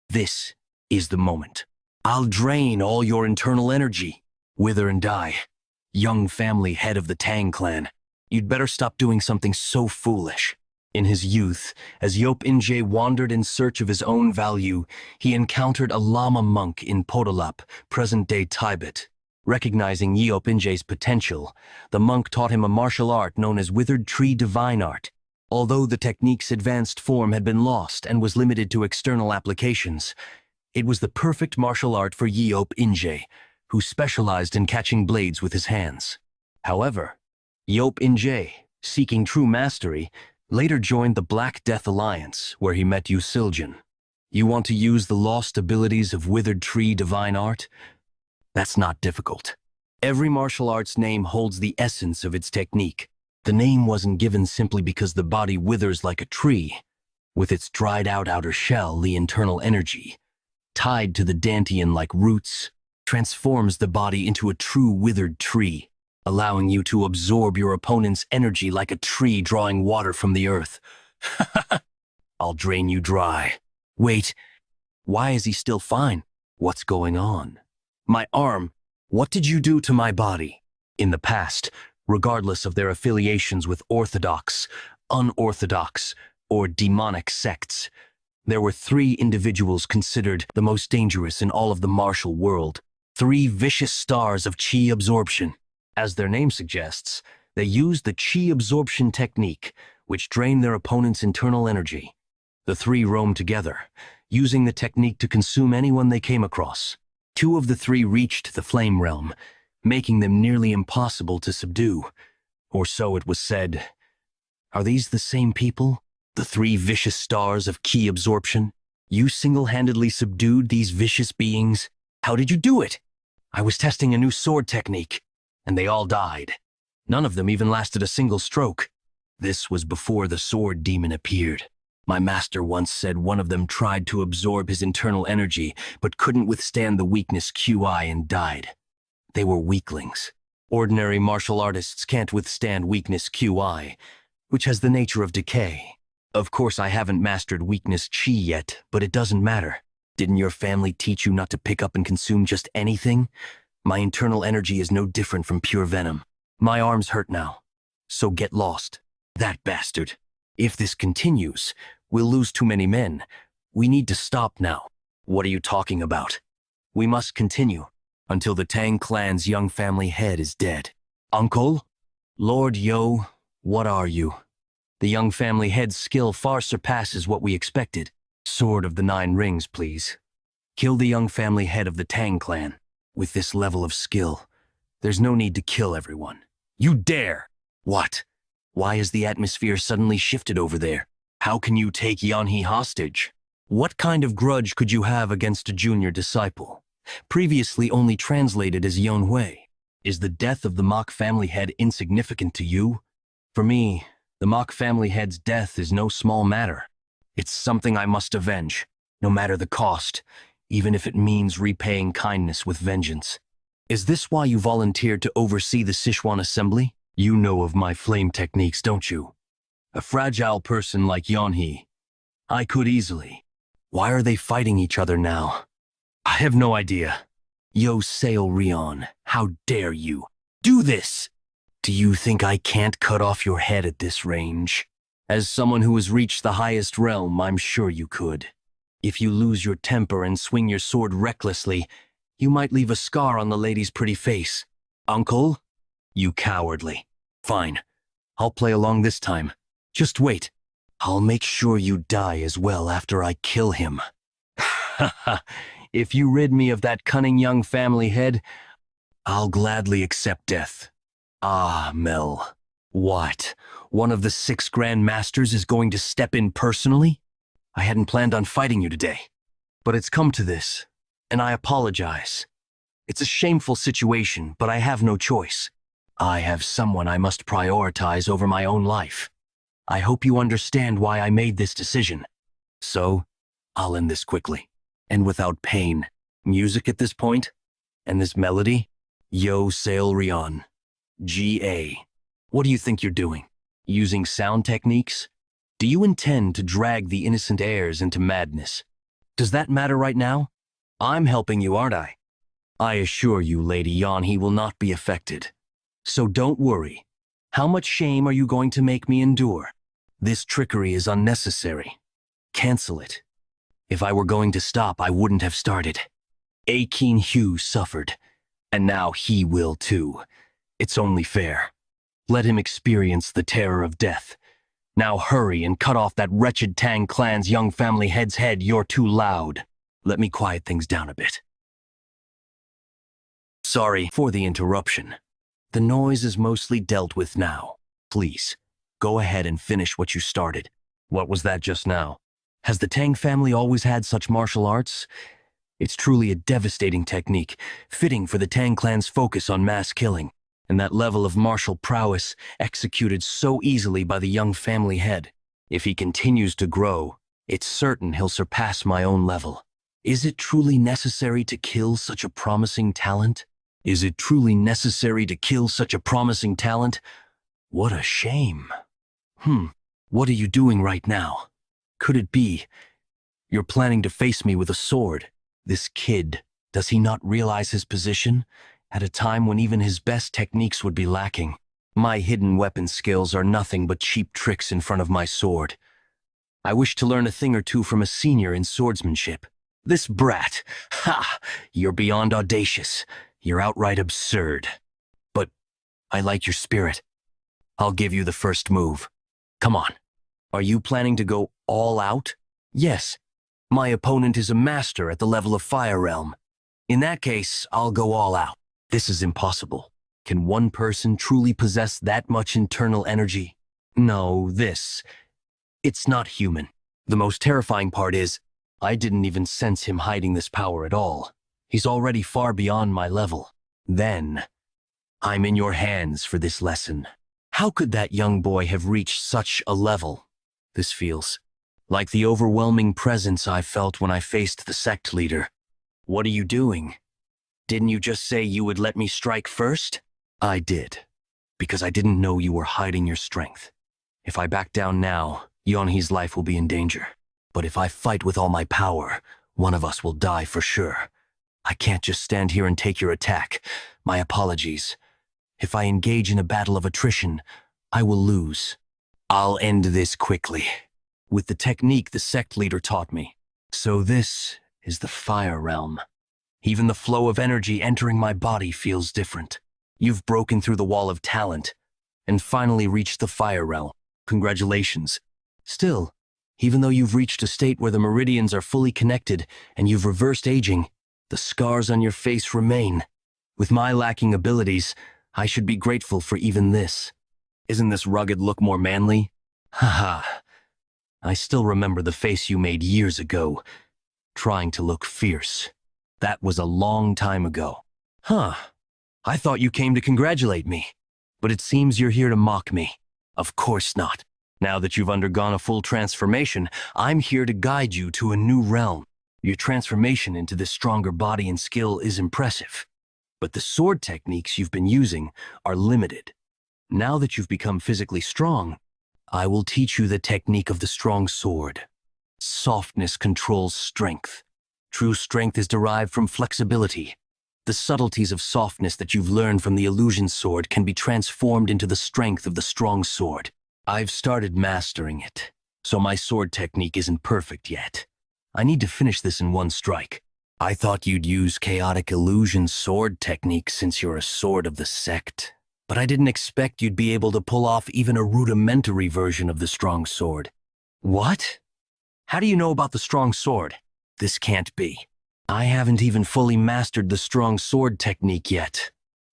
This is the moment. I'll drain all your internal energy. Wither and die. Young family head of the Tang clan. You'd better stop doing something so foolish. In his youth, as Yeop-in-jae wandered in search of his own value, he encountered a Lama monk in Podolap, present-day Tibet. Recognizing Yeop-in-jae's potential, the monk taught him a martial art known as Withered Tree Divine Art. Although the technique's advanced form had been lost and was limited to external applications, it was the perfect martial art for Yeop-in-jae, who specialized in catching blades with his hands. However, Yeop-in-jae, seeking true mastery, later joined the Black Death Alliance, where he met Yusiljin. You want to use the lost abilities of Withered Tree Divine Art? That's not difficult. Every martial art's name holds the essence of its technique. The name wasn't given simply because the body withers like a tree. With its dried-out outer shell, the internal energy, tied to the dantian like roots, transforms the body into a true withered tree, allowing you to absorb your opponent's energy like a tree drawing water from the earth. I'll drain you dry. Wait, why is he still fine? What's going on? My arm, what did you do to my body? In the past, regardless of their affiliations with orthodox, unorthodox, or demonic sects, there were 3 individuals considered the most dangerous in all of the martial world. 3 vicious stars of chi absorption. As their name suggests, they used the chi absorption technique, which drained their opponent's internal energy. The 3 roamed together, using the technique to consume anyone they came across. 2 of the 3 reached the flame realm, making them nearly impossible to subdue. Or so it was said. Are these the same people? The 3 vicious stars of ki absorption? You single-handedly subdued these vicious beings? How did you do it? I was testing a new sword technique, and they all died. None of them even lasted a single stroke. This was before the sword demon appeared. My master once said one of them tried to absorb his internal energy, but couldn't withstand the weakness QI and died. They were weaklings. Ordinary martial artists can't withstand weakness QI, which has the nature of decay. Of course, I haven't mastered weakness Chi yet, but it doesn't matter. Didn't your family teach you not to pick up and consume just anything? My internal energy is no different from pure venom. My arms hurt now, so get lost. That bastard. If this continues, we'll lose too many men. We need to stop now. What are you talking about? We must continue until the Tang clan's young family head is dead. Uncle? Lord Yo, what are you? The young family head's skill far surpasses what we expected. Sword of the 9 rings, please. Kill the young family head of the Tang clan. With this level of skill, there's no need to kill everyone. You dare! What? Why is the atmosphere suddenly shifted over there? How can you take Yeonhee hostage? What kind of grudge could you have against a junior disciple? Previously only translated as Yonhui. Is the death of the Mok family head insignificant to you? For me, the Mok family head's death is no small matter. It's something I must avenge, no matter the cost, even if it means repaying kindness with vengeance. Is this why you volunteered to oversee the Sichuan assembly? You know of my flame techniques, don't you? A fragile person like Yeonhee. I could easily. Why are they fighting each other now? I have no idea. Yo Seo Rion, how dare you? Do this! Do you think I can't cut off your head at this range? As someone who has reached the highest realm, I'm sure you could. If you lose your temper and swing your sword recklessly, you might leave a scar on the lady's pretty face. Uncle? You cowardly. Fine. I'll play along this time. Just wait. I'll make sure you die as well after I kill him. Ha ha. If you rid me of that cunning young family head, I'll gladly accept death. Ah, Mel. What? one of the 6 Grand Masters is going to step in personally? I hadn't planned on fighting you today, but it's come to this, and I apologize. It's a shameful situation, but I have no choice. I have someone I must prioritize over my own life. I hope you understand why I made this decision. So, I'll end this quickly, and without pain. Music at this point, and this melody? Yo Sail Rion. G.A. What do you think you're doing? Using sound techniques? Do you intend to drag the innocent heirs into madness? Does that matter right now? I'm helping you, aren't I? I assure you, Lady Yon, he will not be affected. So don't worry. How much shame are you going to make me endure? This trickery is unnecessary. Cancel it. If I were going to stop, I wouldn't have started. Akin Hugh suffered, and now he will too. It's only fair. Let him experience the terror of death. Now hurry and cut off that wretched Tang clan's young family head's head. You're too loud. Let me quiet things down a bit. Sorry for the interruption. The noise is mostly dealt with now. Please, go ahead and finish what you started. What was that just now? Has the Tang family always had such martial arts? It's truly a devastating technique, fitting for the Tang clan's focus on mass killing, and that level of martial prowess executed so easily by the young family head. If he continues to grow, it's certain he'll surpass my own level. Is it truly necessary to kill such a promising talent? Is it truly necessary to kill such a promising talent? What a shame. What are you doing right now? Could it be you're planning to face me with a sword? This kid, does he not realize his position? At a time when even his best techniques would be lacking. My hidden weapon skills are nothing but cheap tricks in front of my sword. I wish to learn a thing or two from a senior in swordsmanship. This brat, you're beyond audacious. You're outright absurd. But I like your spirit. I'll give you the first move. Come on. Are you planning to go all out? Yes. My opponent is a master at the level of Fire Realm. In that case, I'll go all out. This is impossible. Can one person truly possess that much internal energy? No, it's not human. The most terrifying part is, I didn't even sense him hiding this power at all. He's already far beyond my level. Then, I'm in your hands for this lesson. How could that young boy have reached such a level? This feels like the overwhelming presence I felt when I faced the sect leader. What are you doing? Didn't you just say you would let me strike first? I did, because I didn't know you were hiding your strength. If I back down now, Yeonhee's life will be in danger. But if I fight with all my power, one of us will die for sure. I can't just stand here and take your attack. My apologies. If I engage in a battle of attrition, I will lose. I'll end this quickly, with the technique the sect leader taught me. So this is the Fire Realm. Even the flow of energy entering my body feels different. You've broken through the wall of talent, and finally reached the Fire Realm. Congratulations. Still, even though you've reached a state where the meridians are fully connected and you've reversed aging, the scars on your face remain. With my lacking abilities, I should be grateful for even this. Isn't this rugged look more manly? Haha. I still remember the face you made years ago, trying to look fierce. That was a long time ago. I thought you came to congratulate me, but it seems you're here to mock me. Of course not. Now that you've undergone a full transformation, I'm here to guide you to a new realm. Your transformation into this stronger body and skill is impressive, but the sword techniques you've been using are limited. Now that you've become physically strong, I will teach you the technique of the strong sword. Softness controls strength. True strength is derived from flexibility. The subtleties of softness that you've learned from the illusion sword can be transformed into the strength of the strong sword. I've started mastering it, so my sword technique isn't perfect yet. I need to finish this in one strike. I thought you'd use chaotic illusion sword technique since you're a sword of the sect, but I didn't expect you'd be able to pull off even a rudimentary version of the strong sword. What? How do you know about the strong sword? This can't be. I haven't even fully mastered the strong sword technique yet.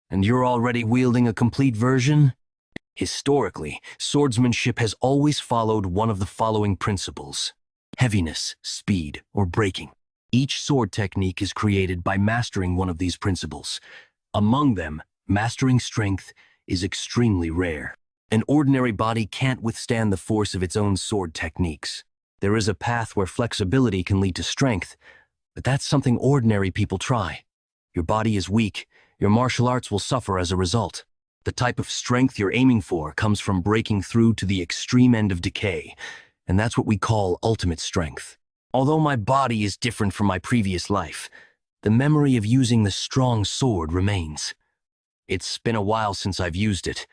And you're already wielding a complete version? Historically, swordsmanship has always followed one of the following principles: heaviness, speed, or breaking. Each sword technique is created by mastering one of these principles. Among them, mastering strength is extremely rare. An ordinary body can't withstand the force of its own sword techniques. There is a path where flexibility can lead to strength, but that's something ordinary people try. Your body is weak, your martial arts will suffer as a result. The type of strength you're aiming for comes from breaking through to the extreme end of decay, and that's what we call ultimate strength. Although my body is different from my previous life, the memory of using the strong sword remains. It's been a while since I've used it,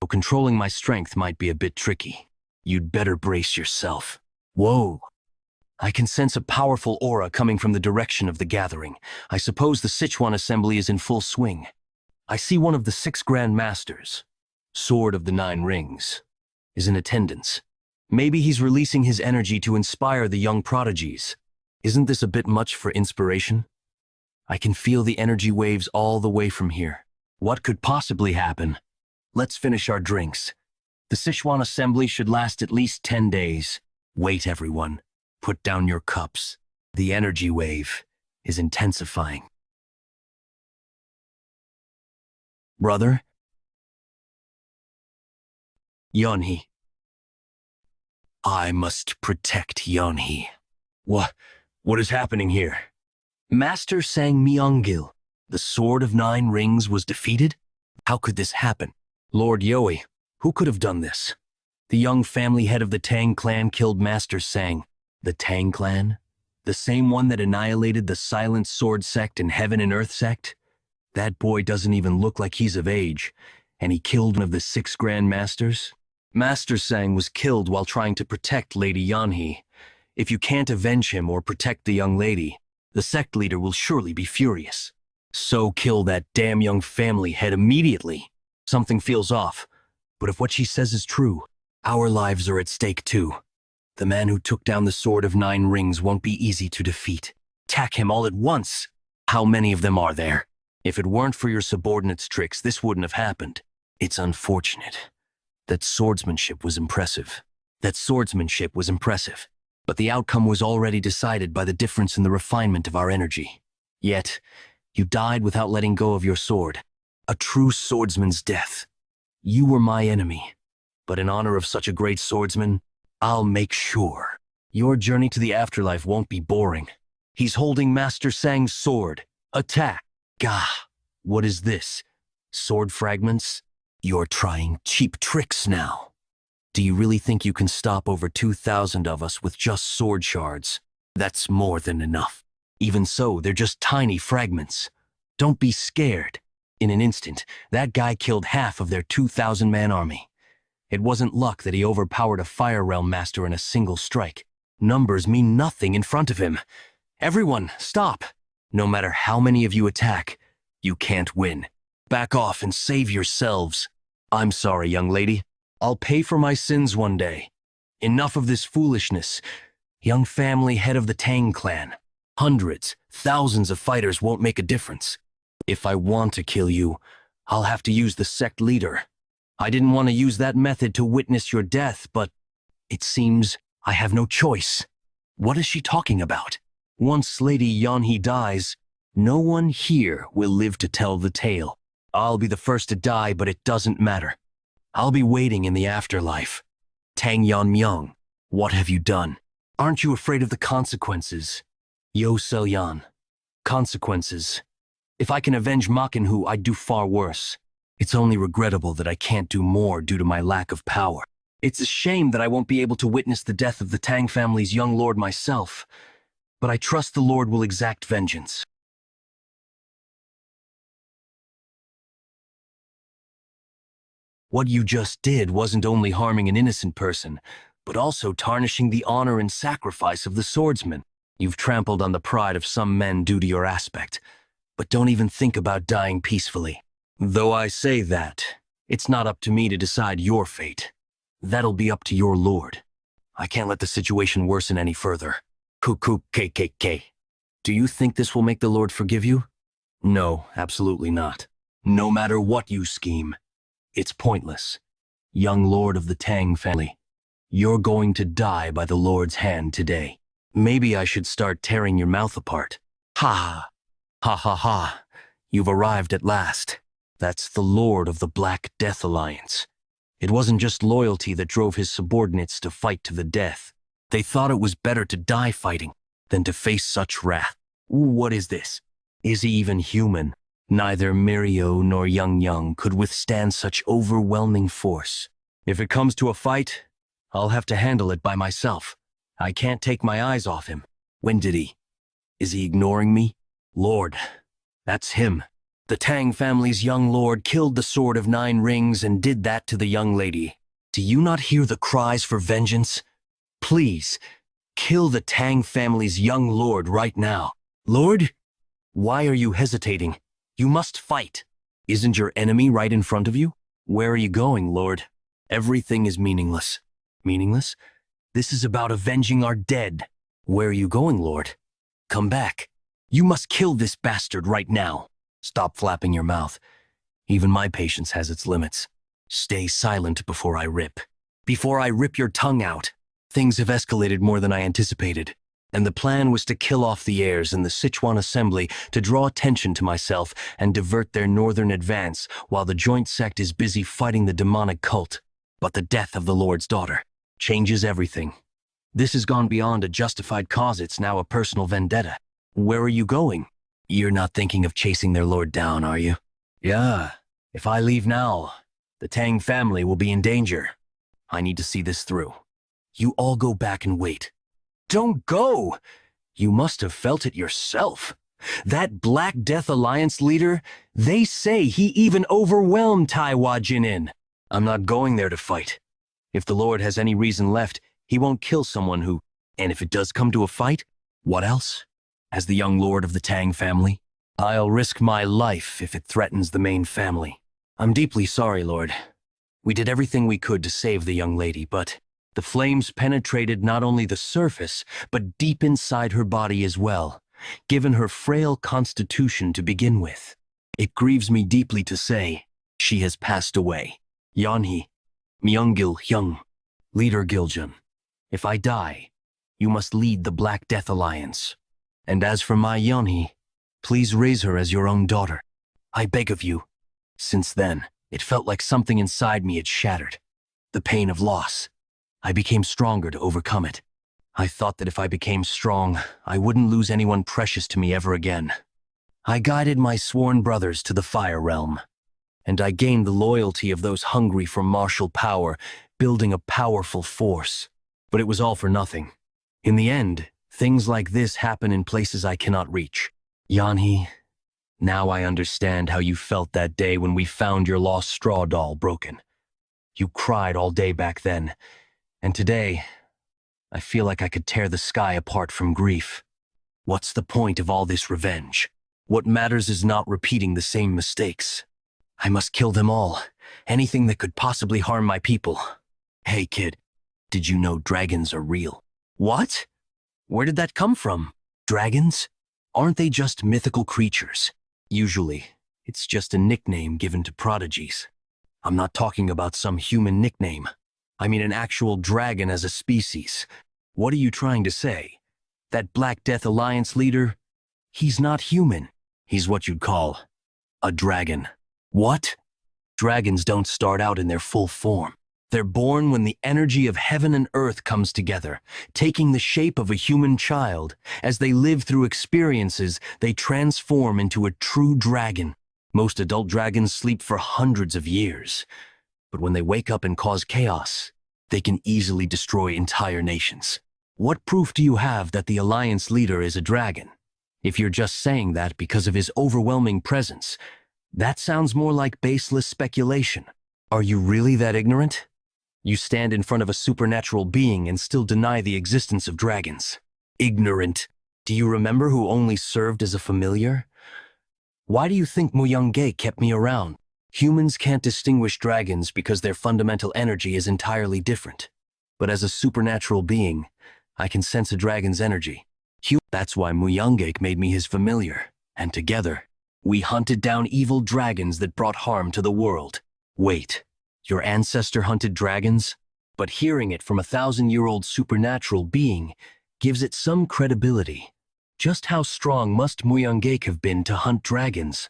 so controlling my strength might be a bit tricky. You'd better brace yourself. Whoa! I can sense a powerful aura coming from the direction of the gathering. I suppose the Sichuan assembly is in full swing. I see one of the 6 Grand Masters, Sword of the 9 Rings, is in attendance. Maybe he's releasing his energy to inspire the young prodigies. Isn't this a bit much for inspiration? I can feel the energy waves all the way from here. What could possibly happen? Let's finish our drinks. The Sichuan assembly should last at least 10 days. Wait, everyone. Put down your cups. The energy wave is intensifying. Brother? Yeonhee. I must protect Yeonhee. What is happening here? Master Tang Yeon-Myeong, the Sword of 9 Rings, was defeated? How could this happen? Lord Yoi, who could have done this? The young family head of the Tang clan killed Master Tang. The Tang clan? The same one that annihilated the Silent Sword sect and Heaven and Earth sect? That boy doesn't even look like he's of age, and he killed one of the 6 Grand Masters? Master Tang was killed while trying to protect Lady Yeonhee. If you can't avenge him or protect the young lady, the sect leader will surely be furious. So kill that damn young family head immediately. Something feels off, but if what she says is true, our lives are at stake too. The man who took down the Sword of 9 Rings won't be easy to defeat. Attack him all at once. How many of them are there? If it weren't for your subordinates' tricks, this wouldn't have happened. It's unfortunate. That swordsmanship was impressive. But the outcome was already decided by the difference in the refinement of our energy. Yet, you died without letting go of your sword. A true swordsman's death. You were my enemy, but in honor of such a great swordsman, I'll make sure your journey to the afterlife won't be boring. He's holding Master Tang's sword. Attack! Gah! What is this? Sword fragments? You're trying cheap tricks now. Do you really think you can stop over 2,000 of us with just sword shards? That's more than enough. Even so, they're just tiny fragments. Don't be scared. In an instant, that guy killed half of their 2,000-man army. It wasn't luck that he overpowered a Fire Realm Master in a single strike. Numbers mean nothing in front of him. Everyone, stop! No matter how many of you attack, you can't win. Back off and save yourselves. I'm sorry, young lady. I'll pay for my sins one day. Enough of this foolishness. Young family head of the Tang clan. Hundreds, thousands of fighters won't make a difference. If I want to kill you, I'll have to use the sect leader. I didn't want to use that method to witness your death, but it seems I have no choice. What is she talking about? Once Lady Yeonhee dies, no one here will live to tell the tale. I'll be the first to die, but it doesn't matter. I'll be waiting in the afterlife. Tang Yeon-Myeong, what have you done? Aren't you afraid of the consequences? Yo Sel-Yan, consequences. If I can avenge MANHUA, I'd do far worse. It's only regrettable that I can't do more due to my lack of power. It's a shame that I won't be able to witness the death of the Tang family's young lord myself, but I trust the Lord will exact vengeance. What you just did wasn't only harming an innocent person, but also tarnishing the honor and sacrifice of the swordsman. You've trampled on the pride of some men due to your aspect, but don't even think about dying peacefully. Though I say that, it's not up to me to decide your fate. That'll be up to your lord. I can't let the situation worsen any further. Cuckoo KKK. Do you think this will make the Lord forgive you? No, absolutely not. No matter what you scheme, it's pointless. young lord of the Tang family. You're going to die by the Lord's hand today. Maybe I should start tearing your mouth apart. Ha! Ha ha ha! You've arrived at last. That's the Lord of the Black Death Alliance. It wasn't just loyalty that drove his subordinates to fight to the death. They thought it was better to die fighting than to face such wrath. What is this? Is he even human? Neither Mirio nor Yonyong could withstand such overwhelming force. If it comes to a fight, I'll have to handle it by myself. I can't take my eyes off him. When did he? Is he ignoring me? Lord, that's him. The Tang family's young lord killed the Sword of Nine Rings and did that to the young lady. Do you not hear the cries for vengeance? Please, kill the Tang family's young lord right now. Lord? Why are you hesitating? You must fight. Isn't your enemy right in front of you? Where are you going, Lord? Everything is meaningless. Meaningless? This is about avenging our dead. Where are you going, Lord? Come back. You must kill this bastard right now. Stop flapping your mouth. Even my patience has its limits. Stay silent before I rip. Before I rip your tongue out. Things have escalated more than I anticipated, and the plan was to kill off the heirs in the Sichuan assembly to draw attention to myself and divert their northern advance while the joint sect is busy fighting the demonic cult. But the death of the Lord's daughter changes everything. This has gone beyond a justified cause, it's now a personal vendetta. Where are you going? You're not thinking of chasing their lord down, are you? Yeah, if I leave now, the Tang family will be in danger. I need to see this through. You all go back and wait. Don't go! You must have felt it yourself. That Black Death Alliance leader, they say he even overwhelmed Taiwa Jinin. I'm not going there to fight. If the Lord has any reason left, he won't kill someone who, and if it does come to a fight, what else? As the young lord of the Tang family, I'll risk my life if it threatens the main family. I'm deeply sorry, Lord. We did everything we could to save the young lady, but the flames penetrated not only the surface, but deep inside her body as well, given her frail constitution to begin with. It grieves me deeply to say, she has passed away. Yeon-Myeong, leader Giljun. If I die, you must lead the Black Death Alliance. And as for my Yeonhee, please raise her as your own daughter. I beg of you. Since then, it felt like something inside me had shattered. The pain of loss. I became stronger to overcome it. I thought that if I became strong, I wouldn't lose anyone precious to me ever again. I guided my sworn brothers to the Fire Realm, and I gained the loyalty of those hungry for martial power, building a powerful force. But it was all for nothing. In the end, things like this happen in places I cannot reach. Yeonhee, now I understand how you felt that day when we found your lost straw doll broken. You cried all day back then, and today, I feel like I could tear the sky apart from grief. What's the point of all this revenge? What matters is not repeating the same mistakes. I must kill them all, anything that could possibly harm my people. Hey kid, did you know dragons are real? What? Where did that come from? Dragons? Aren't they just mythical creatures? Usually, it's just a nickname given to prodigies. I'm not talking about some human nickname. I mean an actual dragon as a species. What are you trying to say? That Black Death Alliance leader? He's not human. He's what you'd call a dragon. What? Dragons don't start out in their full form. They're born when the energy of heaven and earth comes together, taking the shape of a human child. As they live through experiences, they transform into a true dragon. Most adult dragons sleep for hundreds of years. But when they wake up and cause chaos, they can easily destroy entire nations. What proof do you have that the Alliance leader is a dragon? If you're just saying that because of his overwhelming presence, that sounds more like baseless speculation. Are you really that ignorant? You stand in front of a supernatural being and still deny the existence of dragons. Ignorant. Do you remember who only served as a familiar? Why do you think Myeong kept me around? Humans can't distinguish dragons because their fundamental energy is entirely different. But as a supernatural being, I can sense a dragon's energy. That's why Myeong made me his familiar, and together, we hunted down evil dragons that brought harm to the world. Wait, Your ancestor hunted dragons? But hearing it from a 1,000-year-old supernatural being gives it some credibility. Just how strong must Myeong have been to hunt dragons?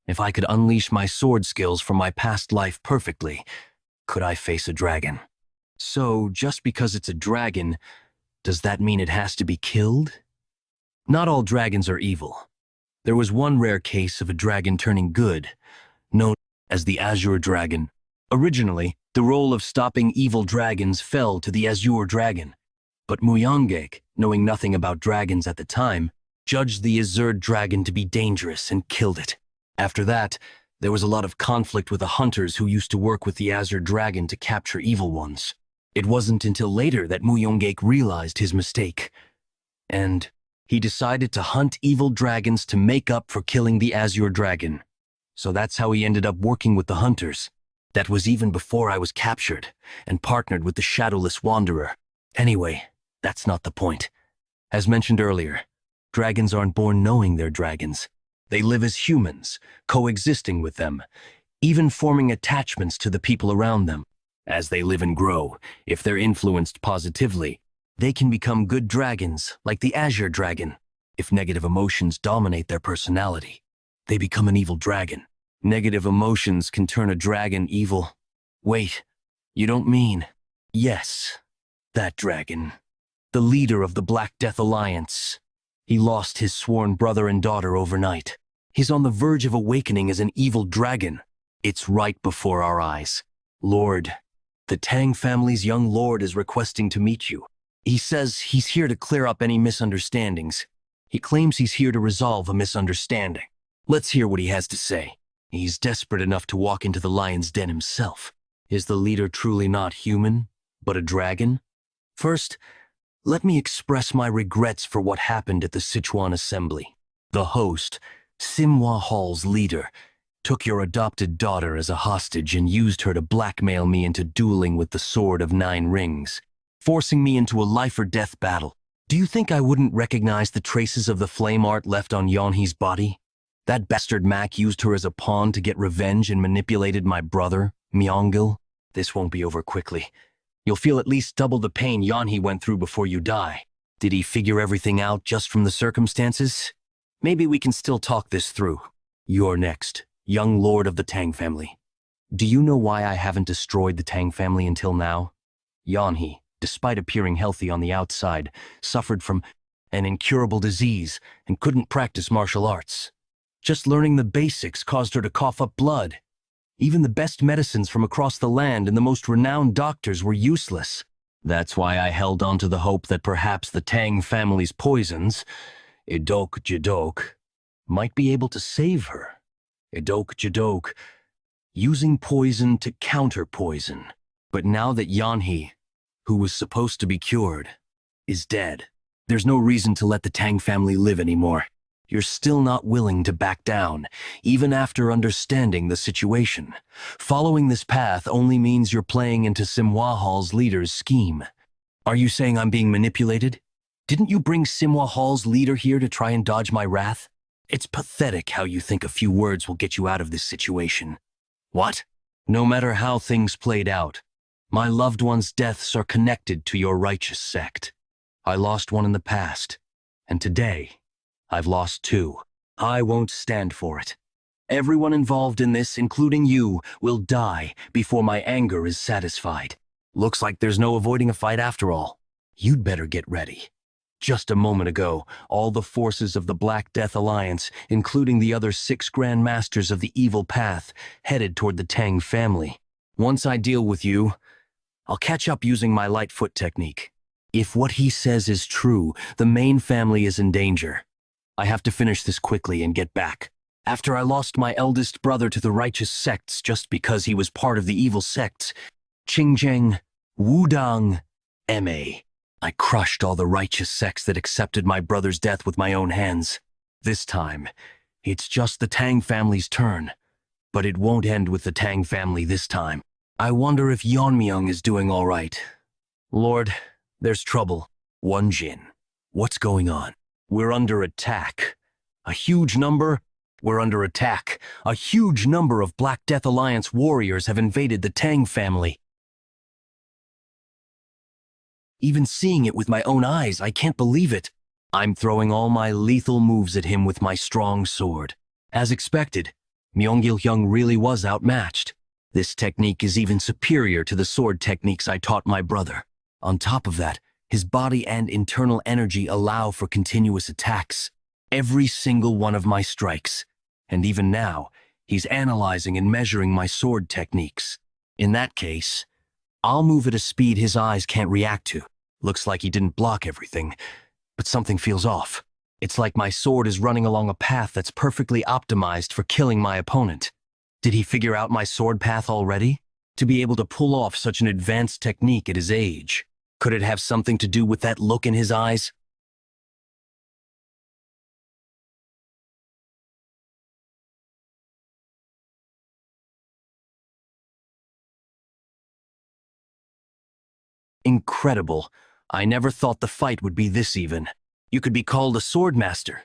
If I could unleash my sword skills from my past life perfectly, could I face a dragon? So, just because it's a dragon, does that mean it has to be killed? Not all dragons are evil. There was one rare case of a dragon turning good, known as the Azure Dragon. Originally, the role of stopping evil dragons fell to the Azure Dragon, but Myeong, knowing nothing about dragons at the time, judged the Azure Dragon to be dangerous and killed it. After that, there was a lot of conflict with the hunters who used to work with the Azure Dragon to capture evil ones. It wasn't until later that Myeong realized his mistake, and he decided to hunt evil dragons to make up for killing the Azure Dragon. So that's how he ended up working with the hunters. That was even before I was captured and partnered with the Shadowless Wanderer. Anyway, that's not the point. As mentioned earlier, dragons aren't born knowing they're dragons. They live as humans, coexisting with them, even forming attachments to the people around them. As they live and grow, if they're influenced positively, they can become good dragons, like the Azure Dragon. If negative emotions dominate their personality, they become an evil dragon. Negative emotions can turn a dragon evil. Wait, you don't mean... Yes, that dragon. The leader of the Black Death Alliance. He lost his sworn brother and daughter overnight. He's on the verge of awakening as an evil dragon. It's right before our eyes. Lord, the Tang family's young lord is requesting to meet you. He says he's here to clear up any misunderstandings. He claims he's here to resolve a misunderstanding. Let's hear what he has to say. He's desperate enough to walk into the lion's den himself. Is the leader truly not human, but a dragon? First, let me express my regrets for what happened at the Sichuan Assembly. The host, Simhwa Hall's leader, took your adopted daughter as a hostage and used her to blackmail me into dueling with the Sword of 9 Rings, forcing me into a life-or-death battle. Do you think I wouldn't recognize the traces of the flame art left on Yeonhee's body? That bastard Mac used her as a pawn to get revenge and manipulated my brother, Myeong. This won't be over quickly. You'll feel at least double the pain Yeonhee went through before you die. Did he figure everything out just from the circumstances? Maybe we can still talk this through. You're next, young lord of the Tang family. Do you know why I haven't destroyed the Tang family until now? Yeonhee, despite appearing healthy on the outside, suffered from an incurable disease and couldn't practice martial arts. Just learning the basics caused her to cough up blood. Even the best medicines from across the land and the most renowned doctors were useless. That's why I held on to the hope that perhaps the Tang family's poisons, Idok Jidok, might be able to save her. Idok Jidok, using poison to counter poison. But now that Yeonhee, who was supposed to be cured, is dead, there's no reason to let the Tang family live anymore. You're still not willing to back down, even after understanding the situation. Following this path only means you're playing into Simhwa Hall's leader's scheme. Are you saying I'm being manipulated? Didn't you bring Simhwa Hall's leader here to try and dodge my wrath? It's pathetic how you think a few words will get you out of this situation. What? No matter how things played out, my loved ones' deaths are connected to your righteous sect. I lost one in the past, and today, I've lost 2. I won't stand for it. Everyone involved in this, including you, will die before my anger is satisfied. Looks like there's no avoiding a fight after all. You'd better get ready. Just a moment ago, all the forces of the Black Death Alliance, including the other 6 Grand Masters of the Evil Path, headed toward the Tang family. Once I deal with you, I'll catch up using my Lightfoot technique. If what he says is true, the main family is in danger. I have to finish this quickly and get back. After I lost my eldest brother to the righteous sects just because he was part of the evil sects, Qingzheng, Wudang, Ma. I crushed all the righteous sects that accepted my brother's death with my own hands. This time, it's just the Tang family's turn. But it won't end with the Tang family this time. I wonder if Yeon-Myeong is doing all right. Lord, there's trouble. Wonjin, what's going on? We're under attack. A huge number? We're under attack. A huge number of Black Death Alliance warriors have invaded the Tang family. Even seeing it with my own eyes, I can't believe it. I'm throwing all my lethal moves at him with my strong sword. As expected, Myeong really was outmatched. This technique is even superior to the sword techniques I taught my brother. On top of that, his body and internal energy allow for continuous attacks. Every single one of my strikes. And even now, he's analyzing and measuring my sword techniques. In that case, I'll move at a speed his eyes can't react to. Looks like he didn't block everything, but something feels off. It's like my sword is running along a path that's perfectly optimized for killing my opponent. Did he figure out my sword path already? To be able to pull off such an advanced technique at his age, could it have something to do with that look in his eyes? Incredible. I never thought the fight would be this even. You could be called a swordmaster.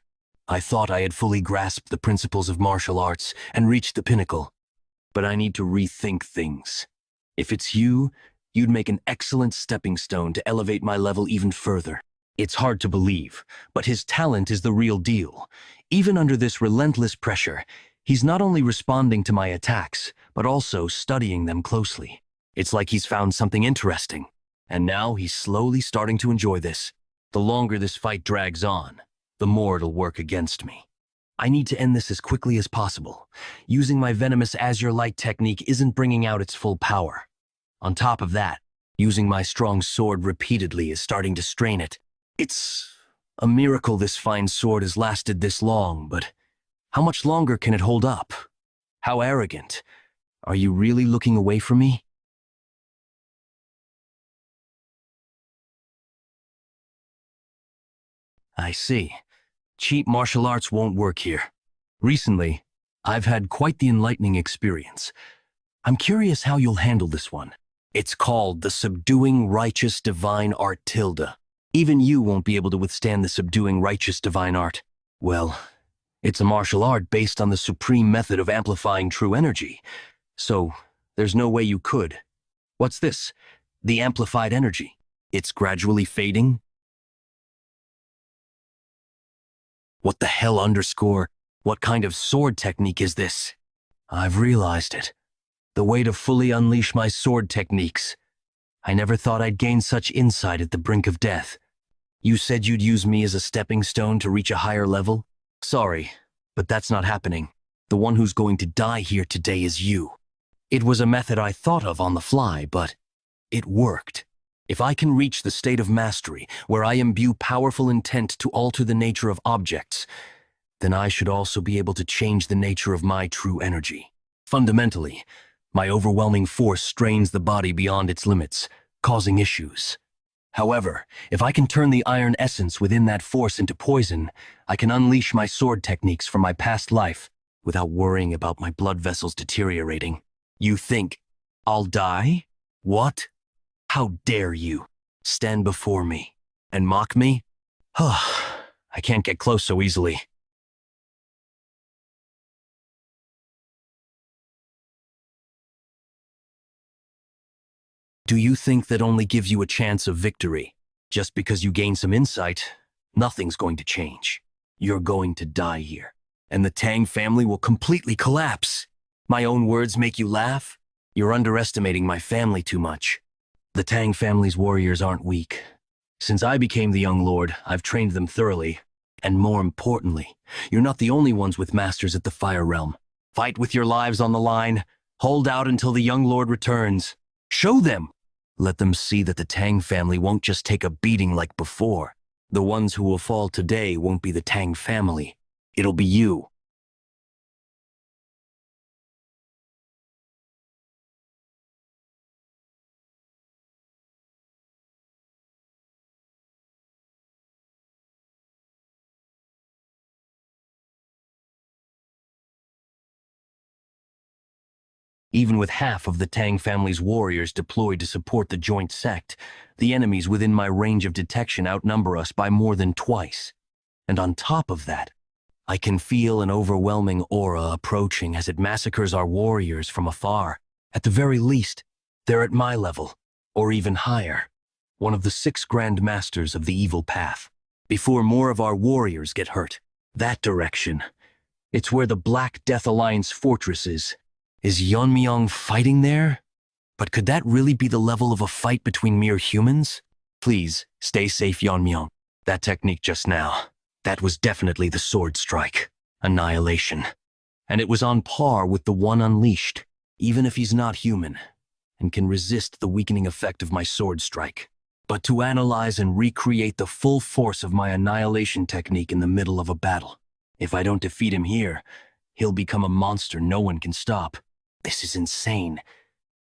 I thought I had fully grasped the principles of martial arts and reached the pinnacle. But I need to rethink things. If it's you, you'd make an excellent stepping stone to elevate my level even further. It's hard to believe, but his talent is the real deal. Even under this relentless pressure, he's not only responding to my attacks, but also studying them closely. It's like he's found something interesting. And now he's slowly starting to enjoy this. The longer this fight drags on, the more it'll work against me. I need to end this as quickly as possible. Using my venomous Azure Light technique isn't bringing out its full power. On top of that, using my strong sword repeatedly is starting to strain it. It's a miracle this fine sword has lasted this long, but how much longer can it hold up? How arrogant. Are you really looking away from me? I see. Cheap martial arts won't work here. Recently, I've had quite the enlightening experience. I'm curious how you'll handle this one. It's called the Subduing Righteous Divine Art Tilde. Even you won't be able to withstand the Subduing Righteous Divine Art. Well, it's a martial art based on the supreme method of amplifying true energy. So, there's no way you could. What's this? The amplified energy. It's gradually fading? What the hell underscore? What kind of sword technique is this? I've realized it. The way to fully unleash my sword techniques. I never thought I'd gain such insight at the brink of death. You said you'd use me as a stepping stone to reach a higher level? Sorry, but that's not happening. The one who's going to die here today is you. It was a method I thought of on the fly, but it worked. If I can reach the state of mastery, where I imbue powerful intent to alter the nature of objects, then I should also be able to change the nature of my true energy. Fundamentally, my overwhelming force strains the body beyond its limits, causing issues. However, if I can turn the iron essence within that force into poison, I can unleash my sword techniques from my past life without worrying about my blood vessels deteriorating. You think I'll die? What? How dare you stand before me and mock me? I can't get close so easily. Do you think that only gives you a chance of victory? Just because you gain some insight, nothing's going to change. You're going to die here, and the Tang family will completely collapse. My own words make you laugh? You're underestimating my family too much. The Tang family's warriors aren't weak. Since I became the young lord, I've trained them thoroughly. And more importantly, you're not the only ones with masters at the Fire Realm. Fight with your lives on the line. Hold out until the young lord returns. Show them! Let them see that the Tang family won't just take a beating like before. The ones who will fall today won't be the Tang family. It'll be you. Even with half of the Tang family's warriors deployed to support the joint sect, the enemies within my range of detection outnumber us by more than twice. And on top of that, I can feel an overwhelming aura approaching as it massacres our warriors from afar. At the very least, they're at my level, or even higher. One of the 6 Grand Masters of the evil path. Before more of our warriors get hurt. That direction. It's where the Black Death Alliance fortress is. Is Yeon-Myeong fighting there? But could that really be the level of a fight between mere humans? Please, stay safe, Yeon-Myeong. That technique just now. That was definitely the sword strike. Annihilation. And it was on par with the one unleashed, even if he's not human, and can resist the weakening effect of my sword strike. But to analyze and recreate the full force of my annihilation technique in the middle of a battle. If I don't defeat him here, he'll become a monster no one can stop. This is insane.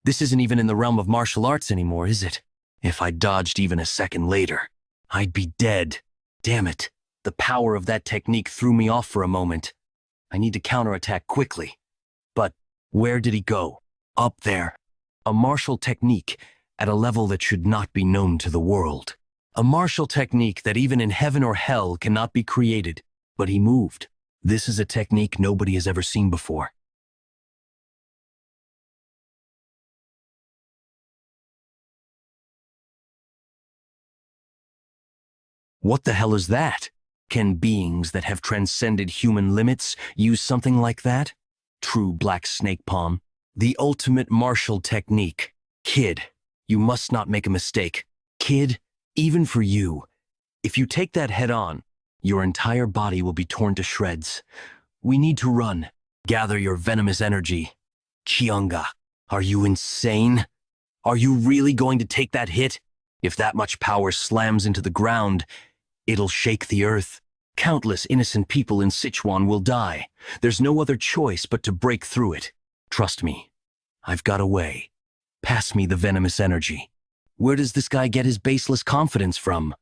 This isn't even in the realm of martial arts anymore, is it? If I dodged even a second later, I'd be dead. Damn it. The power of that technique threw me off for a moment. I need to counterattack quickly. But where did he go? Up there. A martial technique at a level that should not be known to the world. A martial technique that even in heaven or hell cannot be created. But he moved. This is a technique nobody has ever seen before. What the hell is that? Can beings that have transcended human limits use something like that? True black snake palm. The ultimate martial technique. Kid, you must not make a mistake. Kid, even for you, if you take that head on, your entire body will be torn to shreds. We need to run. Gather your venomous energy. Cheonga, are you insane? Are you really going to take that hit? If that much power slams into the ground, it'll shake the earth. Countless innocent people in Sichuan will die. There's no other choice but to break through it. Trust me, I've got a way. Pass me the venomous energy. Where does this guy get his baseless confidence from?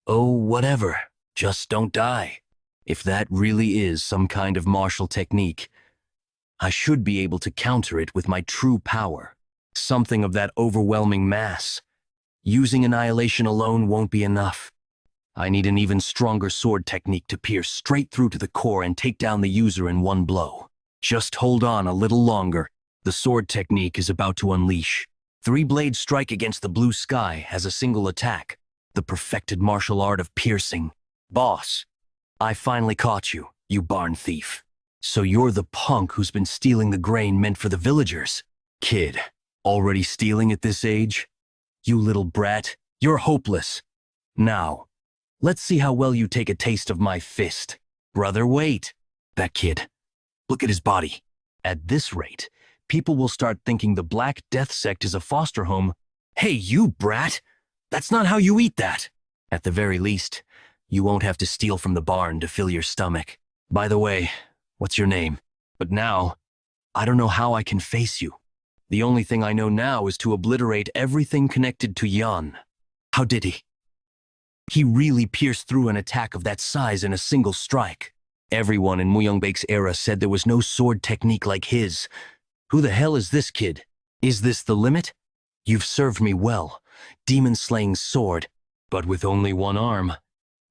Oh, whatever. Just don't die. If that really is some kind of martial technique, I should be able to counter it with my true power. Something of that overwhelming mass. Using annihilation alone won't be enough. I need an even stronger sword technique to pierce straight through to the core and take down the user in one blow. Just hold on a little longer. The sword technique is about to unleash. 3-blade strike against the blue sky as a single attack. The perfected martial art of piercing. Boss, I finally caught you, you barn thief. So you're the punk who's been stealing the grain meant for the villagers. Kid, already stealing at this age? You little brat, you're hopeless. Now, let's see how well you take a taste of my fist. Brother, wait. That kid. Look at his body. At this rate, people will start thinking the Black Death sect is a foster home. Hey, you brat! That's not how you eat that. At the very least, you won't have to steal from the barn to fill your stomach. By the way, what's your name? But now, I don't know how I can face you. The only thing I know now is to obliterate everything connected to Yan. How did he? He really pierced through an attack of that size in a single strike. Everyone in Myeongbaek's era said there was no sword technique like his. Who the hell is this kid? Is this the limit? You've served me well, demon-slaying sword, but with only one arm.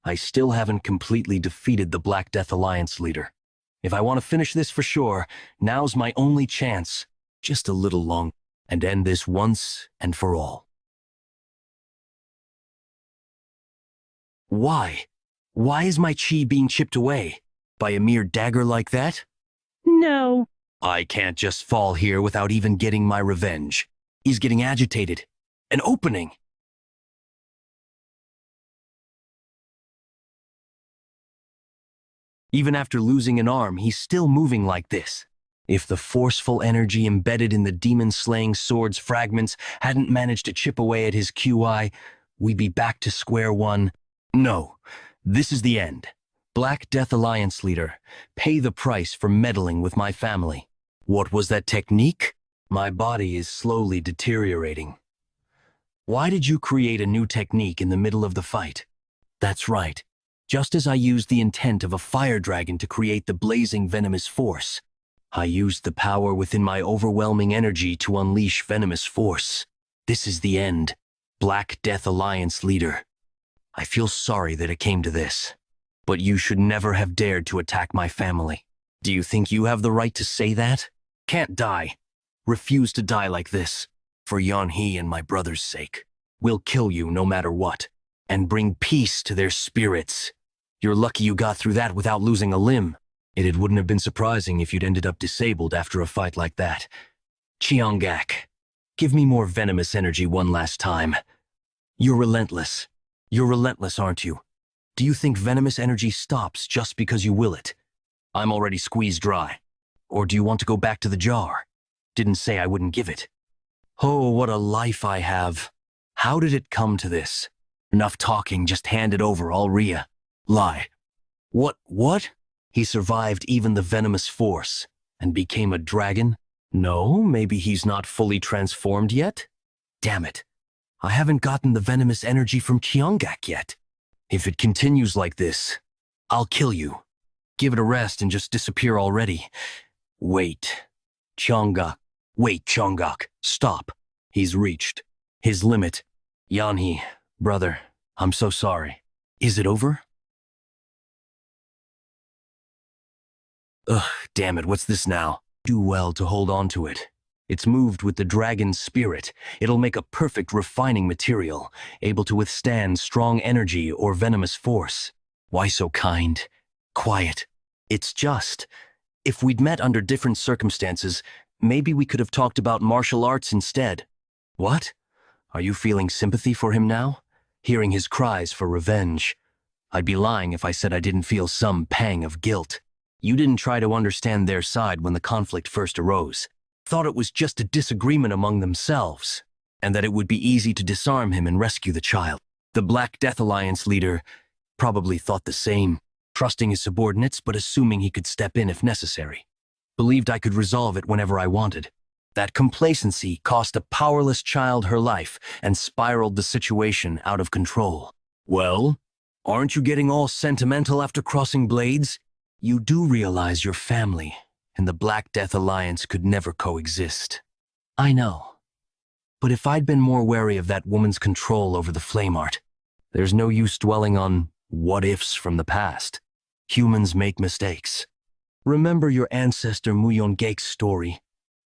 I still haven't completely defeated the Black Death Alliance leader. If I want to finish this for sure, now's my only chance. Just a little long, and end this once and for all. Why? Why is my chi being chipped away? By a mere dagger like that? No. I can't just fall here without even getting my revenge. He's getting agitated. An opening! Even after losing an arm, he's still moving like this. If the forceful energy embedded in the demon-slaying sword's fragments hadn't managed to chip away at his QI, we'd be back to square one. No, this is the end. Black Death Alliance leader, pay the price for meddling with my family. What was that technique? My body is slowly deteriorating. Why did you create a new technique in the middle of the fight? That's right. Just as I used the intent of a fire dragon to create the blazing venomous force, I used the power within my overwhelming energy to unleash venomous force. This is the end. Black Death Alliance leader. I feel sorry that it came to this. But you should never have dared to attack my family. Do you think you have the right to say that? Can't die. Refuse to die like this. For Yeon-hee and my brother's sake. We'll kill you no matter what. And bring peace to their spirits. You're lucky you got through that without losing a limb. It wouldn't have been surprising if you'd ended up disabled after a fight like that. Cheongak, give me more venomous energy one last time. You're relentless. You're relentless, aren't you? Do you think venomous energy stops just because you will it? I'm already squeezed dry. Or do you want to go back to the jar? Didn't say I wouldn't give it. Oh, what a life I have. How did it come to this? Enough talking, just hand it over, I'll lie. What? He survived even the venomous force and became a dragon? No, maybe he's not fully transformed yet? Damn it. I haven't gotten the venomous energy from Cheongak yet. If it continues like this, I'll kill you. Give it a rest and just disappear already. Wait. Cheongak. Wait, Cheongak. Stop. He's reached his limit. Yeon-hee, brother, I'm so sorry. Is it over? Ugh, damn it, what's this now? Do well to hold on to it. It's moved with the dragon's spirit. It'll make a perfect refining material, able to withstand strong energy or venomous force. Why so kind? Quiet. It's just, if we'd met under different circumstances, maybe we could have talked about martial arts instead. What? Are you feeling sympathy for him now? Hearing his cries for revenge? I'd be lying if I said I didn't feel some pang of guilt. You didn't try to understand their side when the conflict first arose. Thought it was just a disagreement among themselves, and that it would be easy to disarm him and rescue the child. The Black Death Alliance leader probably thought the same, trusting his subordinates but assuming he could step in if necessary. Believed I could resolve it whenever I wanted. That complacency cost a powerless child her life and spiraled the situation out of control. Well, aren't you getting all sentimental after crossing blades? You do realize your family and the Black Death Alliance could never coexist. I know. But if I'd been more wary of that woman's control over the flame art, there's no use dwelling on what-ifs from the past. Humans make mistakes. Remember your ancestor Myeong-gaek's story.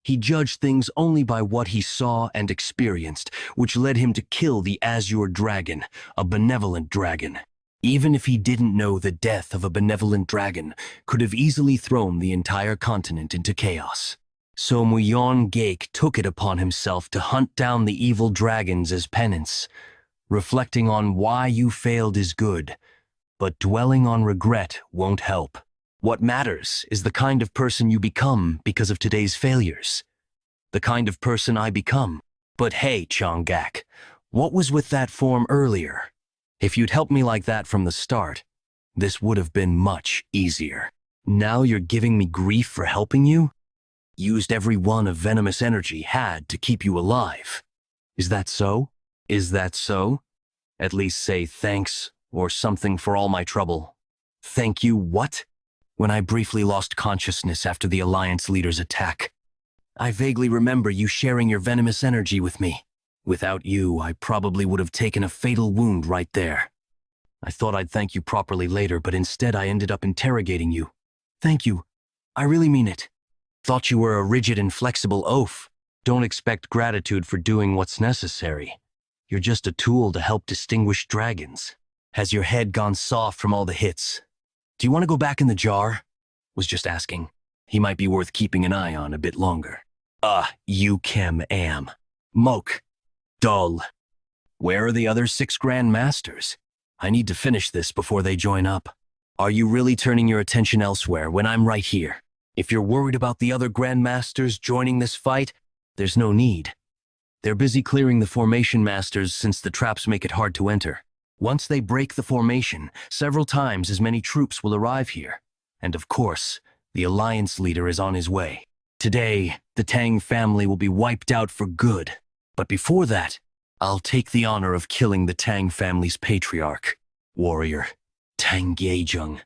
He judged things only by what he saw and experienced, which led him to kill the Azure Dragon, a benevolent dragon. Even if he didn't know the death of a benevolent dragon could have easily thrown the entire continent into chaos. So Myeong-gaek took it upon himself to hunt down the evil dragons as penance. Reflecting on why you failed is good, but dwelling on regret won't help. What matters is the kind of person you become because of today's failures. The kind of person I become. But hey, Cheongak, what was with that form earlier? If you'd helped me like that from the start, this would have been much easier. Now you're giving me grief for helping you? Used every one of venomous energy had to keep you alive. Is that so? Is that so? At least say thanks or something for all my trouble. Thank you what? When I briefly lost consciousness after the Alliance leader's attack. I vaguely remember you sharing your venomous energy with me. Without you, I probably would have taken a fatal wound right there. I thought I'd thank you properly later, but instead I ended up interrogating you. Thank you. I really mean it. Thought you were a rigid and flexible oaf. Don't expect gratitude for doing what's necessary. You're just a tool to help distinguish dragons. Has your head gone soft from all the hits? Do you want to go back in the jar? Was just asking. He might be worth keeping an eye on a bit longer. You Kim am. Moke. Dull. Where are the other 6 Grand Masters? I need to finish this before they join up. Are you really turning your attention elsewhere when I'm right here? If you're worried about the other Grand Masters joining this fight, there's no need. They're busy clearing the formation masters since the traps make it hard to enter. Once they break the formation, several times as many troops will arrive here. And of course, the Alliance leader is on his way. Today, the Tang family will be wiped out for good. But before that, I'll take the honor of killing the Tang family's patriarch, warrior, Tang Yeon-Myeong.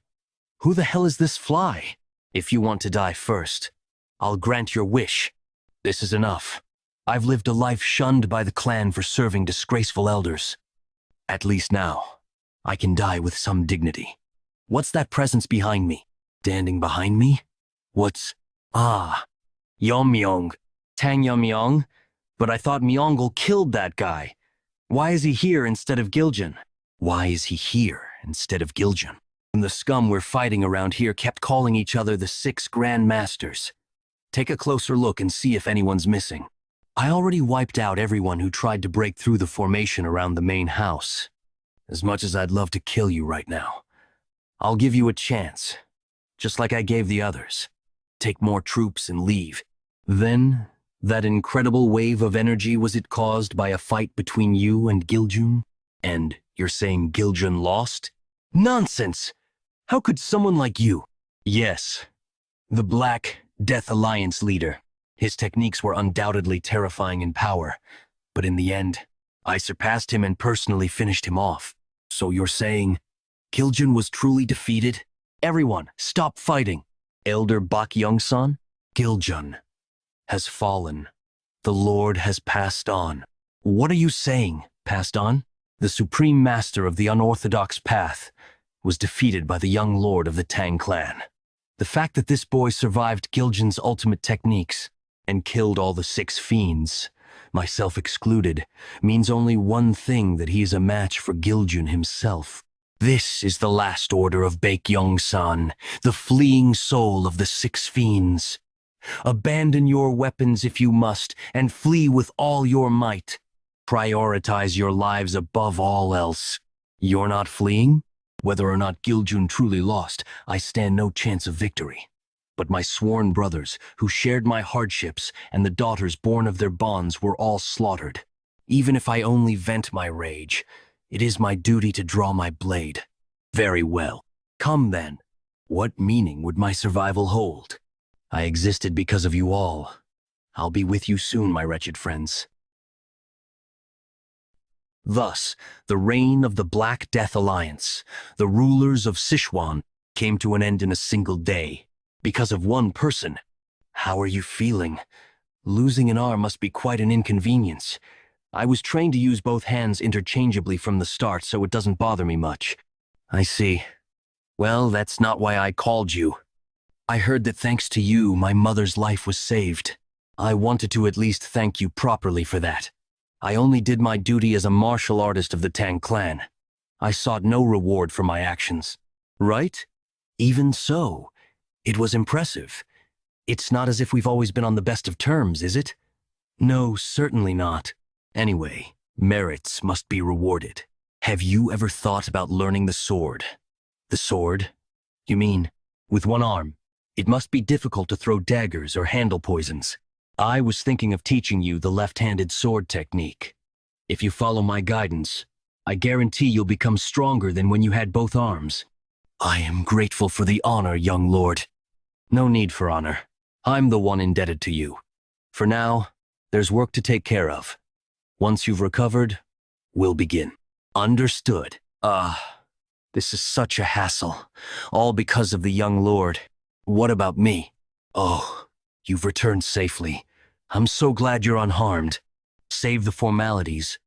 Who the hell is this fly? If you want to die first, I'll grant your wish. This is enough. I've lived a life shunned by the clan for serving disgraceful elders. At least now, I can die with some dignity. What's that presence behind me? Standing behind me? What's... Ah, Yeon-Myeong. Tang Yeon-Myeong? But I thought Myeongle killed that guy. Why is he here instead of Giljin? Why is he here instead of Giljin? And the scum we're fighting around here kept calling each other the Six Grand Masters. Take a closer look and see if anyone's missing. I already wiped out everyone who tried to break through the formation around the main house. As much as I'd love to kill you right now, I'll give you a chance, just like I gave the others. Take more troops and leave. Then, that incredible wave of energy, was it caused by a fight between you and Giljun? And you're saying Giljun lost? Nonsense! How could someone like you? Yes, the Black Death Alliance leader. His techniques were undoubtedly terrifying in power, but in the end, I surpassed him and personally finished him off. So you're saying Giljun was truly defeated? Everyone, stop fighting! Elder Bakyung-san, Giljun has fallen. The Lord has passed on. What are you saying, passed on? The supreme master of the unorthodox path was defeated by the young lord of the Tang clan. The fact that this boy survived Giljun's ultimate techniques and killed all the 6 fiends, myself excluded, means only one thing: that he is a match for Giljun himself. This is the last order of Baekyeong-san, the fleeing soul of the 6 fiends. Abandon your weapons if you must, and flee with all your might. Prioritize your lives above all else. You're not fleeing? Whether or not Giljun truly lost, I stand no chance of victory. But my sworn brothers, who shared my hardships, and the daughters born of their bonds, were all slaughtered. Even if I only vent my rage, it is my duty to draw my blade. Very well. Come then. What meaning would my survival hold? I existed because of you all. I'll be with you soon, my wretched friends. Thus, the reign of the Black Death Alliance, the rulers of Sichuan, came to an end in a single day. Because of one person. How are you feeling? Losing an arm must be quite an inconvenience. I was trained to use both hands interchangeably from the start, so it doesn't bother me much. I see. Well, that's not why I called you. I heard that thanks to you, my mother's life was saved. I wanted to at least thank you properly for that. I only did my duty as a martial artist of the Tang clan. I sought no reward for my actions. Right? Even so, it was impressive. It's not as if we've always been on the best of terms, is it? No, certainly not. Anyway, merits must be rewarded. Have you ever thought about learning the sword? The sword? You mean, with one arm? It must be difficult to throw daggers or handle poisons. I was thinking of teaching you the left-handed sword technique. If you follow my guidance, I guarantee you'll become stronger than when you had both arms. I am grateful for the honor, young lord. No need for honor. I'm the one indebted to you. For now, there's work to take care of. Once you've recovered, we'll begin. Understood. This is such a hassle. All because of the young lord. What about me? Oh, you've returned safely. I'm so glad you're unharmed. Save the formalities.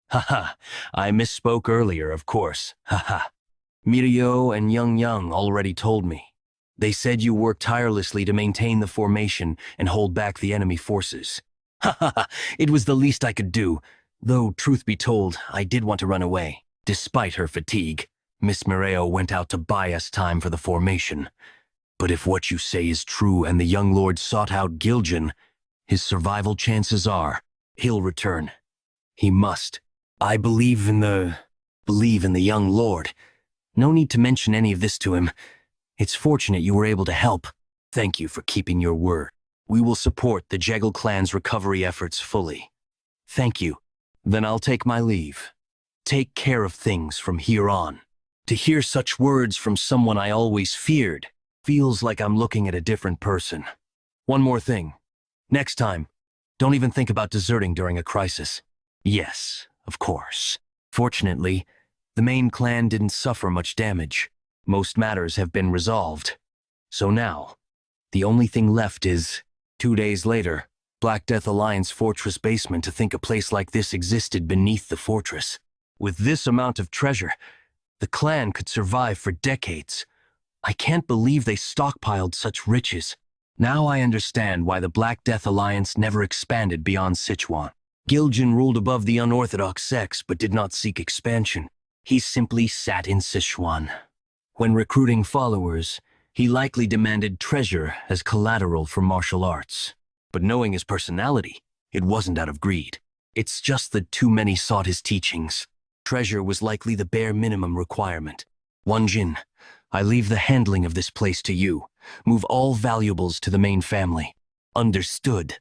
Haha, I misspoke earlier, of course. Haha. Mirio and Yonyong already told me. They said you worked tirelessly to maintain the formation and hold back the enemy forces. Haha, it was the least I could do, though truth be told, I did want to run away. Despite her fatigue, Miss Mirio went out to buy us time for the formation. But if what you say is true and the young lord sought out Giljun, his survival chances are he'll return. He must. I believe in the young lord. No need to mention any of this to him. It's fortunate you were able to help. Thank you for keeping your word. We will support the Jegal clan's recovery efforts fully. Thank you. Then I'll take my leave. Take care of things from here on. To hear such words from someone I always feared feels like I'm looking at a different person. One more thing. Next time, don't even think about deserting during a crisis. Yes, of course. Fortunately, the main clan didn't suffer much damage. Most matters have been resolved. So now, the only thing left is, 2 days later, Black Death Alliance fortress basement. To think a place like this existed beneath the fortress. With this amount of treasure, the clan could survive for decades, I can't believe they stockpiled such riches. Now I understand why the Black Death Alliance never expanded beyond Sichuan. Giljan ruled above the unorthodox sects but did not seek expansion. He simply sat in Sichuan. When recruiting followers, he likely demanded treasure as collateral for martial arts. But knowing his personality, it wasn't out of greed. It's just that too many sought his teachings. Treasure was likely the bare minimum requirement. Wanjin, I leave the handling of this place to you. Move all valuables to the main family. Understood.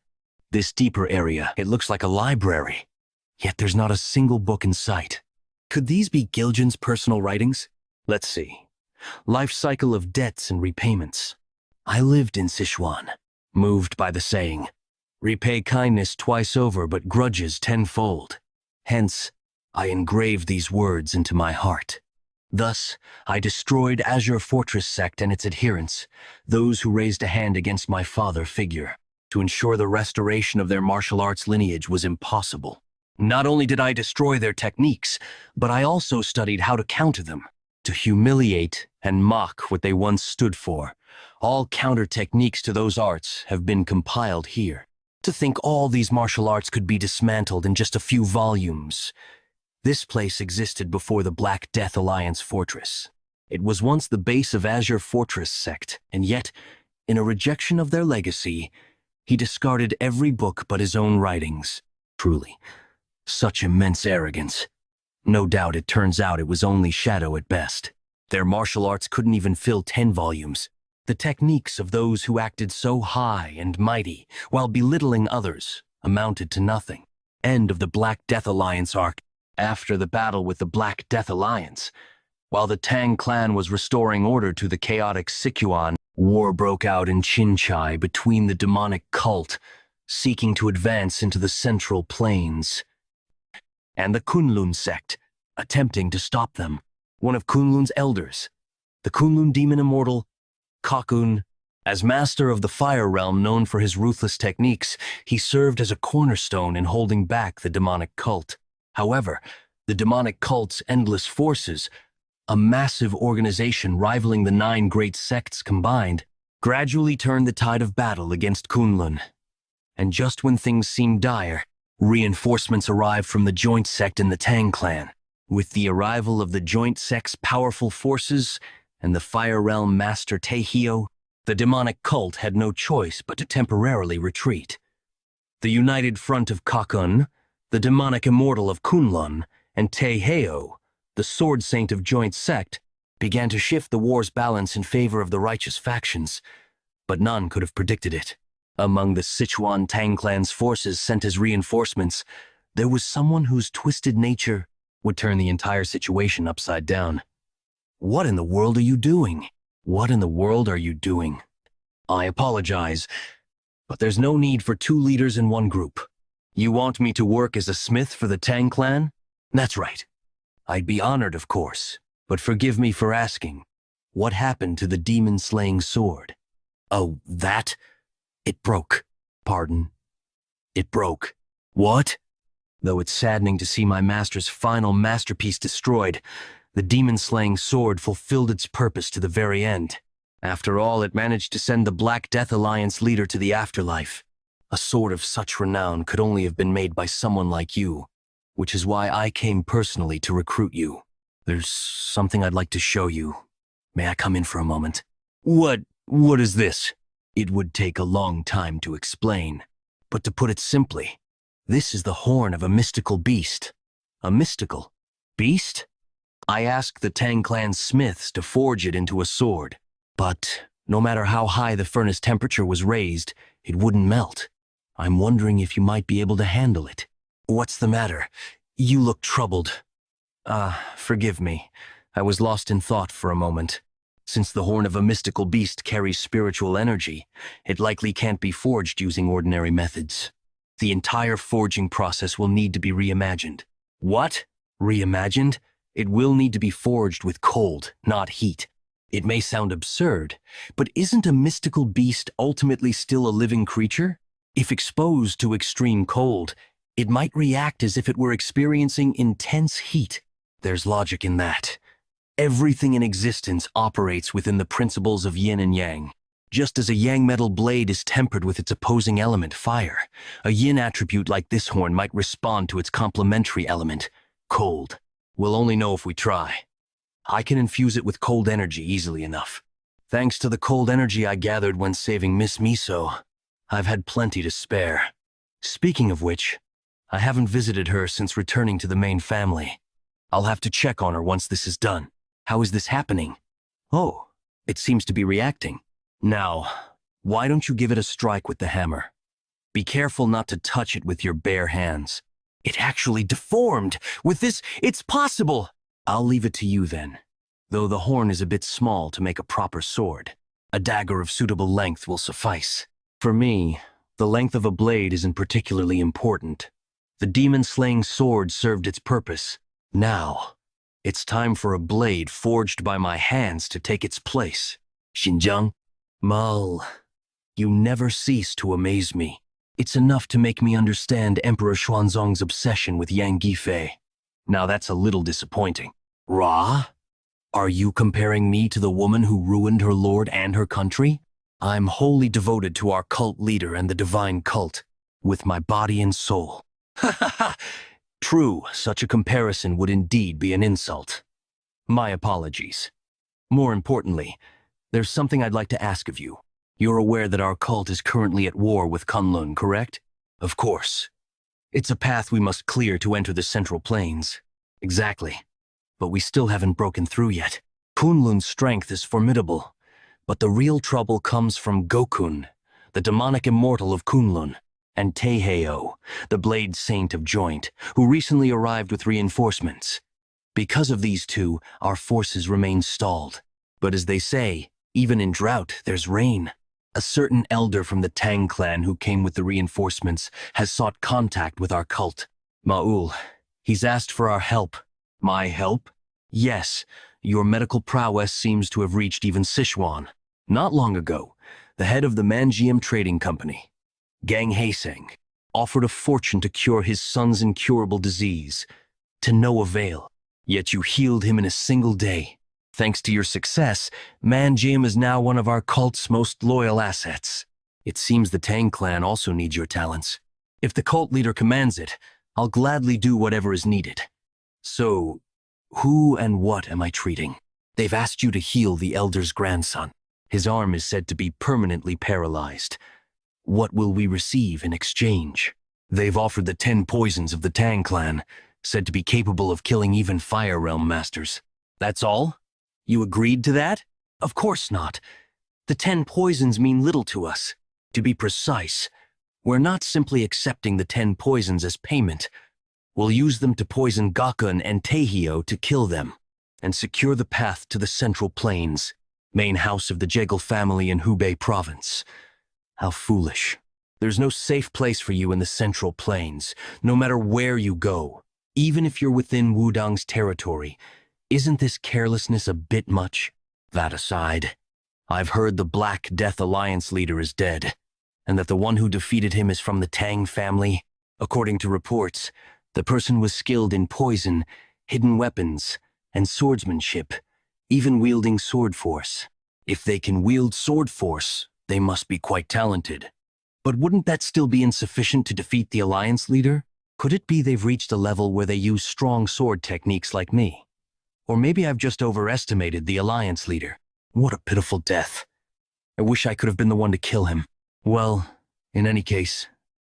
This deeper area, it looks like a library. Yet there's not a single book in sight. Could these be Giljan's personal writings? Let's see. Life cycle of debts and repayments. I lived in Sichuan, moved by the saying, repay kindness twice over but grudges tenfold. Hence, I engraved these words into my heart. Thus, I destroyed Azure Fortress sect and its adherents, those who raised a hand against my father figure. To ensure the restoration of their martial arts lineage was impossible. Not only did I destroy their techniques, but I also studied how to counter them, to humiliate and mock what they once stood for. All counter techniques to those arts have been compiled here. To think all these martial arts could be dismantled in just a few volumes. This place existed before the Black Death Alliance fortress. It was once the base of Azure Fortress sect, and yet, in a rejection of their legacy, he discarded every book but his own writings. Truly, such immense arrogance. No doubt it turns out it was only shadow at best. Their martial arts couldn't even fill 10 volumes. The techniques of those who acted so high and mighty, while belittling others, amounted to nothing. End of the Black Death Alliance arc. After the battle with the Black Death Alliance, while the Tang clan was restoring order to the chaotic Sichuan, war broke out in Qinchai between the demonic cult, seeking to advance into the Central Plains, and the Kunlun sect, attempting to stop them. One of Kunlun's elders, the Kunlun demon immortal, Kakun, as master of the Fire Realm known for his ruthless techniques, he served as a cornerstone in holding back the demonic cult. However, the demonic cult's endless forces, a massive organization rivaling the 9 great sects combined, gradually turned the tide of battle against Kunlun. And just when things seemed dire, reinforcements arrived from the joint sect and the Tang clan. With the arrival of the joint sect's powerful forces and the Fire Realm master Taehyo, the demonic cult had no choice but to temporarily retreat. The united front of Kakun, the demonic immortal of Kunlun, and Taehyo, the sword saint of joint sect, began to shift the war's balance in favor of the righteous factions, but none could have predicted it. Among the Sichuan Tang clan's forces sent as reinforcements, there was someone whose twisted nature would turn the entire situation upside down. What in the world are you doing? What in the world are you doing? I apologize, but there's no need for 2 leaders in one group. You want me to work as a smith for the Tang clan? That's right. I'd be honored, of course, but forgive me for asking. What happened to the demon-slaying sword? Oh, that? It broke. Pardon? It broke. What? Though it's saddening to see my master's final masterpiece destroyed, the demon-slaying sword fulfilled its purpose to the very end. After all, it managed to send the Black Death Alliance leader to the afterlife. A sword of such renown could only have been made by someone like you, which is why I came personally to recruit you. There's something I'd like to show you. May I come in for a moment? What is this? It would take a long time to explain, but to put it simply, this is the horn of a mystical beast. A mystical beast? I asked the Tang clan smiths to forge it into a sword, but no matter how high the furnace temperature was raised, it wouldn't melt. I'm wondering if you might be able to handle it. What's the matter? You look troubled. Forgive me. I was lost in thought for a moment. Since the horn of a mystical beast carries spiritual energy, it likely can't be forged using ordinary methods. The entire forging process will need to be reimagined. What? Reimagined? It will need to be forged with cold, not heat. It may sound absurd, but isn't a mystical beast ultimately still a living creature? If exposed to extreme cold, it might react as if it were experiencing intense heat. There's logic in that. Everything in existence operates within the principles of yin and yang. Just as a yang metal blade is tempered with its opposing element, fire, a yin attribute like this horn might respond to its complementary element, cold. We'll only know if we try. I can infuse it with cold energy easily enough. Thanks to the cold energy I gathered when saving Miss Miso, I've had plenty to spare. Speaking of which, I haven't visited her since returning to the main family. I'll have to check on her once this is done. How is this happening? Oh, it seems to be reacting. Now, why don't you give it a strike with the hammer? Be careful not to touch it with your bare hands. It actually deformed! With this, it's possible! I'll leave it to you then, though the horn is a bit small to make a proper sword. A dagger of suitable length will suffice. For me, the length of a blade isn't particularly important. The demon-slaying sword served its purpose. Now, it's time for a blade forged by my hands to take its place. Xinjiang? Mal, you never cease to amaze me. It's enough to make me understand Emperor Xuanzong's obsession with Yang Gifei. Now that's a little disappointing. Ra? Are you comparing me to the woman who ruined her lord and her country? I'm wholly devoted to our cult leader and the divine cult, with my body and soul. Ha ha ha! True, such a comparison would indeed be an insult. My apologies. More importantly, there's something I'd like to ask of you. You're aware that our cult is currently at war with Kunlun, correct? Of course. It's a path we must clear to enter the Central Plains. Exactly. But we still haven't broken through yet. Kunlun's strength is formidable, but the real trouble comes from Gokun, the demonic immortal of Kunlun, and Taeheo, the blade saint of Joint, who recently arrived with reinforcements. Because of these two, our forces remain stalled. But as they say, even in drought, there's rain. A certain elder from the Tang clan who came with the reinforcements has sought contact with our cult. Ma'ul, he's asked for our help. My help? Yes, your medical prowess seems to have reached even Sichuan. Not long ago, the head of the Manjiam Trading Company, Gang Haeseng, offered a fortune to cure his son's incurable disease, to no avail. Yet you healed him in a single day. Thanks to your success, Manjiam is now one of our cult's most loyal assets. It seems the Tang clan also needs your talents. If the cult leader commands it, I'll gladly do whatever is needed. So, who and what am I treating? They've asked you to heal the elder's grandson. His arm is said to be permanently paralyzed. What will we receive in exchange? They've offered the 10 poisons of the Tang clan, said to be capable of killing even Fire Realm masters. That's all? You agreed to that? Of course not. The 10 poisons mean little to us. To be precise, we're not simply accepting the 10 poisons as payment. We'll use them to poison Gakun and Taeheo to kill them, and secure the path to the Central Plains, main house of the Jegal family in Hubei province. How foolish. There's no safe place for you in the Central Plains, no matter where you go. Even if you're within Wudang's territory, isn't this carelessness a bit much? That aside, I've heard the Black Death Alliance leader is dead, and that the one who defeated him is from the Tang family. According to reports, the person was skilled in poison, hidden weapons, and swordsmanship, even wielding sword force. If they can wield sword force, they must be quite talented. But wouldn't that still be insufficient to defeat the Alliance leader? Could it be they've reached a level where they use strong sword techniques like me? Or maybe I've just overestimated the Alliance leader. What a pitiful death. I wish I could have been the one to kill him. Well, in any case,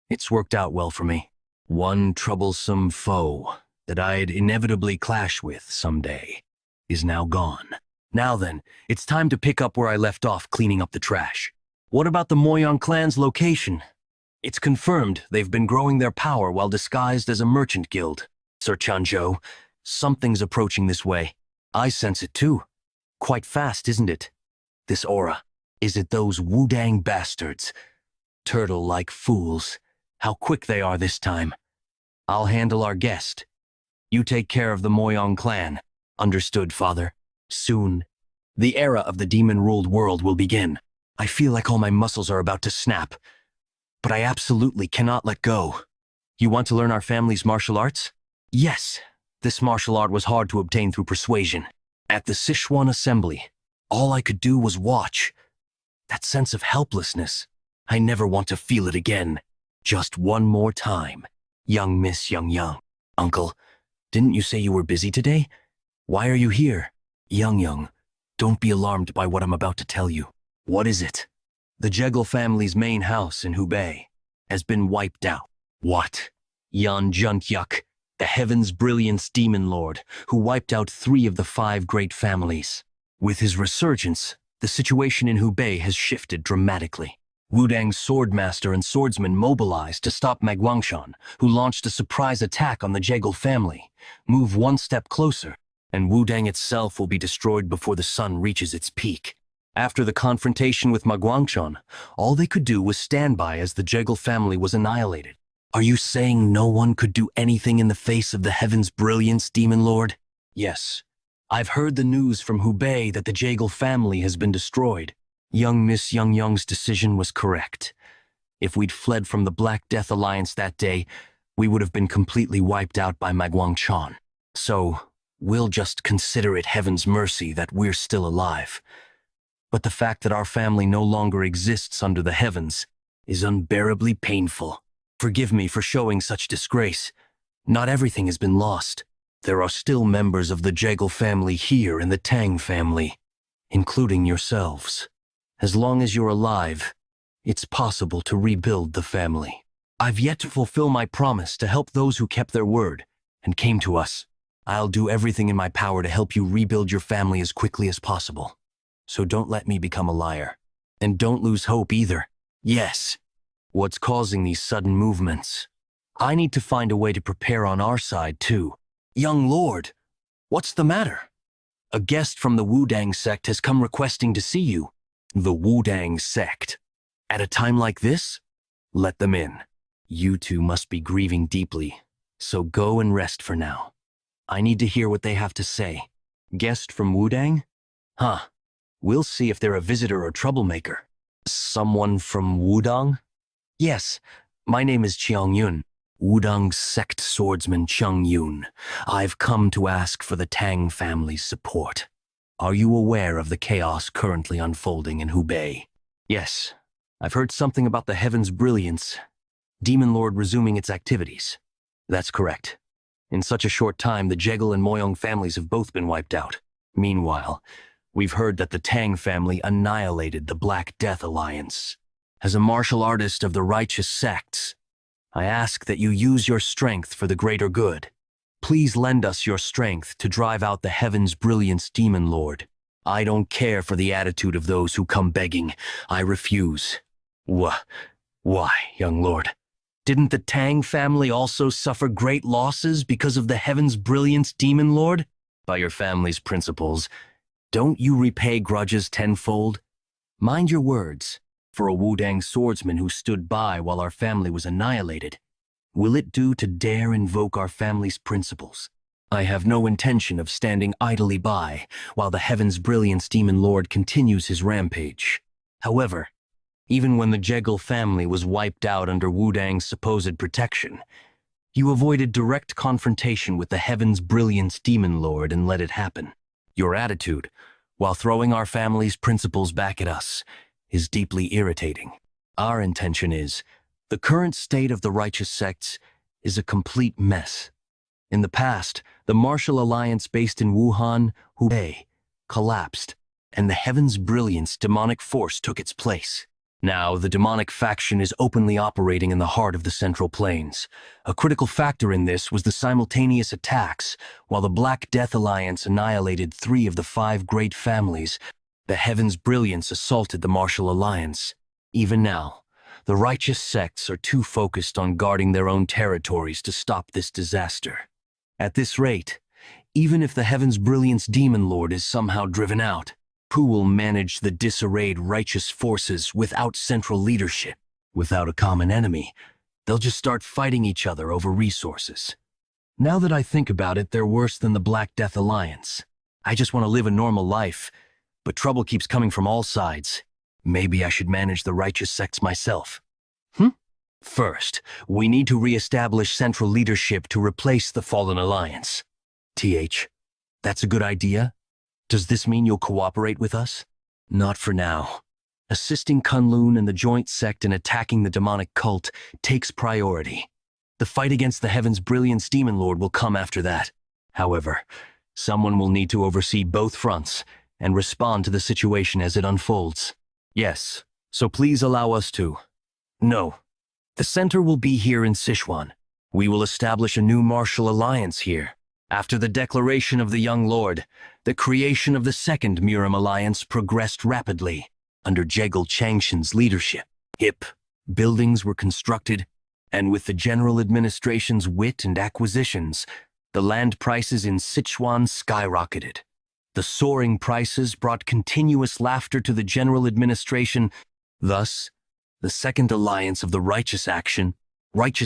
it's worked out well for me. One troublesome foe that I'd inevitably clash with someday is now gone. Now then, it's time to pick up where I left off cleaning up the trash. What about the Myeong clan's location? It's confirmed they've been growing their power while disguised as a merchant guild. Sir Chanzhou, something's approaching this way. I sense it too. Quite fast, isn't it? This aura. Is it those Wudang bastards? Turtle-like fools. How quick they are this time. I'll handle our guest. You take care of the Myeong clan. Understood, father. Soon, the era of the demon-ruled world will begin. I feel like all my muscles are about to snap. But I absolutely cannot let go. You want to learn our family's martial arts? Yes. This martial art was hard to obtain through persuasion. At the Sichuan assembly, all I could do was watch. That sense of helplessness, I never want to feel it again. Just one more time. Young Miss Yonyong. Uncle, didn't you say you were busy today? Why are you here? Yonyong, don't be alarmed by what I'm about to tell you. What is it? The Jekyll family's main house in Hubei has been wiped out. What? Yan Junkyuk, the Heaven's Brilliance Demon Lord, who wiped out 3 of the 5 great families. With his resurgence, the situation in Hubei has shifted dramatically. Wudang's swordmaster and swordsman mobilized to stop Magwangshan, who launched a surprise attack on the Jekyll family. Move one step closer, and Wudang itself will be destroyed before the sun reaches its peak. After the confrontation with Magwangshan, all they could do was stand by as the Jekyll family was annihilated. Are you saying no one could do anything in the face of the Heaven's Brilliance, Demon Lord? Yes. I've heard the news from Hubei that the Jekyll family has been destroyed. Young Miss Yonyong's decision was correct. If we'd fled from the Black Death Alliance that day, we would have been completely wiped out by Magwangshan. So, we'll just consider it heaven's mercy that we're still alive. But the fact that our family no longer exists under the heavens is unbearably painful. Forgive me for showing such disgrace. Not everything has been lost. There are still members of the Jekyll family here in the Tang family, including yourselves. As long as you're alive, it's possible to rebuild the family. I've yet to fulfill my promise to help those who kept their word and came to us. I'll do everything in my power to help you rebuild your family as quickly as possible. So don't let me become a liar. And don't lose hope either. Yes. What's causing these sudden movements? I need to find a way to prepare on our side too. Young Lord, what's the matter? A guest from the Wudang sect has come requesting to see you. The Wudang sect. At a time like this? Let them in. You two must be grieving deeply, so go and rest for now. I need to hear what they have to say. Guest from Wudang? Huh. We'll see if they're a visitor or troublemaker. Someone from Wudang? Yes, my name is Chiang Yun. Wudang's sect swordsman Chung Yun. I've come to ask for the Tang family's support. Are you aware of the chaos currently unfolding in Hubei? Yes, I've heard something about the Heaven's Brilliance, Demon Lord resuming its activities. That's correct. In such a short time, the Jekyll and Myeong families have both been wiped out. Meanwhile, we've heard that the Tang family annihilated the Black Death Alliance. As a martial artist of the righteous sects, I ask that you use your strength for the greater good. Please lend us your strength to drive out the Heaven's Brilliance Demon Lord. I don't care for the attitude of those who come begging. I refuse. Why, young lord? Didn't the Tang family also suffer great losses because of the Heaven's Brilliance Demon Lord? By your family's principles, don't you repay grudges tenfold? Mind your words. For a Wudang swordsman who stood by while our family was annihilated, will it do to dare invoke our family's principles? I have no intention of standing idly by while the Heaven's Brilliance Demon Lord continues his rampage. However, even when the Jekyll family was wiped out under Wudang's supposed protection, you avoided direct confrontation with the Heaven's Brilliance Demon Lord and let it happen. Your attitude, while throwing our family's principles back at us, is deeply irritating. Our intention is, the current state of the righteous sects is a complete mess. In the past, the martial alliance based in Wuhan, Hubei, collapsed, and the Heaven's Brilliance demonic force took its place. Now, the demonic faction is openly operating in the heart of the Central Plains. A critical factor in this was the simultaneous attacks. While the Black Death Alliance annihilated 3 of the 5 great families, the Heaven's Brilliance assaulted the martial alliance. Even now, the righteous sects are too focused on guarding their own territories to stop this disaster. At this rate, even if the Heaven's Brilliance Demon Lord is somehow driven out, who will manage the disarrayed righteous forces without central leadership? Without a common enemy, they'll just start fighting each other over resources. Now that I think about it, they're worse than the Black Death Alliance. I just want to live a normal life, but trouble keeps coming from all sides. Maybe I should manage the righteous sects myself. First, we need to re-establish central leadership to replace the fallen alliance. That's a good idea? Does this mean you'll cooperate with us? Not for now. Assisting Kunlun and the joint sect in attacking the demonic cult takes priority. The fight against the Heaven's Brilliance Demon Lord will come after that. However, someone will need to oversee both fronts and respond to the situation as it unfolds. Yes, so please allow us to. No. The center will be here in Sichuan. We will establish a new martial alliance here. After the declaration of the young lord, the creation of the second Murim alliance progressed rapidly. Under Jegal Changshan's leadership, buildings were constructed, and with the general administration's wit and acquisitions, the land prices in Sichuan skyrocketed. The soaring prices brought continuous laughter to the general administration. Thus, the second alliance of the Righteous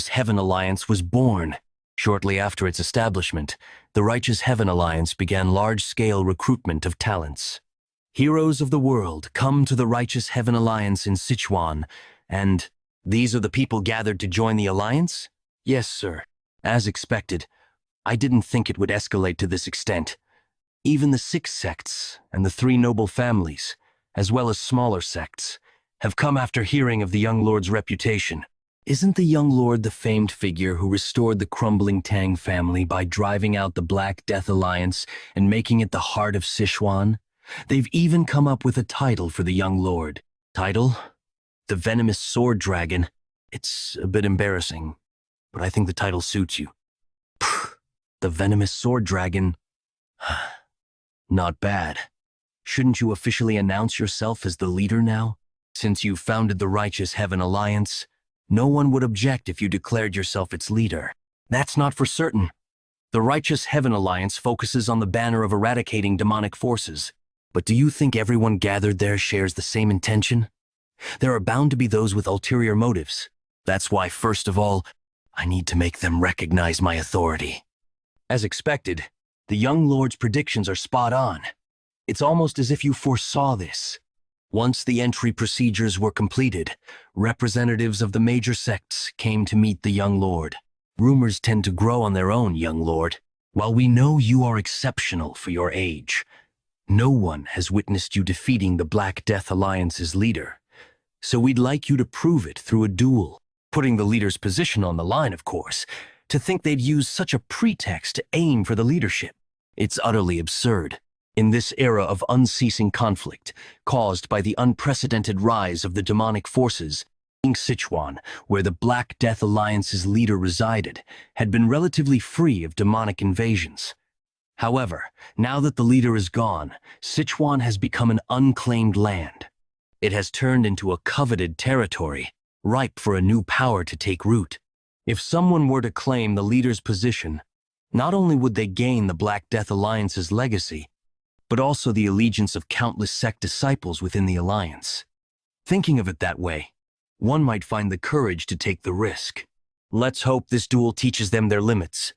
Heaven Alliance was born. Shortly after its establishment, the Righteous Heaven Alliance began large-scale recruitment of talents. Heroes of the world come to the Righteous Heaven Alliance in Sichuan, and these are the people gathered to join the alliance? Yes, sir. As expected, I didn't think it would escalate to this extent. Even the 6 sects and the 3 noble families, as well as smaller sects, have come after hearing of the young lord's reputation. Isn't the young lord the famed figure who restored the crumbling Tang family by driving out the Black Death Alliance and making it the heart of Sichuan? They've even come up with a title for the young lord. Title? The Venomous Sword Dragon. It's a bit embarrassing, but I think the title suits you. The Venomous Sword Dragon. Not bad. Shouldn't you officially announce yourself as the leader now? Since you founded the Righteous Heaven Alliance, no one would object if you declared yourself its leader. That's not for certain. The Righteous Heaven Alliance focuses on the banner of eradicating demonic forces. But do you think everyone gathered there shares the same intention? There are bound to be those with ulterior motives. That's why, first of all, I need to make them recognize my authority. As expected, the young lord's predictions are spot on. It's almost as if you foresaw this. Once the entry procedures were completed, representatives of the major sects came to meet the young lord. Rumors tend to grow on their own, young lord. While we know you are exceptional for your age, no one has witnessed you defeating the Black Death Alliance's leader. So we'd like you to prove it through a duel, putting the leader's position on the line, of course. To think they'd use such a pretext to aim for the leadership. It's utterly absurd. In this era of unceasing conflict, caused by the unprecedented rise of the demonic forces, Sichuan, where the Black Death Alliance's leader resided, had been relatively free of demonic invasions. However, now that the leader is gone, Sichuan has become an unclaimed land. It has turned into a coveted territory, ripe for a new power to take root. If someone were to claim the leader's position, not only would they gain the Black Death Alliance's legacy, but also the allegiance of countless sect disciples within the alliance. Thinking of it that way, one might find the courage to take the risk. Let's hope this duel teaches them their limits.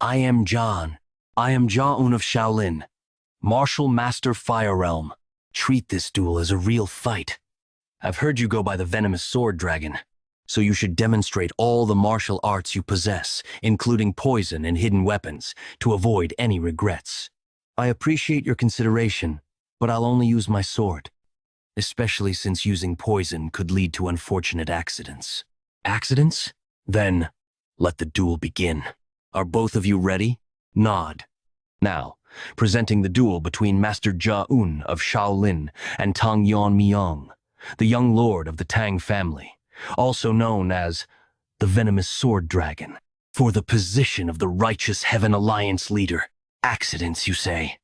I am John. I am Ja-un of Shaolin, Martial Master Fire Realm. Treat this duel as a real fight. I've heard you go by the Venomous Sword Dragon, so you should demonstrate all the martial arts you possess, including poison and hidden weapons, to avoid any regrets. I appreciate your consideration, but I'll only use my sword, especially since using poison could lead to unfortunate accidents. Accidents? Then, let the duel begin. Are both of you ready? Nod. Now, presenting the duel between Master Ja-un of Shaolin and Tang Yeon-Myeong, the young lord of the Tang family, also known as the Venomous Sword Dragon, for the position of the Righteous Heaven Alliance leader. Accidents, you say?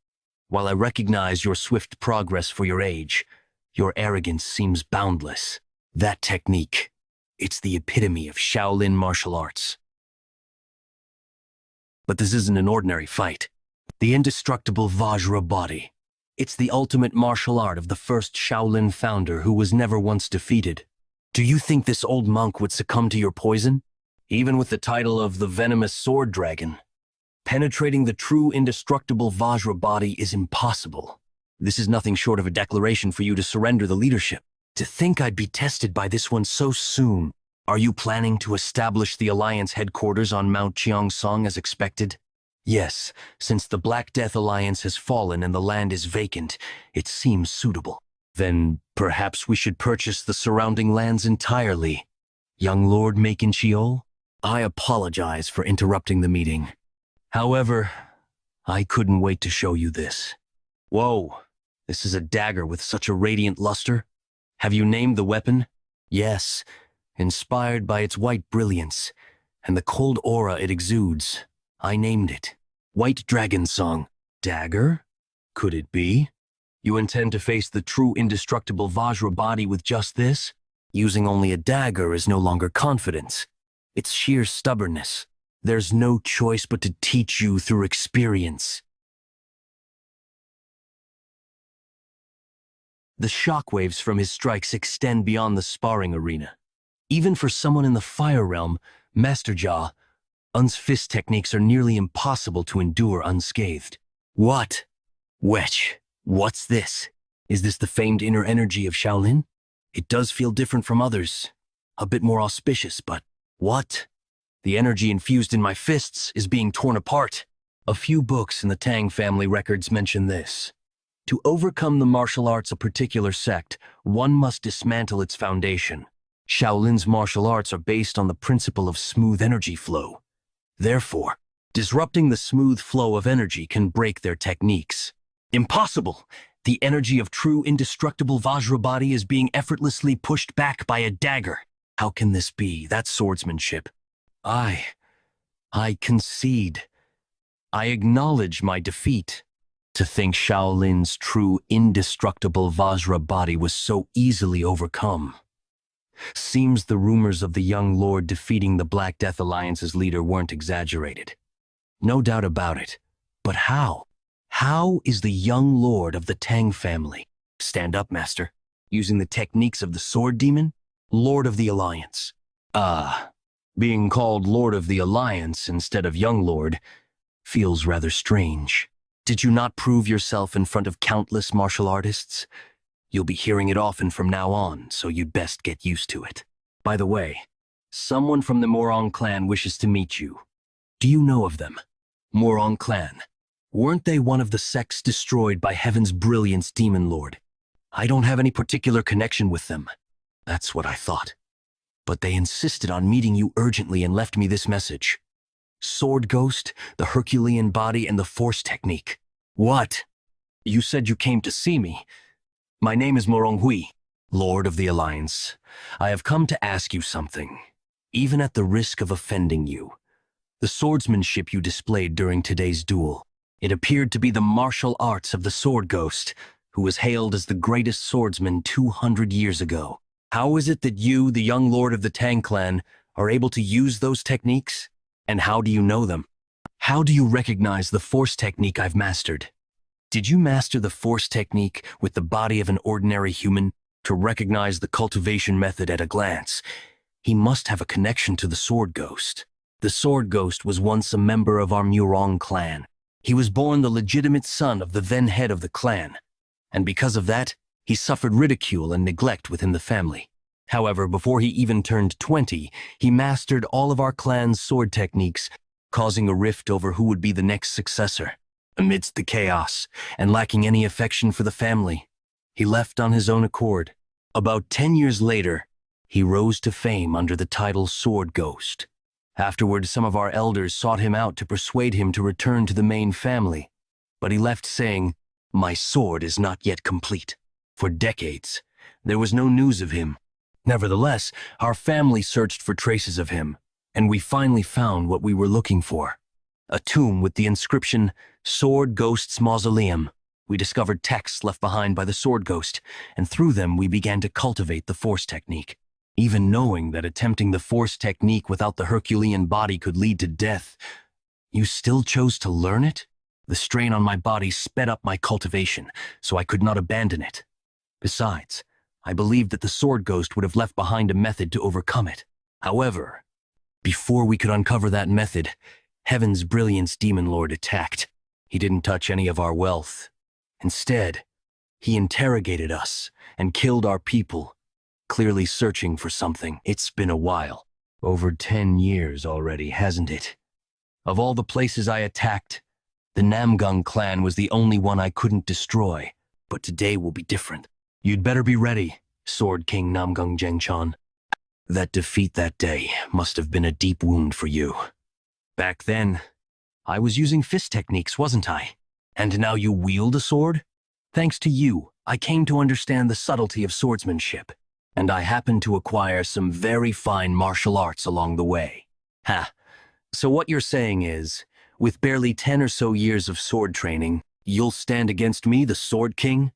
While I recognize your swift progress for your age, your arrogance seems boundless. That technique, it's the epitome of Shaolin martial arts. But this isn't an ordinary fight. The indestructible Vajra body. It's the ultimate martial art of the first Shaolin founder who was never once defeated. Do you think this old monk would succumb to your poison? Even with the title of the Venomous Sword Dragon, penetrating the true indestructible Vajra body is impossible. This is nothing short of a declaration for you to surrender the leadership. To think I'd be tested by this one so soon. Are you planning to establish the Alliance headquarters on Mount Cheongsong as expected? Yes, since the Black Death Alliance has fallen and the land is vacant, it seems suitable. Then perhaps we should purchase the surrounding lands entirely. Young Lord Macon Sheol, I apologize for interrupting the meeting. However, I couldn't wait to show you this. Whoa, this is a dagger with such a radiant luster. Have you named the weapon? Yes, inspired by its white brilliance and the cold aura it exudes. I named it White Dragon Song. Dagger? Could it be? You intend to face the true indestructible Vajra body with just this? Using only a dagger is no longer confidence. It's sheer stubbornness. There's no choice but to teach you through experience. The shockwaves from his strikes extend beyond the sparring arena. Even for someone in the fire realm, Master Jaw, Un's fist techniques are nearly impossible to endure unscathed. What? Wetch, what's this? Is this the famed inner energy of Shaolin? It does feel different from others. A bit more auspicious, but what? The energy infused in my fists is being torn apart. A few books in the Tang family records mention this. To overcome the martial arts of a particular sect, one must dismantle its foundation. Shaolin's martial arts are based on the principle of smooth energy flow. Therefore, disrupting the smooth flow of energy can break their techniques. Impossible! The energy of true indestructible Vajra body is being effortlessly pushed back by a dagger. How can this be? That's swordsmanship. I concede. I acknowledge my defeat. To think Shaolin's true indestructible Vajra body was so easily overcome. Seems the rumors of the young lord defeating the Black Death Alliance's leader weren't exaggerated. No doubt about it. But how? How is the young lord of the Tang family? Stand up, master. Using the techniques of the sword demon? Lord of the Alliance. Being called Lord of the Alliance instead of young lord feels rather strange. Did you not prove yourself in front of countless martial artists? You'll be hearing it often from now on, so you'd best get used to it. By the way, someone from the Morong clan wishes to meet you. Do you know of them? Morong clan. Weren't they one of the sects destroyed by Heaven's Brilliance Demon Lord? I don't have any particular connection with them. That's what I thought. But they insisted on meeting you urgently and left me this message. Sword Ghost, the Herculean body, and the Force technique. What? You said you came to see me. My name is Morong Hui, Lord of the Alliance. I have come to ask you something, even at the risk of offending you. The swordsmanship you displayed during today's duel, it appeared to be the martial arts of the Sword Ghost, who was hailed as the greatest swordsman 200 years ago. How is it that you, the young lord of the Tang clan, are able to use those techniques? And how do you know them? How do you recognize the Force technique I've mastered? Did you master the Force technique with the body of an ordinary human to recognize the cultivation method at a glance? He must have a connection to the Sword Ghost. The Sword Ghost was once a member of our Morong clan. He was born the legitimate son of the then head of the clan, and because of that, he suffered ridicule and neglect within the family. However, before he even turned 20, he mastered all of our clan's sword techniques, causing a rift over who would be the next successor. Amidst the chaos, and lacking any affection for the family, he left on his own accord. About 10 years later, he rose to fame under the title Sword Ghost. Afterward, some of our elders sought him out to persuade him to return to the main family, but he left saying, "My sword is not yet complete." For decades, there was no news of him. Nevertheless, our family searched for traces of him, and we finally found what we were looking for. A tomb with the inscription, Sword Ghost's Mausoleum. We discovered texts left behind by the Sword Ghost, and through them we began to cultivate the Force technique. Even knowing that attempting the Force technique without the Herculean body could lead to death, you still chose to learn it? The strain on my body sped up my cultivation, so I could not abandon it. Besides, I believed that the Sword Ghost would have left behind a method to overcome it. However, before we could uncover that method, Heaven's Brilliance Demon Lord attacked. He didn't touch any of our wealth. Instead, he interrogated us and killed our people, clearly searching for something. It's been a while. Over 10 years already, hasn't it? Of all the places I attacked, the Namgung clan was the only one I couldn't destroy. But today will be different. You'd better be ready, Sword King Namgung Jengchan. That defeat that day must have been a deep wound for you. Back then, I was using fist techniques, wasn't I? And now you wield a sword? Thanks to you, I came to understand the subtlety of swordsmanship, and I happened to acquire some very fine martial arts along the way. Ha! So what you're saying is, with barely 10 or so years of sword training, you'll stand against me, the Sword King?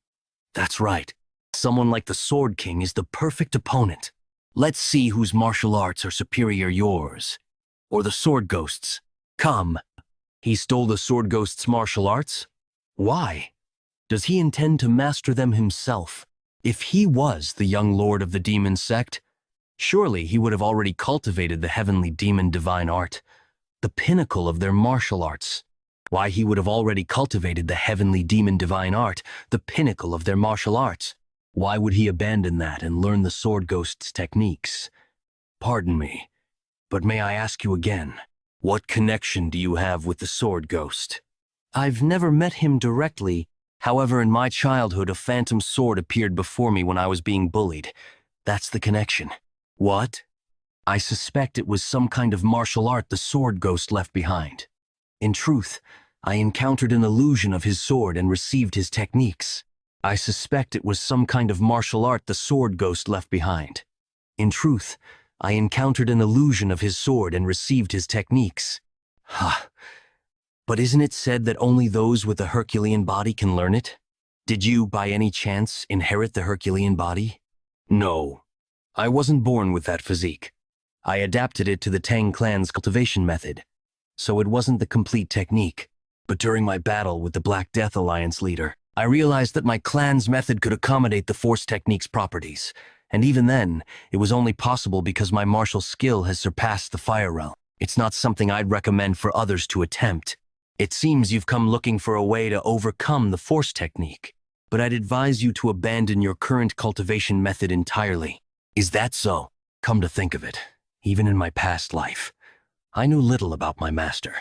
That's right. Someone like the Sword King is the perfect opponent. Let's see whose martial arts are superior, yours or the Sword Ghost's. Come. He stole the Sword Ghost's martial arts? Why? Does he intend to master them himself? If he was the young lord of the demon sect, surely he would have already cultivated the heavenly demon divine art, the pinnacle of their martial arts. Why, he would have already cultivated the heavenly demon divine art, the pinnacle of their martial arts. Why would he abandon that and learn the Sword Ghost's techniques? Pardon me, but may I ask you again, what connection do you have with the Sword Ghost? I've never met him directly. However, in my childhood, a phantom sword appeared before me when I was being bullied. That's the connection. What? I suspect it was some kind of martial art the Sword Ghost left behind. In truth, I encountered an illusion of his sword and received his techniques. I suspect it was some kind of martial art the Sword Ghost left behind. In truth, I encountered an illusion of his sword and received his techniques. Ha! But isn't it said that only those with a Herculean body can learn it? Did you, by any chance, inherit the Herculean body? No. I wasn't born with that physique. I adapted it to the Tang clan's cultivation method, so it wasn't the complete technique. But during my battle with the Black Death Alliance leader, I realized that my clan's method could accommodate the Force technique's properties, and even then, it was only possible because my martial skill has surpassed the Fire Realm. It's not something I'd recommend for others to attempt. It seems you've come looking for a way to overcome the Force technique, but I'd advise you to abandon your current cultivation method entirely. Is that so? Come to think of it, even in my past life, I knew little about my master.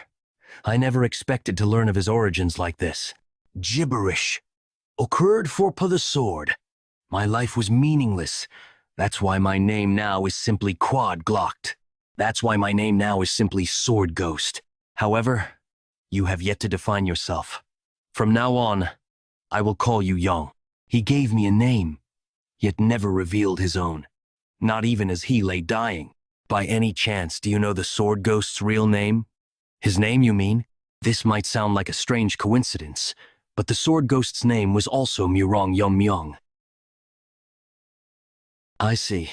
I never expected to learn of his origins like this. Gibberish. Occurred for the sword. My life was meaningless. That's why my name now is simply Quad Glocked. That's why my name now is simply Sword Ghost. However, you have yet to define yourself. From now on, I will call you Young. He gave me a name, yet never revealed his own, not even as he lay dying. By any chance, do you know the Sword Ghost's real name? His name, you mean? This might sound like a strange coincidence, but the Sword Ghost's name was also Tang Yeon-Myeong. I see.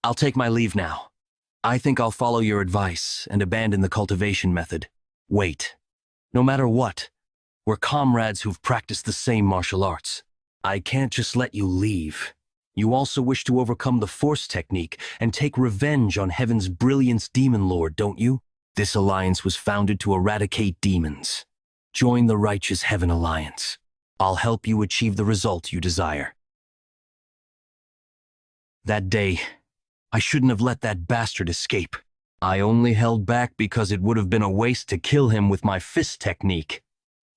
I'll take my leave now. I think I'll follow your advice and abandon the cultivation method. Wait. No matter what, we're comrades who've practiced the same martial arts. I can't just let you leave. You also wish to overcome the Force technique and take revenge on Heaven's Brilliance Demon Lord, don't you? This alliance was founded to eradicate demons. Join the Righteous Heaven Alliance. I'll help you achieve the result you desire. That day, I shouldn't have let that bastard escape. I only held back because it would have been a waste to kill him with my fist technique.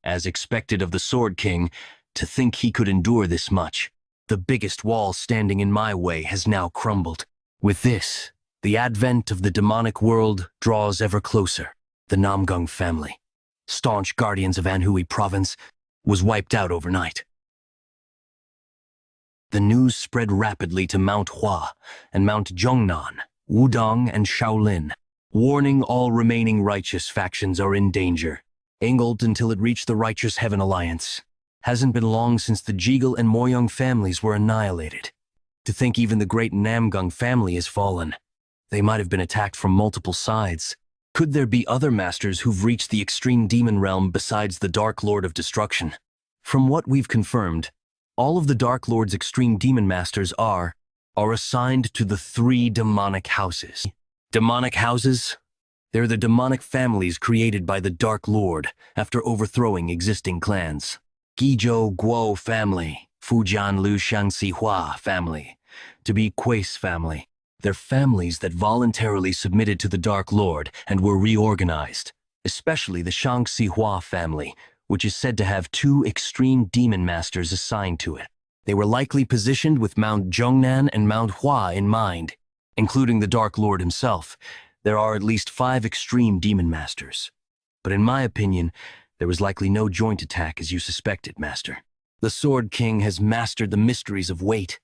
As expected of the Sword King, to think he could endure this much. The biggest wall standing in my way has now crumbled. With this, the advent of the demonic world draws ever closer. The Namgung family, staunch guardians of Manhua province, was wiped out overnight. The news spread rapidly to Mount Hua and Mount Zhongnan, Wudong and Shaolin, warning all remaining righteous factions are in danger. Angled until it reached the Righteous Heaven Alliance. Hasn't been long since the Jigel and Moyong families were annihilated. To think even the great Namgung family has fallen. They might have been attacked from multiple sides. Could there be other masters who've reached the extreme demon realm besides the Dark Lord of Destruction? From what we've confirmed, all of the Dark Lord's extreme demon masters are assigned to the 3 demonic houses. Demonic houses? They're the demonic families created by the Dark Lord after overthrowing existing clans. Guizhou Guo family, Fujian Lu Shangxi Hua family, to be Kue's family. They're families that voluntarily submitted to the Dark Lord and were reorganized. especially the Sichuan family, which is said to have two extreme demon masters assigned to it. They were likely positioned with Mount Zhongnan and Manhwa in mind, including the Dark Lord himself. There are at least 5 extreme demon masters. But in my opinion, there was likely no joint attack as you suspected, Master. The Sword King has mastered the mysteries of weight.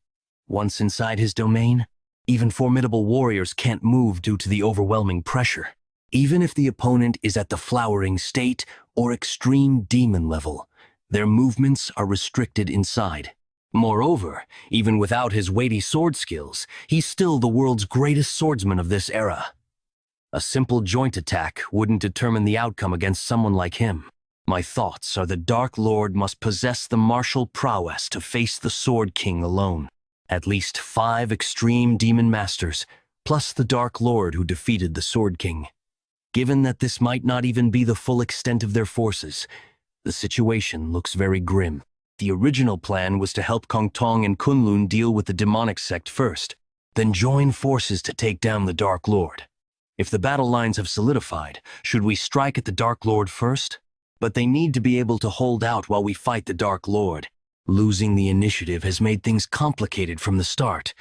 Once inside his domain, even formidable warriors can't move due to the overwhelming pressure. Even if the opponent is at the flowering state or extreme demon level, their movements are restricted inside. Moreover, even without his weighty sword skills, he's still the world's greatest swordsman of this era. A simple joint attack wouldn't determine the outcome against someone like him. My thoughts are the Dark Lord must possess the martial prowess to face the Sword King alone. At least 5 extreme demon masters, plus the Dark Lord who defeated the Sword King. Given that this might not even be the full extent of their forces, the situation looks very grim. The original plan was to help Confronting and Kunlun deal with the demonic sect first, then join forces to take down the Dark Lord. If the battle lines have solidified, should we strike at the Dark Lord first? But they need to be able to hold out while we fight the Dark Lord. Losing the initiative has made things complicated from the start.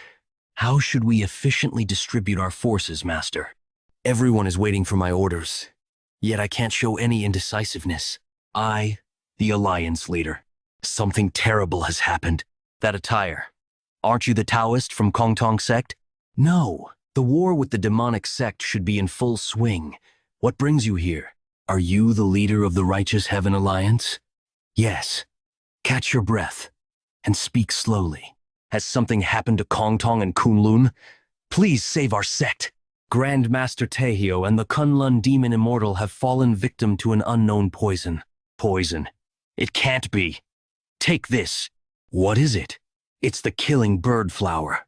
How should we efficiently distribute our forces, Master? Everyone is waiting for my orders, yet I can't show any indecisiveness. I, the Alliance leader. Something terrible has happened. That attire. Aren't you the Taoist from Confronting sect? No, the war with the demonic sect should be in full swing. What brings you here? Are you the leader of the Righteous Heaven Alliance? Yes. Catch your breath and speak slowly. Has something happened to Confronting and Kunlun? Please save our sect. Grand Master Taehyo and the Kunlun Demon Immortal have fallen victim to an unknown poison. Poison. It can't be. Take this. What is it? It's the killing bird flower.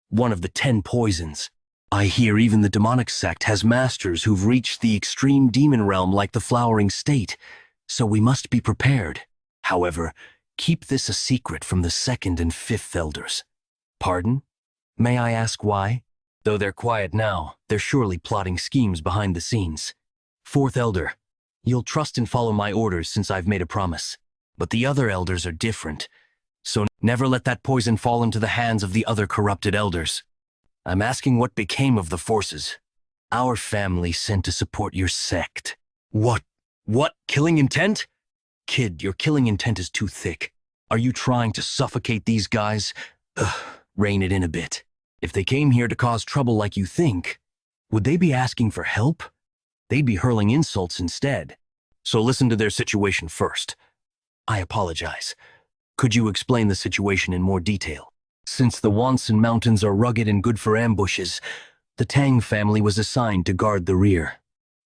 One of the 10 poisons. I hear even the demonic sect has masters who've reached the extreme demon realm like the flowering state, so we must be prepared. However, keep this a secret from the 2nd and 5th elders. Pardon? May I ask why? Though they're quiet now, they're surely plotting schemes behind the scenes. 4th elder, you'll trust and follow my orders since I've made a promise. But the other elders are different, so never let that poison fall into the hands of the other corrupted elders. I'm asking what became of the forces. Our family sent to support your sect. What? Killing intent? Kid, your killing intent is too thick. Are you trying to suffocate these guys? Rein it in a bit. If they came here to cause trouble like you think, would they be asking for help? They'd be hurling insults instead. So listen to their situation first. I apologize. Could you explain the situation in more detail? Since the Wonsan Mountains are rugged and good for ambushes, the Tang family was assigned to guard the rear.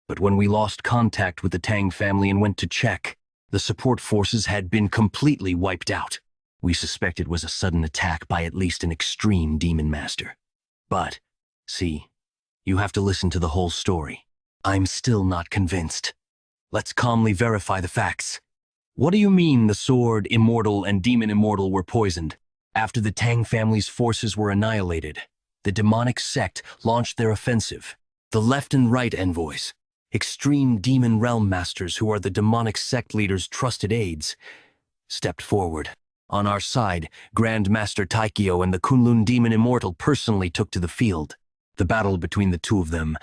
But when we lost contact with the Tang family and went to check, the support forces had been completely wiped out. We suspect it was a sudden attack by at least an extreme demon master. But, see, you have to listen to the whole story. I'm still not convinced. Let's calmly verify the facts. What do you mean the Sword Immortal and Demon Immortal were poisoned? After the Tang family's forces were annihilated, the demonic sect launched their offensive. The left and right envoys, extreme demon realm masters who are the demonic sect leader's trusted aides, stepped forward. On our side, Grand Master Taikyo and the Kunlun Demon Immortal personally took to the field. The battle between the two of them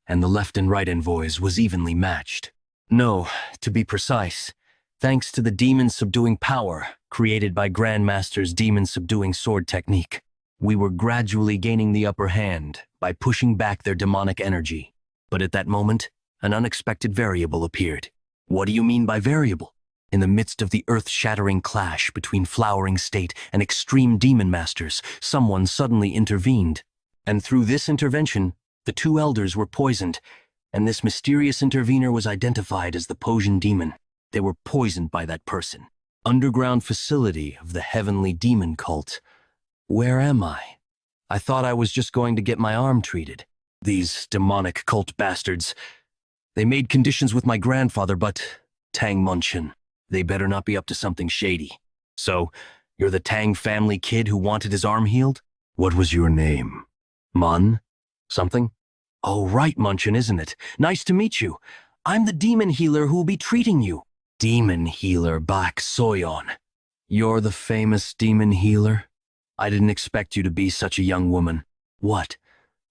and the left and right envoys was evenly matched. No, to be precise, thanks to the demon-subduing power created by Grandmaster's demon-subduing sword technique, we were gradually gaining the upper hand by pushing back their demonic energy. But at that moment, an unexpected variable appeared. What do you mean by variable? In the midst of the earth-shattering clash between Flowering State and extreme demon masters, someone suddenly intervened. And through this intervention, the 2 elders were poisoned, and this mysterious intervener was identified as the Poison Demon. They were poisoned by that person. Underground facility of the heavenly demon cult. Where am I? I thought I was just going to get my arm treated. These demonic cult bastards. They made conditions with my grandfather, but Tang Munchin, they better not be up to something shady. So, you're the Tang family kid who wanted his arm healed? What was your name? Mun? Something? Oh, right, Munchin, isn't it? Nice to meet you. I'm the demon healer who will be treating you. Demon healer Bak Soyeon. You're the famous demon healer? I didn't expect you to be such a young woman. What?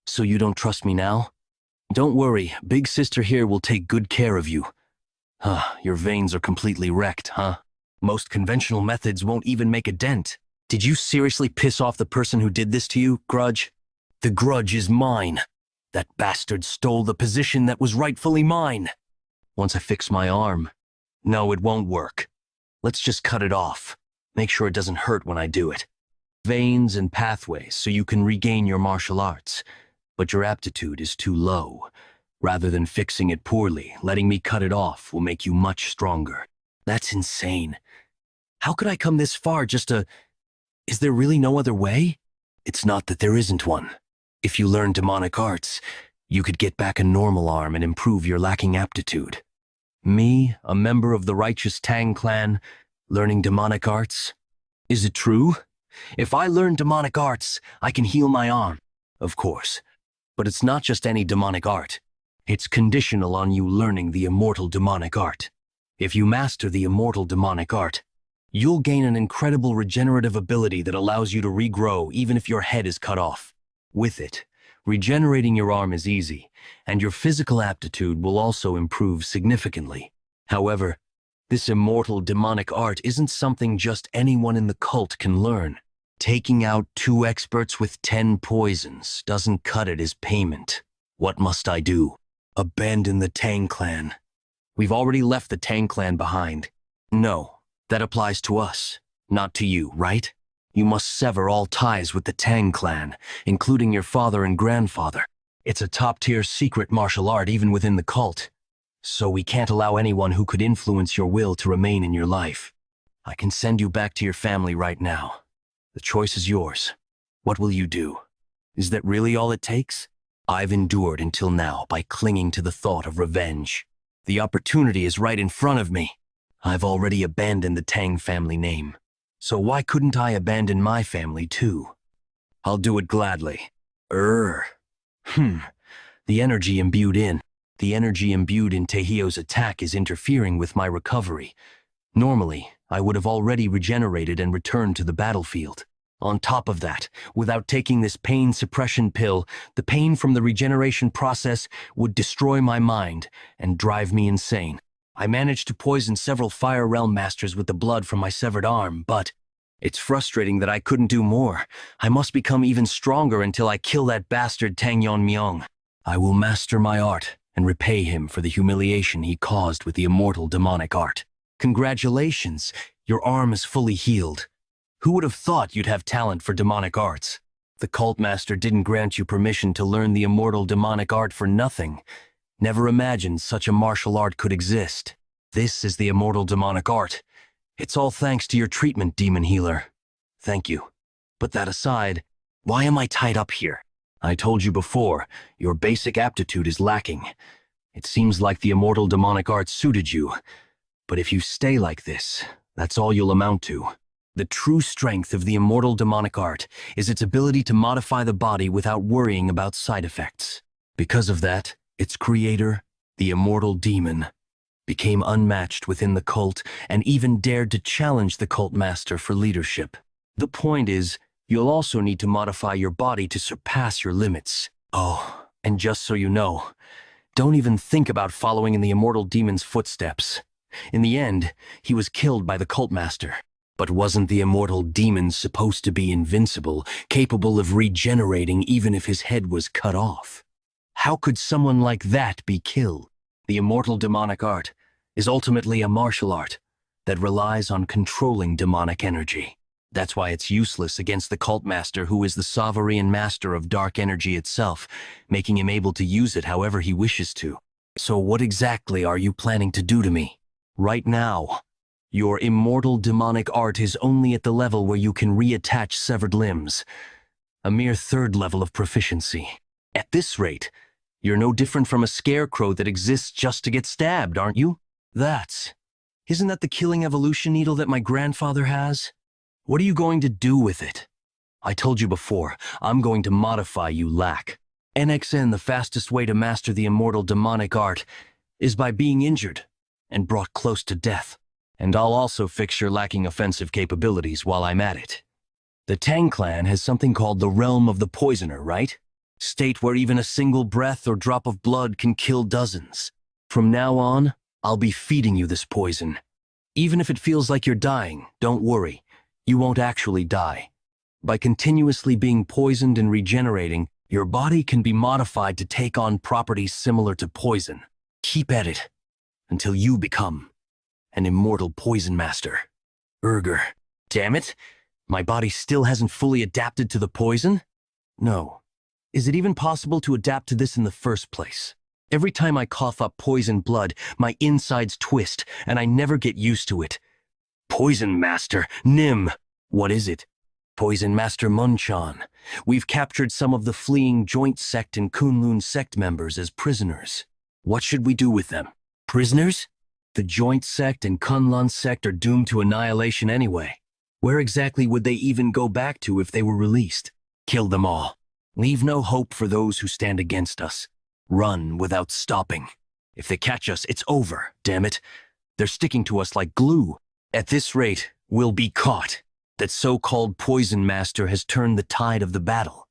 So you don't trust me now? Don't worry, big sister here will take good care of you. Your veins are completely wrecked, huh? Most conventional methods won't even make a dent. Did you seriously piss off the person who did this to you, Grudge? The grudge is mine. That bastard stole the position that was rightfully mine. Once I fix my arm. No, it won't work. Let's just cut it off. Make sure it doesn't hurt when I do it. Veins and pathways so you can regain your martial arts. But your aptitude is too low. Rather than fixing it poorly, letting me cut it off will make you much stronger. That's insane. How could I come this far just to... Is there really no other way? It's not that there isn't one. If you learn demonic arts, you could get back a normal arm and improve your lacking aptitude. Me, a member of the righteous Tang clan, learning demonic arts? Is it true? If I learn demonic arts, I can heal my arm. Of course. But it's not just any demonic art. It's conditional on you learning the immortal demonic art. If you master the immortal demonic art, you'll gain an incredible regenerative ability that allows you to regrow even if your head is cut off. With it, regenerating your arm is easy, and your physical aptitude will also improve significantly. However, this immortal demonic art isn't something just anyone in the cult can learn. Taking out 2 experts with 10 poisons doesn't cut it as payment. What must I do? Abandon the Tang clan. We've already left the Tang clan behind. No, that applies to us, not to you, right? You must sever all ties with the Tang clan, including your father and grandfather. It's a top-tier secret martial art even within the cult. So we can't allow anyone who could influence your will to remain in your life. I can send you back to your family right now. The choice is yours. What will you do? Is that really all it takes? I've endured until now by clinging to the thought of revenge. The opportunity is right in front of me. I've already abandoned the Tang family name. So why couldn't I abandon my family too? I'll do it gladly. The energy imbued in Taehyou's attack is interfering with my recovery. Normally, I would have already regenerated and returned to the battlefield. On top of that, without taking this pain suppression pill, the pain from the regeneration process would destroy my mind and drive me insane. I managed to poison several Fire Realm Masters with the blood from my severed arm, but it's frustrating that I couldn't do more. I must become even stronger until I kill that bastard Tang Yeon-Myeong. I will master my art and repay him for the humiliation he caused with the immortal demonic art. Congratulations, your arm is fully healed. Who would have thought you'd have talent for demonic arts? The cult master didn't grant you permission to learn the immortal demonic art for nothing. Never imagined such a martial art could exist. This is the immortal demonic art. It's all thanks to your treatment, demon healer. Thank you. But that aside, why am I tied up here? I told you before, your basic aptitude is lacking. It seems like the immortal demonic art suited you. But if you stay like this, that's all you'll amount to. The true strength of the immortal demonic art is its ability to modify the body without worrying about side effects. Because of that, its creator, the immortal demon, became unmatched within the cult and even dared to challenge the cult master for leadership. The point is, you'll also need to modify your body to surpass your limits. Oh, and just so you know, don't even think about following in the immortal demon's footsteps. In the end, he was killed by the cult master. But wasn't the immortal demon supposed to be invincible, capable of regenerating even if his head was cut off? How could someone like that be killed? The immortal demonic art is ultimately a martial art that relies on controlling demonic energy. That's why it's useless against the cult master, who is the sovereign master of dark energy itself, making him able to use it however he wishes to. So what exactly are you planning to do to me? Right now, your immortal demonic art is only at the level where you can reattach severed limbs, a mere 3rd level of proficiency. At this rate, you're no different from a scarecrow that exists just to get stabbed, aren't you? Isn't that the killing evolution needle that my grandfather has? What are you going to do with it? I told you before, I'm going to modify you, lack. NXN, the fastest way to master the immortal demonic art is by being injured and brought close to death. And I'll also fix your lacking offensive capabilities while I'm at it. The Tang clan has something called the Realm of the Poisoner, right? State where even a single breath or drop of blood can kill dozens. From now on, I'll be feeding you this poison. Even if it feels like you're dying, don't worry. You won't actually die. By continuously being poisoned and regenerating, your body can be modified to take on properties similar to poison. Keep at it until you become an immortal poison master. Urger. Damn it, my body still hasn't fully adapted to the poison? No. Is it even possible to adapt to this in the first place? Every time I cough up poison blood, my insides twist, and I never get used to it. Poison Master, Nim. What is it? Poison Master Munchan. We've captured some of the fleeing Joint Sect and Kunlun Sect members as prisoners. What should we do with them? Prisoners? The Joint Sect and Kunlun Sect are doomed to annihilation anyway. Where exactly would they even go back to if they were released? Kill them all. Leave no hope for those who stand against us. Run without stopping. If they catch us, it's over, damn it. They're sticking to us like glue. At this rate, we'll be caught. That so-called Poison Master has turned the tide of the battle.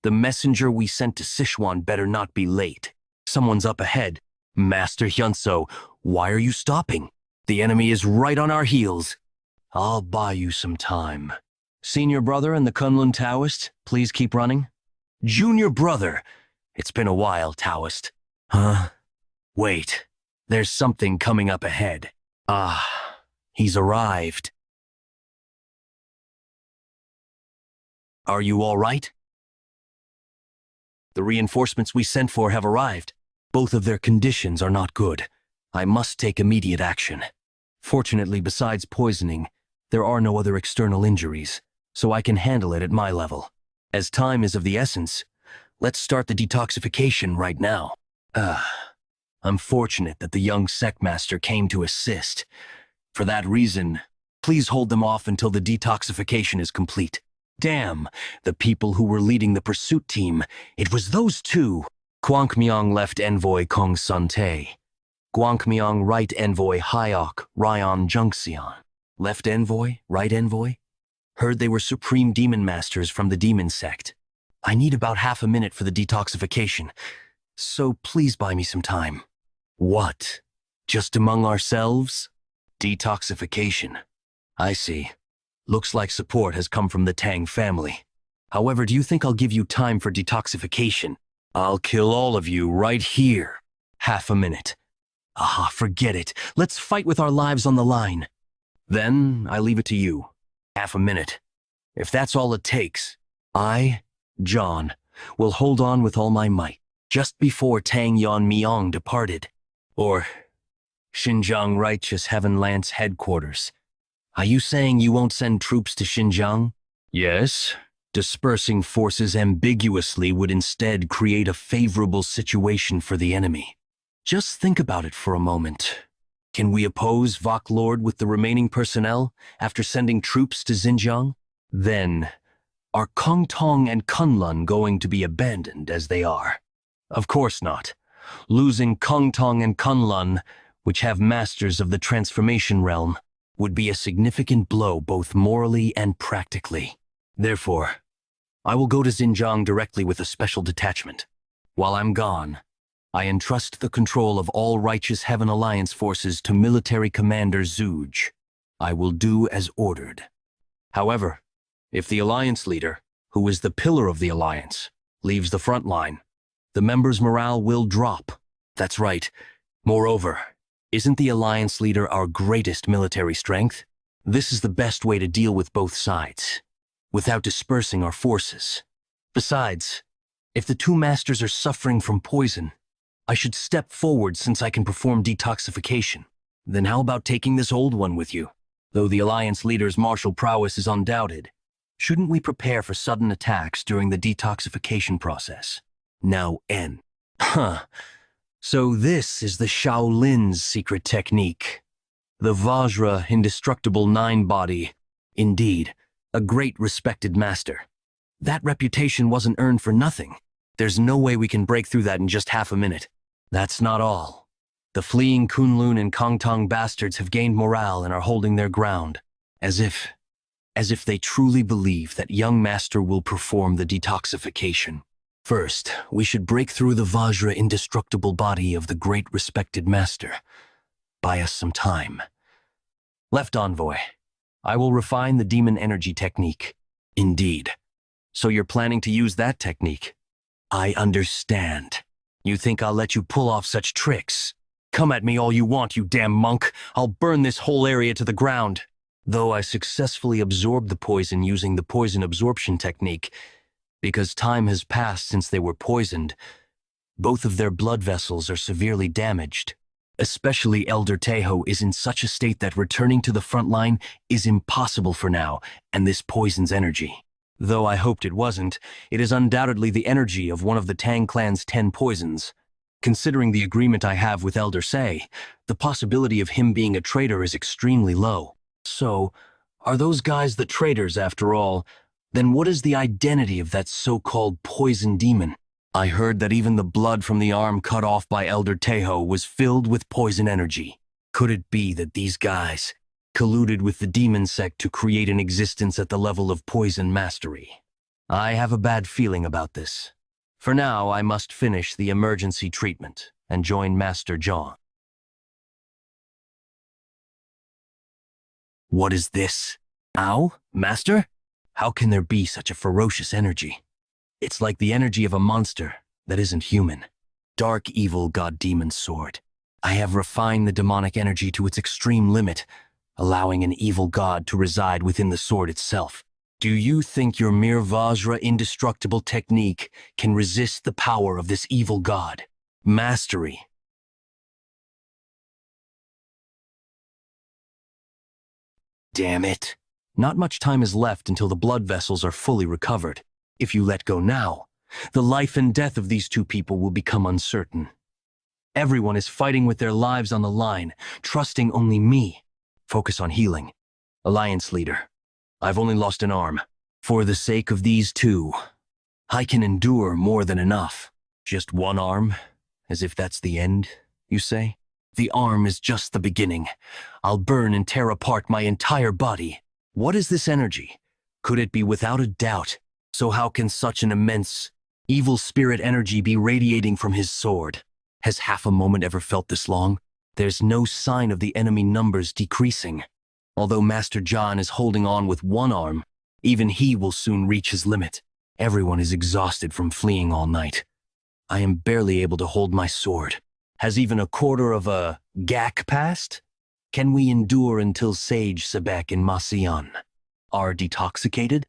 The messenger we sent to Sichuan better not be late. Someone's up ahead. Master Hyunso, why are you stopping? The enemy is right on our heels. I'll buy you some time. Senior brother and the Kunlun Taoist, please keep running. Junior brother. It's been a while, Taoist. Huh? Wait. There's something coming up ahead. Ah, he's arrived. Are you all right? The reinforcements we sent for have arrived. Both of their conditions are not good. I must take immediate action. Fortunately, besides poisoning, there are no other external injuries, so I can handle it at my level. As time is of the essence, let's start the detoxification right now. I'm fortunate that the young sect master came to assist. For that reason, please hold them off until the detoxification is complete. Damn, the people who were leading the pursuit team, it was those two. Gwankmyeong left envoy Kong Sun-tae. Gwankmyeong right envoy Hyok Ryan Jungseon. Left envoy, right envoy? Heard they were supreme demon masters from the demon sect. I need about half a minute for the detoxification, so please buy me some time. What? Just among ourselves? Detoxification. I see. Looks like support has come from the Tang family. However, do you think I'll give you time for detoxification? I'll kill all of you right here. Half a minute. Ah, forget it. Let's fight with our lives on the line. Then I leave it to you. Half a minute. If that's all it takes, I, John, will hold on with all my might, just before Tang Yeon-Myeong departed. Or Xinjiang Righteous Heaven Lance headquarters. Are you saying you won't send troops to Xinjiang? Yes. Dispersing forces ambiguously would instead create a favorable situation for the enemy. Just think about it for a moment. Can we oppose Vok Lord with the remaining personnel after sending troops to Xinjiang? Then, are Kongtong and Kunlun going to be abandoned as they are? Of course not. Losing Kongtong and Kunlun, which have masters of the transformation realm, would be a significant blow both morally and practically. Therefore, I will go to Xinjiang directly with a special detachment. While I'm gone, I entrust the control of all Righteous Heaven Alliance forces to Military Commander Zuj. I will do as ordered. However, if the Alliance leader, who is the pillar of the Alliance, leaves the front line, the members' morale will drop. That's right. Moreover, isn't the Alliance leader our greatest military strength? This is the best way to deal with both sides, without dispersing our forces. Besides, if the two masters are suffering from poison, I should step forward since I can perform detoxification. Then how about taking this old one with you? Though the Alliance leader's martial prowess is undoubted, shouldn't we prepare for sudden attacks during the detoxification process? Now N. Huh. So this is the Shaolin's secret technique. The Vajra indestructible nine-body. Indeed, a great respected master. That reputation wasn't earned for nothing. There's no way we can break through that in just half a minute. That's not all. The fleeing Kunlun and Kongtong bastards have gained morale and are holding their ground, as if they truly believe that young master will perform the detoxification. First, we should break through the Vajra indestructible body of the great respected master. Buy us some time. Left envoy, I will refine the demon energy technique. Indeed. So you're planning to use that technique? I understand. You think I'll let you pull off such tricks? Come at me all you want, you damn monk. I'll burn this whole area to the ground. Though I successfully absorbed the poison using the poison absorption technique, because time has passed since they were poisoned, both of their blood vessels are severely damaged. Especially Elder Teho is in such a state that returning to the front line is impossible for now, and this poisons energy. Though I hoped it wasn't, it is undoubtedly the energy of one of the Tang clan's 10 poisons. Considering the agreement I have with Elder Se, the possibility of him being a traitor is extremely low. So, are those guys the traitors after all? Then what is the identity of that so-called poison demon? I heard that even the blood from the arm cut off by Elder Teho was filled with poison energy. Could it be that these guys colluded with the demon sect to create an existence at the level of poison mastery? I have a bad feeling about this. For now, I must finish the emergency treatment and join Master Zhang. What is this? Ow, Master? How can there be such a ferocious energy? It's like the energy of a monster that isn't human. Dark evil god-demon sword. I have refined the demonic energy to its extreme limit, allowing an evil god to reside within the sword itself. Do you think your mere Vajra indestructible technique can resist the power of this evil god? Mastery. Damn it. Not much time is left until the blood vessels are fully recovered. If you let go now, the life and death of these two people will become uncertain. Everyone is fighting with their lives on the line, trusting only me. Focus on healing. Alliance leader, I've only lost an arm. For the sake of these two, I can endure more than enough. Just one arm? As if that's the end, you say? The arm is just the beginning. I'll burn and tear apart my entire body. What is this energy? Could it be without a doubt? So how can such an immense, evil spirit energy be radiating from his sword? Has half a moment ever felt this long? There's no sign of the enemy numbers decreasing. Although Master John is holding on with one arm, even he will soon reach his limit. Everyone is exhausted from fleeing all night. I am barely able to hold my sword. Has even a quarter of a gak passed? Can we endure until Sage Sebek and Masion are detoxicated?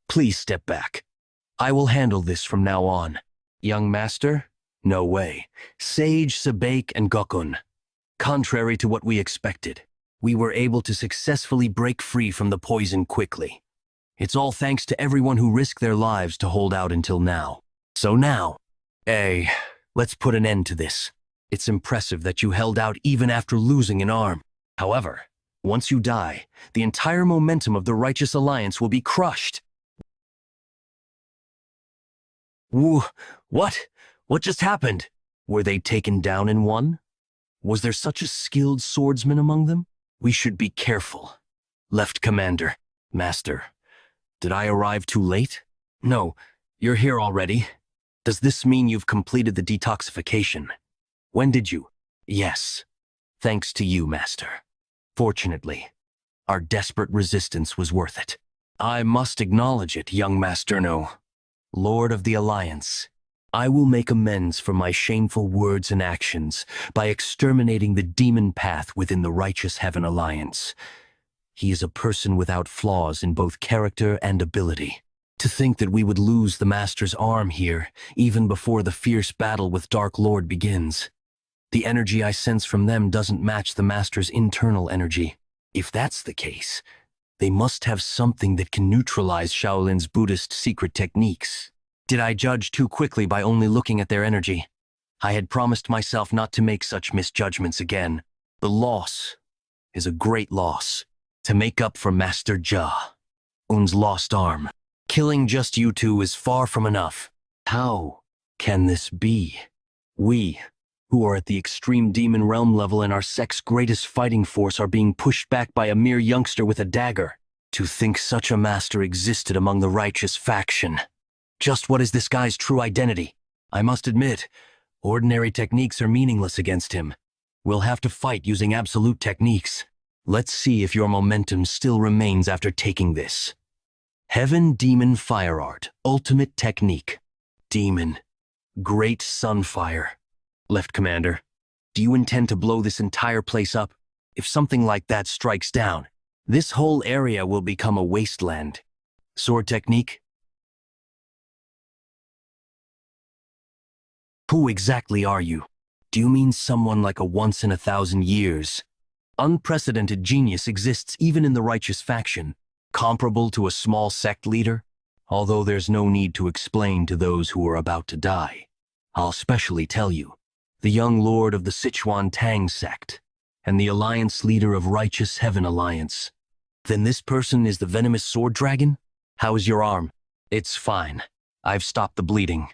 Please step back. I will handle this from now on. Young master? No way. Sage, Sebek, and Gokun. Contrary to what we expected, we were able to successfully break free from the poison quickly. It's all thanks to everyone who risked their lives to hold out until now. So now, let's put an end to this. It's impressive that you held out even after losing an arm. However, once you die, the entire momentum of the Righteous Alliance will be crushed. What? What just happened? Were they taken down in one? Was there such a skilled swordsman among them? We should be careful. Left Commander. Master, did I arrive too late? No, you're here already. Does this mean you've completed the detoxification? When did you? Yes. Thanks to you, Master. Fortunately, our desperate resistance was worth it. I must acknowledge it, young Master No. Lord of the Alliance, I will make amends for my shameful words and actions by exterminating the demon path within the Righteous Heaven Alliance. He is a person without flaws in both character and ability. To think that we would lose the Master's arm here, even before the fierce battle with Dark Lord begins. The energy I sense from them doesn't match the Master's internal energy. If that's the case, they must have something that can neutralize Shaolin's Buddhist secret techniques. Did I judge too quickly by only looking at their energy? I had promised myself not to make such misjudgments again. The loss is a great loss. To make up for Master Un's lost arm, killing just you two is far from enough. How can this be? We, who are at the extreme demon realm level and our sect's greatest fighting force are being pushed back by a mere youngster with a dagger. To think such a master existed among the righteous faction. Just what is this guy's true identity? I must admit, ordinary techniques are meaningless against him. We'll have to fight using absolute techniques. Let's see if your momentum still remains after taking this. Heaven Demon Fire Art, Ultimate Technique. Demon. Great Sunfire. Left Commander, do you intend to blow this entire place up? If something like that strikes down, this whole area will become a wasteland. Sword Technique? Who exactly are you? Do you mean someone like a once-in-a-thousand years? Unprecedented genius exists even in the righteous faction, comparable to a small sect leader? Although there's no need to explain to those who are about to die. I'll specially tell you, the young lord of the Sichuan Tang sect, and the alliance leader of Righteous Heaven Alliance. Then this person is the venomous sword dragon? How is your arm? It's fine. I've stopped the bleeding.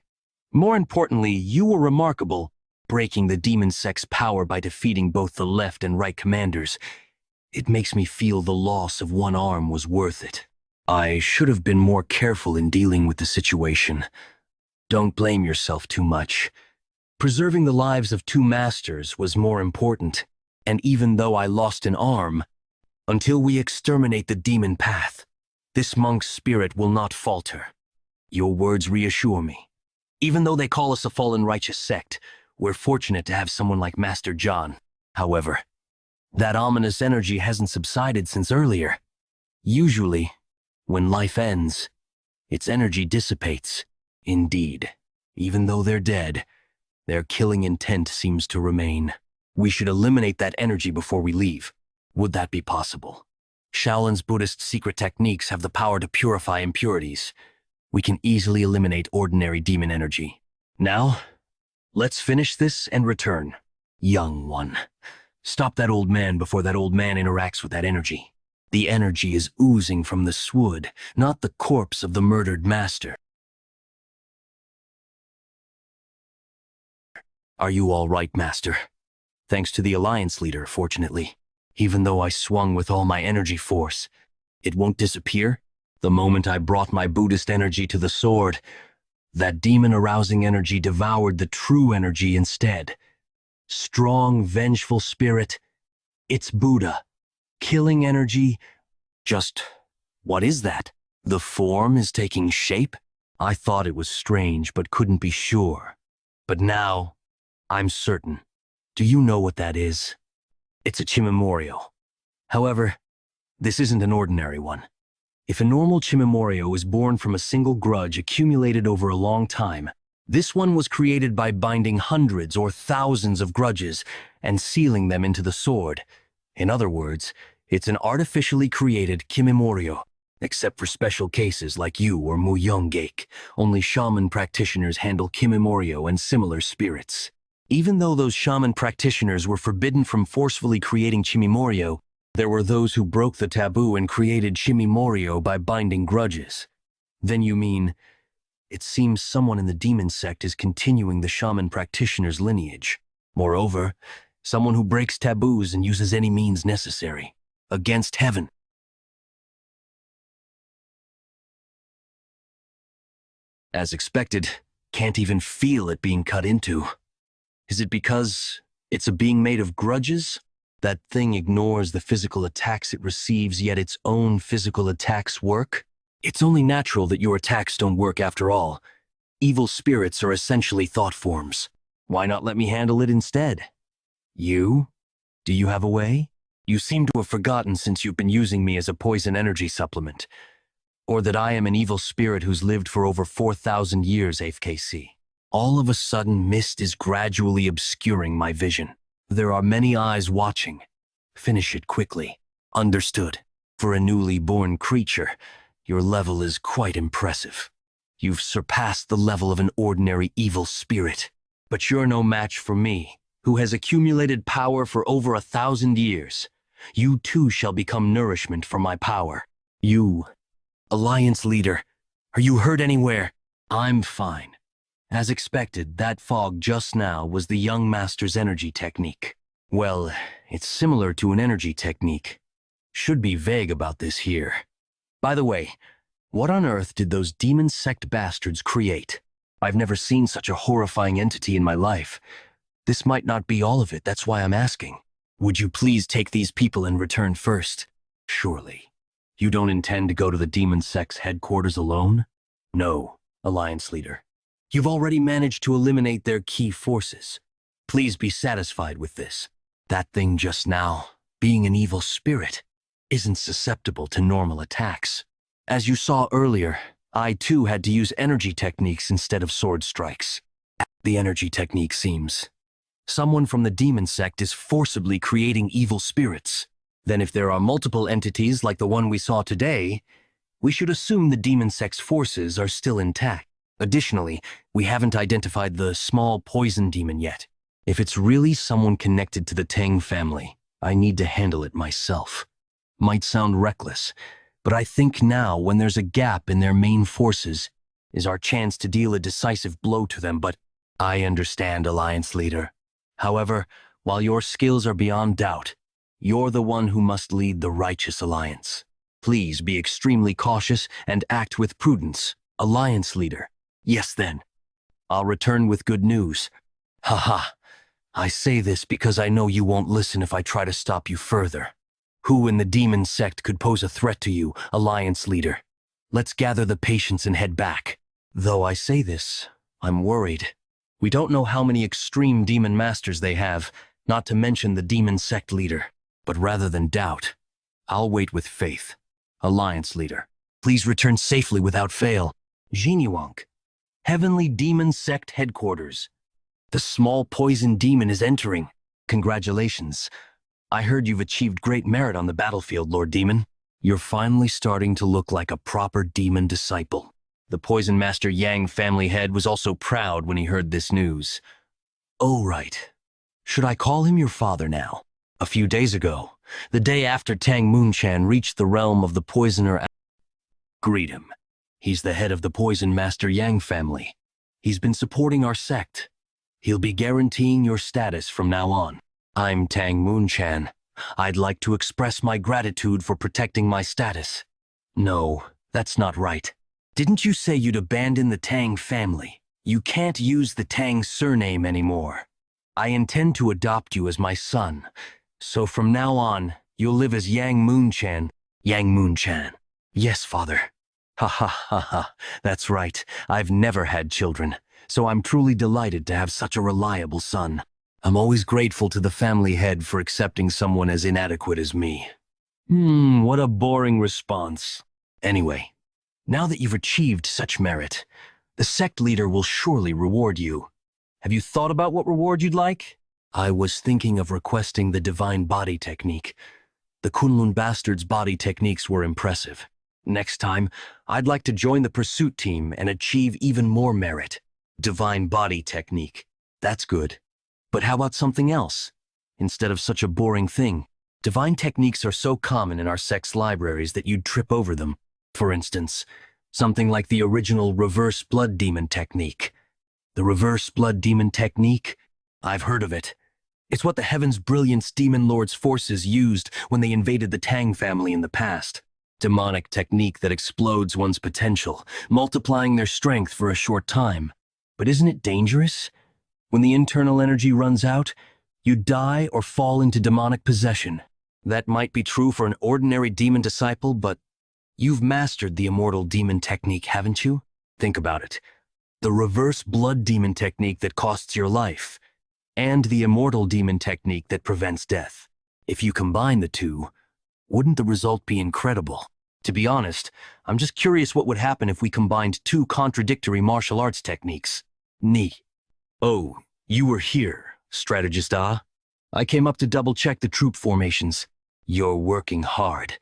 More importantly, you were remarkable, breaking the demon sect's power by defeating both the left and right commanders. It makes me feel the loss of one arm was worth it. I should have been more careful in dealing with the situation. Don't blame yourself too much. Preserving the lives of two masters was more important, and even though I lost an arm, until we exterminate the demon path, this monk's spirit will not falter. Your words reassure me. Even though they call us a fallen righteous sect, we're fortunate to have someone like Master John. However, that ominous energy hasn't subsided since earlier. Usually, when life ends, its energy dissipates. Indeed, even though they're dead, their killing intent seems to remain. We should eliminate that energy before we leave. Would that be possible? Shaolin's Buddhist secret techniques have the power to purify impurities. We can easily eliminate ordinary demon energy. Now, let's finish this and return. Young one, stop that old man before that old man interacts with that energy. The energy is oozing from the swood, not the corpse of the murdered master. Are you all right, Master? Thanks to the Alliance leader, fortunately. Even though I swung with all my energy force, it won't disappear. The moment I brought my Buddhist energy to the sword, that demon-arousing energy devoured the true energy instead. Strong, vengeful spirit. It's Buddha. Killing energy. Just, what is that? The form is taking shape? I thought it was strange, but couldn't be sure. But now, I'm certain. Do you know what that is? It's a Chimimoryo. However, this isn't an ordinary one. If a normal Chimimoryo is born from a single grudge accumulated over a long time, this one was created by binding hundreds or thousands of grudges and sealing them into the sword. In other words, it's an artificially created Kimimoryo. Except for special cases like you or Muyongeik, only shaman practitioners handle Kimimoryo and similar spirits. Even though those shaman practitioners were forbidden from forcefully creating Chimimoryo, there were those who broke the taboo and created Chimimoryo by binding grudges. Then you mean, it seems someone in the demon sect is continuing the shaman practitioner's lineage. Moreover, someone who breaks taboos and uses any means necessary. Against heaven. As expected, can't even feel it being cut into. Is it because it's a being made of grudges? That thing ignores the physical attacks it receives, yet its own physical attacks work? It's only natural that your attacks don't work after all. Evil spirits are essentially thought forms. Why not let me handle it instead? You? Do you have a way? You seem to have forgotten since you've been using me as a poison energy supplement. Or that I am an evil spirit who's lived for over 4,000 years, AFKC. All of a sudden, mist is gradually obscuring my vision. There are many eyes watching. Finish it quickly. Understood. For a newly born creature, your level is quite impressive. You've surpassed the level of an ordinary evil spirit. But you're no match for me, who has accumulated power for over 1,000 years. You too shall become nourishment for my power. You, Alliance leader, are you hurt anywhere? I'm fine. As expected, that fog just now was the young master's energy technique. Well, it's similar to an energy technique. Should be vague about this here. By the way, what on earth did those demon sect bastards create? I've never seen such a horrifying entity in my life. This might not be all of it, that's why I'm asking. Would you please take these people and return first? Surely. You don't intend to go to the demon sect's headquarters alone? No, Alliance Leader. You've already managed to eliminate their key forces. Please be satisfied with this. That thing just now, being an evil spirit, isn't susceptible to normal attacks. As you saw earlier, I too had to use energy techniques instead of sword strikes. The energy technique seems. Someone from the demon sect is forcibly creating evil spirits. Then if there are multiple entities like the one we saw today, we should assume the demon sect's forces are still intact. Additionally, we haven't identified the small poison demon yet. If it's really someone connected to the Tang family, I need to handle it myself. Might sound reckless, but I think now, when there's a gap in their main forces, is our chance to deal a decisive blow to them. But I understand, Alliance Leader. However, while your skills are beyond doubt, you're the one who must lead the righteous alliance. Please be extremely cautious and act with prudence, Alliance Leader. Yes then. I'll return with good news. Haha. I say this because I know you won't listen if I try to stop you further. Who in the demon sect could pose a threat to you, Alliance Leader? Let's gather the patience and head back. Though I say this, I'm worried. We don't know how many extreme demon masters they have, not to mention the demon sect leader. But rather than doubt, I'll wait with faith. Alliance Leader, please return safely without fail. Yonyong, Heavenly Demon Sect Headquarters. The small poison demon is entering. Congratulations. I heard you've achieved great merit on the battlefield, Lord Demon. You're finally starting to look like a proper demon disciple. The Poison Master Yang family head was also proud when he heard this news. Oh, right. Should I call him your father now? A few days ago, the day after Tang Moon-chan reached the realm of the poisoner, greet him. He's the head of the Poison Master Yang family. He's been supporting our sect. He'll be guaranteeing your status from now on. I'm Tang Moon-chan. I'd like to express my gratitude for protecting my status. No, that's not right. Didn't you say you'd abandon the Tang family? You can't use the Tang surname anymore. I intend to adopt you as my son. So from now on, you'll live as Yang Moon-chan. Yang Moon-chan. Yes, father. Ha ha ha ha. That's right. I've never had children, so I'm truly delighted to have such a reliable son. I'm always grateful to the family head for accepting someone as inadequate as me. What a boring response. Anyway, now that you've achieved such merit, the sect leader will surely reward you. Have you thought about what reward you'd like? I was thinking of requesting the divine body technique. The Kunlun bastards' body techniques were impressive. Next time, I'd like to join the pursuit team and achieve even more merit. Divine body technique. That's good. But how about something else? Instead of such a boring thing, divine techniques are so common in our sect's libraries that you'd trip over them. For instance, something like the original reverse blood demon technique. The reverse blood demon technique? I've heard of it. It's what the Heaven's Brilliance Demon Lord's forces used when they invaded the Tang family in the past. Demonic technique that explodes one's potential, multiplying their strength for a short time. But isn't it dangerous? When the internal energy runs out, you die or fall into demonic possession. That might be true for an ordinary demon disciple, but you've mastered the immortal demon technique, haven't you? Think about it. The reverse blood demon technique that costs your life, and the immortal demon technique that prevents death. If you combine the two, wouldn't the result be incredible? To be honest, I'm just curious what would happen if we combined two contradictory martial arts techniques. Ni. Oh, you were here, strategist Ah. I came up to double-check the troop formations. You're working hard.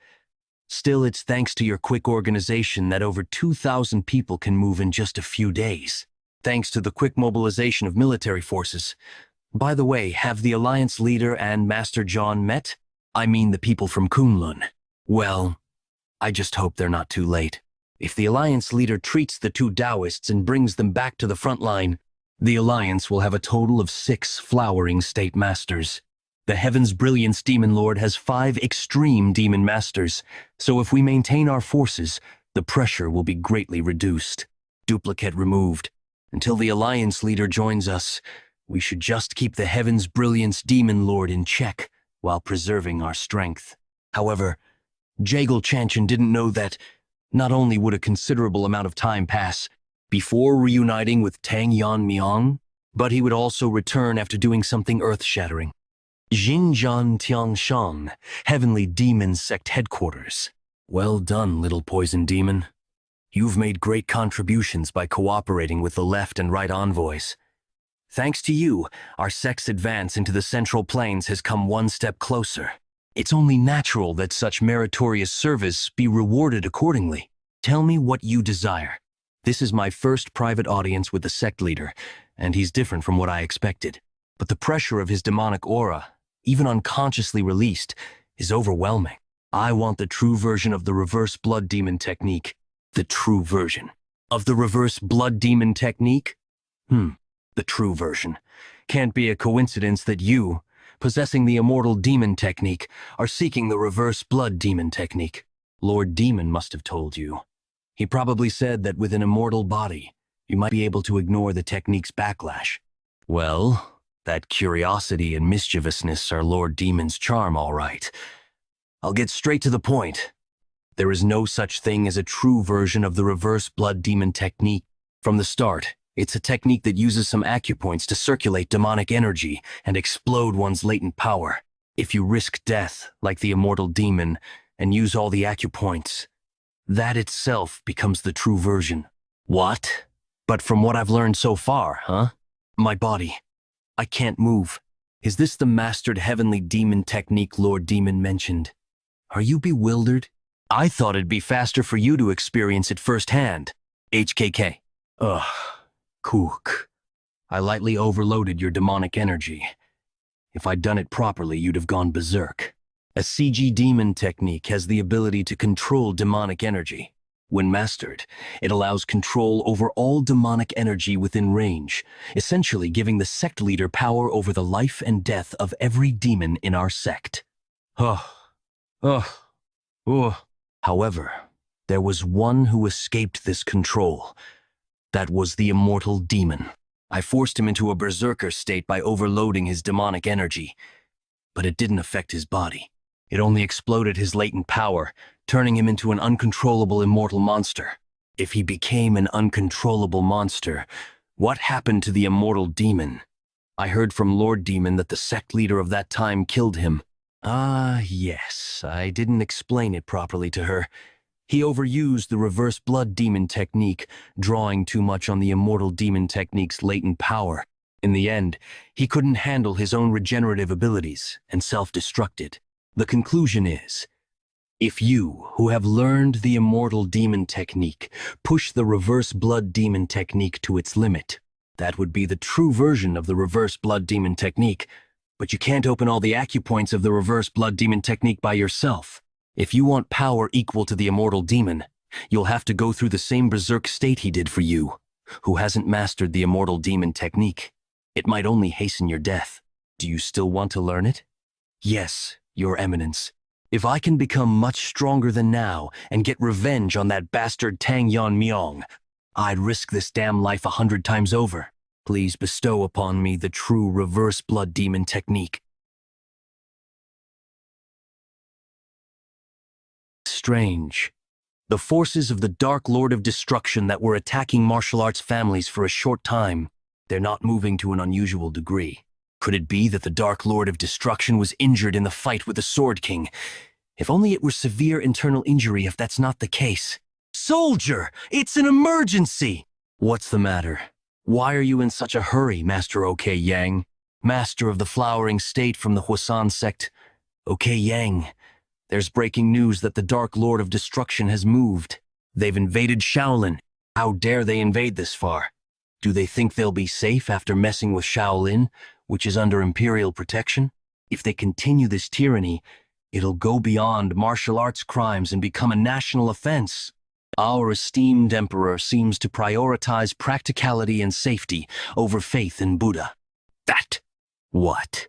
Still, it's thanks to your quick organization that over 2,000 people can move in just a few days. Thanks to the quick mobilization of military forces. By the way, have the Alliance leader and Master John met? I mean the people from Kunlun. Well, I just hope they're not too late. If the Alliance leader treats the two Taoists and brings them back to the front line, the Alliance will have a total of 6 flowering state masters. The Heaven's Brilliance Demon Lord has 5 extreme demon masters, so if we maintain our forces, the pressure will be greatly reduced. Duplicate removed. Until the Alliance leader joins us, we should just keep the Heaven's Brilliance Demon Lord in check while preserving our strength. However, Jagal Chanchan didn't know that not only would a considerable amount of time pass before reuniting with Tang Yeon-Myeong, but he would also return after doing something earth-shattering. Xinjiang Tiangshan, Heavenly Demon Sect Headquarters. Well done, little poison demon. You've made great contributions by cooperating with the left and right envoys. Thanks to you, our sect's advance into the Central Plains has come one step closer. It's only natural that such meritorious service be rewarded accordingly. Tell me what you desire. This is my first private audience with the sect leader, and he's different from what I expected. But the pressure of his demonic aura, even unconsciously released, is overwhelming. I want the true version of the reverse blood demon technique. The true version of the reverse blood demon technique? The true version. Can't be a coincidence that you, possessing the immortal demon technique, are seeking the reverse blood demon technique. Lord Demon must have told you. He probably said that with an immortal body, you might be able to ignore the technique's backlash. Well, that curiosity and mischievousness are Lord Demon's charm, all right. I'll get straight to the point. There is no such thing as a true version of the reverse blood demon technique. From the start, it's a technique that uses some acupoints to circulate demonic energy and explode one's latent power. If you risk death, like the immortal demon, and use all the acupoints, that itself becomes the true version. What? But from what I've learned so far, huh? My body. I can't move. Is this the mastered heavenly demon technique Lord Demon mentioned? Are you bewildered? I thought it'd be faster for you to experience it firsthand. HKK. Ugh. Kook. I lightly overloaded your demonic energy. If I'd done it properly, you'd have gone berserk. A CG demon technique has the ability to control demonic energy. When mastered, it allows control over all demonic energy within range, essentially giving the sect leader power over the life and death of every demon in our sect. However, there was one who escaped this control. That was the immortal demon. I forced him into a berserker state by overloading his demonic energy, but it didn't affect his body. It only exploded his latent power, turning him into an uncontrollable immortal monster. If he became an uncontrollable monster, what happened to the immortal demon? I heard from Lord Demon that the sect leader of that time killed him. Yes, I didn't explain it properly to her. He overused the reverse blood demon technique, drawing too much on the immortal demon technique's latent power. In the end, he couldn't handle his own regenerative abilities and self-destructed. The conclusion is, if you, who have learned the immortal demon technique, push the reverse blood demon technique to its limit, that would be the true version of the reverse blood demon technique, but you can't open all the acupoints of the reverse blood demon technique by yourself. If you want power equal to the immortal demon, you'll have to go through the same berserk state he did for you, who hasn't mastered the immortal demon technique. It might only hasten your death. Do you still want to learn it? Yes, Your Eminence. If I can become much stronger than now and get revenge on that bastard Tang Yeon-Myeong, I'd risk this damn life 100 times over. Please bestow upon me the true reverse blood demon technique. Strange. The forces of the Dark Lord of Destruction that were attacking martial arts families for a short time, they're not moving to an unusual degree. Could it be that the Dark Lord of Destruction was injured in the fight with the Sword King? If only it were severe internal injury if that's not the case. Soldier! It's an emergency! What's the matter? Why are you in such a hurry, Master OK Yang? Master of the Flowering State from the Hwasan sect. OK Yang. There's breaking news that the Dark Lord of Destruction has moved. They've invaded Shaolin. How dare they invade this far? Do they think they'll be safe after messing with Shaolin, which is under imperial protection? If they continue this tyranny, it'll go beyond martial arts crimes and become a national offense. Our esteemed emperor seems to prioritize practicality and safety over faith in Buddha. That. What?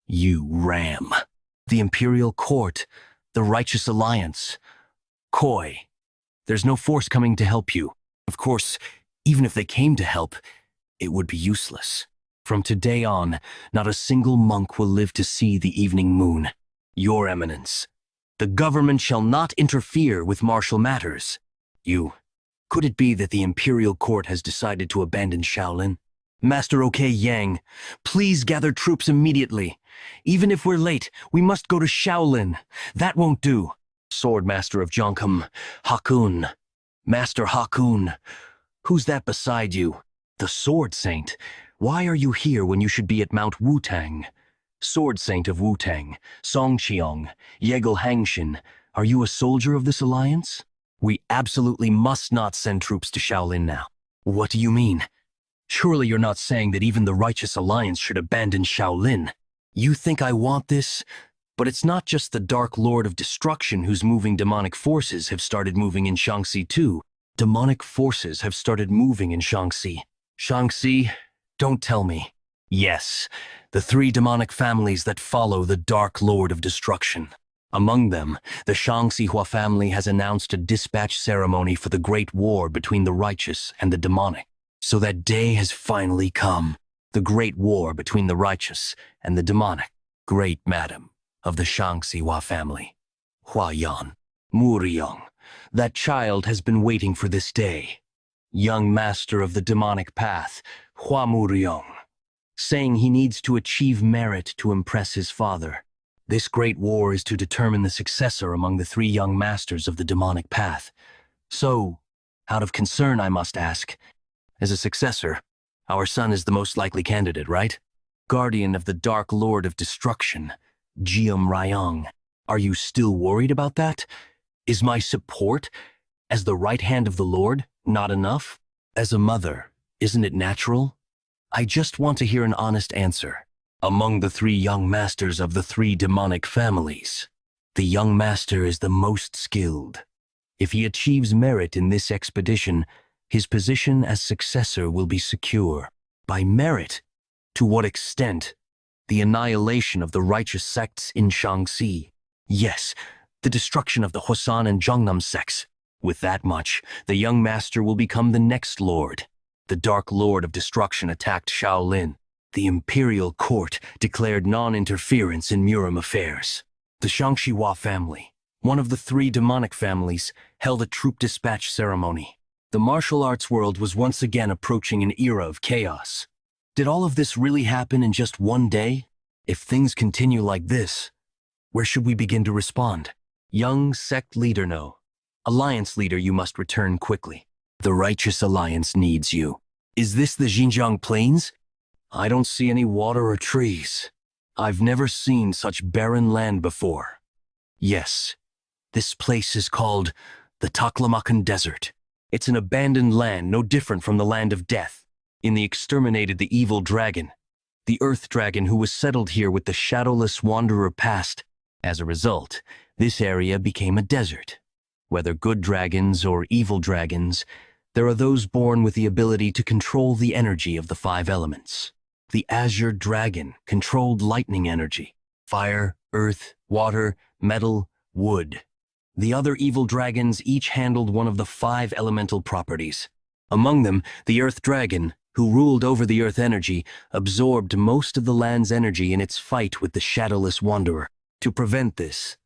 You ram. The imperial court, the righteous alliance. Coy. There's no force coming to help you. Of course, even if they came to help, it would be useless. From today on, not a single monk will live to see the evening moon. Your Eminence, the government shall not interfere with martial matters. Could it be that the imperial court has decided to abandon Shaolin? Master OK Yang, please gather troops immediately. Even if we're late, we must go to Shaolin. That won't do. Swordmaster of Jonkum, Hakun. Master Hakun, who's that beside you? The Sword Saint. Why are you here when you should be at Mount Wutang? Sword Saint of Wutang, Songqiong, Yegel Hangshin, are you a soldier of this alliance? We absolutely must not send troops to Shaolin now. What do you mean? Surely you're not saying that even the Righteous Alliance should abandon Shaolin. You think I want this? But it's not just the Dark Lord of Destruction whose moving demonic forces have started moving in Shaanxi too. Demonic forces have started moving in Shaanxi. Shaanxi? Don't tell me. Yes, the three demonic families that follow the Dark Lord of Destruction. Among them, the Shaanxi family has announced a dispatch ceremony for the Great War between the righteous and the demonic. So that day has finally come. The Great War between the righteous and the demonic. Great Madam of the Shaanxi family. Huayan, Muryong, that child has been waiting for this day. Young master of the demonic path, Hua Muryong, saying he needs to achieve merit to impress his father. This great war is to determine the successor among the three young masters of the demonic path. So, out of concern, I must ask, as a successor, our son is the most likely candidate, right? Guardian of the Dark Lord of Destruction, Jium Ryong. Are you still worried about that? Is my support, as the right hand of the Lord, not enough? As a mother, isn't it natural? I just want to hear an honest answer. Among the three young masters of the three demonic families, the young master is the most skilled. If he achieves merit in this expedition, his position as successor will be secure. By merit? To what extent? The annihilation of the righteous sects in Shaanxi. Yes, the destruction of the Hosan and Zhongnam sects. With that much, the young master will become the next lord. The Dark Lord of Destruction attacked Shaolin. The imperial court declared non-interference in Murim affairs. The Shaanxi family, one of the three demonic families, held a troop dispatch ceremony. The martial arts world was once again approaching an era of chaos. Did all of this really happen in just one day? If things continue like this, where should we begin to respond? Young sect leader, no. Alliance leader, you must return quickly. The Righteous Alliance needs you. Is this the Xinjiang Plains? I don't see any water or trees. I've never seen such barren land before. Yes, this place is called the Taklamakan Desert. It's an abandoned land, no different from the land of death. In the exterminated the evil dragon, the earth dragon who was settled here with the shadowless wanderer past. As a result, this area became a desert. Whether good dragons or evil dragons, there are those born with the ability to control the energy of the five elements. The Azure Dragon controlled lightning energy, fire, earth, water, metal, wood. The other evil dragons each handled one of the five elemental properties. Among them, the Earth Dragon, who ruled over the earth energy, absorbed most of the land's energy in its fight with the shadowless wanderer. To prevent this,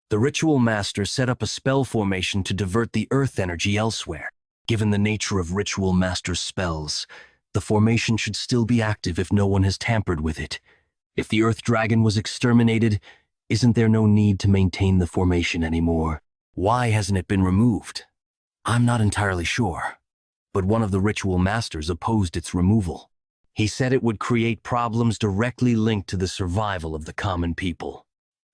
the ritual master set up a spell formation to divert the earth energy elsewhere. Given the nature of ritual master's spells, the formation should still be active if no one has tampered with it. If the Earth Dragon was exterminated, isn't there no need to maintain the formation anymore? Why hasn't it been removed? I'm not entirely sure, but one of the ritual masters opposed its removal. He said it would create problems directly linked to the survival of the common people.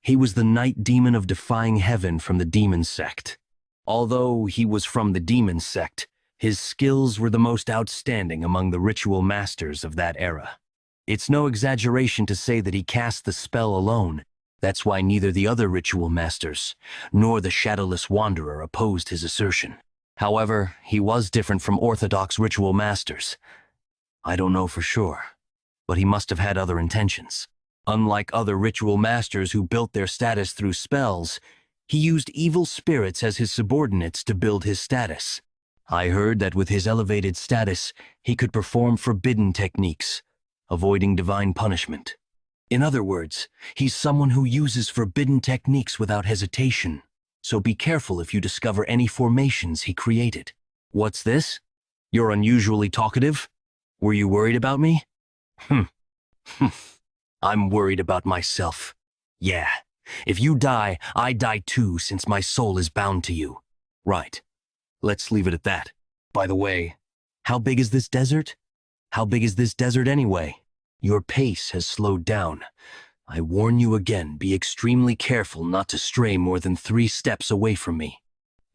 He was the Night Demon of Defying Heaven from the Demon Sect. Although he was from the Demon Sect, his skills were the most outstanding among the ritual masters of that era. It's no exaggeration to say that he cast the spell alone. That's why neither the other ritual masters nor the shadowless wanderer opposed his assertion. However, he was different from orthodox ritual masters. I don't know for sure, but he must have had other intentions. Unlike other ritual masters who built their status through spells, he used evil spirits as his subordinates to build his status. I heard that with his elevated status, he could perform forbidden techniques, avoiding divine punishment. In other words, he's someone who uses forbidden techniques without hesitation, so be careful if you discover any formations he created. What's this? You're unusually talkative? Were you worried about me? I'm worried about myself. Yeah, if you die, I die too, since my soul is bound to you. Right. Let's leave it at that. By the way, how big is this desert? How big is this desert anyway? Your pace has slowed down. I warn you again, be extremely careful not to stray more than 3 steps away from me.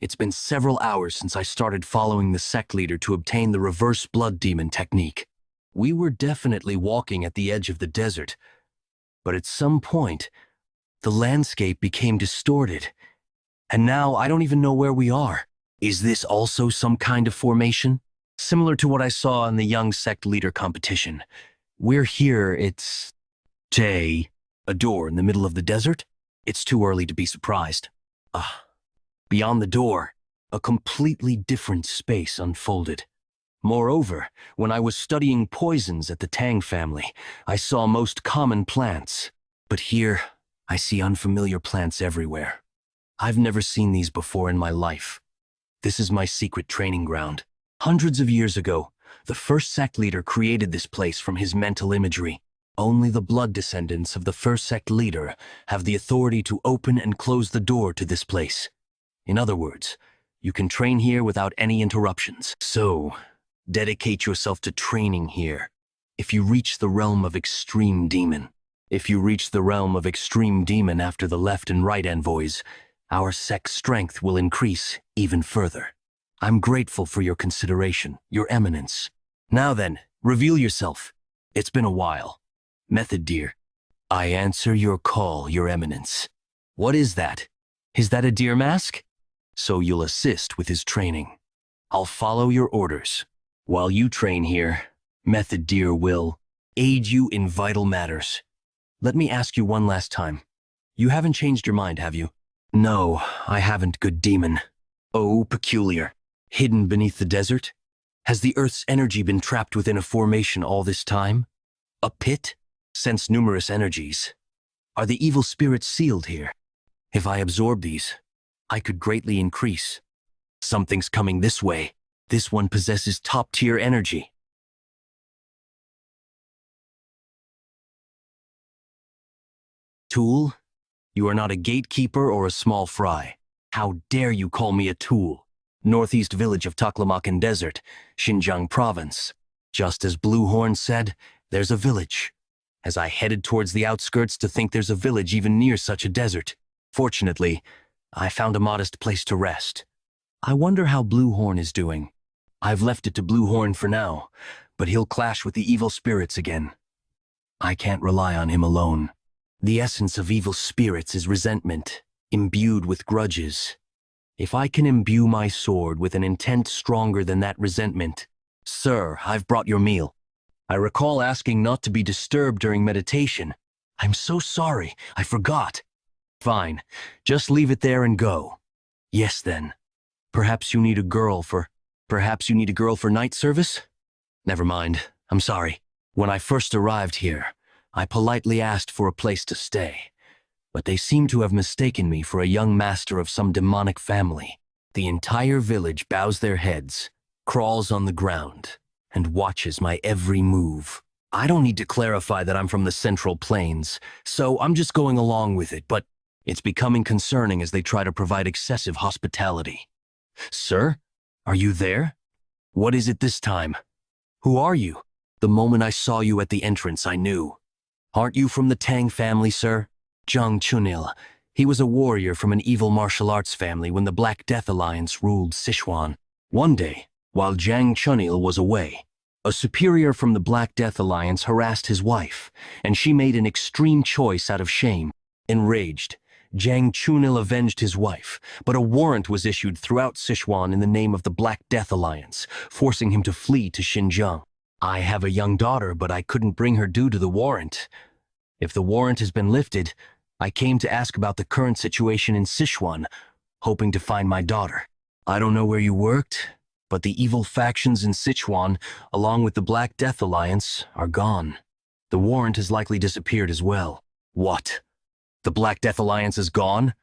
It's been several hours since I started following the sect leader to obtain the reverse blood demon technique. We were definitely walking at the edge of the desert, but at some point, the landscape became distorted, and now I don't even know where we are. Is this also some kind of formation? Similar to what I saw in the young sect leader competition. We're here, it's... Jay, a door in the middle of the desert? It's too early to be surprised. Beyond the door, a completely different space unfolded. Moreover, when I was studying poisons at the Tang family, I saw most common plants. But here, I see unfamiliar plants everywhere. I've never seen these before in my life. This is my secret training ground. Hundreds of years ago, the first sect leader created this place from his mental imagery. Only the blood descendants of the first sect leader have the authority to open and close the door to this place. In other words, you can train here without any interruptions. So, dedicate yourself to training here. If you reach the realm of extreme demon after the left and right envoys, our sect's strength will increase even further. I'm grateful for your consideration, Your Eminence. Now then, reveal yourself. It's been a while. Method, dear. I answer your call, Your Eminence. What is that? Is that a deer mask? So you'll assist with his training. I'll follow your orders. While you train here, Method, dear, will aid you in vital matters. Let me ask you one last time. You haven't changed your mind, have you? No, I haven't, good demon. Oh, peculiar. Hidden beneath the desert? Has the Earth's energy been trapped within a formation all this time? A pit? Sense numerous energies. Are the evil spirits sealed here? If I absorb these, I could greatly increase. Something's coming this way. This one possesses top-tier energy. Tool? You are not a gatekeeper or a small fry. How dare you call me a tool? Northeast village of Taklamakan Desert, Xinjiang Province. Just as Bluehorn said, there's a village. As I headed towards the outskirts to think there's a village even near such a desert. Fortunately, I found a modest place to rest. I wonder how Bluehorn is doing. I've left it to Bluehorn for now, but he'll clash with the evil spirits again. I can't rely on him alone. The essence of evil spirits is resentment, imbued with grudges. If I can imbue my sword with an intent stronger than that resentment... Sir, I've brought your meal. I recall asking not to be disturbed during meditation. I'm so sorry, I forgot. Fine, just leave it there and go. Yes then. Perhaps you need a girl for night service? Never mind, I'm sorry. When I first arrived here, I politely asked for a place to stay, but they seem to have mistaken me for a young master of some demonic family. The entire village bows their heads, crawls on the ground, and watches my every move. I don't need to clarify that I'm from the Central Plains, so I'm just going along with it, but it's becoming concerning as they try to provide excessive hospitality. Sir, are you there? What is it this time? Who are you? The moment I saw you at the entrance, I knew. Aren't you from the Tang family, sir? Zhang Chunil. He was a warrior from an evil martial arts family when the Black Death Alliance ruled Sichuan. One day, while Zhang Chunil was away, a superior from the Black Death Alliance harassed his wife, and she made an extreme choice out of shame. Enraged, Jiang Chunil avenged his wife, but a warrant was issued throughout Sichuan in the name of the Black Death Alliance, forcing him to flee to Xinjiang. I have a young daughter, but I couldn't bring her due to the warrant. If the warrant has been lifted, I came to ask about the current situation in Sichuan, hoping to find my daughter. I don't know where you worked, but the evil factions in Sichuan, along with the Black Death Alliance, are gone. The warrant has likely disappeared as well. What? The Black Death Alliance is gone?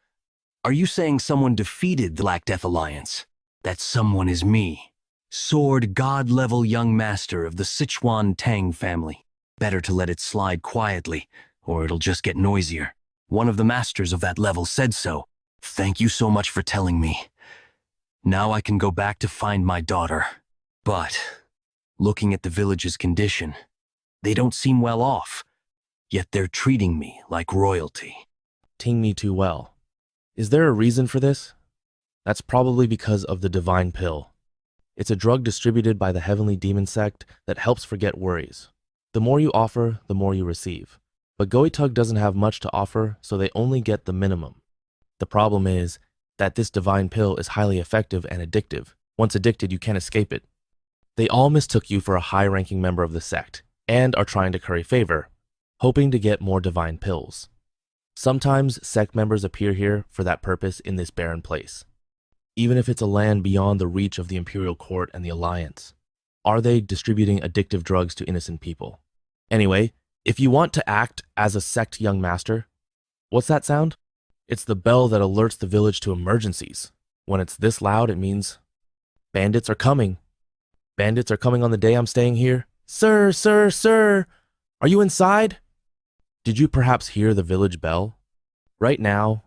Are you saying someone defeated the Black Death Alliance? That someone is me, Sword God-level young master of the Sichuan Tang Family. Better to let it slide quietly, or it'll just get noisier. One of the masters of that level said so. Thank you so much for telling me. Now I can go back to find my daughter. But, looking at the village's condition, they don't seem well off, yet they're treating me like royalty. Ting me too well. Is there a reason for this? That's probably because of the divine pill. It's a drug distributed by the heavenly demon sect that helps forget worries. The more you offer, the more you receive. But Goitug doesn't have much to offer, so they only get the minimum. The problem is that this divine pill is highly effective and addictive. Once addicted, you can't escape it. They all mistook you for a high-ranking member of the sect, and are trying to curry favor, hoping to get more divine pills. Sometimes sect members appear here for that purpose in this barren place, even if it's a land beyond the reach of the Imperial Court and the Alliance. Are they distributing addictive drugs to innocent people? Anyway, if you want to act as a sect young master, what's that sound? It's the bell that alerts the village to emergencies. When it's this loud, it means bandits are coming. Bandits are coming on the day I'm staying here. Sir, sir, sir, are you inside? Did you perhaps hear the village bell? Right now,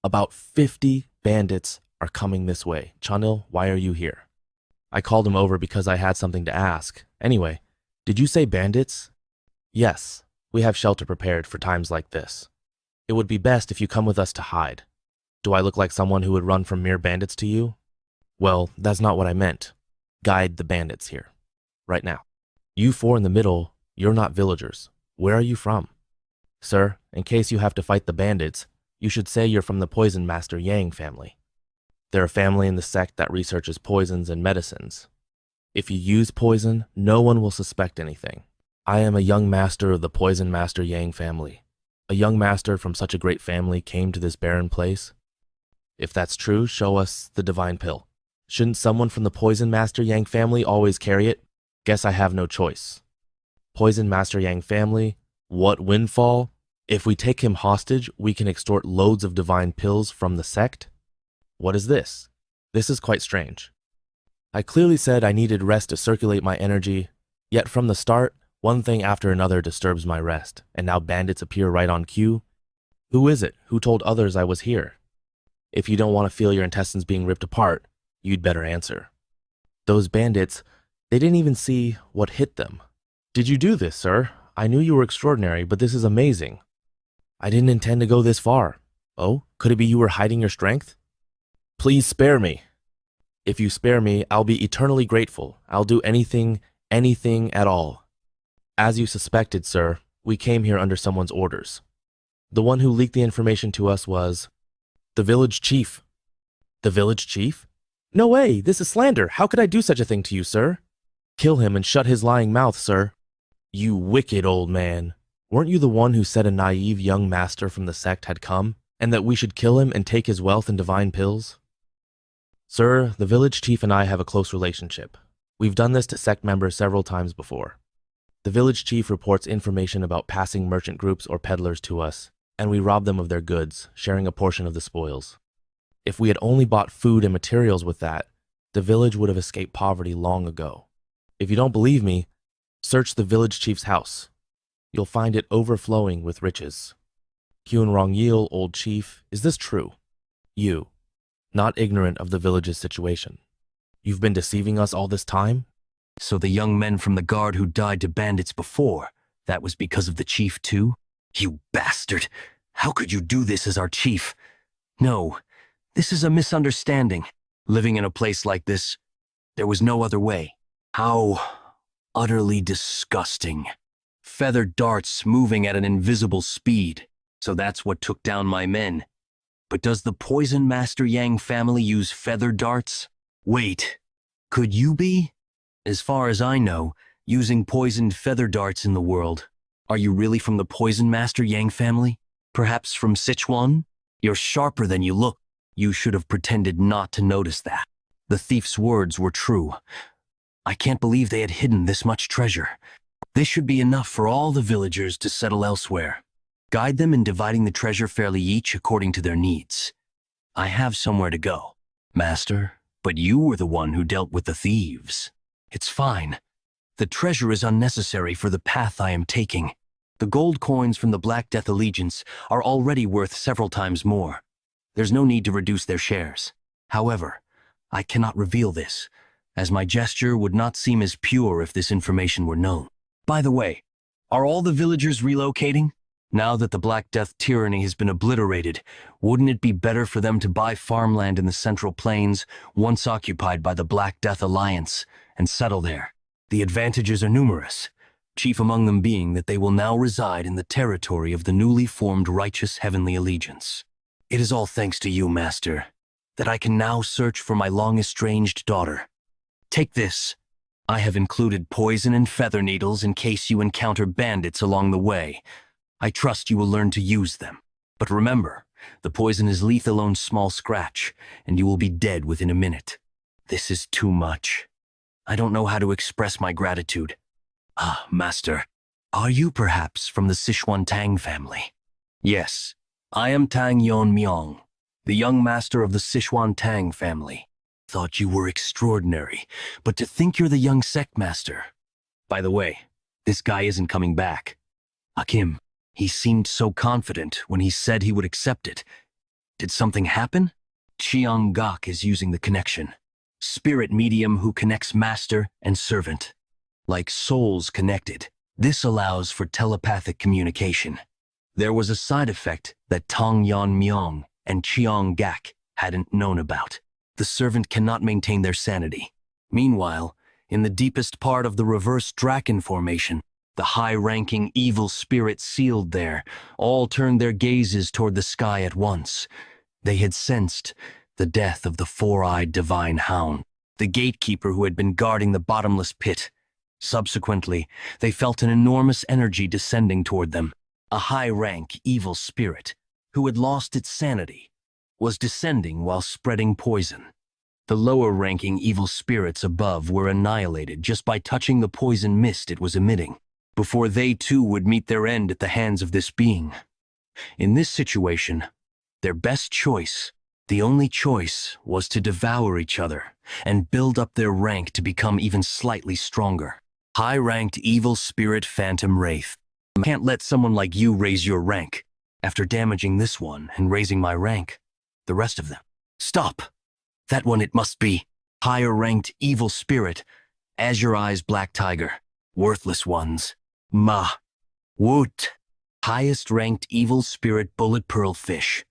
about 50 bandits are coming this way. Chunil, why are you here? I called him over because I had something to ask. Anyway, did you say bandits? Yes, we have shelter prepared for times like this. It would be best if you come with us to hide. Do I look like someone who would run from mere bandits to you? Well, that's not what I meant. Guide the bandits here, right now. You four in the middle, you're not villagers. Where are you from? Sir, in case you have to fight the bandits, you should say you're from the Poison Master Yang family. They're a family in the sect that researches poisons and medicines. If you use poison, no one will suspect anything. I am a young master of the Poison Master Yang family. A young master from such a great family came to this barren place. If that's true, show us the divine pill. Shouldn't someone from the Poison Master Yang family always carry it? Guess I have no choice. Poison Master Yang family, what windfall? If we take him hostage, we can extort loads of divine pills from the sect? What is this? This is quite strange. I clearly said I needed rest to circulate my energy, yet from the start, one thing after another disturbs my rest, and now bandits appear right on cue. Who is it? Who told others I was here? If you don't want to feel your intestines being ripped apart, you'd better answer. Those bandits, they didn't even see what hit them. Did you do this, sir? I knew you were extraordinary, but this is amazing. I didn't intend to go this far. Oh, could it be you were hiding your strength? Please spare me. If you spare me, I'll be eternally grateful. I'll do anything at all. As you suspected, sir, we came here under someone's orders. The one who leaked the information to us was the village chief. The village chief? No way, this is slander. How could I do such a thing to you, sir? Kill him and shut his lying mouth, sir. You wicked old man. Weren't you the one who said a naive young master from the sect had come, and that we should kill him and take his wealth and divine pills? Sir, the village chief and I have a close relationship. We've done this to sect members several times before. The village chief reports information about passing merchant groups or peddlers to us, and we rob them of their goods, sharing a portion of the spoils. If we had only bought food and materials with that, the village would have escaped poverty long ago. If you don't believe me, search the village chief's house. You'll find it overflowing with riches. Kyun-Rong-Yil, old chief, is this true? You, not ignorant of the village's situation. You've been deceiving us all this time? So the young men from the guard who died to bandits before, that was because of the chief too? You bastard! How could you do this as our chief? No, this is a misunderstanding. Living in a place like this, there was no other way. How utterly disgusting. Feathered darts moving at an invisible speed. So that's what took down my men. But does the Poison Master Yang family use feather darts? Wait, could you be? As far as I know, using poisoned feather darts in the world. Are you really from the Poison Master Yang family? Perhaps from Sichuan? You're sharper than you look. You should have pretended not to notice that. The thief's words were true. I can't believe they had hidden this much treasure. This should be enough for all the villagers to settle elsewhere. Guide them in dividing the treasure fairly each according to their needs. I have somewhere to go, Master, but you were the one who dealt with the thieves. It's fine. The treasure is unnecessary for the path I am taking. The gold coins from the Black Death Allegiance are already worth several times more. There's no need to reduce their shares. However, I cannot reveal this, as my gesture would not seem as pure if this information were known. By the way, are all the villagers relocating? Now that the Black Death tyranny has been obliterated, wouldn't it be better for them to buy farmland in the Central Plains, once occupied by the Black Death Alliance, and settle there? The advantages are numerous, chief among them being that they will now reside in the territory of the newly formed Righteous Heavenly Allegiance. It is all thanks to you, Master, that I can now search for my long-estranged daughter. Take this. I have included poison and feather needles in case you encounter bandits along the way. I trust you will learn to use them. But remember, the poison is lethal on small scratch, and you will be dead within a minute. This is too much. I don't know how to express my gratitude. Ah, Master, are you perhaps from the Sichuan Tang family? Yes, I am Tang Yeon-Myeong, the young master of the Sichuan Tang family. Thought you were extraordinary, but to think you're the young sect master. By the way, this guy isn't coming back. Hakim, he seemed so confident when he said he would accept it. Did something happen? Chiang Gok is using the connection. Spirit medium who connects master and servant. Like souls connected, this allows for telepathic communication. There was a side effect that Tang Yeon-Myeong and Chiang Gak hadn't known about. The servant cannot maintain their sanity. Meanwhile, in the deepest part of the reverse Draken formation, the high-ranking evil spirit sealed there all turned their gazes toward the sky at once. They had sensed the death of the four-eyed divine hound, the gatekeeper who had been guarding the bottomless pit. Subsequently, they felt an enormous energy descending toward them. A high-rank evil spirit, who had lost its sanity, was descending while spreading poison. The lower-ranking evil spirits above were annihilated just by touching the poison mist it was emitting, before they too would meet their end at the hands of this being. In this situation, their best choice, the only choice, was to devour each other and build up their rank to become even slightly stronger. High-ranked evil spirit phantom wraith. I can't let someone like you raise your rank. After damaging this one and raising my rank, the rest of them. Stop! That one it must be. Higher-ranked evil spirit. Azure Eyes Black Tiger. Worthless ones. Ma. Woot. Highest-ranked evil spirit Bullet Pearl Fish.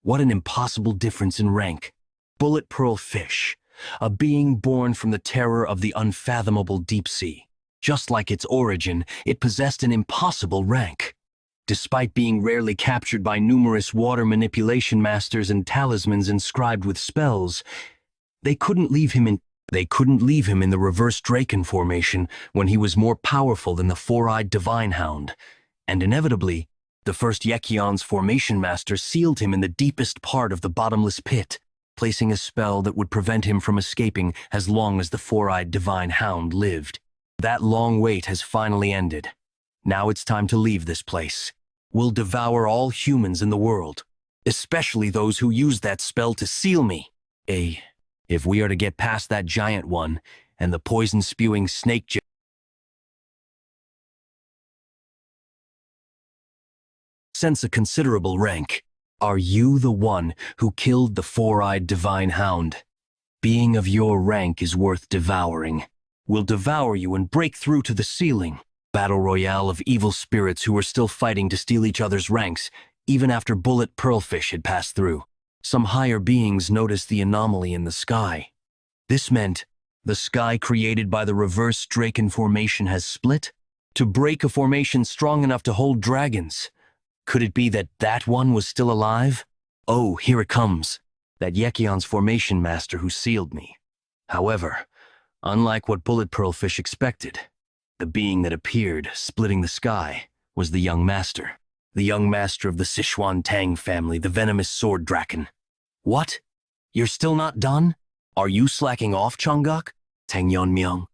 What an impossible difference in rank. Bullet Pearl Fish. A being born from the terror of the unfathomable deep sea. Just like its origin, it possessed an impossible rank. Despite being rarely captured by numerous water manipulation masters and talismans inscribed with spells, they couldn't leave him in the reverse Draken formation when he was more powerful than the four-eyed divine hound, and inevitably, the first Yekion's formation master sealed him in the deepest part of the bottomless pit, placing a spell that would prevent him from escaping as long as the four-eyed divine hound lived. That long wait has finally ended. Now it's time to leave this place. We'll devour all humans in the world, especially those who use that spell to seal me. If we are to get past that giant one and the poison-spewing snake sense a considerable rank. Are you the one who killed the four-eyed divine hound? Being of your rank is worth devouring. We'll devour you and break through to the ceiling. Battle royale of evil spirits who were still fighting to steal each other's ranks, even after Bullet Pearlfish had passed through. Some higher beings noticed the anomaly in the sky. This meant the sky created by the reverse Draken formation has split to break a formation strong enough to hold dragons. Could it be that that one was still alive? Oh, here it comes. That Yekion's formation master who sealed me. However, unlike what Bullet Pearlfish expected, the being that appeared, splitting the sky, was the young master. The young master of the Sichuan Tang family, the venomous sword draken. What? You're still not done? Are you slacking off, Chongguk? Tang Yeon-Myeong.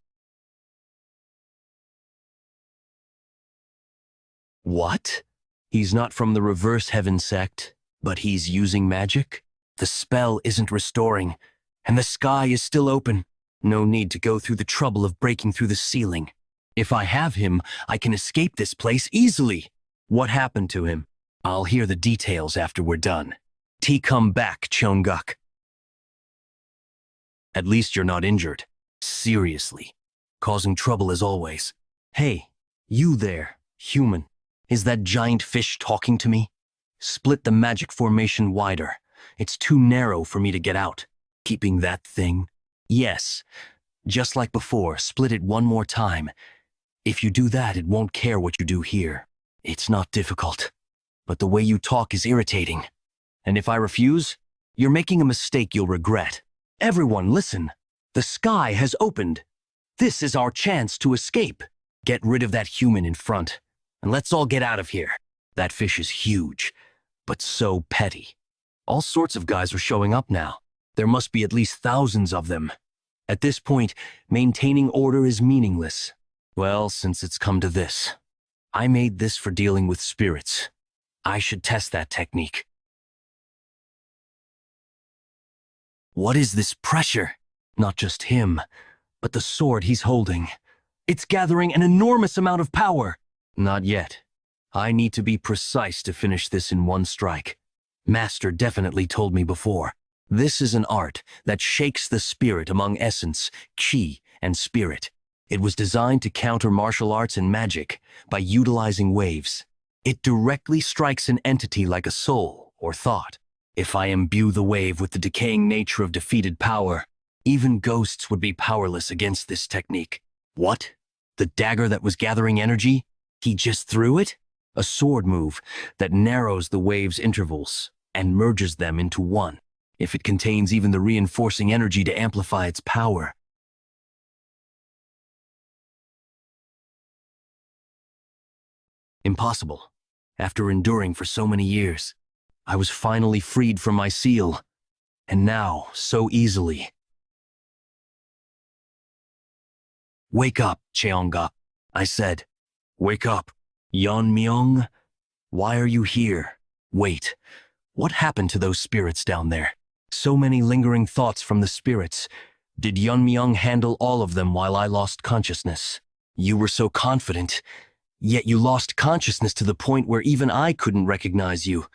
What? He's not from the Reverse Heaven sect, but he's using magic? The spell isn't restoring, and the sky is still open. No need to go through the trouble of breaking through the ceiling. If I have him, I can escape this place easily. What happened to him? I'll hear the details after we're done. Come back, Chongguk. At least you're not injured. Seriously. Causing trouble as always. Hey, you there, human. Is that giant fish talking to me? Split the magic formation wider. It's too narrow for me to get out. Keeping that thing? Yes. Just like before, split it one more time. If you do that, it won't care what you do here. It's not difficult. But the way you talk is irritating. And if I refuse, you're making a mistake you'll regret. Everyone, listen. The sky has opened. This is our chance to escape. Get rid of that human in front, and let's all get out of here. That fish is huge, but so petty. All sorts of guys are showing up now. There must be at least thousands of them. At this point, maintaining order is meaningless. Well, since it's come to this, I made this for dealing with spirits. I should test that technique. What is this pressure? Not just him, but the sword he's holding. It's gathering an enormous amount of power. Not yet. I need to be precise to finish this in one strike. Master definitely told me before. This is an art that shakes the spirit among essence, chi, and spirit. It was designed to counter martial arts and magic by utilizing waves. It directly strikes an entity like a soul or thought. If I imbue the wave with the decaying nature of defeated power, even ghosts would be powerless against this technique. What? The dagger that was gathering energy? He just threw it? A sword move that narrows the wave's intervals and merges them into one. If it contains even the reinforcing energy to amplify its power. Impossible. After enduring for so many years, I was finally freed from my seal. And now, so easily. Wake up, Cheongguk, I said. Wake up. Yeon-Myeong, why are you here? Wait, what happened to those spirits down there? So many lingering thoughts from the spirits. Did Yeon-Myeong handle all of them while I lost consciousness? You were so confident, yet you lost consciousness to the point where even I couldn't recognize you.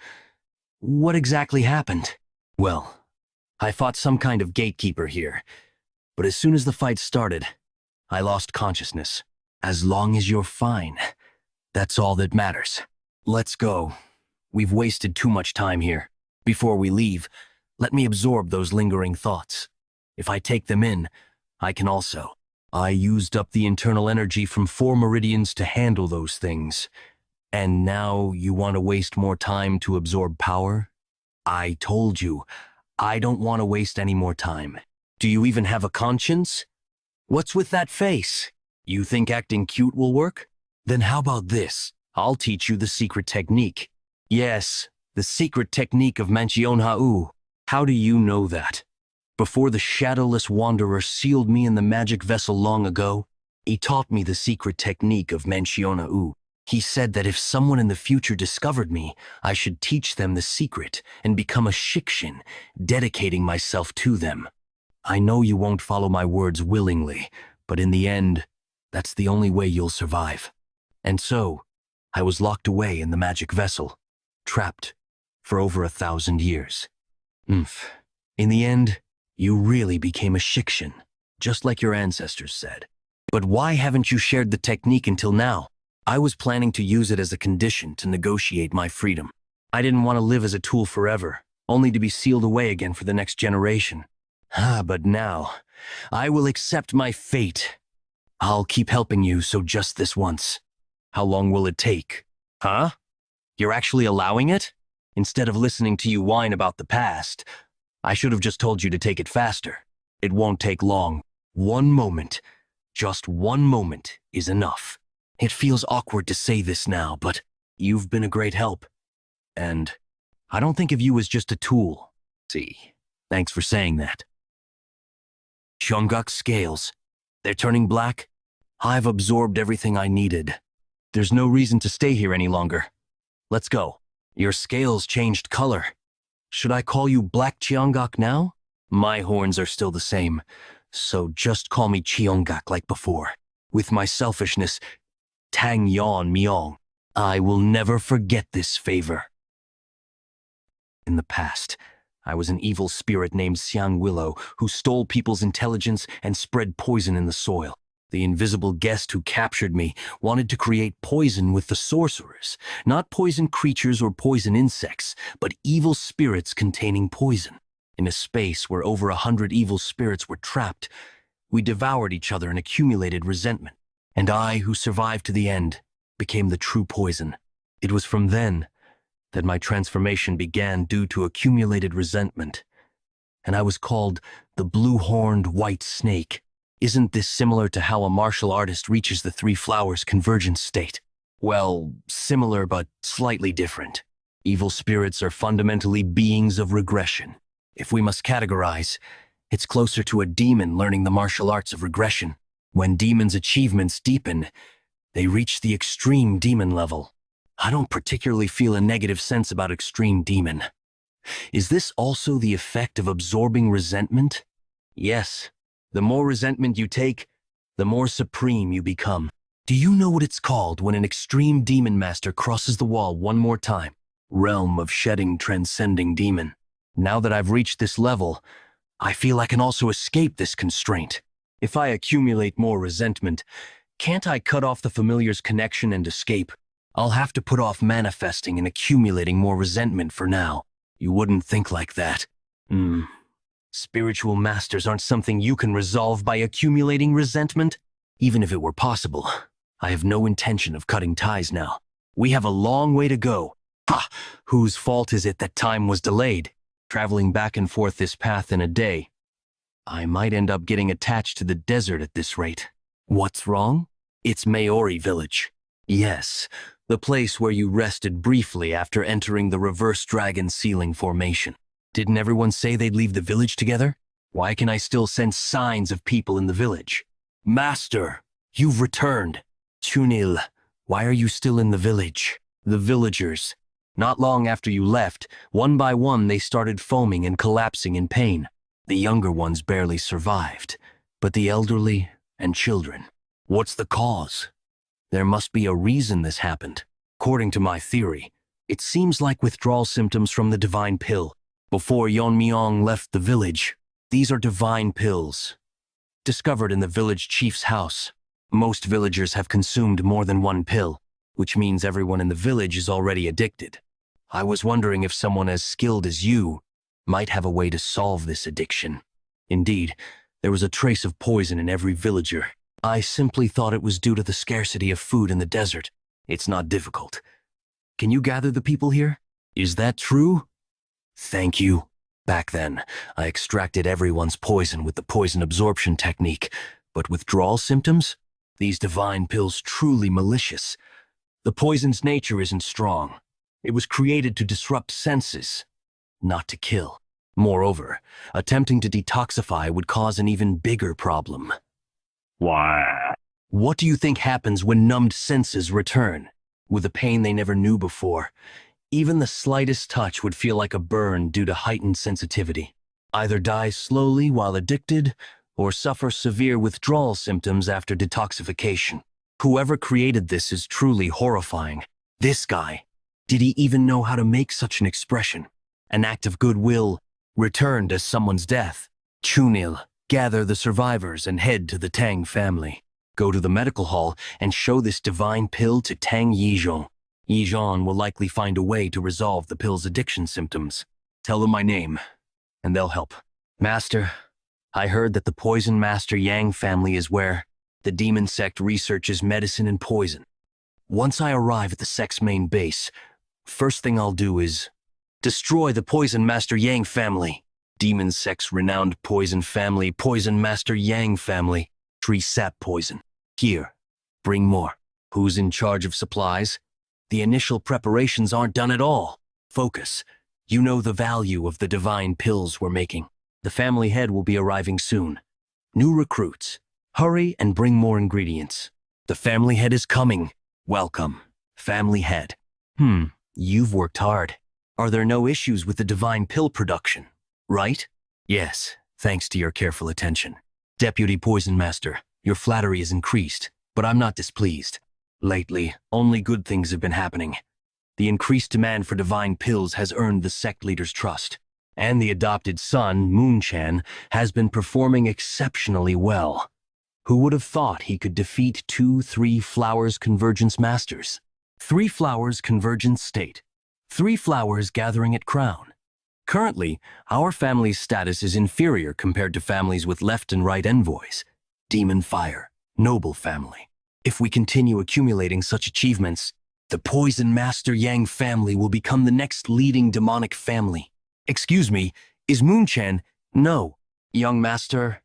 What exactly happened? Well, I fought some kind of gatekeeper here, but as soon as the fight started, I lost consciousness. As long as you're fine, that's all that matters. Let's go. We've wasted too much time here. Before we leave, let me absorb those lingering thoughts. If I take them in, I can also. I used up the internal energy from 4 meridians to handle those things. And now you want to waste more time to absorb power? I told you, I don't want to waste any more time. Do you even have a conscience? What's with that face? You think acting cute will work? Then how about this? I'll teach you the secret technique. Yes, the secret technique of MANHUA. How do you know that? Before the shadowless wanderer sealed me in the magic vessel long ago, he taught me the secret technique of MANHUA. He said that if someone in the future discovered me, I should teach them the secret and become a shikshin, dedicating myself to them. I know you won't follow my words willingly, but in the end, that's the only way you'll survive. And so, I was locked away in the magic vessel, trapped for over 1,000 years. In the end, you really became a shikshin, just like your ancestors said. But why haven't you shared the technique until now? I was planning to use it as a condition to negotiate my freedom. I didn't want to live as a tool forever, only to be sealed away again for the next generation. But now, I will accept my fate. I'll keep helping you, so just this once. How long will it take? Huh? You're actually allowing it? Instead of listening to you whine about the past, I should have just told you to take it faster. It won't take long. 1 moment, just 1 moment is enough. It feels awkward to say this now, but you've been a great help. And I don't think of you as just a tool. See, thanks for saying that. Jeonguk's scales. They're turning black. I've absorbed everything I needed. There's no reason to stay here any longer. Let's go. Your scales changed color. Should I call you Black Jeonguk now? My horns are still the same, so just call me Jeonguk like before. With my selfishness, Tang Yeon-Myeong. I will never forget this favor. In the past, I was an evil spirit named Xiang Willow who stole people's intelligence and spread poison in the soil. The invisible guest who captured me wanted to create poison with the sorcerers, not poison creatures or poison insects, but evil spirits containing poison. In a space where over 100 evil spirits were trapped, we devoured each other and accumulated resentment. And I, who survived to the end, became the true poison. It was from then that my transformation began due to accumulated resentment, and I was called the blue-horned white snake. Isn't this similar to how a martial artist reaches the 3 flowers convergence state? Well, similar but slightly different. Evil spirits are fundamentally beings of regression. If we must categorize, it's closer to a demon learning the martial arts of regression. When demons' achievements deepen, they reach the extreme demon level. I don't particularly feel a negative sense about extreme demon. Is this also the effect of absorbing resentment? Yes. The more resentment you take, the more supreme you become. Do you know what it's called when an extreme demon master crosses the wall one more time? Realm of shedding transcending demon. Now that I've reached this level, I feel I can also escape this constraint. If I accumulate more resentment, can't I cut off the familiar's connection and escape? I'll have to put off manifesting and accumulating more resentment for now. You wouldn't think like that. Spiritual masters aren't something you can resolve by accumulating resentment. Even if it were possible, I have no intention of cutting ties now. We have a long way to go. Ha! Whose fault is it that time was delayed? Traveling back and forth this path in a day, I might end up getting attached to the desert at this rate. What's wrong? It's Maori village. Yes, the place where you rested briefly after entering the reverse dragon ceiling formation. Didn't everyone say they'd leave the village together? Why can I still sense signs of people in the village? Master, you've returned. Chunil, why are you still in the village? The villagers. Not long after you left, one by one they started foaming and collapsing in pain. The younger ones barely survived, but the elderly and children. What's the cause? There must be a reason this happened. According to my theory, it seems like withdrawal symptoms from the divine pill. Before Yeon-Myeong left the village, these are divine pills, discovered in the village chief's house. Most villagers have consumed more than one pill, which means everyone in the village is already addicted. I was wondering if someone as skilled as you might have a way to solve this addiction. Indeed, there was a trace of poison in every villager. I simply thought it was due to the scarcity of food in the desert. It's not difficult. Can you gather the people here? Is that true? Thank you. Back then, I extracted everyone's poison with the poison absorption technique, but withdrawal symptoms? These divine pills truly malicious. The poison's nature isn't strong. It was created to disrupt senses, not to kill. Moreover, attempting to detoxify would cause an even bigger problem. Why? What do you think happens when numbed senses return? With a pain they never knew before, even the slightest touch would feel like a burn due to heightened sensitivity. Either die slowly while addicted, or suffer severe withdrawal symptoms after detoxification. Whoever created this is truly horrifying. This guy, did he even know how to make such an expression? An act of goodwill returned as someone's death. Chunil, gather the survivors and head to the Tang family. Go to the medical hall and show this divine pill to Tang Yeon-Myeong. Yeon will likely find a way to resolve the pill's addiction symptoms. Tell them my name, and they'll help. Master, I heard that the Poison Master Yang family is where the demon sect researches medicine and poison. Once I arrive at the sect's main base, first thing I'll do is Destroy the Poison Master Yang family. Demon sects renowned poison family, Poison Master Yang family. Tree sap poison. Here, bring more. Who's in charge of supplies? The initial preparations aren't done at all. Focus. You know the value of the divine pills we're making. The family head will be arriving soon. New recruits. Hurry and bring more ingredients. The family head is coming. Welcome. Family head. You've worked hard. Are there no issues with the divine pill production? Right? Yes, thanks to your careful attention. Deputy Poison Master, your flattery is increased, but I'm not displeased. Lately, only good things have been happening. The increased demand for divine pills has earned the sect leader's trust, and the adopted son, Moon-chan, has been performing exceptionally well. Who would have thought he could defeat 3 flowers convergence masters? 3 flowers convergence state. 3 flowers gathering at crown. Currently, our family's status is inferior compared to families with left and right envoys. Demon Fire, noble family. If we continue accumulating such achievements, the Poison Master Yang family will become the next leading demonic family. Excuse me, is Moon-chan? No. Young master,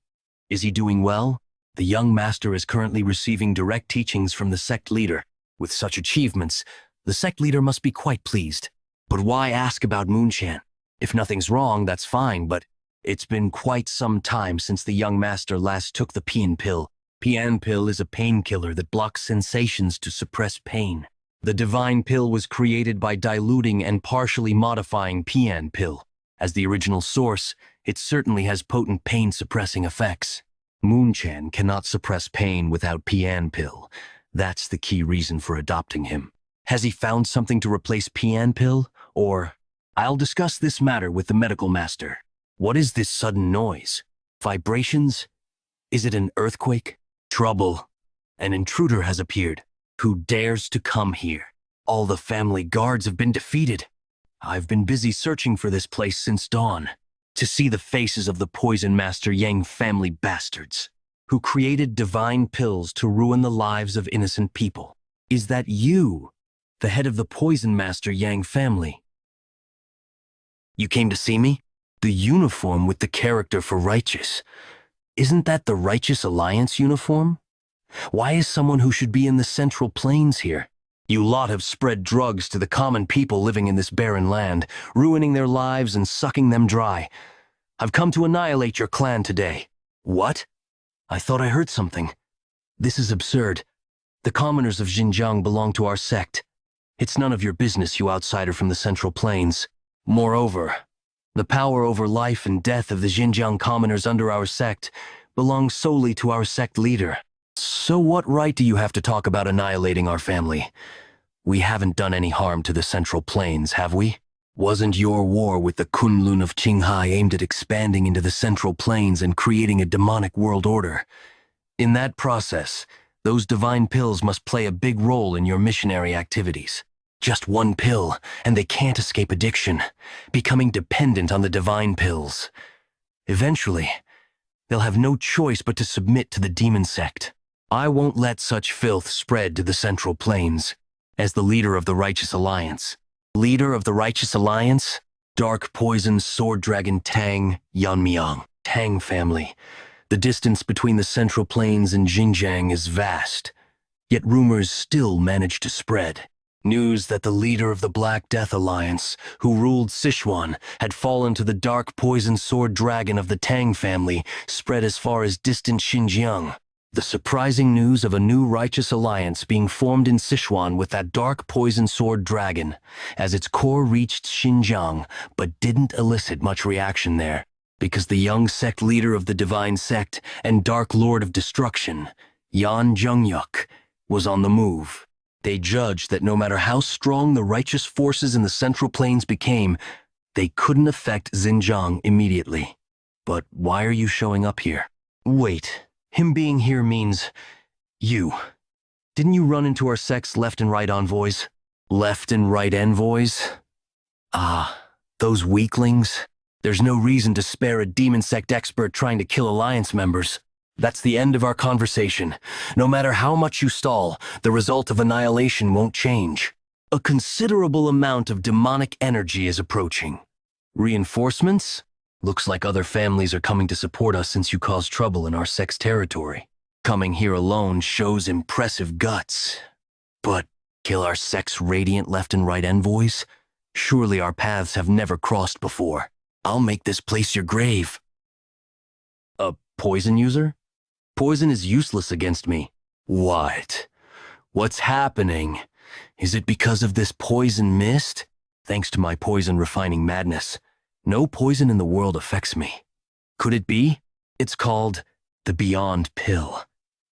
is he doing well? The young master is currently receiving direct teachings from the sect leader. With such achievements, the sect leader must be quite pleased. But why ask about Moon-chan? If nothing's wrong, that's fine, but it's been quite some time since the young master last took the Pian pill. Pian pill is a painkiller that blocks sensations to suppress pain. The divine pill was created by diluting and partially modifying Pian pill. As the original source, it certainly has potent pain-suppressing effects. Moon-chan cannot suppress pain without Pian pill. That's the key reason for adopting him. Has he found something to replace Pian pill? Or, I'll discuss this matter with the medical master. What is this sudden noise? Vibrations? Is it an earthquake? Trouble. An intruder has appeared. Who dares to come here? All the family guards have been defeated. I've been busy searching for this place since dawn. To see the faces of the Poison Master Yang family bastards, who created divine pills to ruin the lives of innocent people. Is that you, the head of the Poison Master Yang family? You came to see me? The uniform with the character for righteous. Isn't that the Righteous Alliance uniform? Why is someone who should be in the Central Plains here? You lot have spread drugs to the common people living in this barren land, ruining their lives and sucking them dry. I've come to annihilate your clan today. What? I thought I heard something. This is absurd. The commoners of Xinjiang belong to our sect. It's none of your business, you outsider from the Central Plains. Moreover, the power over life and death of the Xinjiang commoners under our sect belongs solely to our sect leader. So what right do you have to talk about annihilating our family? We haven't done any harm to the Central Plains, have we? Wasn't your war with the Kunlun of Qinghai aimed at expanding into the Central Plains and creating a demonic world order? In that process, those divine pills must play a big role in your missionary activities. Just one pill, and they can't escape addiction, becoming dependent on the divine pills. Eventually, they'll have no choice but to submit to the demon sect. I won't let such filth spread to the Central Plains. As the leader of the Righteous Alliance. Leader of the Righteous Alliance? Dark Poison Sword Dragon Tang Yeon-Myeong. Tang Family. The distance between the Central Plains and Xinjiang is vast, yet rumors still manage to spread. News that the leader of the Black Death Alliance, who ruled Sichuan, had fallen to the Dark Poison Sword Dragon of the Tang family, spread as far as distant Xinjiang. The surprising news of a new righteous alliance being formed in Sichuan with that Dark Poison Sword Dragon, as its core reached Xinjiang, but didn't elicit much reaction there, because the young sect leader of the Divine Sect and Dark Lord of Destruction, Yan Zhengyuk, was on the move. They judged that no matter how strong the righteous forces in the Central Plains became, they couldn't affect Xinjiang immediately. But why are you showing up here? Wait, him being here means you. Didn't you run into our sect's left and right envoys? Left and right envoys? Ah, those weaklings. There's no reason to spare a demon sect expert trying to kill alliance members. That's the end of our conversation. No matter how much you stall, the result of annihilation won't change. A considerable amount of demonic energy is approaching. Reinforcements? Looks like other families are coming to support us since you caused trouble in our sect's territory. Coming here alone shows impressive guts. But kill our sect's radiant left and right envoys? Surely our paths have never crossed before. I'll make this place your grave. A poison user? Poison is useless against me. What? What's happening? Is it because of this poison mist? Thanks to my poison refining madness, no poison in the world affects me. Could it be? It's called the Beyond Pill.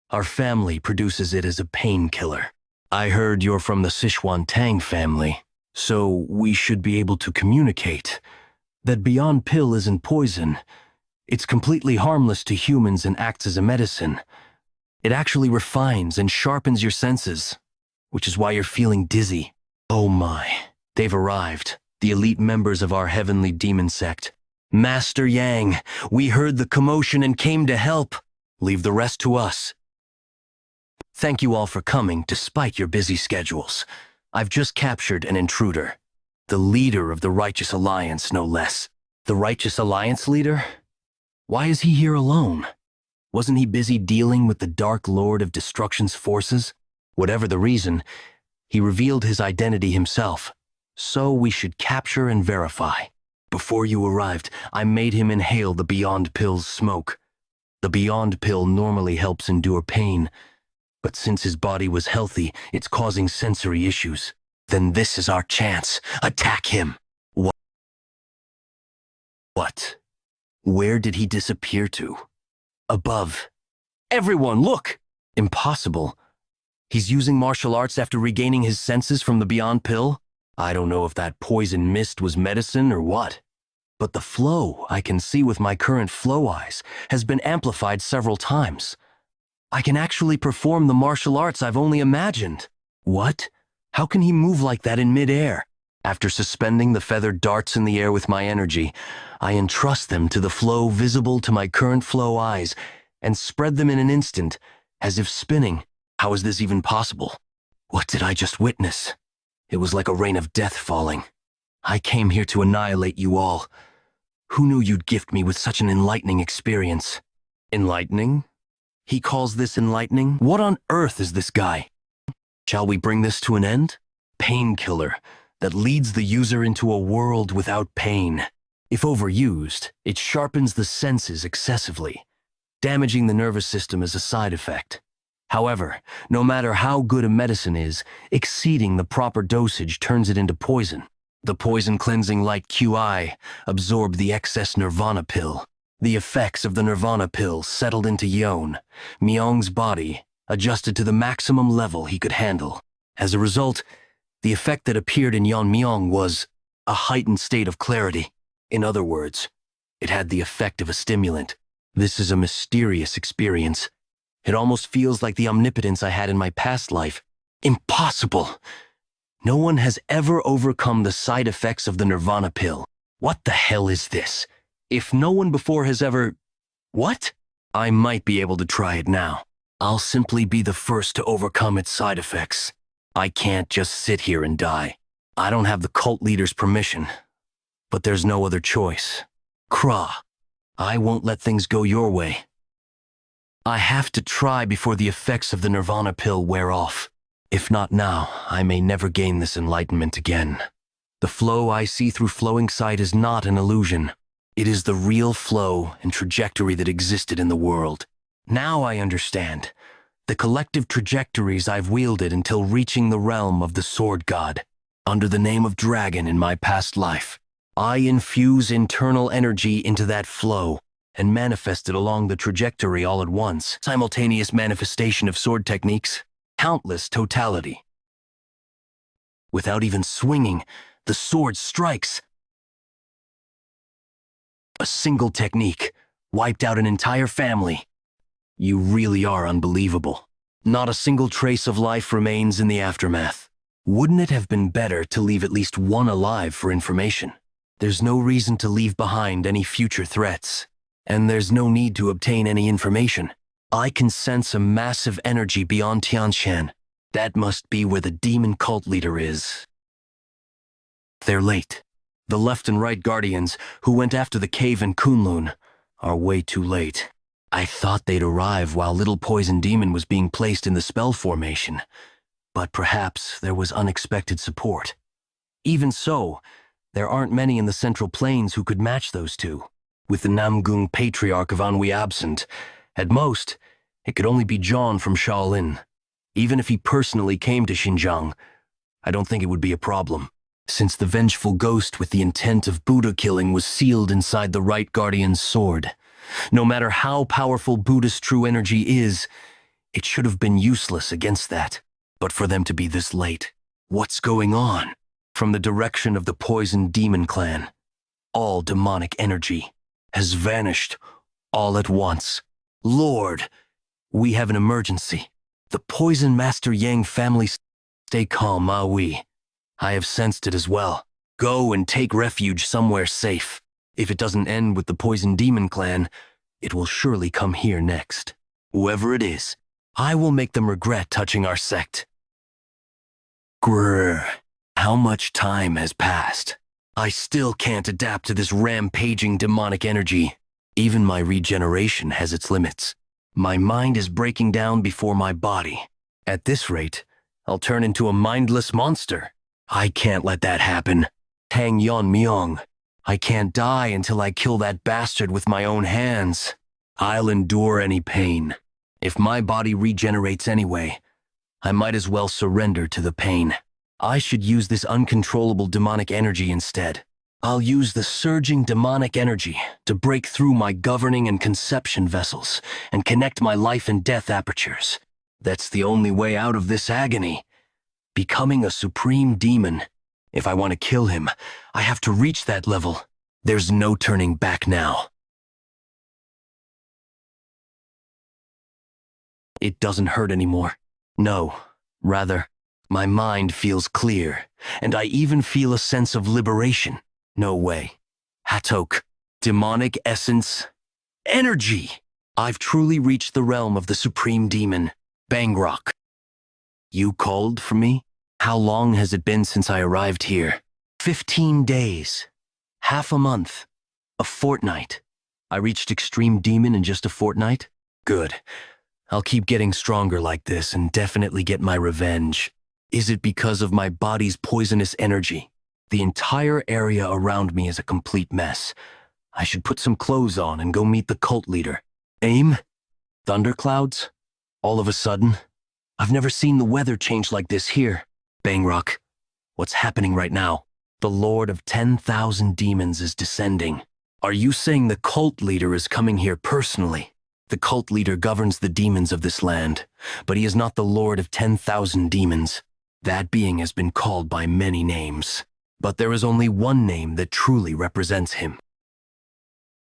Our family produces it as a painkiller. I heard you're from the Sichuan Tang Family, so we should be able to communicate. That Beyond Pill isn't poison. It's completely harmless to humans and acts as a medicine. It actually refines and sharpens your senses, which is why you're feeling dizzy. Oh my, they've arrived, the elite members of our heavenly demon sect. Master Yang, we heard the commotion and came to help. Leave the rest to us. Thank you all for coming despite your busy schedules. I've just captured an intruder. The leader of the Righteous Alliance, no less. The Righteous Alliance leader? Why is he here alone? Wasn't he busy dealing with the Dark Lord of Destruction's forces? Whatever the reason, he revealed his identity himself. So we should capture and verify. Before you arrived, I made him inhale the Beyond Pill's smoke. The Beyond Pill normally helps endure pain, but since his body was healthy, it's causing sensory issues. Then this is our chance. Attack him. What? Where did he disappear to? Above. Everyone, look! Impossible. He's using martial arts after regaining his senses from the Beyond Pill? I don't know if that poison mist was medicine or what. But the flow I can see with my current flow eyes has been amplified several times. I can actually perform the martial arts I've only imagined. What? How can he move like that in midair? After suspending the feathered darts in the air with my energy, I entrust them to the flow visible to my current flow eyes and spread them in an instant, as if spinning. How is this even possible? What did I just witness? It was like a rain of death falling. I came here to annihilate you all. Who knew you'd gift me with such an enlightening experience? Enlightening? He calls this enlightening? What on earth is this guy? Shall we bring this to an end? Painkiller that leads the user into a world without pain. If overused, it sharpens the senses excessively, damaging the nervous system as a side effect. However, no matter how good a medicine is, exceeding the proper dosage turns it into poison. The poison-cleansing light QI absorbed the excess Nirvana pill. The effects of the Nirvana pill settled into Yeon-Myeong's body, adjusted to the maximum level he could handle. As a result, the effect that appeared in Yeon-Myeong was a heightened state of clarity. In other words, it had the effect of a stimulant. This is a mysterious experience. It almost feels like the omnipotence I had in my past life. Impossible! No one has ever overcome the side effects of the Nirvana pill. What the hell is this? If no one before has ever... What? I might be able to try it now. I'll simply be the first to overcome its side effects. I can't just sit here and die. I don't have the cult leader's permission. But there's no other choice. Kra, I won't let things go your way. I have to try before the effects of the Nirvana pill wear off. If not now, I may never gain this enlightenment again. The flow I see through flowing sight is not an illusion. It is the real flow and trajectory that existed in the world. Now I understand. The collective trajectories I've wielded until reaching the realm of the Sword God. Under the name of Dragon in my past life, I infuse internal energy into that flow and manifest it along the trajectory all at once. Simultaneous manifestation of sword techniques. Countless totality. Without even swinging, the sword strikes. A single technique wiped out an entire family. You really are unbelievable. Not a single trace of life remains in the aftermath. Wouldn't it have been better to leave at least one alive for information? There's no reason to leave behind any future threats, and there's no need to obtain any information. I can sense a massive energy beyond Tianshan. That must be where the demon cult leader is. They're late. The left and right guardians who went after the cave in Kunlun are way too late. I thought they'd arrive while Little Poison Demon was being placed in the spell formation, but perhaps there was unexpected support. Even so, there aren't many in the Central Plains who could match those two. With the Namgung Patriarch of Anhui absent, at most, it could only be John from Shaolin. Even if he personally came to Xinjiang, I don't think it would be a problem, since the vengeful ghost with the intent of Buddha killing was sealed inside the right guardian's sword. No matter how powerful Buddha's true energy is, it should have been useless against that. But for them to be this late, what's going on? From the direction of the Poison Demon clan, all demonic energy has vanished all at once. Lord, we have an emergency. The Poison Master Yang family. Stay calm, Ma Wei. I have sensed it as well. Go and take refuge somewhere safe. If it doesn't end with the Poison Demon clan, it will surely come here next. Whoever it is, I will make them regret touching our sect. Grrr. How much time has passed? I still can't adapt to this rampaging demonic energy. Even my regeneration has its limits. My mind is breaking down before my body. At this rate, I'll turn into a mindless monster. I can't let that happen. Tang Yeon-Myeong. I can't die until I kill that bastard with my own hands. I'll endure any pain. If my body regenerates anyway, I might as well surrender to the pain. I should use this uncontrollable demonic energy instead. I'll use the surging demonic energy to break through my governing and conception vessels and connect my life and death apertures. That's the only way out of this agony. Becoming a supreme demon. If I want to kill him, I have to reach that level. There's no turning back now. It doesn't hurt anymore. No, rather, my mind feels clear, and I even feel a sense of liberation. No way. Hatok, demonic essence, energy. I've truly reached the realm of the supreme demon, Bangrok. You called for me? How long has it been since I arrived here? 15 days. Half a month. A fortnight. I reached extreme demon in just a fortnight? Good. I'll keep getting stronger like this and definitely get my revenge. Is it because of my body's poisonous energy? The entire area around me is a complete mess. I should put some clothes on and go meet the cult leader. Aim? Thunderclouds? All of a sudden? I've never seen the weather change like this here. Bangrok, what's happening right now? The Lord of 10,000 demons is descending. Are you saying the cult leader is coming here personally? The cult leader governs the demons of this land, but he is not the Lord of 10,000 demons. That being has been called by many names, but there is only one name that truly represents him.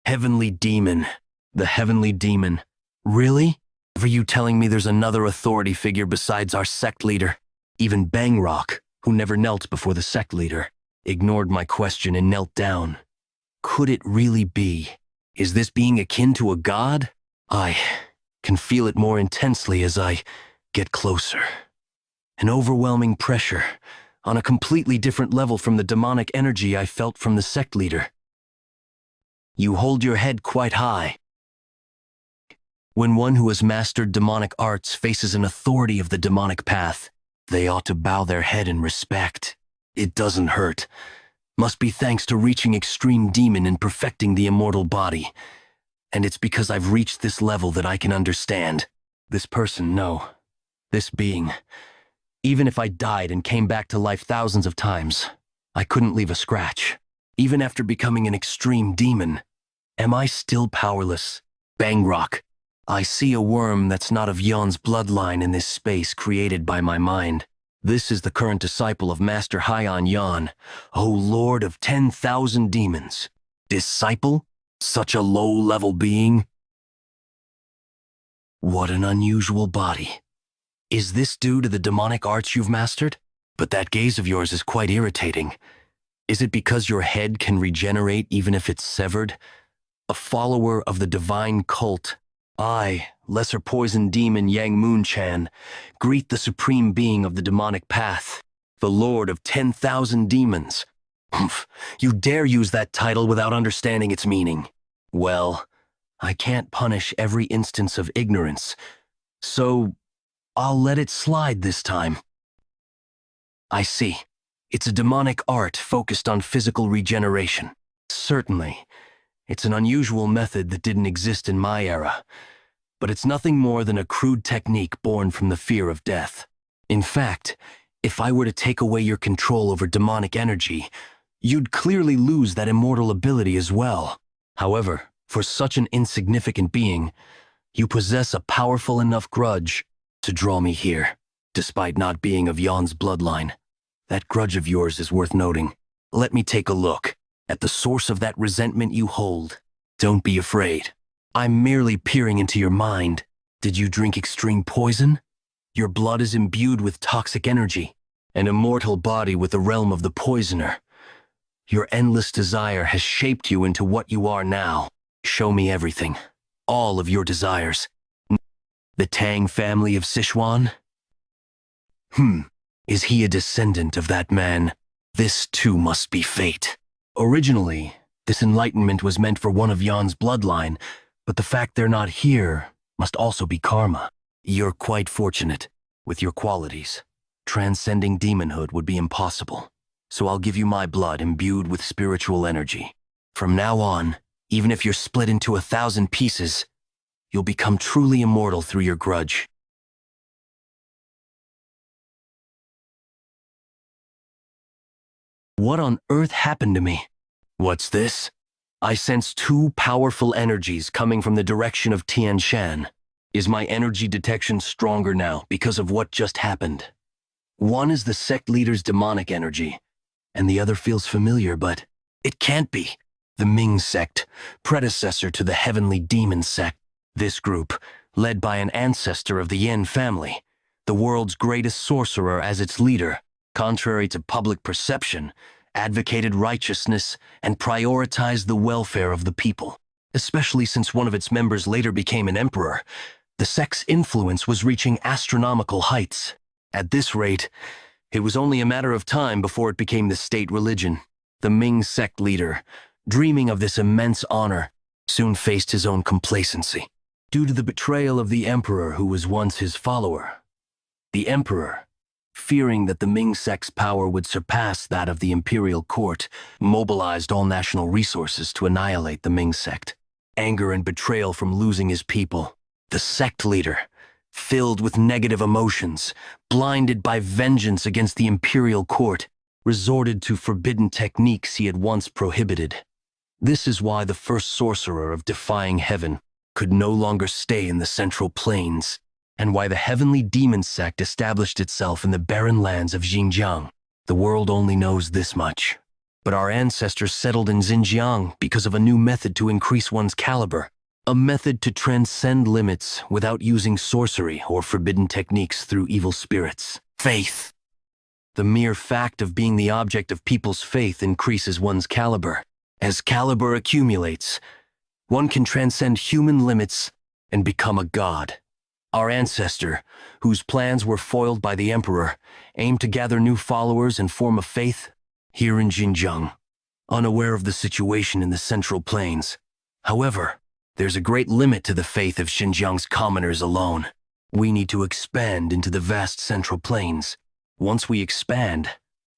Heavenly Demon. The Heavenly Demon. Really? Are you telling me there's another authority figure besides our sect leader? Even Bangrok, who never knelt before the sect leader, ignored my question and knelt down. Could it really be? Is this being akin to a god? I can feel it more intensely as I get closer. An overwhelming pressure, on a completely different level from the demonic energy I felt from the sect leader. You hold your head quite high. When one who has mastered demonic arts faces an authority of the demonic path, they ought to bow their head in respect. It doesn't hurt. Must be thanks to reaching extreme demon and perfecting the immortal body. And it's because I've reached this level that I can understand. This person, no. This being. Even if I died and came back to life thousands of times, I couldn't leave a scratch. Even after becoming an extreme demon, am I still powerless? Bangrok. I see a worm that's not of Yeon's bloodline in this space created by my mind. This is the current disciple of Master Haiyan Yan, O Lord of 10,000 demons. Disciple? Such a low-level being? What an unusual body. Is this due to the demonic arts you've mastered? But that gaze of yours is quite irritating. Is it because your head can regenerate even if it's severed? A follower of the divine cult, I, lesser poison demon Yang Moon-chan, greet the supreme being of the demonic path, the Lord of 10,000 demons. Humph, you dare use that title without understanding its meaning. Well, I can't punish every instance of ignorance, so I'll let it slide this time. I see. It's a demonic art focused on physical regeneration. Certainly, it's an unusual method that didn't exist in my era, but it's nothing more than a crude technique born from the fear of death. In fact, if I were to take away your control over demonic energy, you'd clearly lose that immortal ability as well. However, for such an insignificant being, you possess a powerful enough grudge to draw me here, despite not being of Yon's bloodline. That grudge of yours is worth noting. Let me take a look at the source of that resentment you hold. Don't be afraid. I'm merely peering into your mind. Did you drink extreme poison? Your blood is imbued with toxic energy, an immortal body with the realm of the poisoner. Your endless desire has shaped you into what you are now. Show me everything, all of your desires. The Tang family of Sichuan? Is he a descendant of that man? This too must be fate. Originally, this enlightenment was meant for one of Yon's bloodline, but the fact they're not here must also be karma. You're quite fortunate with your qualities. Transcending demonhood would be impossible, so I'll give you my blood imbued with spiritual energy. From now on, even if you're split into 1,000 pieces, you'll become truly immortal through your grudge. What on earth happened to me? What's this? I sense two powerful energies coming from the direction of Tian Shan. Is my energy detection stronger now because of what just happened? One is the sect leader's demonic energy, and the other feels familiar, but it can't be. The Ming sect, predecessor to the heavenly demon sect. This group, led by an ancestor of the Yin family, the world's greatest sorcerer as its leader, contrary to public perception, advocated righteousness and prioritized the welfare of the people. Especially since one of its members later became an emperor, the sect's influence was reaching astronomical heights. At this rate, it was only a matter of time before it became the state religion. The Ming sect leader, dreaming of this immense honor, soon faced his own complacency. Due to the betrayal of the emperor who was once his follower, the emperor, fearing that the Ming sect's power would surpass that of the imperial court, mobilized all national resources to annihilate the Ming sect. Anger and betrayal from losing his people, the sect leader, filled with negative emotions, blinded by vengeance against the imperial court, resorted to forbidden techniques he had once prohibited. This is why the first sorcerer of defying heaven could no longer stay in the central plains, and why the heavenly demon sect established itself in the barren lands of Xinjiang. The world only knows this much. But our ancestors settled in Xinjiang because of a new method to increase one's caliber, a method to transcend limits without using sorcery or forbidden techniques through evil spirits. Faith. The mere fact of being the object of people's faith increases one's caliber. As caliber accumulates, one can transcend human limits and become a god. Our ancestor, whose plans were foiled by the emperor, aimed to gather new followers and form a faith here in Xinjiang, unaware of the situation in the Central Plains. However, there's a great limit to the faith of Xinjiang's commoners alone. We need to expand into the vast Central Plains. Once we expand,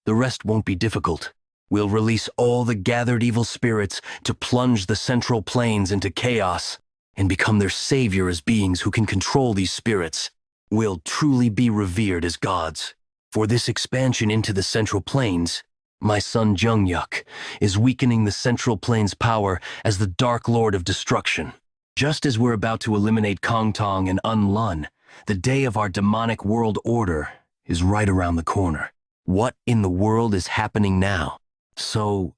the rest won't be difficult. We'll release all the gathered evil spirits to plunge the Central Plains into chaos and become their savior as beings who can control these spirits. We'll truly be revered as gods. For this expansion into the Central Plains, my son Jungyuk is weakening the Central Plains' power as the Dark Lord of Destruction. Just as we're about to eliminate Kongtong and Unlun, the day of our demonic world order is right around the corner. What in the world is happening now? So,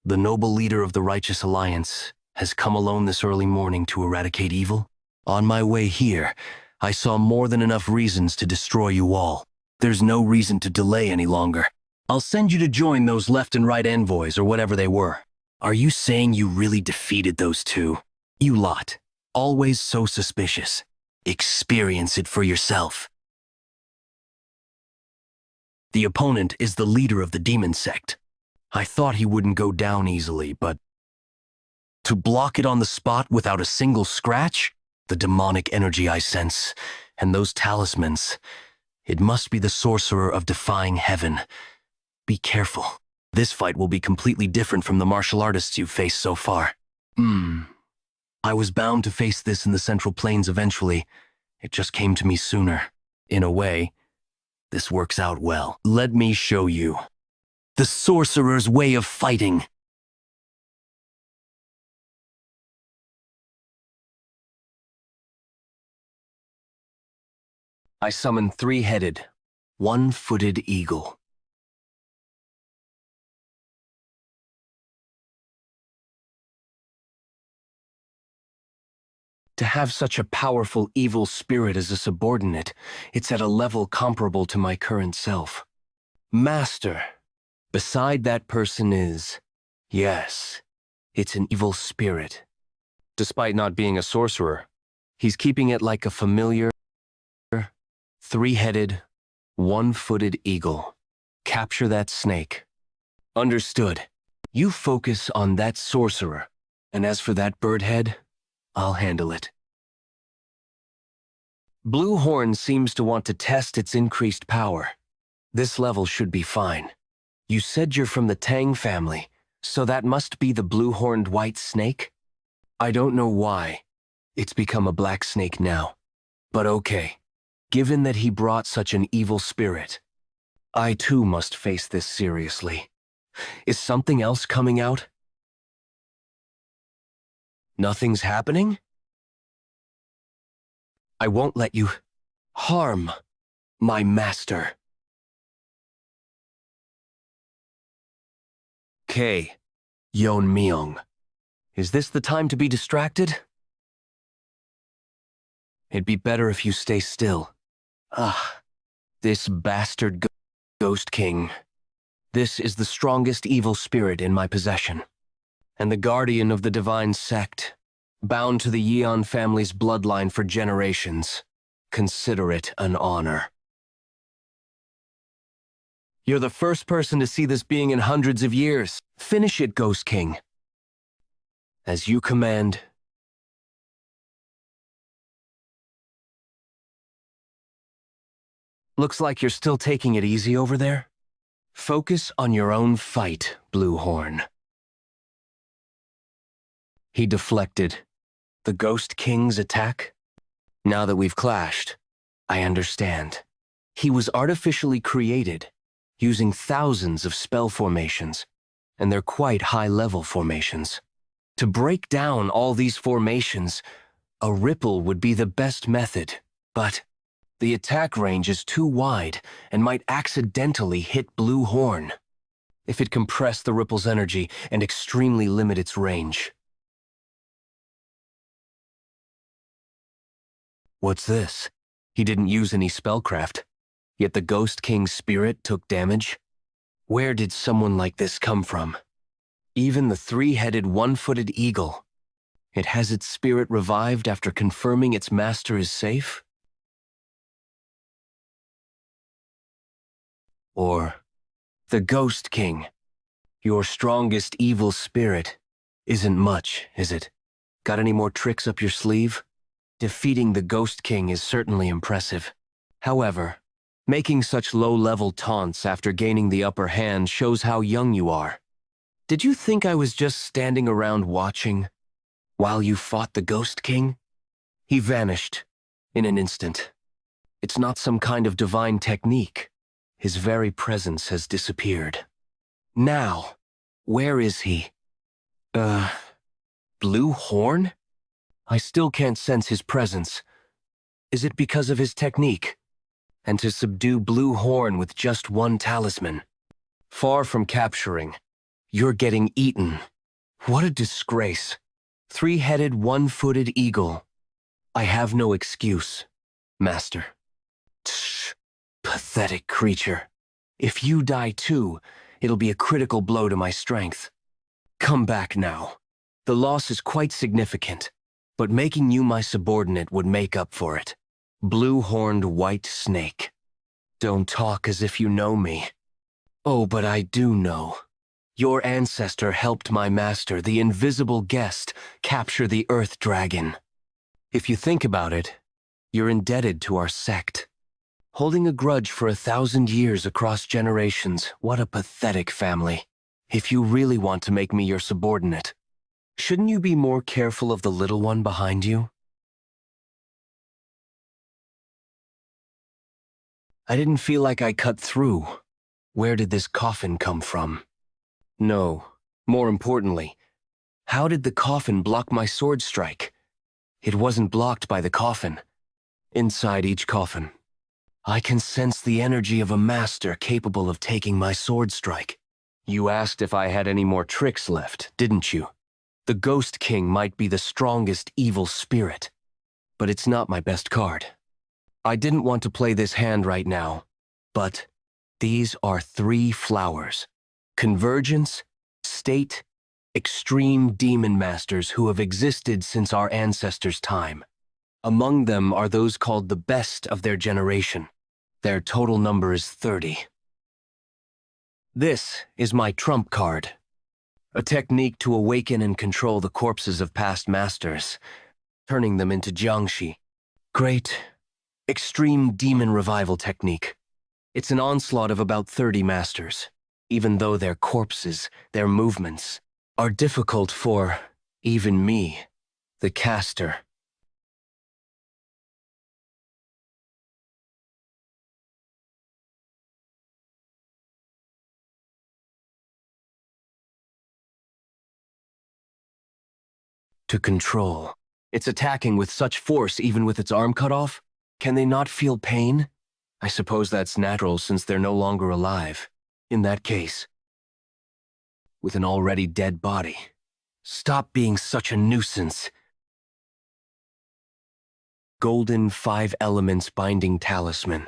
the noble leader of the Righteous Alliance has come alone this early morning to eradicate evil? On my way here, I saw more than enough reasons to destroy you all. There's no reason to delay any longer. I'll send you to join those left and right envoys or whatever they were. Are you saying you really defeated those two? You lot, always so suspicious. Experience it for yourself. The opponent is the leader of the demon sect. I thought he wouldn't go down easily, but to block it on the spot without a single scratch? The demonic energy I sense, and those talismans. It must be the sorcerer of defying heaven. Be careful. This fight will be completely different from the martial artists you've faced so far. I was bound to face this in the Central Plains eventually. It just came to me sooner. In a way, this works out well. Let me show you. The sorcerer's way of fighting. I summon three-headed, one-footed eagle. To have such a powerful evil spirit as a subordinate, it's at a level comparable to my current self. Master. Beside that person is, yes, it's an evil spirit. Despite not being a sorcerer, he's keeping it like a familiar, three-headed, one-footed eagle. Capture that snake. Understood. You focus on that sorcerer, and as for that bird head, I'll handle it. Blue Horn seems to want to test its increased power. This level should be fine. You said you're from the Tang family, so that must be the blue-horned white snake? I don't know why. It's become a black snake now. But okay. Given that he brought such an evil spirit, I too must face this seriously. Is something else coming out? Nothing's happening? I won't let you harm my master. Tang Yeon-Myeong. Is this the time to be distracted? It'd be better if you stay still. This bastard Ghost King. This is the strongest evil spirit in my possession, and the guardian of the divine sect, bound to the Yeon family's bloodline for generations. Consider it an honor. You're the first person to see this being in hundreds of years. Finish it, Ghost King. As you command. Looks like you're still taking it easy over there. Focus on your own fight, Blue Horn. He deflected. The Ghost King's attack? Now that we've clashed, I understand. He was artificially created, using thousands of spell formations, and they're quite high-level formations. To break down all these formations, a ripple would be the best method, but the attack range is too wide and might accidentally hit Blue Horn if it compressed the ripple's energy and extremely limit its range. What's this? He didn't use any spellcraft, yet the Ghost King's spirit took damage? Where did someone like this come from? Even the three-headed, one-footed eagle. It has its spirit revived after confirming its master is safe? Or the Ghost King, your strongest evil spirit, isn't much, is it? Got any more tricks up your sleeve? Defeating the Ghost King is certainly impressive. However, making such low-level taunts after gaining the upper hand shows how young you are. Did you think I was just standing around watching while you fought the Ghost King? He vanished in an instant. It's not some kind of divine technique. His very presence has disappeared. Now, where is he? Blue Horn? I still can't sense his presence. Is it because of his technique? And to subdue Blue Horn with just one talisman? Far from capturing, you're getting eaten. What a disgrace. Three-headed, one-footed eagle. I have no excuse, Master. Tsh, pathetic creature. If you die too, it'll be a critical blow to my strength. Come back now. The loss is quite significant, but making you my subordinate would make up for it. Blue-horned white snake. Don't talk as if you know me. Oh, but I do know. Your ancestor helped my master, the invisible guest, capture the Earth Dragon. If you think about it, you're indebted to our sect. Holding a grudge for 1,000 years across generations, what a pathetic family. If you really want to make me your subordinate, shouldn't you be more careful of the little one behind you? I didn't feel like I cut through. Where did this coffin come from? No, more importantly, how did the coffin block my sword strike? It wasn't blocked by the coffin. Inside each coffin, I can sense the energy of a master capable of taking my sword strike. You asked if I had any more tricks left, didn't you? The Ghost King might be the strongest evil spirit, but it's not my best card. I didn't want to play this hand right now, but these are 3 flowers. Convergence, state, extreme demon masters who have existed since our ancestors' time. Among them are those called the best of their generation. Their total number is 30. This is my trump card, a technique to awaken and control the corpses of past masters, turning them into jiangshi. Great, extreme demon revival technique. It's an onslaught of about 30 masters, even though their corpses, their movements, are difficult for even me, the caster. To control. It's attacking with such force even with its arm cut off? Can they not feel pain? I suppose that's natural since they're no longer alive. In that case, with an already dead body. Stop being such a nuisance. Golden 5 elements binding talisman.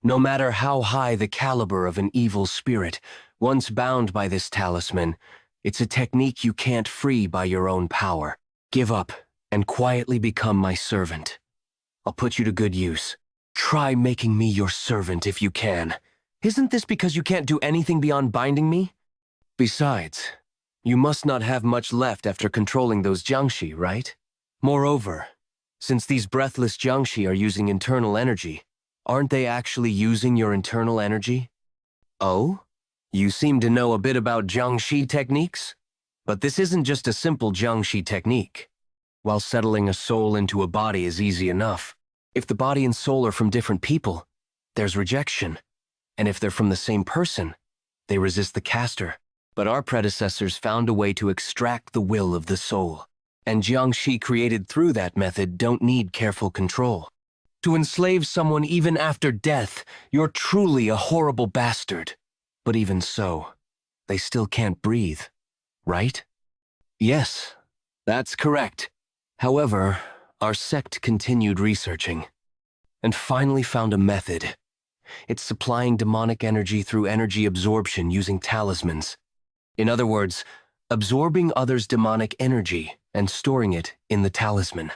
No matter how high the caliber of an evil spirit, once bound by this talisman, it's a technique you can't free by your own power. Give up and quietly become my servant. I'll put you to good use. Try making me your servant if you can. Isn't this because you can't do anything beyond binding me? Besides, you must not have much left after controlling those jiangshi, right? Moreover, since these breathless jiangshi are using internal energy, aren't they actually using your internal energy? Oh? You seem to know a bit about jiangshi techniques? But this isn't just a simple jiangshi technique. While settling a soul into a body is easy enough, if the body and soul are from different people, there's rejection. And if they're from the same person, they resist the caster. But our predecessors found a way to extract the will of the soul. And jiangshi created through that method don't need careful control. To enslave someone even after death, you're truly a horrible bastard. But even so, they still can't breathe, right? Yes, that's correct. However, our sect continued researching and finally found a method. It's supplying demonic energy through energy absorption using talismans. In other words, absorbing others' demonic energy and storing it in the talisman.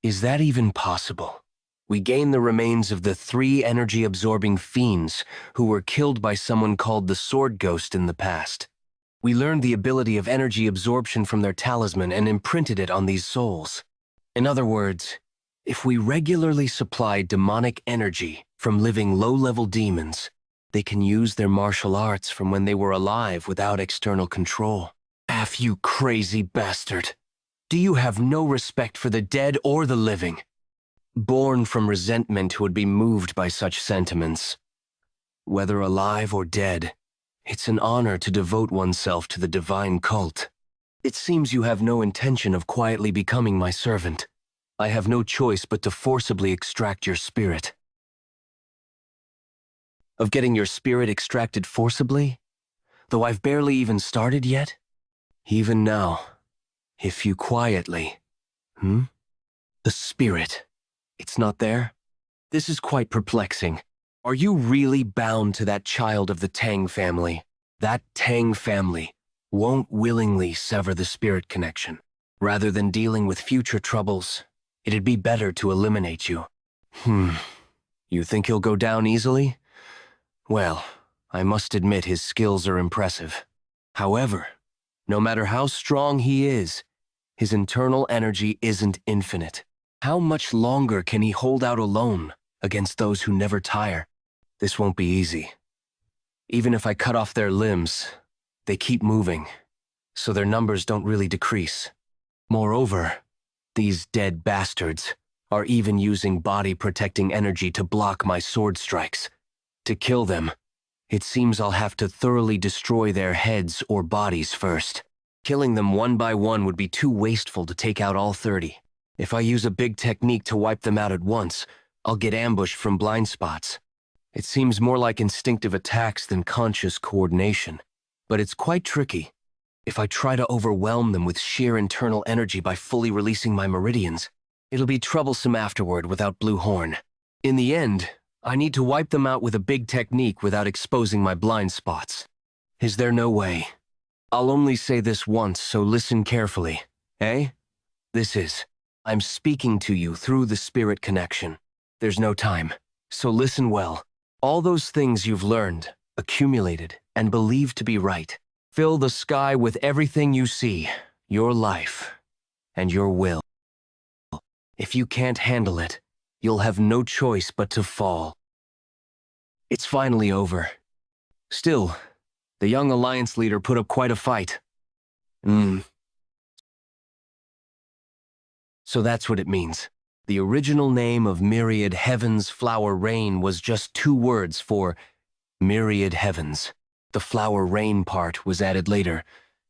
Is that even possible? We gain the remains of the 3 energy-absorbing fiends who were killed by someone called the Sword Ghost in the past. We learned the ability of energy absorption from their talisman and imprinted it on these souls. In other words, if we regularly supply demonic energy from living low-level demons, they can use their martial arts from when they were alive without external control. You crazy bastard. Do you have no respect for the dead or the living? Born from resentment who would be moved by such sentiments. Whether alive or dead, it's an honor to devote oneself to the divine cult. It seems you have no intention of quietly becoming my servant. I have no choice but to forcibly extract your spirit. Of getting your spirit extracted forcibly? Though I've barely even started yet? Even now, if you quietly... The spirit. It's not there? This is quite perplexing. Are you really bound to that child of the Tang family? That Tang family won't willingly sever the spirit connection. Rather than dealing with future troubles, it'd be better to eliminate you. You think he'll go down easily? Well, I must admit his skills are impressive. However, no matter how strong he is, his internal energy isn't infinite. How much longer can he hold out alone against those who never tire? This won't be easy. Even if I cut off their limbs, they keep moving, so their numbers don't really decrease. Moreover, these dead bastards are even using body-protecting energy to block my sword strikes. To kill them, it seems I'll have to thoroughly destroy their heads or bodies first. Killing them one by one would be too wasteful to take out all 30. If I use a big technique to wipe them out at once, I'll get ambushed from blind spots. It seems more like instinctive attacks than conscious coordination, but it's quite tricky. If I try to overwhelm them with sheer internal energy by fully releasing my meridians, it'll be troublesome afterward without Blue Horn. In the end, I need to wipe them out with a big technique without exposing my blind spots. Is there no way? I'll only say this once, so listen carefully. Eh? This is. I'm speaking to you through the spirit connection. There's no time, so listen well. All those things you've learned, accumulated, and believed to be right. Fill the sky with everything you see, your life, and your will. If you can't handle it, you'll have no choice but to fall. It's finally over. Still, the young alliance leader put up quite a fight. So that's what it means. The original name of Myriad Heaven's Flower Rain was just 2 words for Myriad Heavens. The flower rain part was added later,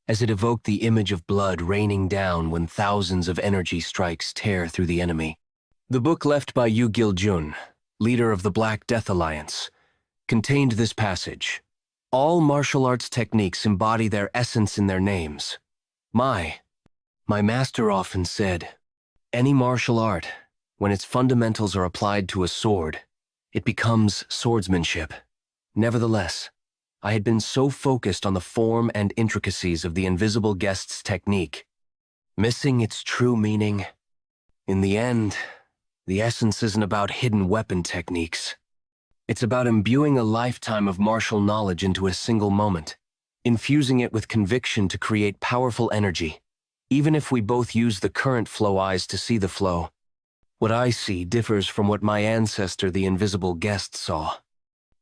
as it evoked the image of blood raining down when thousands of energy strikes tear through the enemy. The book left by Yu Gil-jun, leader of the Black Death Alliance, contained this passage. All martial arts techniques embody their essence in their names. My master often said, any martial art, when its fundamentals are applied to a sword, it becomes swordsmanship. Nevertheless, I had been so focused on the form and intricacies of the invisible guest's technique, missing its true meaning. In the end, the essence isn't about hidden weapon techniques. It's about imbuing a lifetime of martial knowledge into a single moment, infusing it with conviction to create powerful energy, even if we both use the current flow eyes to see the flow. What I see differs from what my ancestor, the invisible guest, saw.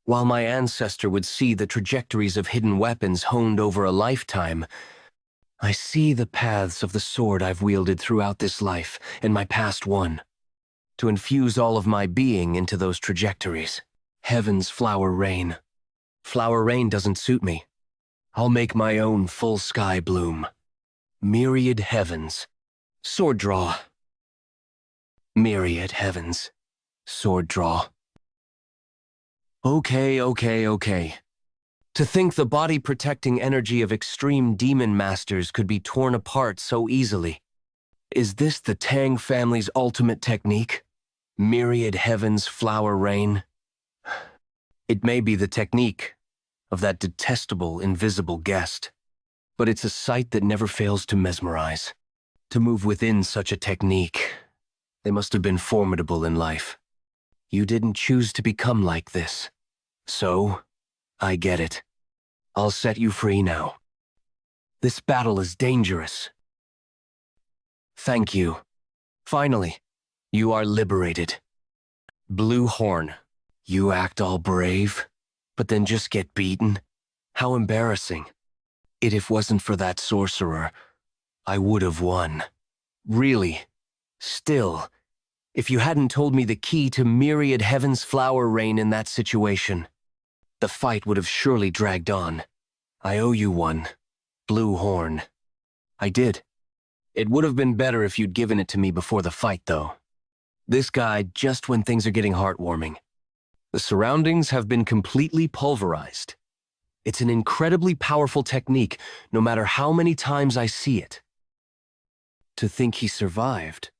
While my ancestor would see the trajectories of hidden weapons honed over a lifetime, I see the paths of the sword I've wielded throughout this life and my past one, to infuse all of my being into those trajectories. Heaven's flower rain. Flower rain doesn't suit me. I'll make my own full sky bloom. Myriad heavens. Sword draw. Myriad heavens. Sword draw. Okay. To think the body-protecting energy of extreme demon masters could be torn apart so easily. Is this the Tang family's ultimate technique? Myriad heavens flower rain? It may be the technique of that detestable invisible guest, but it's a sight that never fails to mesmerize. To move within such a technique, they must have been formidable in life. You didn't choose to become like this. So, I get it. I'll set you free now. This battle is dangerous. Thank you. Finally, you are liberated. Blue Horn, you act all brave, but then just get beaten? How embarrassing. If it wasn't for that sorcerer, I would have won. Really. Still, if you hadn't told me the key to Myriad Heaven's flower rain in that situation, the fight would have surely dragged on. I owe you one. Blue Horn. I did. It would have been better if you'd given it to me before the fight, though. This guide just when things are getting heartwarming. The surroundings have been completely pulverized. It's an incredibly powerful technique, no matter how many times I see it. To think he survived.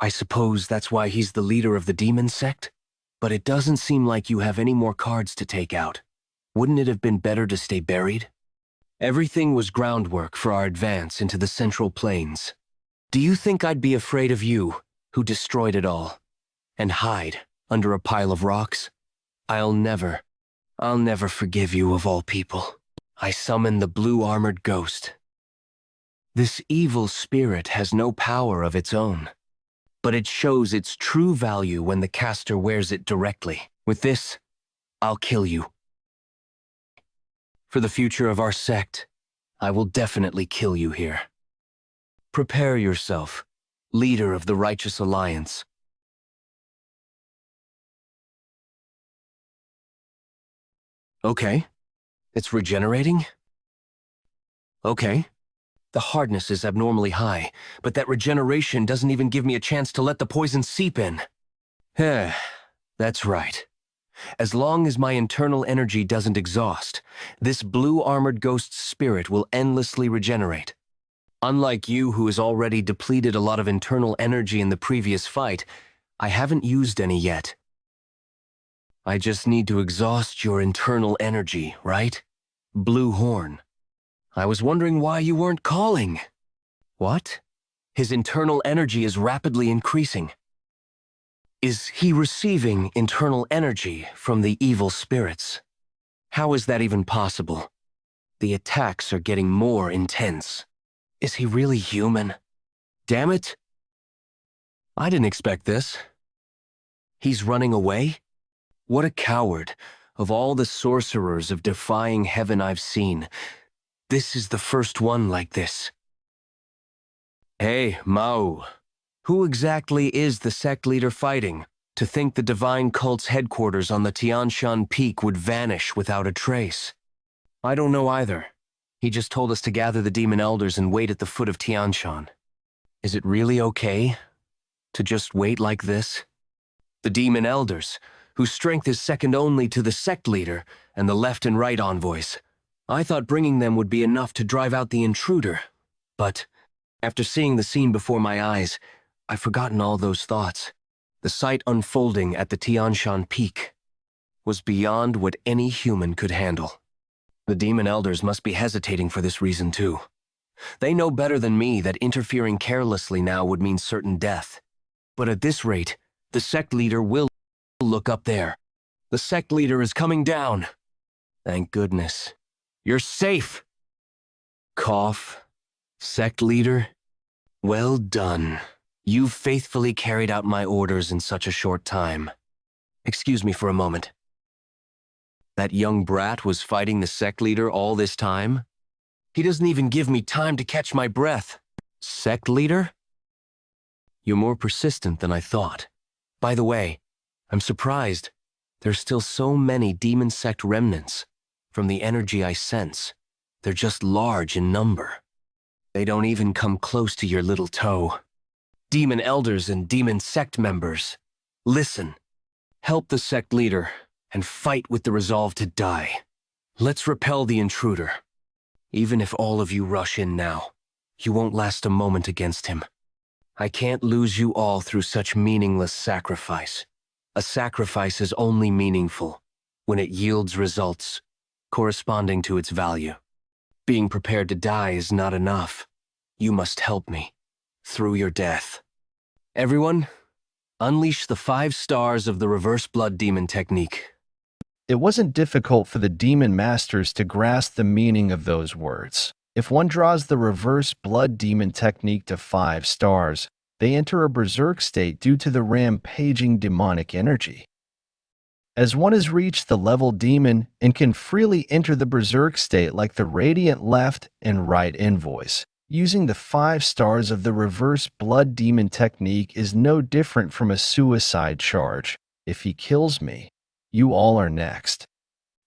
I suppose that's why he's the leader of the demon sect? But it doesn't seem like you have any more cards to take out. Wouldn't it have been better to stay buried? Everything was groundwork for our advance into the Central Plains. Do you think I'd be afraid of you, who destroyed it all, and hide under a pile of rocks? I'll never forgive you of all people. I summon the blue-armored ghost. This evil spirit has no power of its own, but it shows its true value when the caster wears it directly. With this, I'll kill you. For the future of our sect, I will definitely kill you here. Prepare yourself, leader of the Righteous Alliance. Okay, it's regenerating? Okay. The hardness is abnormally high, but that regeneration doesn't even give me a chance to let the poison seep in. That's right. As long as my internal energy doesn't exhaust, this blue-armored ghost's spirit will endlessly regenerate. Unlike you, who has already depleted a lot of internal energy in the previous fight, I haven't used any yet. I just need to exhaust your internal energy, right? Blue Horn. I was wondering why you weren't calling. What? His internal energy is rapidly increasing. Is he receiving internal energy from the evil spirits? How is that even possible? The attacks are getting more intense. Is he really human? Damn it! I didn't expect this. He's running away? What a coward. Of all the sorcerers of defying heaven I've seen, this is the first one like this. Hey, Mao. Who exactly is the sect leader fighting? To think the divine cult's headquarters on the Tianshan Peak would vanish without a trace. I don't know either. He just told us to gather the demon elders and wait at the foot of Tianshan. Is it really okay to just wait like this? The demon elders, whose strength is second only to the sect leader and the left and right envoys. I thought bringing them would be enough to drive out the intruder, but after seeing the scene before my eyes, I've forgotten all those thoughts. The sight unfolding at the Tianshan Peak was beyond what any human could handle. The demon elders must be hesitating for this reason too. They know better than me that interfering carelessly now would mean certain death. But at this rate, the sect leader will look up there. The sect leader is coming down. Thank goodness. You're safe! Cough. Sect leader? Well done. You've faithfully carried out my orders in such a short time. Excuse me for a moment. That young brat was fighting the sect leader all this time? He doesn't even give me time to catch my breath. Sect leader? You're more persistent than I thought. By the way, I'm surprised. There's still so many demon sect remnants. From the energy I sense, they're just large in number. They don't even come close to your little toe. Demon elders and demon sect members, listen. Help the sect leader and fight with the resolve to die. Let's repel the intruder. Even if all of you rush in now, you won't last a moment against him. I can't lose you all through such meaningless sacrifice. A sacrifice is only meaningful when it yields results corresponding to its value. Being prepared to die is not enough. You must help me through your death. Everyone, unleash the 5 stars of the reverse blood demon technique. It wasn't difficult for the demon masters to grasp the meaning of those words. If one draws the reverse blood demon technique to 5 stars, they enter a berserk state due to the rampaging demonic energy. As one has reached the level demon and can freely enter the berserk state like the radiant left and right envoys, using the 5 stars of the reverse blood demon technique is no different from a suicide charge. If he kills me, you all are next.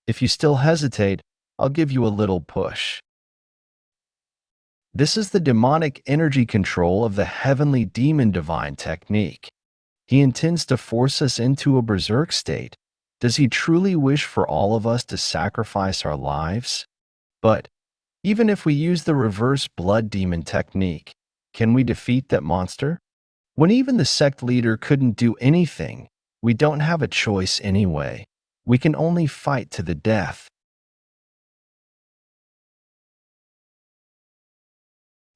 If you still hesitate, I'll give you a little push. This is the demonic energy control of the heavenly demon divine technique. He intends to force us into a berserk state. Does he truly wish for all of us to sacrifice our lives? But even if we use the reverse blood demon technique, can we defeat that monster? When even the sect leader couldn't do anything, we don't have a choice anyway. We can only fight to the death.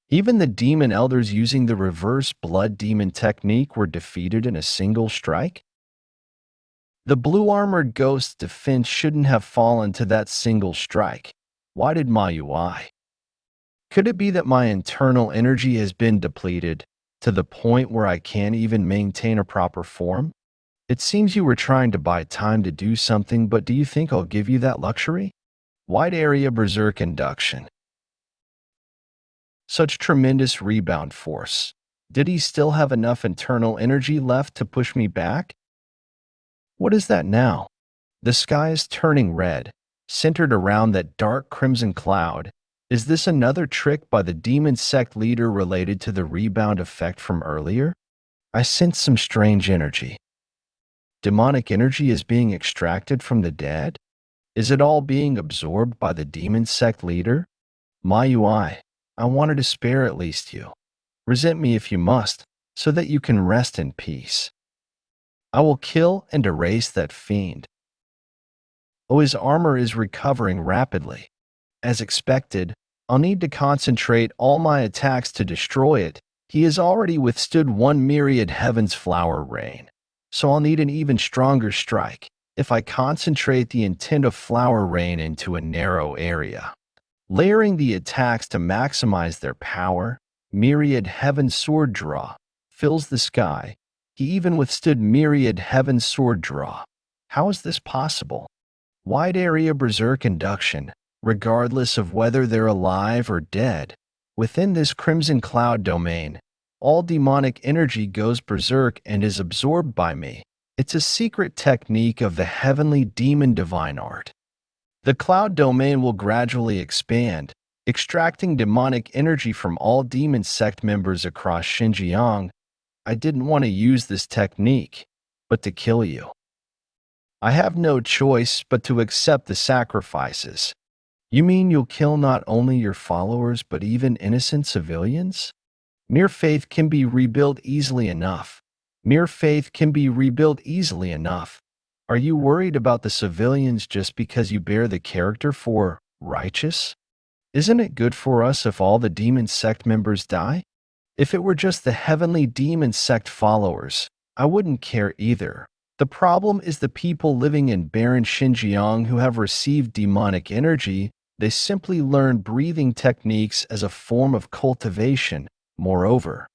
Even the demon elders using the reverse blood demon technique were defeated in a single strike? The blue-armored ghost's defense shouldn't have fallen to that single strike. Why did MANHUA? Could it be that my internal energy has been depleted to the point where I can't even maintain a proper form? It seems you were trying to buy time to do something, but do you think I'll give you that luxury? Wide area berserk induction. Such tremendous rebound force. Did he still have enough internal energy left to push me back? What is that now? The sky is turning red, centered around that dark crimson cloud. Is this another trick by the demon sect leader related to the rebound effect from earlier? I sense some strange energy. Demonic energy is being extracted from the dead? Is it all being absorbed by the demon sect leader? MANHUA, I wanted to spare at least you. Resent me if you must, so that you can rest in peace. I will kill and erase that fiend. Oh, his armor is recovering rapidly. As expected, I'll need to concentrate all my attacks to destroy it. He has already withstood 1 myriad heaven's flower rain, so I'll need an even stronger strike if I concentrate the intent of flower rain into a narrow area. Layering the attacks to maximize their power, myriad heaven sword draw fills the sky. He even withstood myriad heaven sword draw. How is this possible? Wide area berserk induction, regardless of whether they're alive or dead. Within this crimson cloud domain, all demonic energy goes berserk and is absorbed by me. It's a secret technique of the heavenly demon divine art. The cloud domain will gradually expand, extracting demonic energy from all demon sect members across Xinjiang. I didn't want to use this technique, but to kill you. I have no choice but to accept the sacrifices. You mean you'll kill not only your followers but even innocent civilians? Mere faith can be rebuilt easily enough. Mere faith can be rebuilt easily enough. Are you worried about the civilians just because you bear the character for righteous? Isn't it good for us if all the demon sect members die? If it were just the heavenly demon sect followers, I wouldn't care either. The problem is the people living in barren Xinjiang who have received demonic energy. They simply learn breathing techniques as a form of cultivation. Moreover,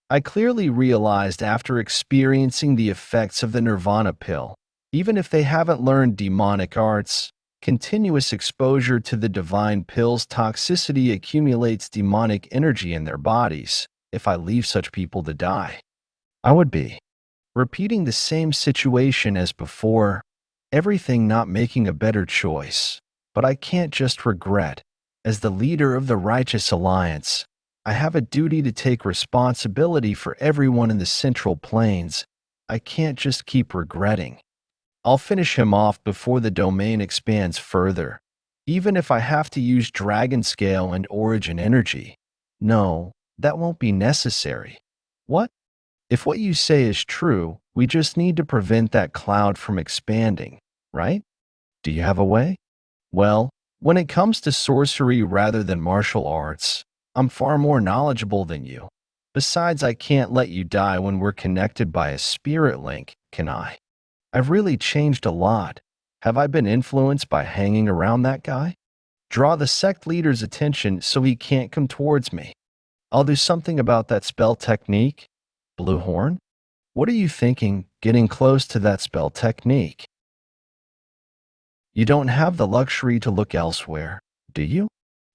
I clearly realized after experiencing the effects of the nirvana pill, even if they haven't learned demonic arts, continuous exposure to the divine pill's toxicity accumulates demonic energy in their bodies. If I leave such people to die, I would be repeating the same situation as before, everything not making a better choice. But I can't just regret. As the leader of the Righteous Alliance, I have a duty to take responsibility for everyone in the Central Plains. I can't just keep regretting. I'll finish him off before the domain expands further, even if I have to use Dragon Scale and Origin Energy. No, that won't be necessary. What? If what you say is true, we just need to prevent that cloud from expanding, right? Do you have a way? Well, when it comes to sorcery rather than martial arts, I'm far more knowledgeable than you. Besides, I can't let you die when we're connected by a spirit link, can I? I've really changed a lot. Have I been influenced by hanging around that guy? Draw the sect leader's attention so he can't come towards me. I'll do something about that spell technique. Blue Horn? What are you thinking, getting close to that spell technique? You don't have the luxury to look elsewhere, do you?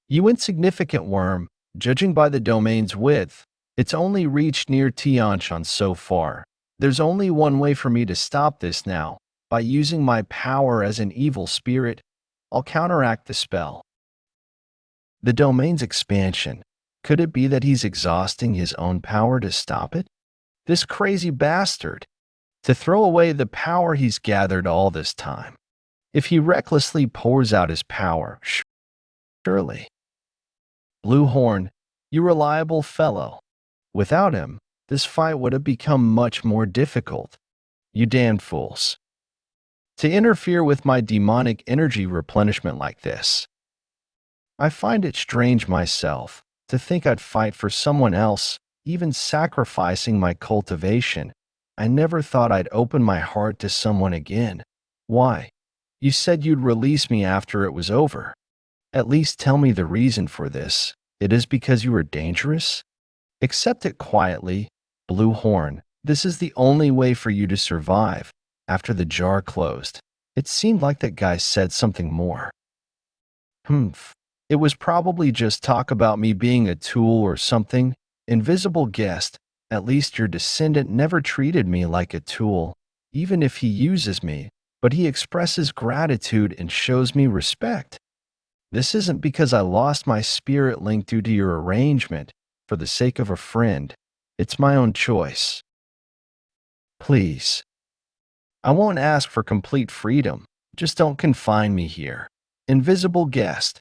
You insignificant worm, judging by the domain's width, it's only reached near Tianshan so far. There's only one way for me to stop this now, by using my power as an evil spirit. I'll counteract the spell. The domain's expansion. Could it be that he's exhausting his own power to stop it? This crazy bastard. To throw away the power he's gathered all this time. If he recklessly pours out his power, surely. Blue Horn, you reliable fellow. Without him, this fight would have become much more difficult. You damned fools. To interfere with my demonic energy replenishment like this. I find it strange myself to think I'd fight for someone else, even sacrificing my cultivation. I never thought I'd open my heart to someone again. Why? You said you'd release me after it was over. At least tell me the reason for this. It is because you are dangerous? Accept it quietly. Blue Horn, this is the only way for you to survive. After the jar closed, it seemed like that guy said something more. Humph. It was probably just talk about me being a tool or something. Invisible guest, at least your descendant never treated me like a tool, even if he uses me, but he expresses gratitude and shows me respect. This isn't because I lost my spirit link due to your arrangement for the sake of a friend. It's my own choice. Please. I won't ask for complete freedom. Just don't confine me here. Invisible guest.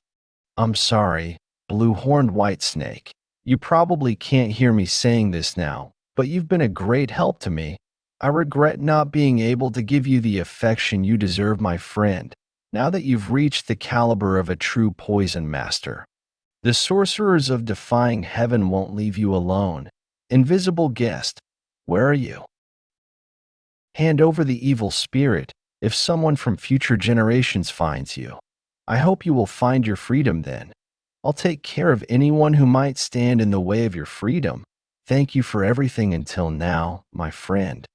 I'm sorry, blue-horned whitesnake. You probably can't hear me saying this now, but you've been a great help to me. I regret not being able to give you the affection you deserve, my friend, now that you've reached the caliber of a true poison master. The sorcerers of defying heaven won't leave you alone. Invisible guest, where are you? Hand over the evil spirit if someone from future generations finds you. I hope you will find your freedom then. I'll take care of anyone who might stand in the way of your freedom. Thank you for everything until now, my friend.